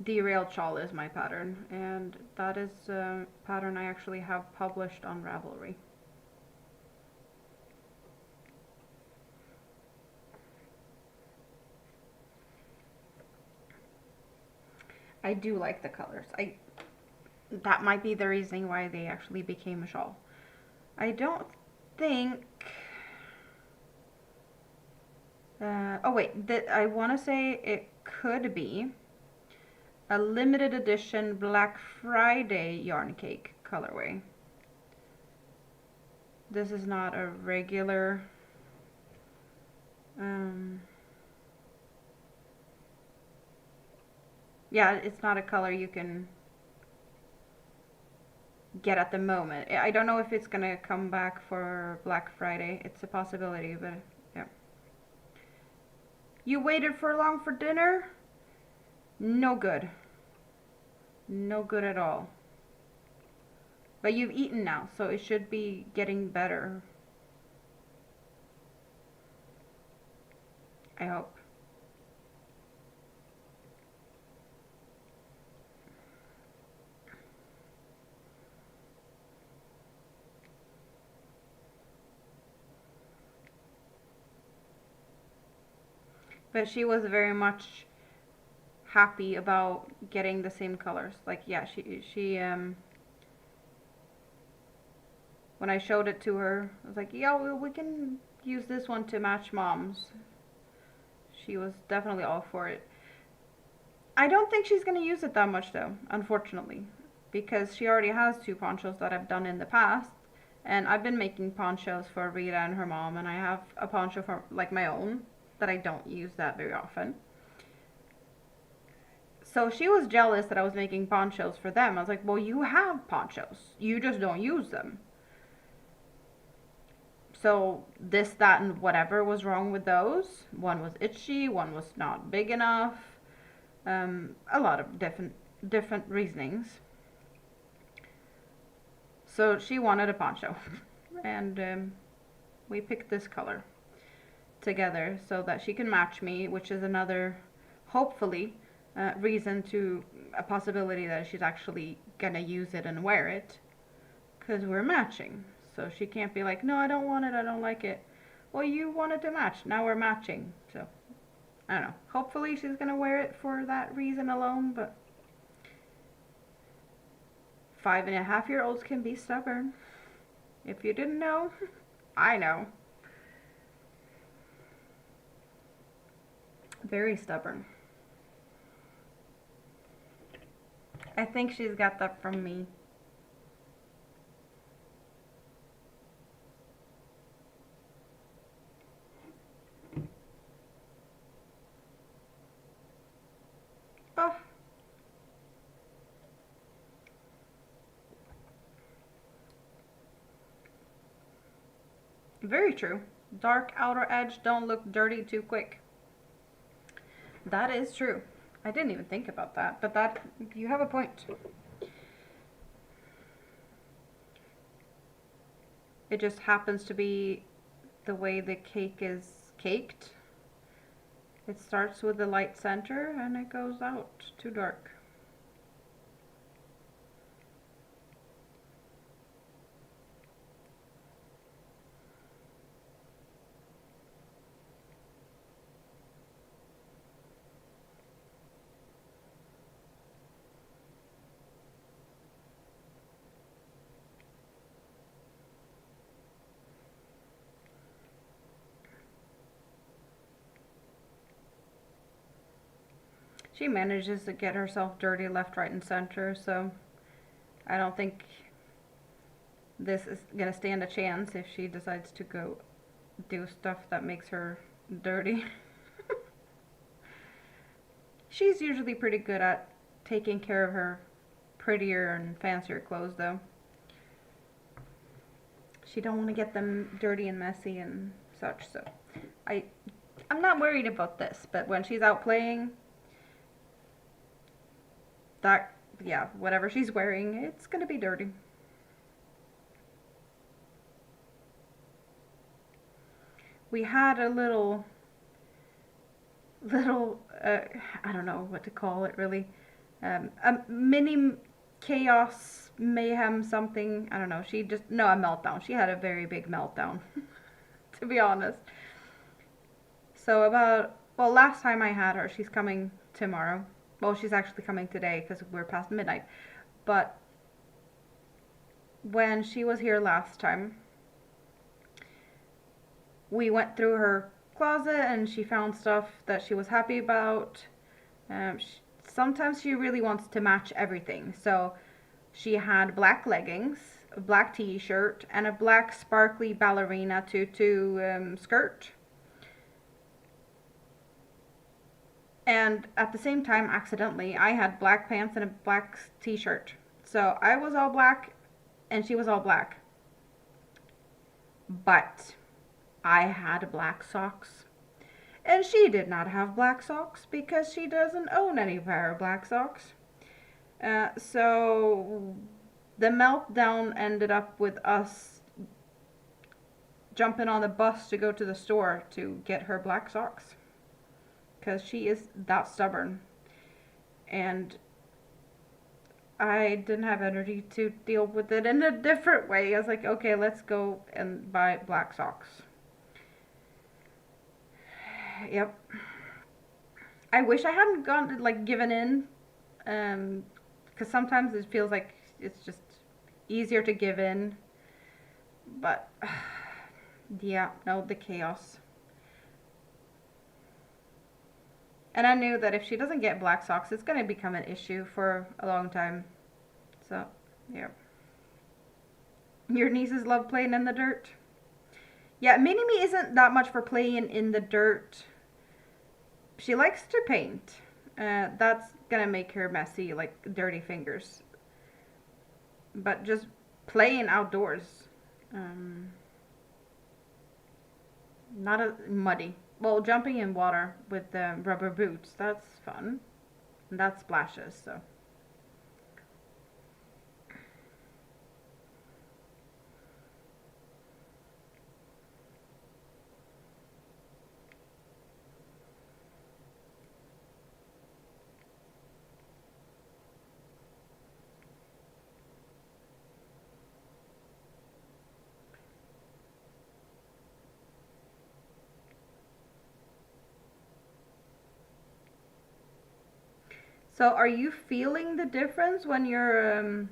derailed shawl is my pattern, and that is a pattern I actually have published on Ravelry. I do like the colors. That might be the reason why they actually became a shawl. I don't think oh wait, I want to say it could be a limited edition Black Friday yarn cake colorway. This is not a regular yeah, it's not a color you can get at the moment. I don't know if it's gonna come back for Black Friday. It's a possibility, but yeah. You waited for long for dinner? No good. No good at all. But you've eaten now, so it should be getting better. I hope. But she was very much happy about getting the same colors. Like, yeah, she when I showed it to her, I was like, yeah, we can use this one to match Mom's. She was definitely all for it. I don't think she's going to use it that much though, unfortunately, because she already has 2 ponchos that I've done in the past. And I've been making ponchos for Rita and her mom, and I have a poncho for like my own that I don't use that very often. So she was jealous that I was making ponchos for them. I was like, well, you have ponchos. You just don't use them. So this, that, and whatever was wrong with those. One was itchy, one was not big enough. A lot of different reasonings. So she wanted a poncho, and we picked this color together so that she can match me, which is another, hopefully, reason to a possibility that she's actually gonna use it and wear it, because we're matching. So she can't be like, no, I don't want it, I don't like it. Well, you wanted to match, now we're matching. So I don't know, hopefully she's gonna wear it for that reason alone. But 5.5-year-olds can be stubborn. If you didn't know, I know. Very stubborn. I think she's got that from me. Oh. Very true. Dark outer edge, don't look dirty too quick. That is true. I didn't even think about that, but that, you have a point. It just happens to be the way the cake is caked. It starts with the light center and it goes out to dark. She manages to get herself dirty left, right, and center, so I don't think this is gonna stand a chance if she decides to go do stuff that makes her dirty. She's usually pretty good at taking care of her prettier and fancier clothes, though. She don't want to get them dirty and messy and such, so I'm not worried about this, but when she's out playing, that, yeah, whatever she's wearing, it's gonna be dirty. We had a little, I don't know what to call it really, a mini chaos, mayhem, something, I don't know, no, a meltdown. She had a very big meltdown, to be honest. So well, last time I had her, she's coming tomorrow. Well, she's actually coming today because we're past midnight. But when she was here last time, we went through her closet and she found stuff that she was happy about. Sometimes she really wants to match everything. So she had black leggings, a black t-shirt, and a black sparkly ballerina tutu skirt. And at the same time, accidentally, I had black pants and a black t-shirt. So I was all black and she was all black. But I had black socks. And she did not have black socks because she doesn't own any pair of black socks. So the meltdown ended up with us jumping on the bus to go to the store to get her black socks. Because she is that stubborn. And I didn't have energy to deal with it in a different way. I was like, okay, let's go and buy black socks. Yep. I wish I hadn't gone, like, given in. Because sometimes it feels like it's just easier to give in. But, yeah, no, the chaos. And I knew that if she doesn't get black socks, it's going to become an issue for a long time. So, yeah. Your nieces love playing in the dirt? Yeah, Mini-Me isn't that much for playing in the dirt. She likes to paint. That's gonna make her messy, like dirty fingers. But just playing outdoors. Um, Not a muddy. Well, jumping in water with the rubber boots, that's fun. And that splashes, so. So are you feeling the difference when your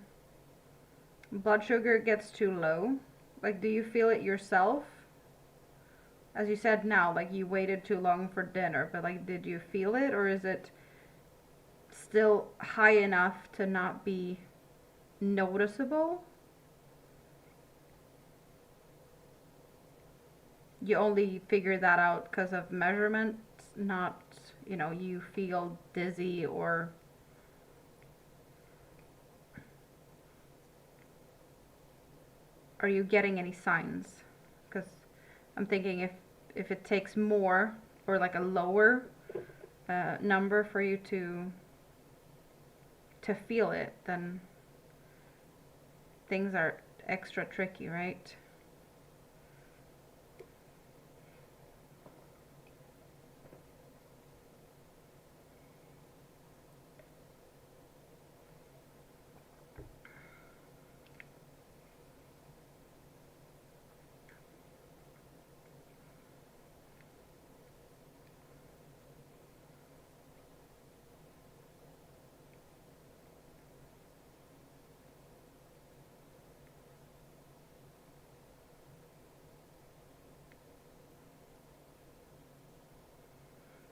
blood sugar gets too low? Like, do you feel it yourself? As you said now, like you waited too long for dinner, but like, did you feel it, or is it still high enough to not be noticeable? You only figure that out because of measurements, not, you feel dizzy or. Are you getting any signs? Because I'm thinking if it takes more or like a lower number for you to feel it, then things are extra tricky, right?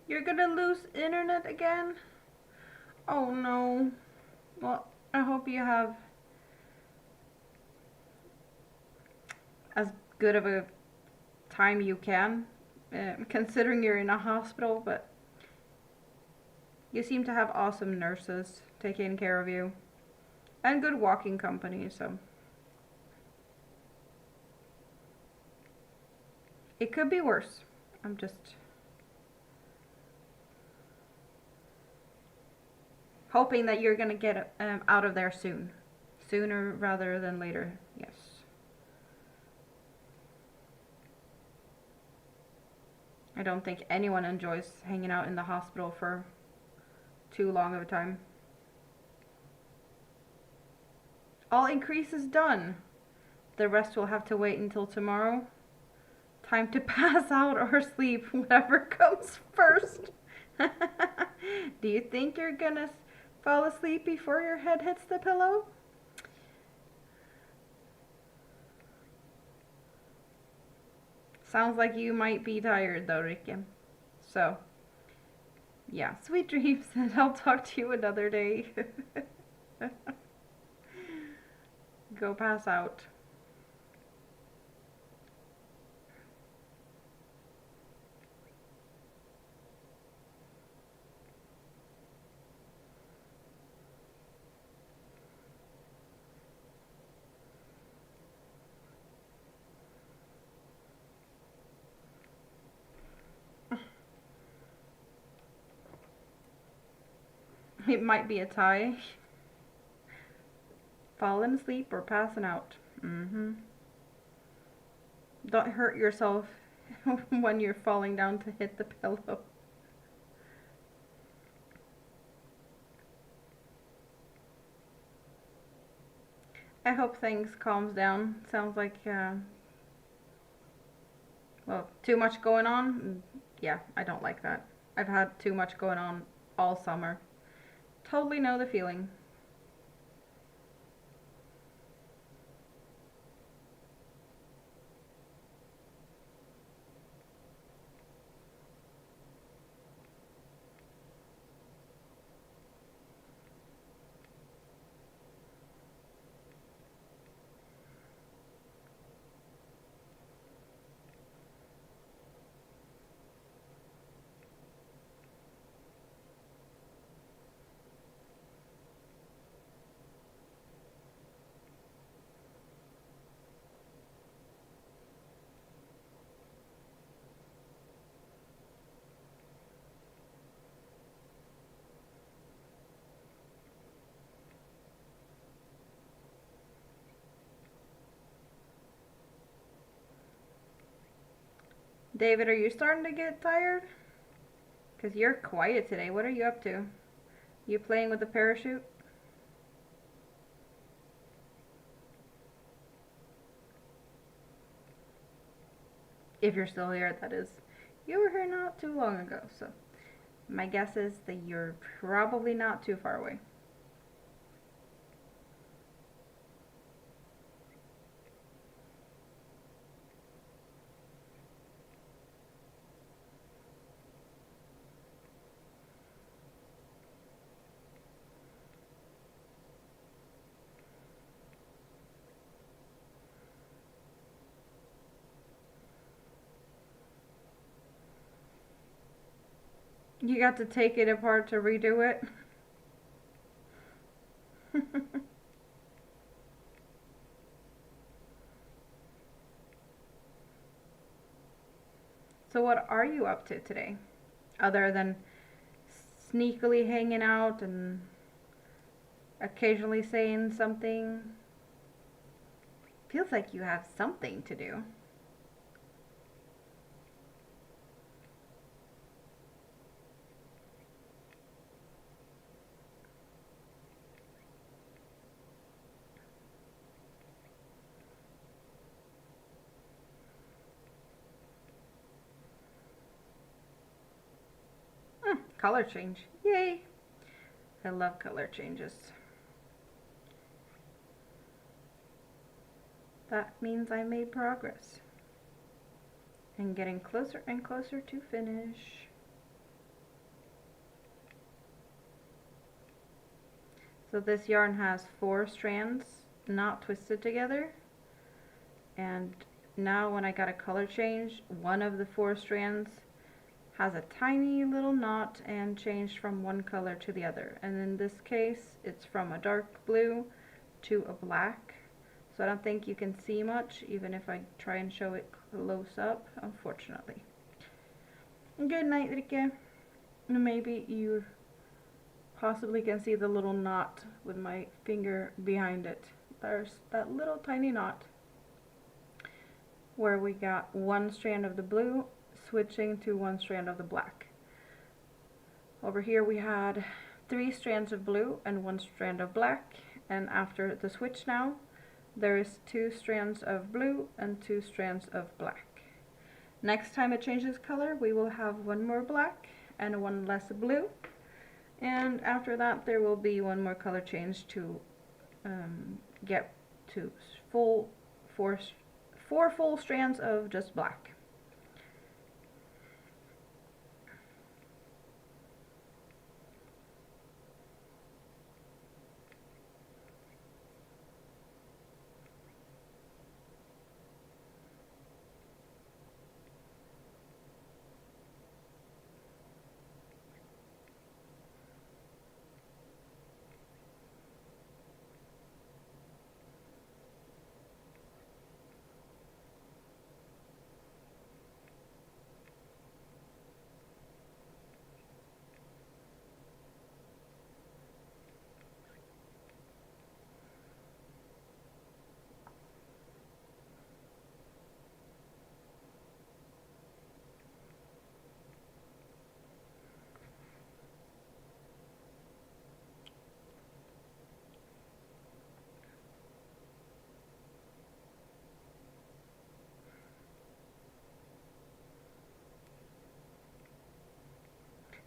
You're gonna lose internet again? Oh no. Well, I hope you have as good of a time you can, considering you're in a hospital, but you seem to have awesome nurses taking care of you and good walking company, so it could be worse. I'm just hoping that you're gonna get out of there soon. Sooner rather than later, yes. I don't think anyone enjoys hanging out in the hospital for too long of a time. All increase is done. The rest will have to wait until tomorrow. Time to pass out or sleep, whatever comes first. Do you think you're gonna fall asleep before your head hits the pillow? Sounds like you might be tired though, Rikke. So, yeah, sweet dreams, and I'll talk to you another day. Go pass out. It might be a tie. Falling asleep or passing out. Mm-hmm. Don't hurt yourself when you're falling down to hit the pillow. I hope things calms down. Sounds like, well, too much going on. Yeah, I don't like that. I've had too much going on all summer. Totally know the feeling. David, are you starting to get tired? Because you're quiet today. What are you up to? You playing with the parachute? If you're still here, that is. You were here not too long ago, so my guess is that you're probably not too far away. You got to take it apart to redo it? So what are you up to today? Other than sneakily hanging out and occasionally saying something? Feels like you have something to do. Color change. Yay! I love color changes. That means I made progress. And getting closer and closer to finish. So this yarn has 4 strands not twisted together. And now when I got a color change, one of the 4 strands has a tiny little knot and changed from one color to the other. And in this case, it's from a dark blue to a black. So I don't think you can see much, even if I try and show it close up, unfortunately. Good night, Rike. Maybe you possibly can see the little knot with my finger behind it. There's that little tiny knot where we got 1 strand of the blue switching to 1 strand of the black. Over here we had 3 strands of blue and 1 strand of black, and after the switch now there is 2 strands of blue and 2 strands of black. Next time it changes color, we will have 1 more black and 1 less blue, and after that there will be 1 more color change to get to 4 full strands of just black.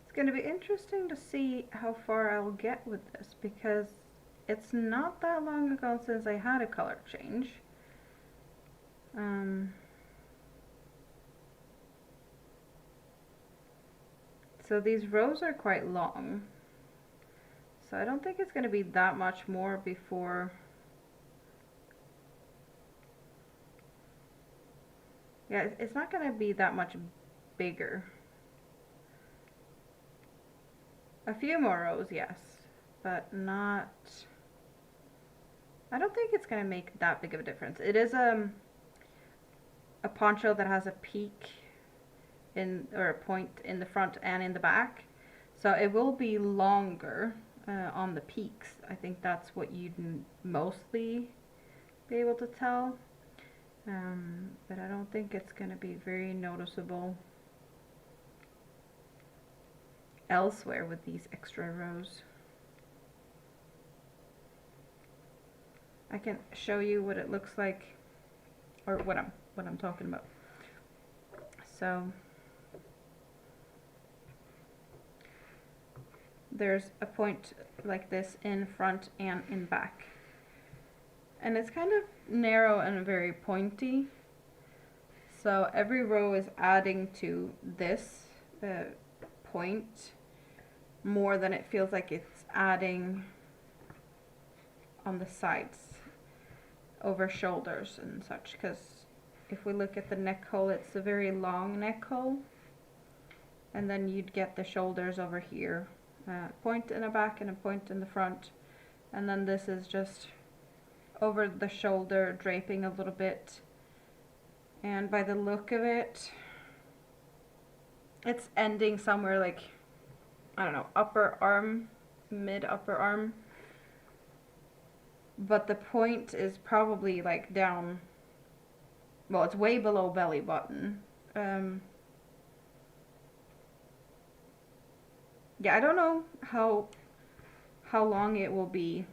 It's going to be interesting to see how far I'll get with this, because it's not that long ago since I had a color change. So these rows are quite long, so I don't think it's going to be that much more before. Yeah, it's not going to be that much bigger. A few more rows, yes, but not. I don't think it's going to make that big of a difference. It is a poncho that has a peak or a point in the front and in the back, so it will be longer on the peaks. I think that's what you'd mostly be able to tell. but I don't think it's going to be very noticeable elsewhere with these extra rows. I can show you what it looks like, or what I'm talking about. So there's a point like this in front and in back, and it's kind of narrow and very pointy, so every row is adding to this point more than it feels like it's adding on the sides over shoulders and such, because if we look at the neck hole, it's a very long neck hole, and then you'd get the shoulders over here, point in the back and a point in the front, and then this is just over the shoulder draping a little bit, and by the look of it, it's ending somewhere like, I don't know, upper arm, mid upper arm, but the point is probably like down, well, it's way below belly button. Yeah, I don't know how long it will be.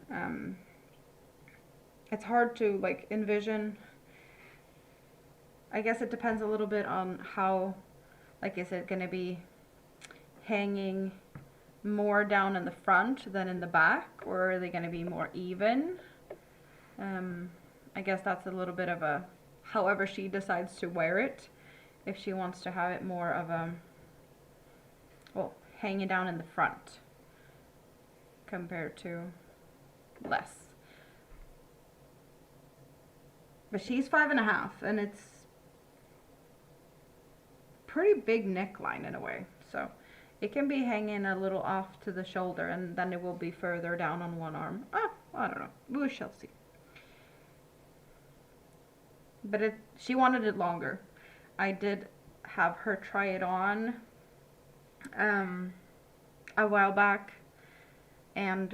It's hard to like envision. I guess it depends a little bit on how, like, is it going to be hanging more down in the front than in the back, or are they going to be more even? I guess that's a little bit of a, however she decides to wear it, if she wants to have it more of a, well, hanging down in the front compared to less. But she's 5.5, and it's pretty big neckline in a way, so it can be hanging a little off to the shoulder, and then it will be further down on one arm. I don't know, we shall see. But she wanted it longer. I did have her try it on a while back, and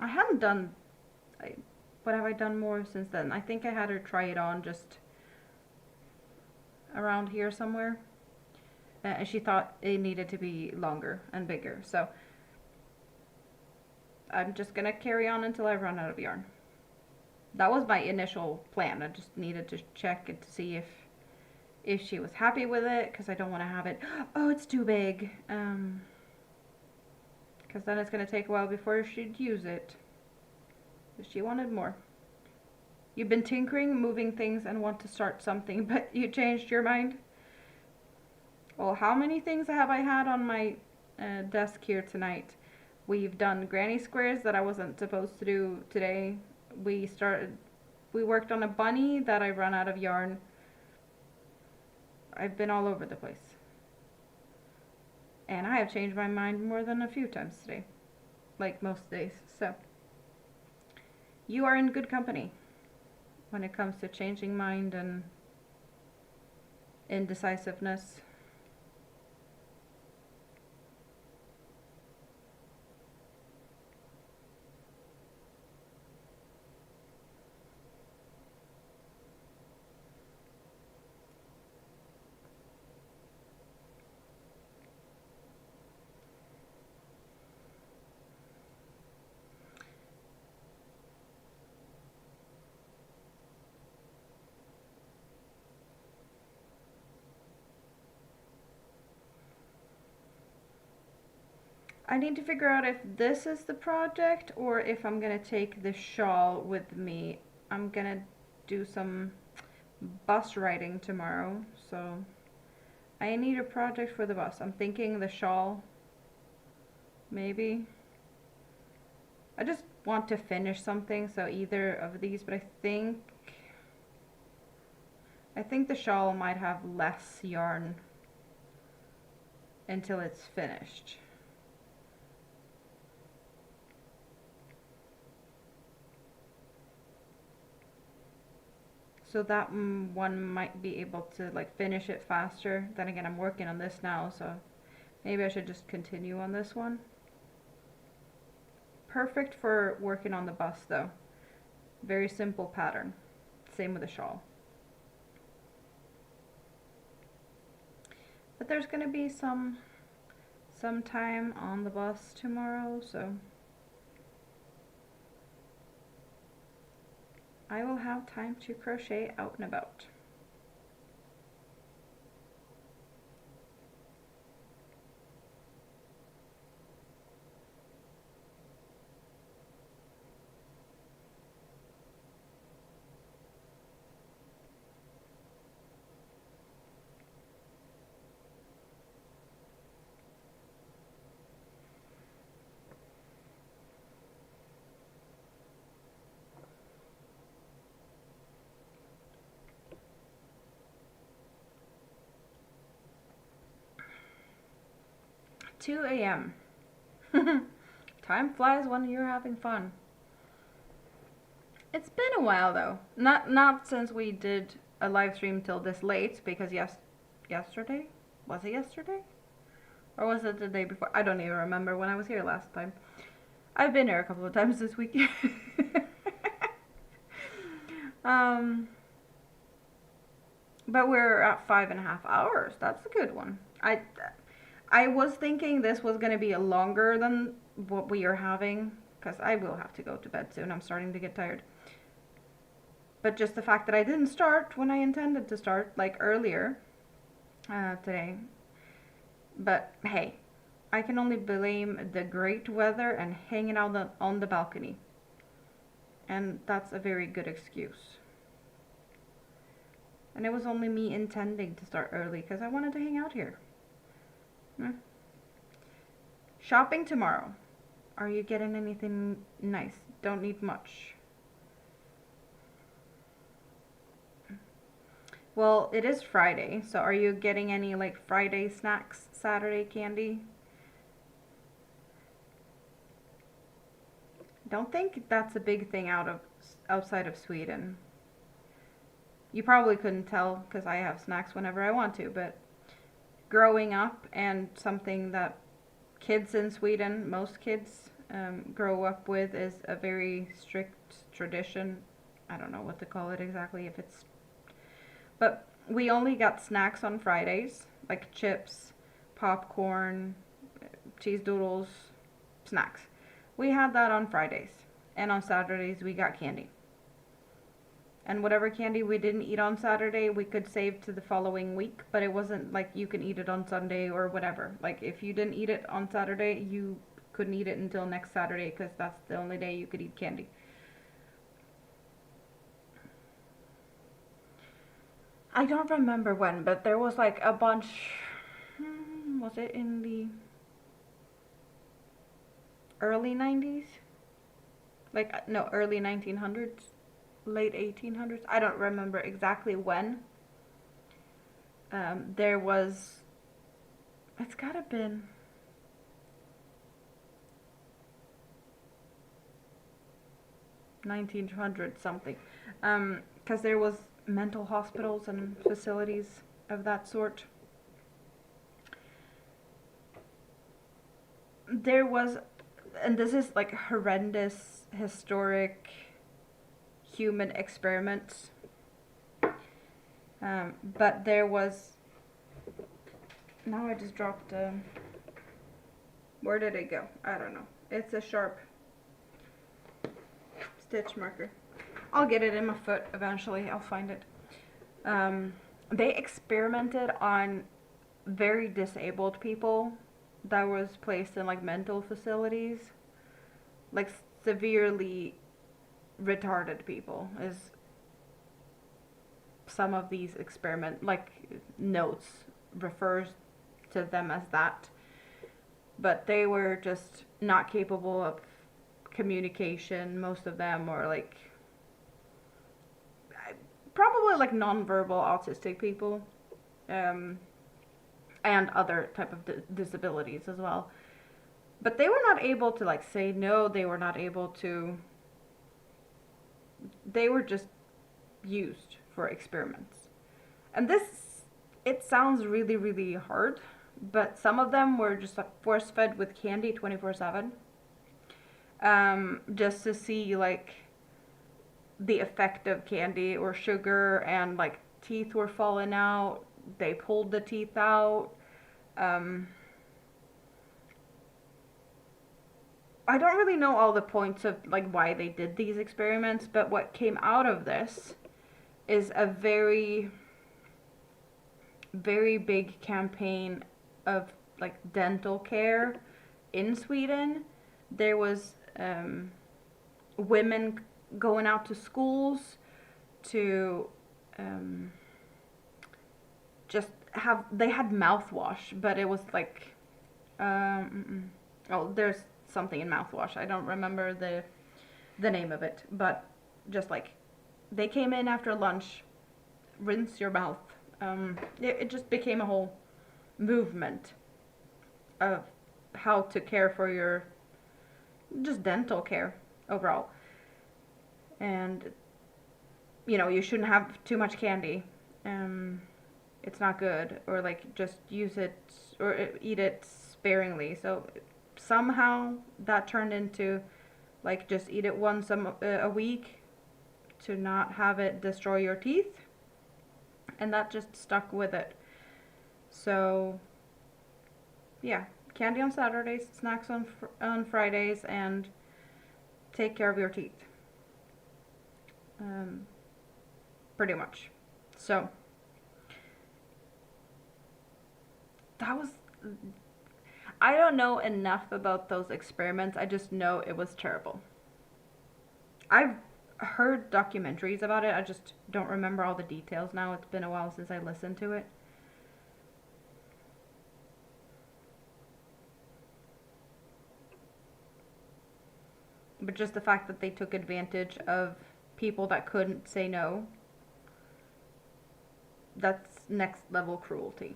I haven't done, what have I done more since then? I think I had her try it on just around here somewhere, and she thought it needed to be longer and bigger, so I'm just gonna carry on until I run out of yarn. That was my initial plan. I just needed to check it to see if she was happy with it, because I don't want to have it, oh, it's too big, because then it's going to take a while before she'd use it. She wanted more. You've been tinkering, moving things, and want to start something, but you changed your mind? Well, how many things have I had on my desk here tonight? We've done granny squares that I wasn't supposed to do today. We worked on a bunny that I run out of yarn. I've been all over the place. And I have changed my mind more than a few times today, like most days. So you are in good company when it comes to changing mind and indecisiveness. I need to figure out if this is the project or if I'm gonna take the shawl with me. I'm gonna do some bus riding tomorrow, so I need a project for the bus. I'm thinking the shawl, maybe. I just want to finish something, so either of these, but I think the shawl might have less yarn until it's finished. So that one might be able to like finish it faster. Then again, I'm working on this now, so maybe I should just continue on this one. Perfect for working on the bus though. Very simple pattern. Same with the shawl. But there's gonna be some time on the bus tomorrow, so I will have time to crochet out and about. (2 a.m.) Time flies when you're having fun. It's been a while though. Not since we did a live stream till this late, because yesterday? Was it yesterday? Or was it the day before? I don't even remember when I was here last time. I've been here a couple of times this week. But we're at 5.5 hours. That's a good one. I was thinking this was going to be longer than what we are having, because I will have to go to bed soon. I'm starting to get tired. But just the fact that I didn't start when I intended to start, like earlier today. But hey, I can only blame the great weather and hanging out on the balcony. And that's a very good excuse. And it was only me intending to start early because I wanted to hang out here. Shopping tomorrow. Are you getting anything nice? Don't need much. Well, it is Friday, so are you getting any like Friday snacks, Saturday candy? Don't think that's a big thing outside of Sweden. You probably couldn't tell because I have snacks whenever I want to, but growing up, and something that kids in Sweden, most kids, grow up with, is a very strict tradition. I don't know what to call it exactly, but we only got snacks on Fridays, like chips, popcorn, cheese doodles, snacks. We had that on Fridays, and on Saturdays we got candy. And whatever candy we didn't eat on Saturday, we could save to the following week, but it wasn't like you can eat it on Sunday or whatever. Like if you didn't eat it on Saturday, you couldn't eat it until next Saturday, because that's the only day you could eat candy. I don't remember when, but there was like a bunch, was it in the early 90s? Like, no, early 1900s? Late 1800s? I don't remember exactly when. There was, it's gotta been (1900) something, because there was mental hospitals and facilities of that sort. There was, and this is like horrendous historic human experiments, but there was, now I just dropped where did it go? I don't know. It's a sharp stitch marker. I'll get it in my foot eventually. I'll find it. They experimented on very disabled people that was placed in like mental facilities, like severely retarded people is some of these experiment, like notes refers to them as that, but they were just not capable of communication, most of them, or like probably like nonverbal autistic people, and other type of disabilities as well. But they were not able to like say no, they were not able to, they were just used for experiments. And this, it sounds really, really hard, but some of them were just like force fed with candy 24/7, just to see like the effect of candy or sugar, and like teeth were falling out. They pulled the teeth out. Um, I don't really know all the points of like why they did these experiments, but what came out of this is a very, very big campaign of like dental care in Sweden. There was women going out to schools to just have, they had mouthwash, but it was like oh, there's something in mouthwash. I don't remember the name of it, but just like they came in after lunch, rinse your mouth. It just became a whole movement of how to care for your just dental care overall. And you know, you shouldn't have too much candy. It's not good, or like just use it or eat it sparingly. So somehow that turned into like just eat it once a week to not have it destroy your teeth, and that just stuck with it. So yeah, candy on Saturdays, snacks on Fridays, and take care of your teeth. Pretty much. So that was, I don't know enough about those experiments. I just know it was terrible. I've heard documentaries about it. I just don't remember all the details now. It's been a while since I listened to it. But just the fact that they took advantage of people that couldn't say no, that's next level cruelty.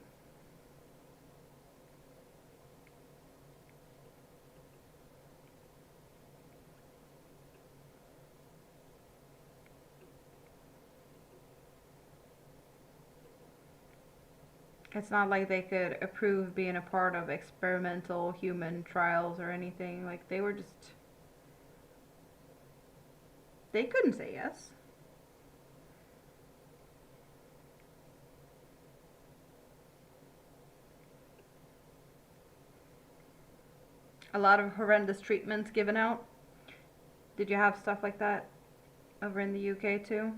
It's not like they could approve being a part of experimental human trials or anything. Like, they were just, they couldn't say yes. A lot of horrendous treatments given out. Did you have stuff like that over in the UK too?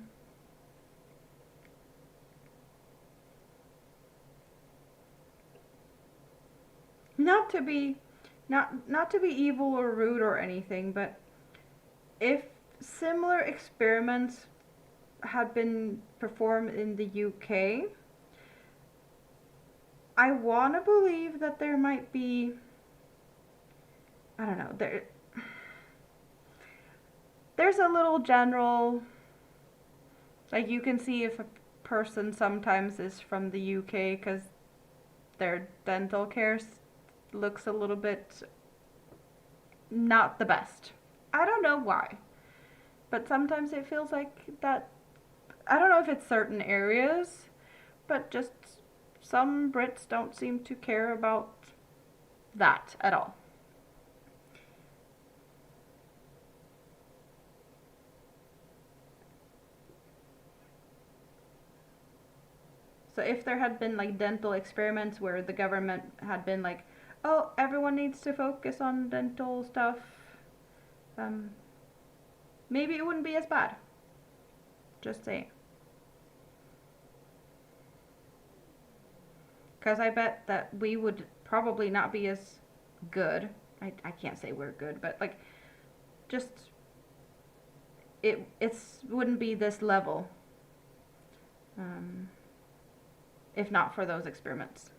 Not to be not to be evil or rude or anything, but if similar experiments had been performed in the UK, I want to believe that there might be, I don't know, there's a little general, like you can see if a person sometimes is from the UK because their dental care looks a little bit not the best. I don't know why, but sometimes it feels like that. I don't know if it's certain areas, but just some Brits don't seem to care about that at all. So if there had been like dental experiments where the government had been like, oh, everyone needs to focus on dental stuff, um, maybe it wouldn't be as bad. Just saying. Because I bet that we would probably not be as good. I can't say we're good, but like, just, it's wouldn't be this level um, if not for those experiments.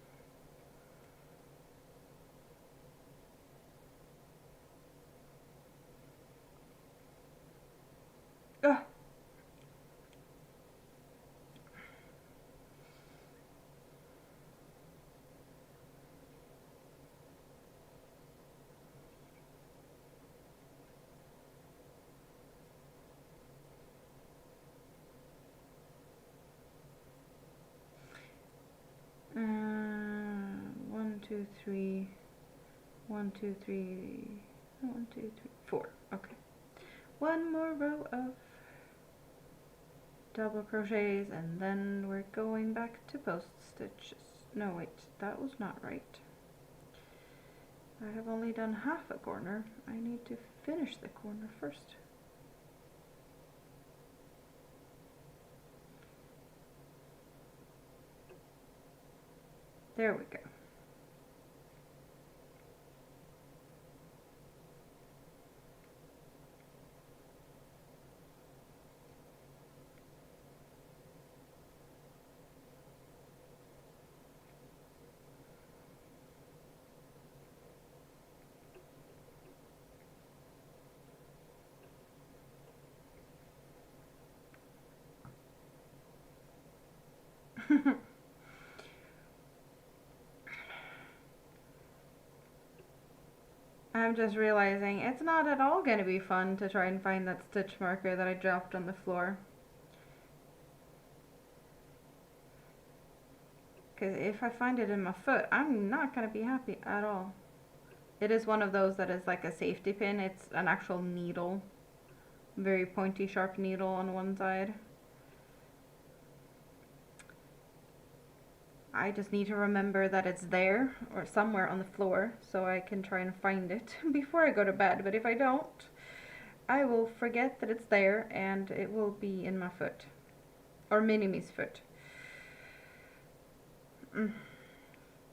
Ugh. 1, 2, 3. 1, 2, 3. 1, 2, 3, 4. Okay. One more row of double crochets, and then we're going back to post stitches. No, wait, that was not right. I have only done half a corner. I need to finish the corner first. There we go. I'm just realizing it's not at all going to be fun to try and find that stitch marker that I dropped on the floor. Because if I find it in my foot, I'm not going to be happy at all. It is one of those that is like a safety pin. It's an actual needle. Very pointy, sharp needle on one side. I just need to remember that it's there or somewhere on the floor so I can try and find it before I go to bed. But if I don't, I will forget that it's there and it will be in my foot. Or Mini-Me's foot.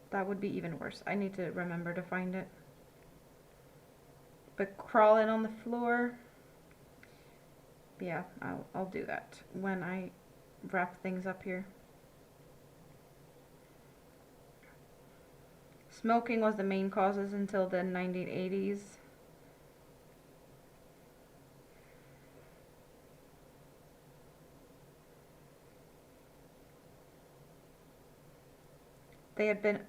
That would be even worse. I need to remember to find it. But crawling on the floor, yeah, I'll do that when I wrap things up here. Smoking was the main causes until the 1980s. They had been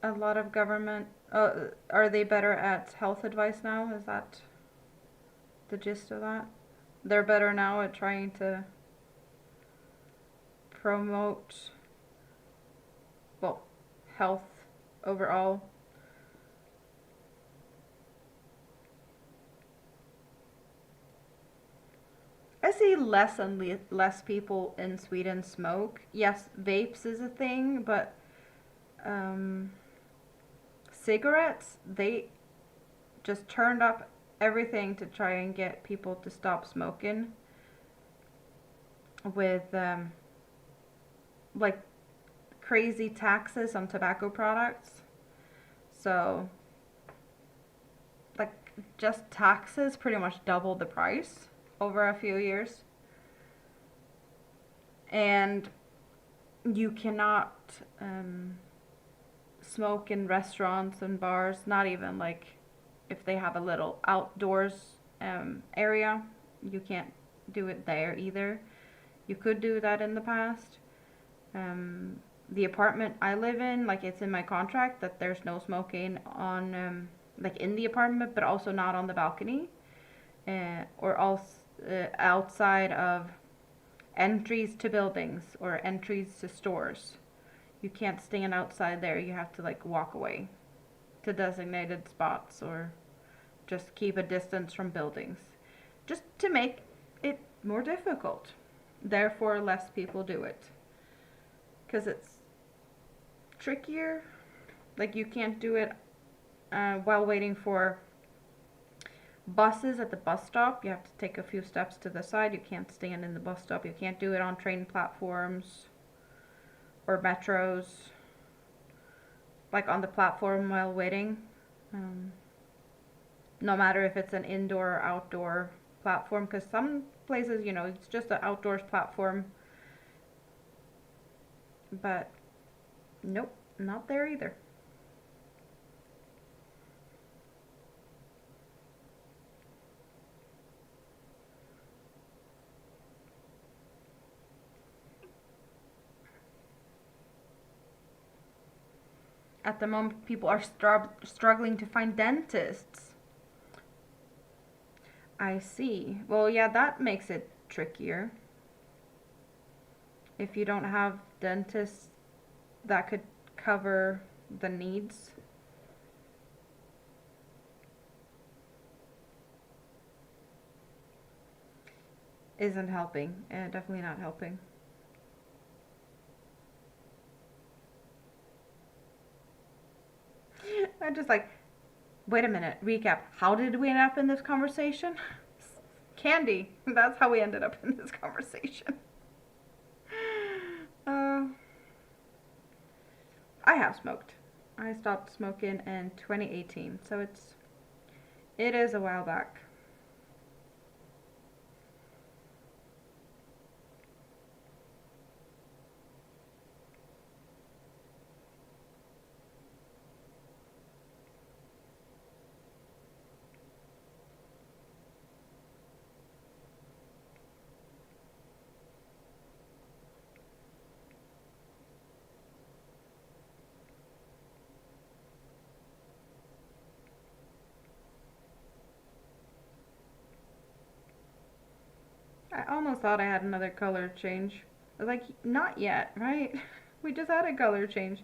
a lot of government. Are they better at health advice now? Is that the gist of that? They're better now at trying to promote, well, health overall. I see less and less people in Sweden smoke. Yes, vapes is a thing, but cigarettes, they just turned up everything to try and get people to stop smoking with like crazy taxes on tobacco products. So like just taxes pretty much doubled the price over a few years. And you cannot smoke in restaurants and bars, not even like if they have a little outdoors area. You can't do it there either. You could do that in the past. The apartment I live in, like it's in my contract that there's no smoking on like in the apartment, but also not on the balcony or also outside of entries to buildings or entries to stores. You can't stand outside there. You have to like walk away to designated spots or just keep a distance from buildings, just to make it more difficult. Therefore, less people do it because it's trickier. Like you can't do it while waiting for buses at the bus stop. You have to take a few steps to the side. You can't stand in the bus stop. You can't do it on train platforms or metros, like on the platform while waiting. No matter if it's an indoor or outdoor platform, because some places, you know, it's just an outdoors platform. But nope, not there either. At the moment, people are struggling to find dentists. I see. Well, yeah, that makes it trickier. If you don't have dentists that could cover the needs. isn't helping. Definitely not helping. I'm just like, wait a minute, recap. How did we end up in this conversation? Candy. That's how we ended up in this conversation. Uh, I have smoked. I stopped smoking in 2018, so it is a while back. I almost thought I had another color change. I was like, not yet, right? We just had a color change.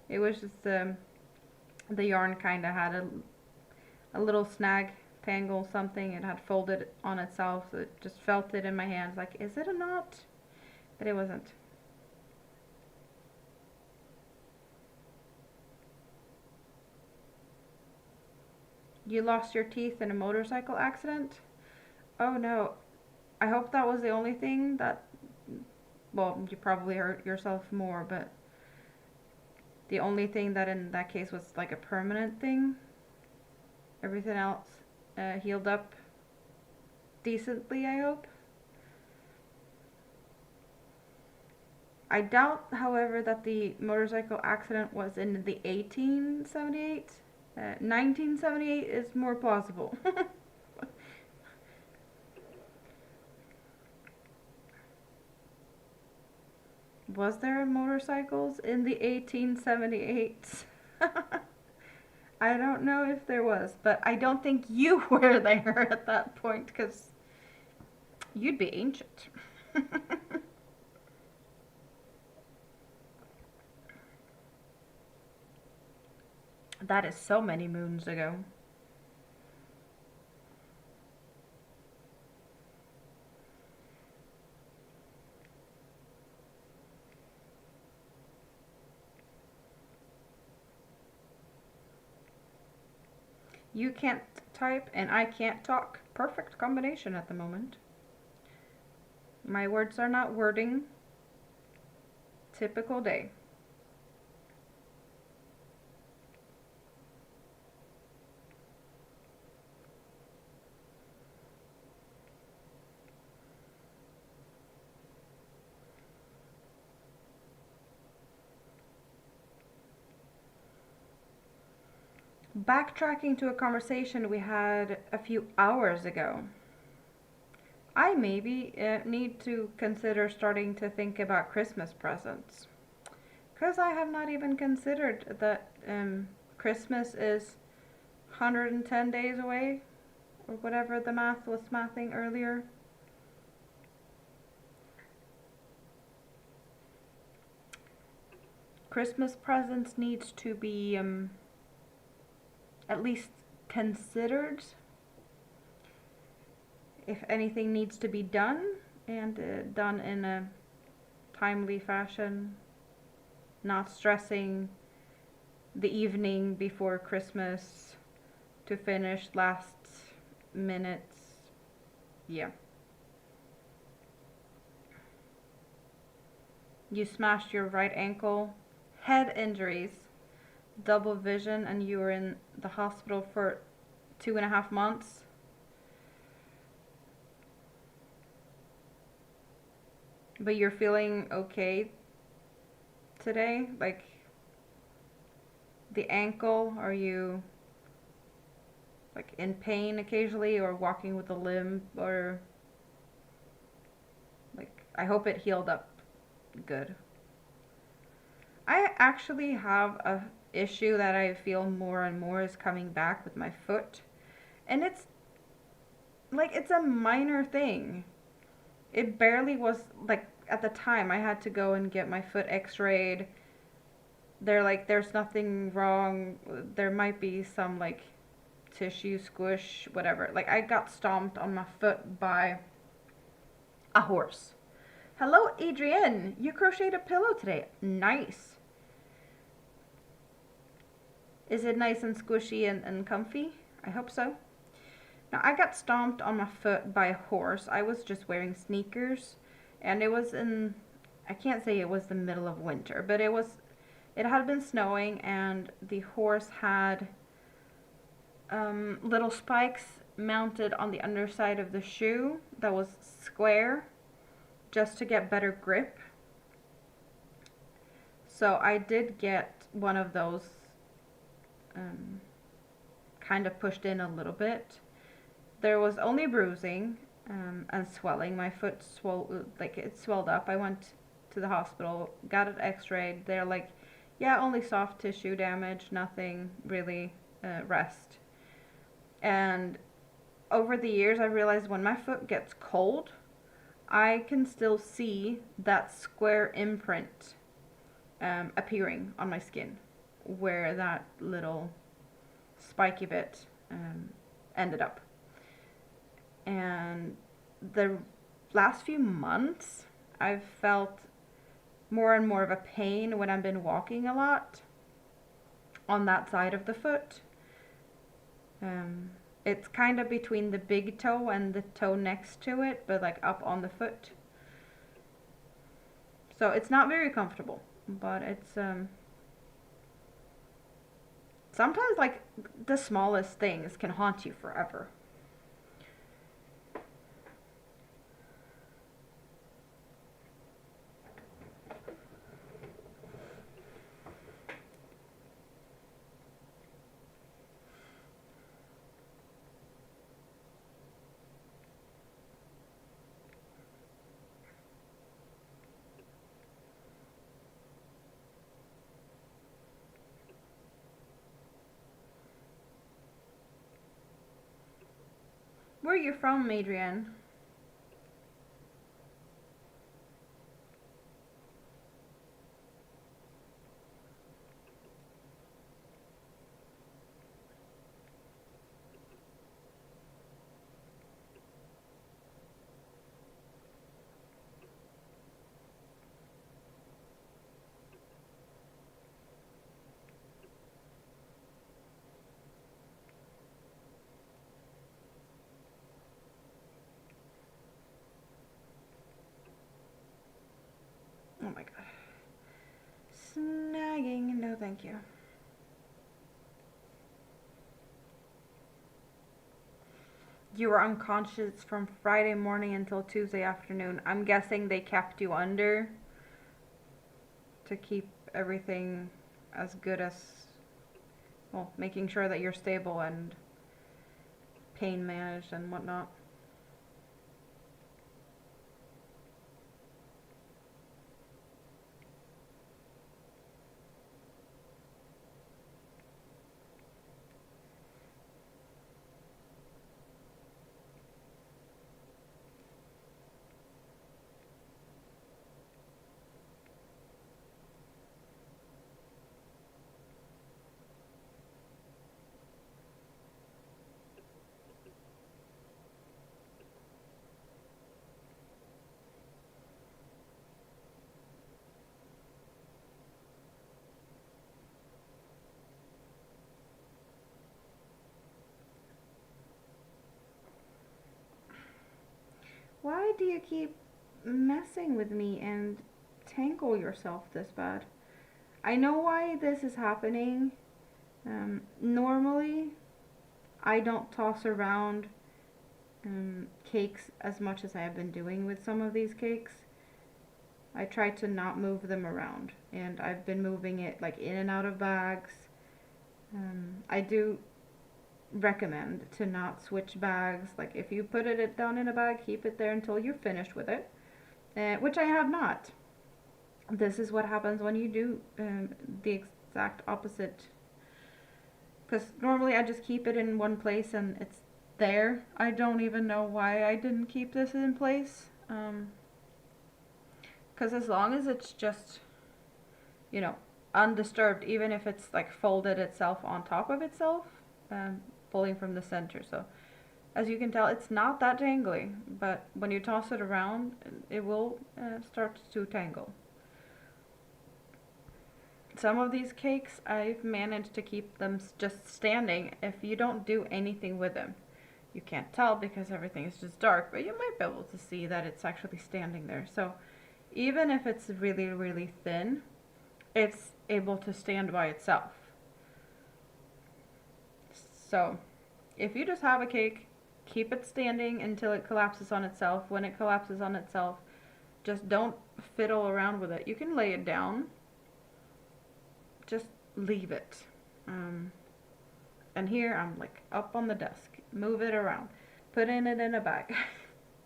It was just the yarn kind of had a little snag, tangle, something. It had folded on itself, so it just felt it in my hands. Like, is it a knot? But it wasn't. You lost your teeth in a motorcycle accident? Oh no. I hope that was the only thing that, well, you probably hurt yourself more, but the only thing that in that case was like a permanent thing. Everything else healed up decently, I hope. I doubt, however, that the motorcycle accident was in the 1878. 1978 is more plausible. Was there motorcycles in the 1878s? I don't know if there was, but I don't think you were there at that point because you'd be ancient. That is so many moons ago. You can't type and I can't talk. Perfect combination at the moment. My words are not wording. Typical day. Backtracking to a conversation we had a few hours ago. I maybe need to consider starting to think about Christmas presents. Because I have not even considered that Christmas is 110 days away, or whatever the math was mathing earlier. Christmas presents needs to be at least considered. If anything needs to be done, and done in a timely fashion, not stressing the evening before Christmas to finish last minutes. Yeah. You smashed your right ankle, head injuries, double vision, and you were in the hospital for 2.5 months. But you're feeling okay today? Like, the ankle, are you like in pain occasionally, or walking with a limp, or like, I hope it healed up good. I actually have a issue that I feel more and more is coming back with my foot, and it's like, it's a minor thing. It barely was, like, at the time I had to go and get my foot x-rayed. They're like, there's nothing wrong, there might be some like tissue squish, whatever. Like, I got stomped on my foot by A horse. Hello, Adrienne. You crocheted a pillow today. Nice. Is it nice and squishy and comfy? I hope so. Now, I got stomped on my foot by a horse. I was just wearing sneakers, and it was in, I can't say it was the middle of winter, but it had been snowing, and the horse had little spikes mounted on the underside of the shoe that was square, just to get better grip. So I did get one of those kind of pushed in a little bit. There was only bruising and swelling. My foot it swelled up. I went to the hospital, got it x-rayed. They're like, yeah, only soft tissue damage, nothing really, rest. And over the years, I realized when my foot gets cold, I can still see that square imprint appearing on my skin, where that little spiky bit ended up. And the last few months, I've felt more and more of a pain when I've been walking a lot on that side of the foot. It's kind of between the big toe and the toe next to it, but like up on the foot. So it's not very comfortable, but it's sometimes like the smallest things can haunt you forever. Where are you from, Adrienne? Oh my god. Snagging, no thank you. You were unconscious from Friday morning until Tuesday afternoon. I'm guessing they kept you under to keep everything as good as, well, making sure that you're stable and pain managed and whatnot. Why do you keep messing with me and tangle yourself this bad? I know why this is happening. Normally, I don't toss around cakes as much as I have been doing with some of these cakes. I try to not move them around, and I've been moving it like in and out of bags. I do recommend to not switch bags. Like if you put it down in a bag, keep it there until you're finished with it, which I have not. This is what happens when you do the exact opposite, because normally I just keep it in one place and it's there. I don't even know why I didn't keep this in place, because as long as it's just, you know, undisturbed, even if it's like folded itself on top of itself, pulling from the center. So As you can tell, it's not that tangly, but when you toss it around, it will start to tangle. Some of these cakes, I've managed to keep them just standing if you don't do anything with them. You can't tell because everything is just dark, but you might be able to see that it's actually standing there. So even if it's really, really thin, it's able to stand by itself. So if you just have a cake, keep it standing until it collapses on itself. When it collapses on itself, just don't fiddle around with it. You can lay it down. Just leave it. And here I'm like up on the desk. Move it around. Put it in a bag.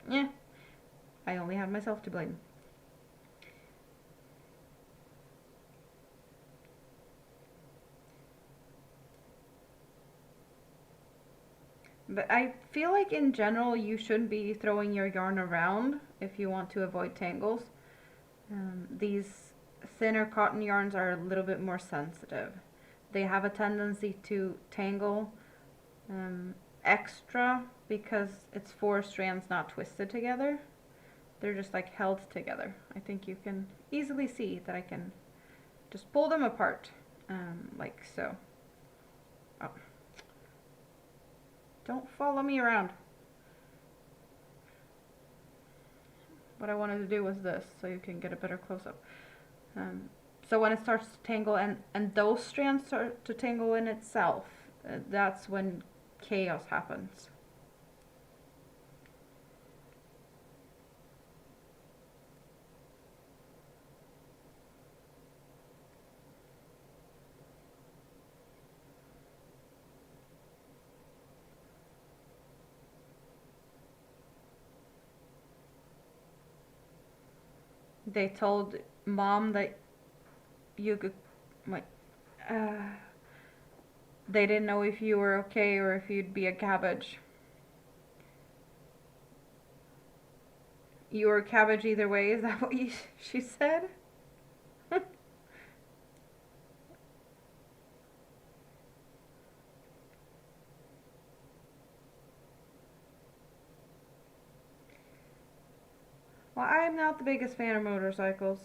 Yeah, I only have myself to blame. But I feel like in general you shouldn't be throwing your yarn around if you want to avoid tangles. These thinner cotton yarns are a little bit more sensitive. They have a tendency to tangle extra because it's 4 strands not twisted together. They're just like held together. I think you can easily see that I can just pull them apart like so. Oh. Don't follow me around. What I wanted to do was this, so you can get a better close-up. So when it starts to tangle and those strands start to tangle in itself, that's when chaos happens. They told Mom that you could, like, they didn't know if you were okay or if you'd be a cabbage. You were a cabbage either way, is that what she said? Well, I'm not the biggest fan of motorcycles.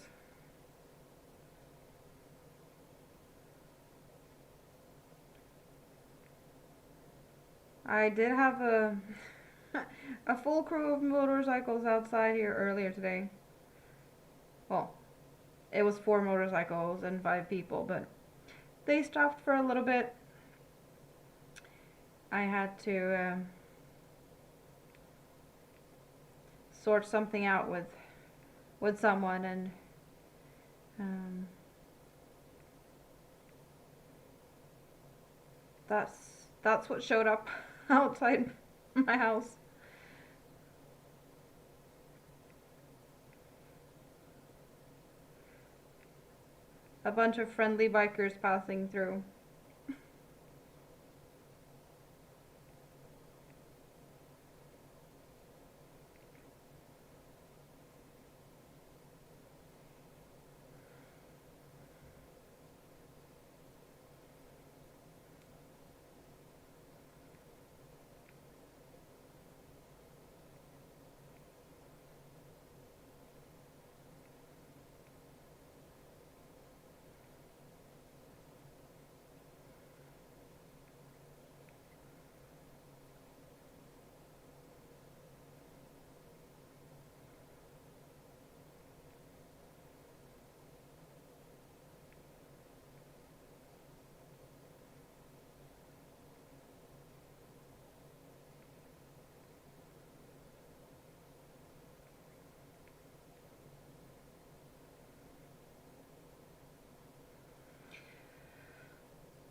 I did have a a full crew of motorcycles outside here earlier today. Well, it was 4 motorcycles and 5 people, but they stopped for a little bit. I had to sort something out with someone, and that's what showed up outside my house. A bunch of friendly bikers passing through.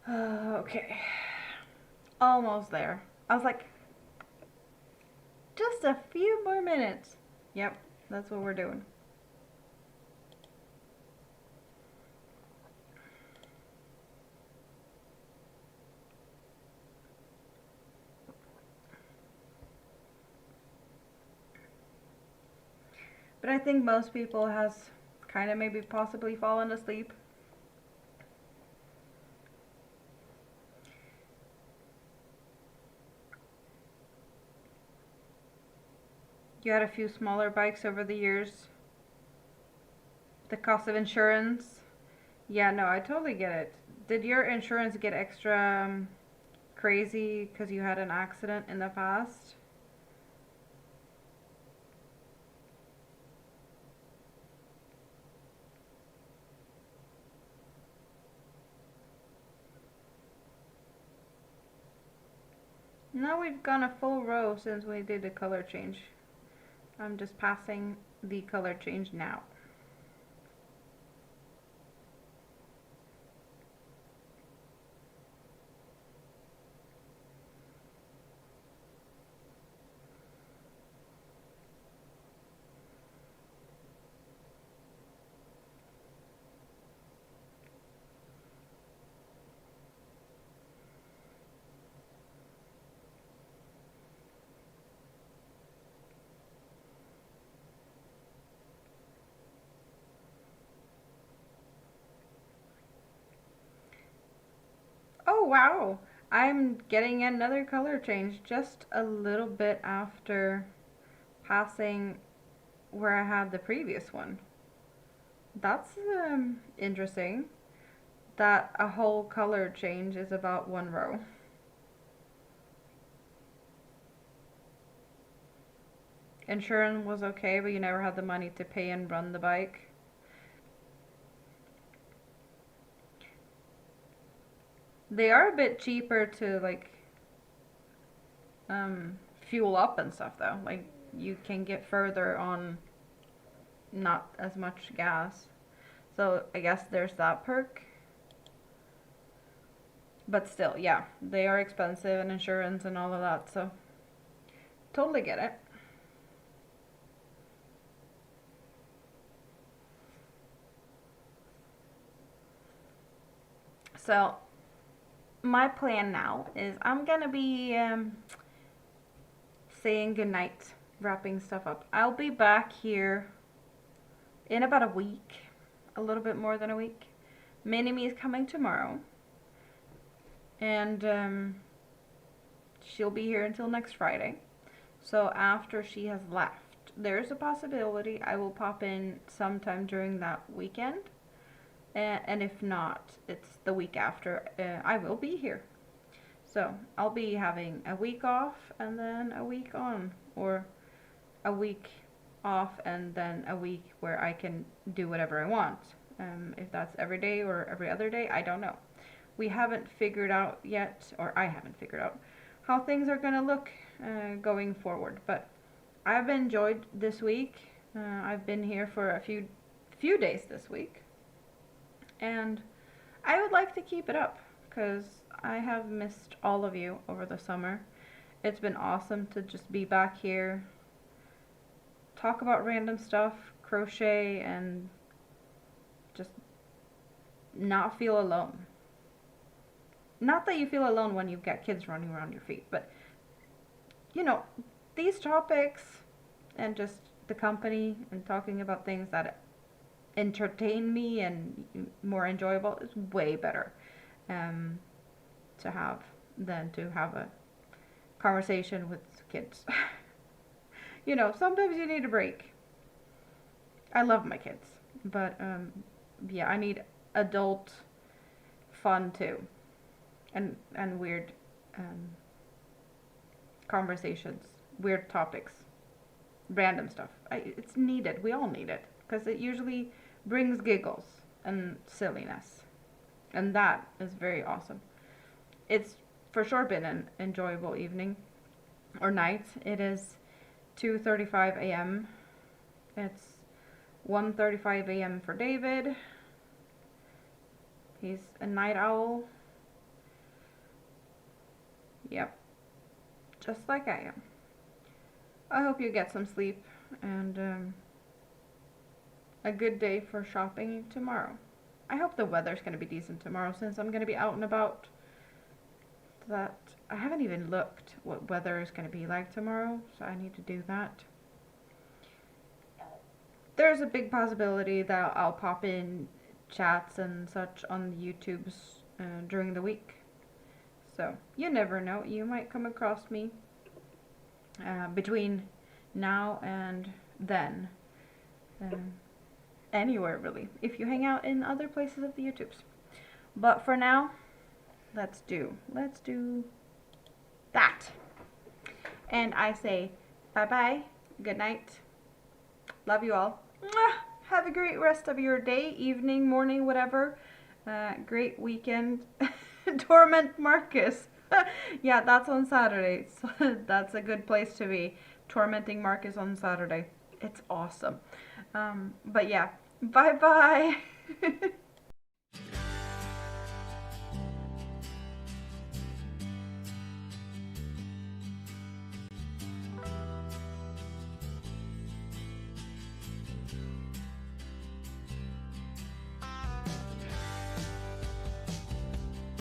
Okay. Almost there. I was like, just a few more minutes. Yep, that's what we're doing. But I think most people has kind of maybe possibly fallen asleep. You had a few smaller bikes over the years. The cost of insurance. Yeah, no, I totally get it. Did your insurance get extra crazy because you had an accident in the past? No, we've gone a full row since we did the color change. I'm just passing the color change now. Oh wow! I'm getting another color change just a little bit after passing where I had the previous one. That's interesting that a whole color change is about one row. Insurance was okay, but you never had the money to pay and run the bike. They are a bit cheaper to like fuel up and stuff though. Like you can get further on not as much gas. So I guess there's that perk. But still, yeah, they are expensive and insurance and all of that, so totally get it. So my plan now is I'm gonna be saying goodnight, wrapping stuff up. I'll be back here in about a week, a little bit more than a week. Minnie is coming tomorrow, and she'll be here until next Friday. So after she has left, there's a possibility I will pop in sometime during that weekend. And if not, it's the week after. I will be here. So I'll be having a week off and then a week on, or a week off and then a week where I can do whatever I want. If that's every day or every other day, I don't know. We haven't figured out yet, or I haven't figured out, how things are going to look going forward. But I've enjoyed this week. I've been here for a few days this week. And I would like to keep it up because I have missed all of you over the summer. It's been awesome to just be back here, talk about random stuff, crochet, and just not feel alone. Not that you feel alone when you've got kids running around your feet, but you know, these topics and just the company and talking about things that entertain me and more enjoyable is way better to have than to have a conversation with kids. You know, sometimes you need a break. I love my kids, but yeah, I need adult fun too, and weird conversations, weird topics, random stuff. It's needed. We all need it because it usually brings giggles and silliness, and that is very awesome. It's for sure been an enjoyable evening or night. It is 2:35 a.m. It's 1:35 a.m. for David. He's a night owl. Yep, just like I am. I hope you get some sleep and a good day for shopping tomorrow. I hope the weather's going to be decent tomorrow since I'm going to be out and about. That I haven't even looked what weather is going to be like tomorrow, so I need to do that. There's a big possibility that I'll pop in chats and such on the YouTubes during the week. So you never know, you might come across me between now and then. Anywhere really, if you hang out in other places of the YouTubes. But for now, let's do that. And I say bye-bye, good night, love you all. Mwah! Have a great rest of your day, evening, morning, whatever. Great weekend. Torment Marcus. Yeah, that's on Saturday. So that's a good place to be. Tormenting Marcus on Saturday. It's awesome. But yeah, bye-bye.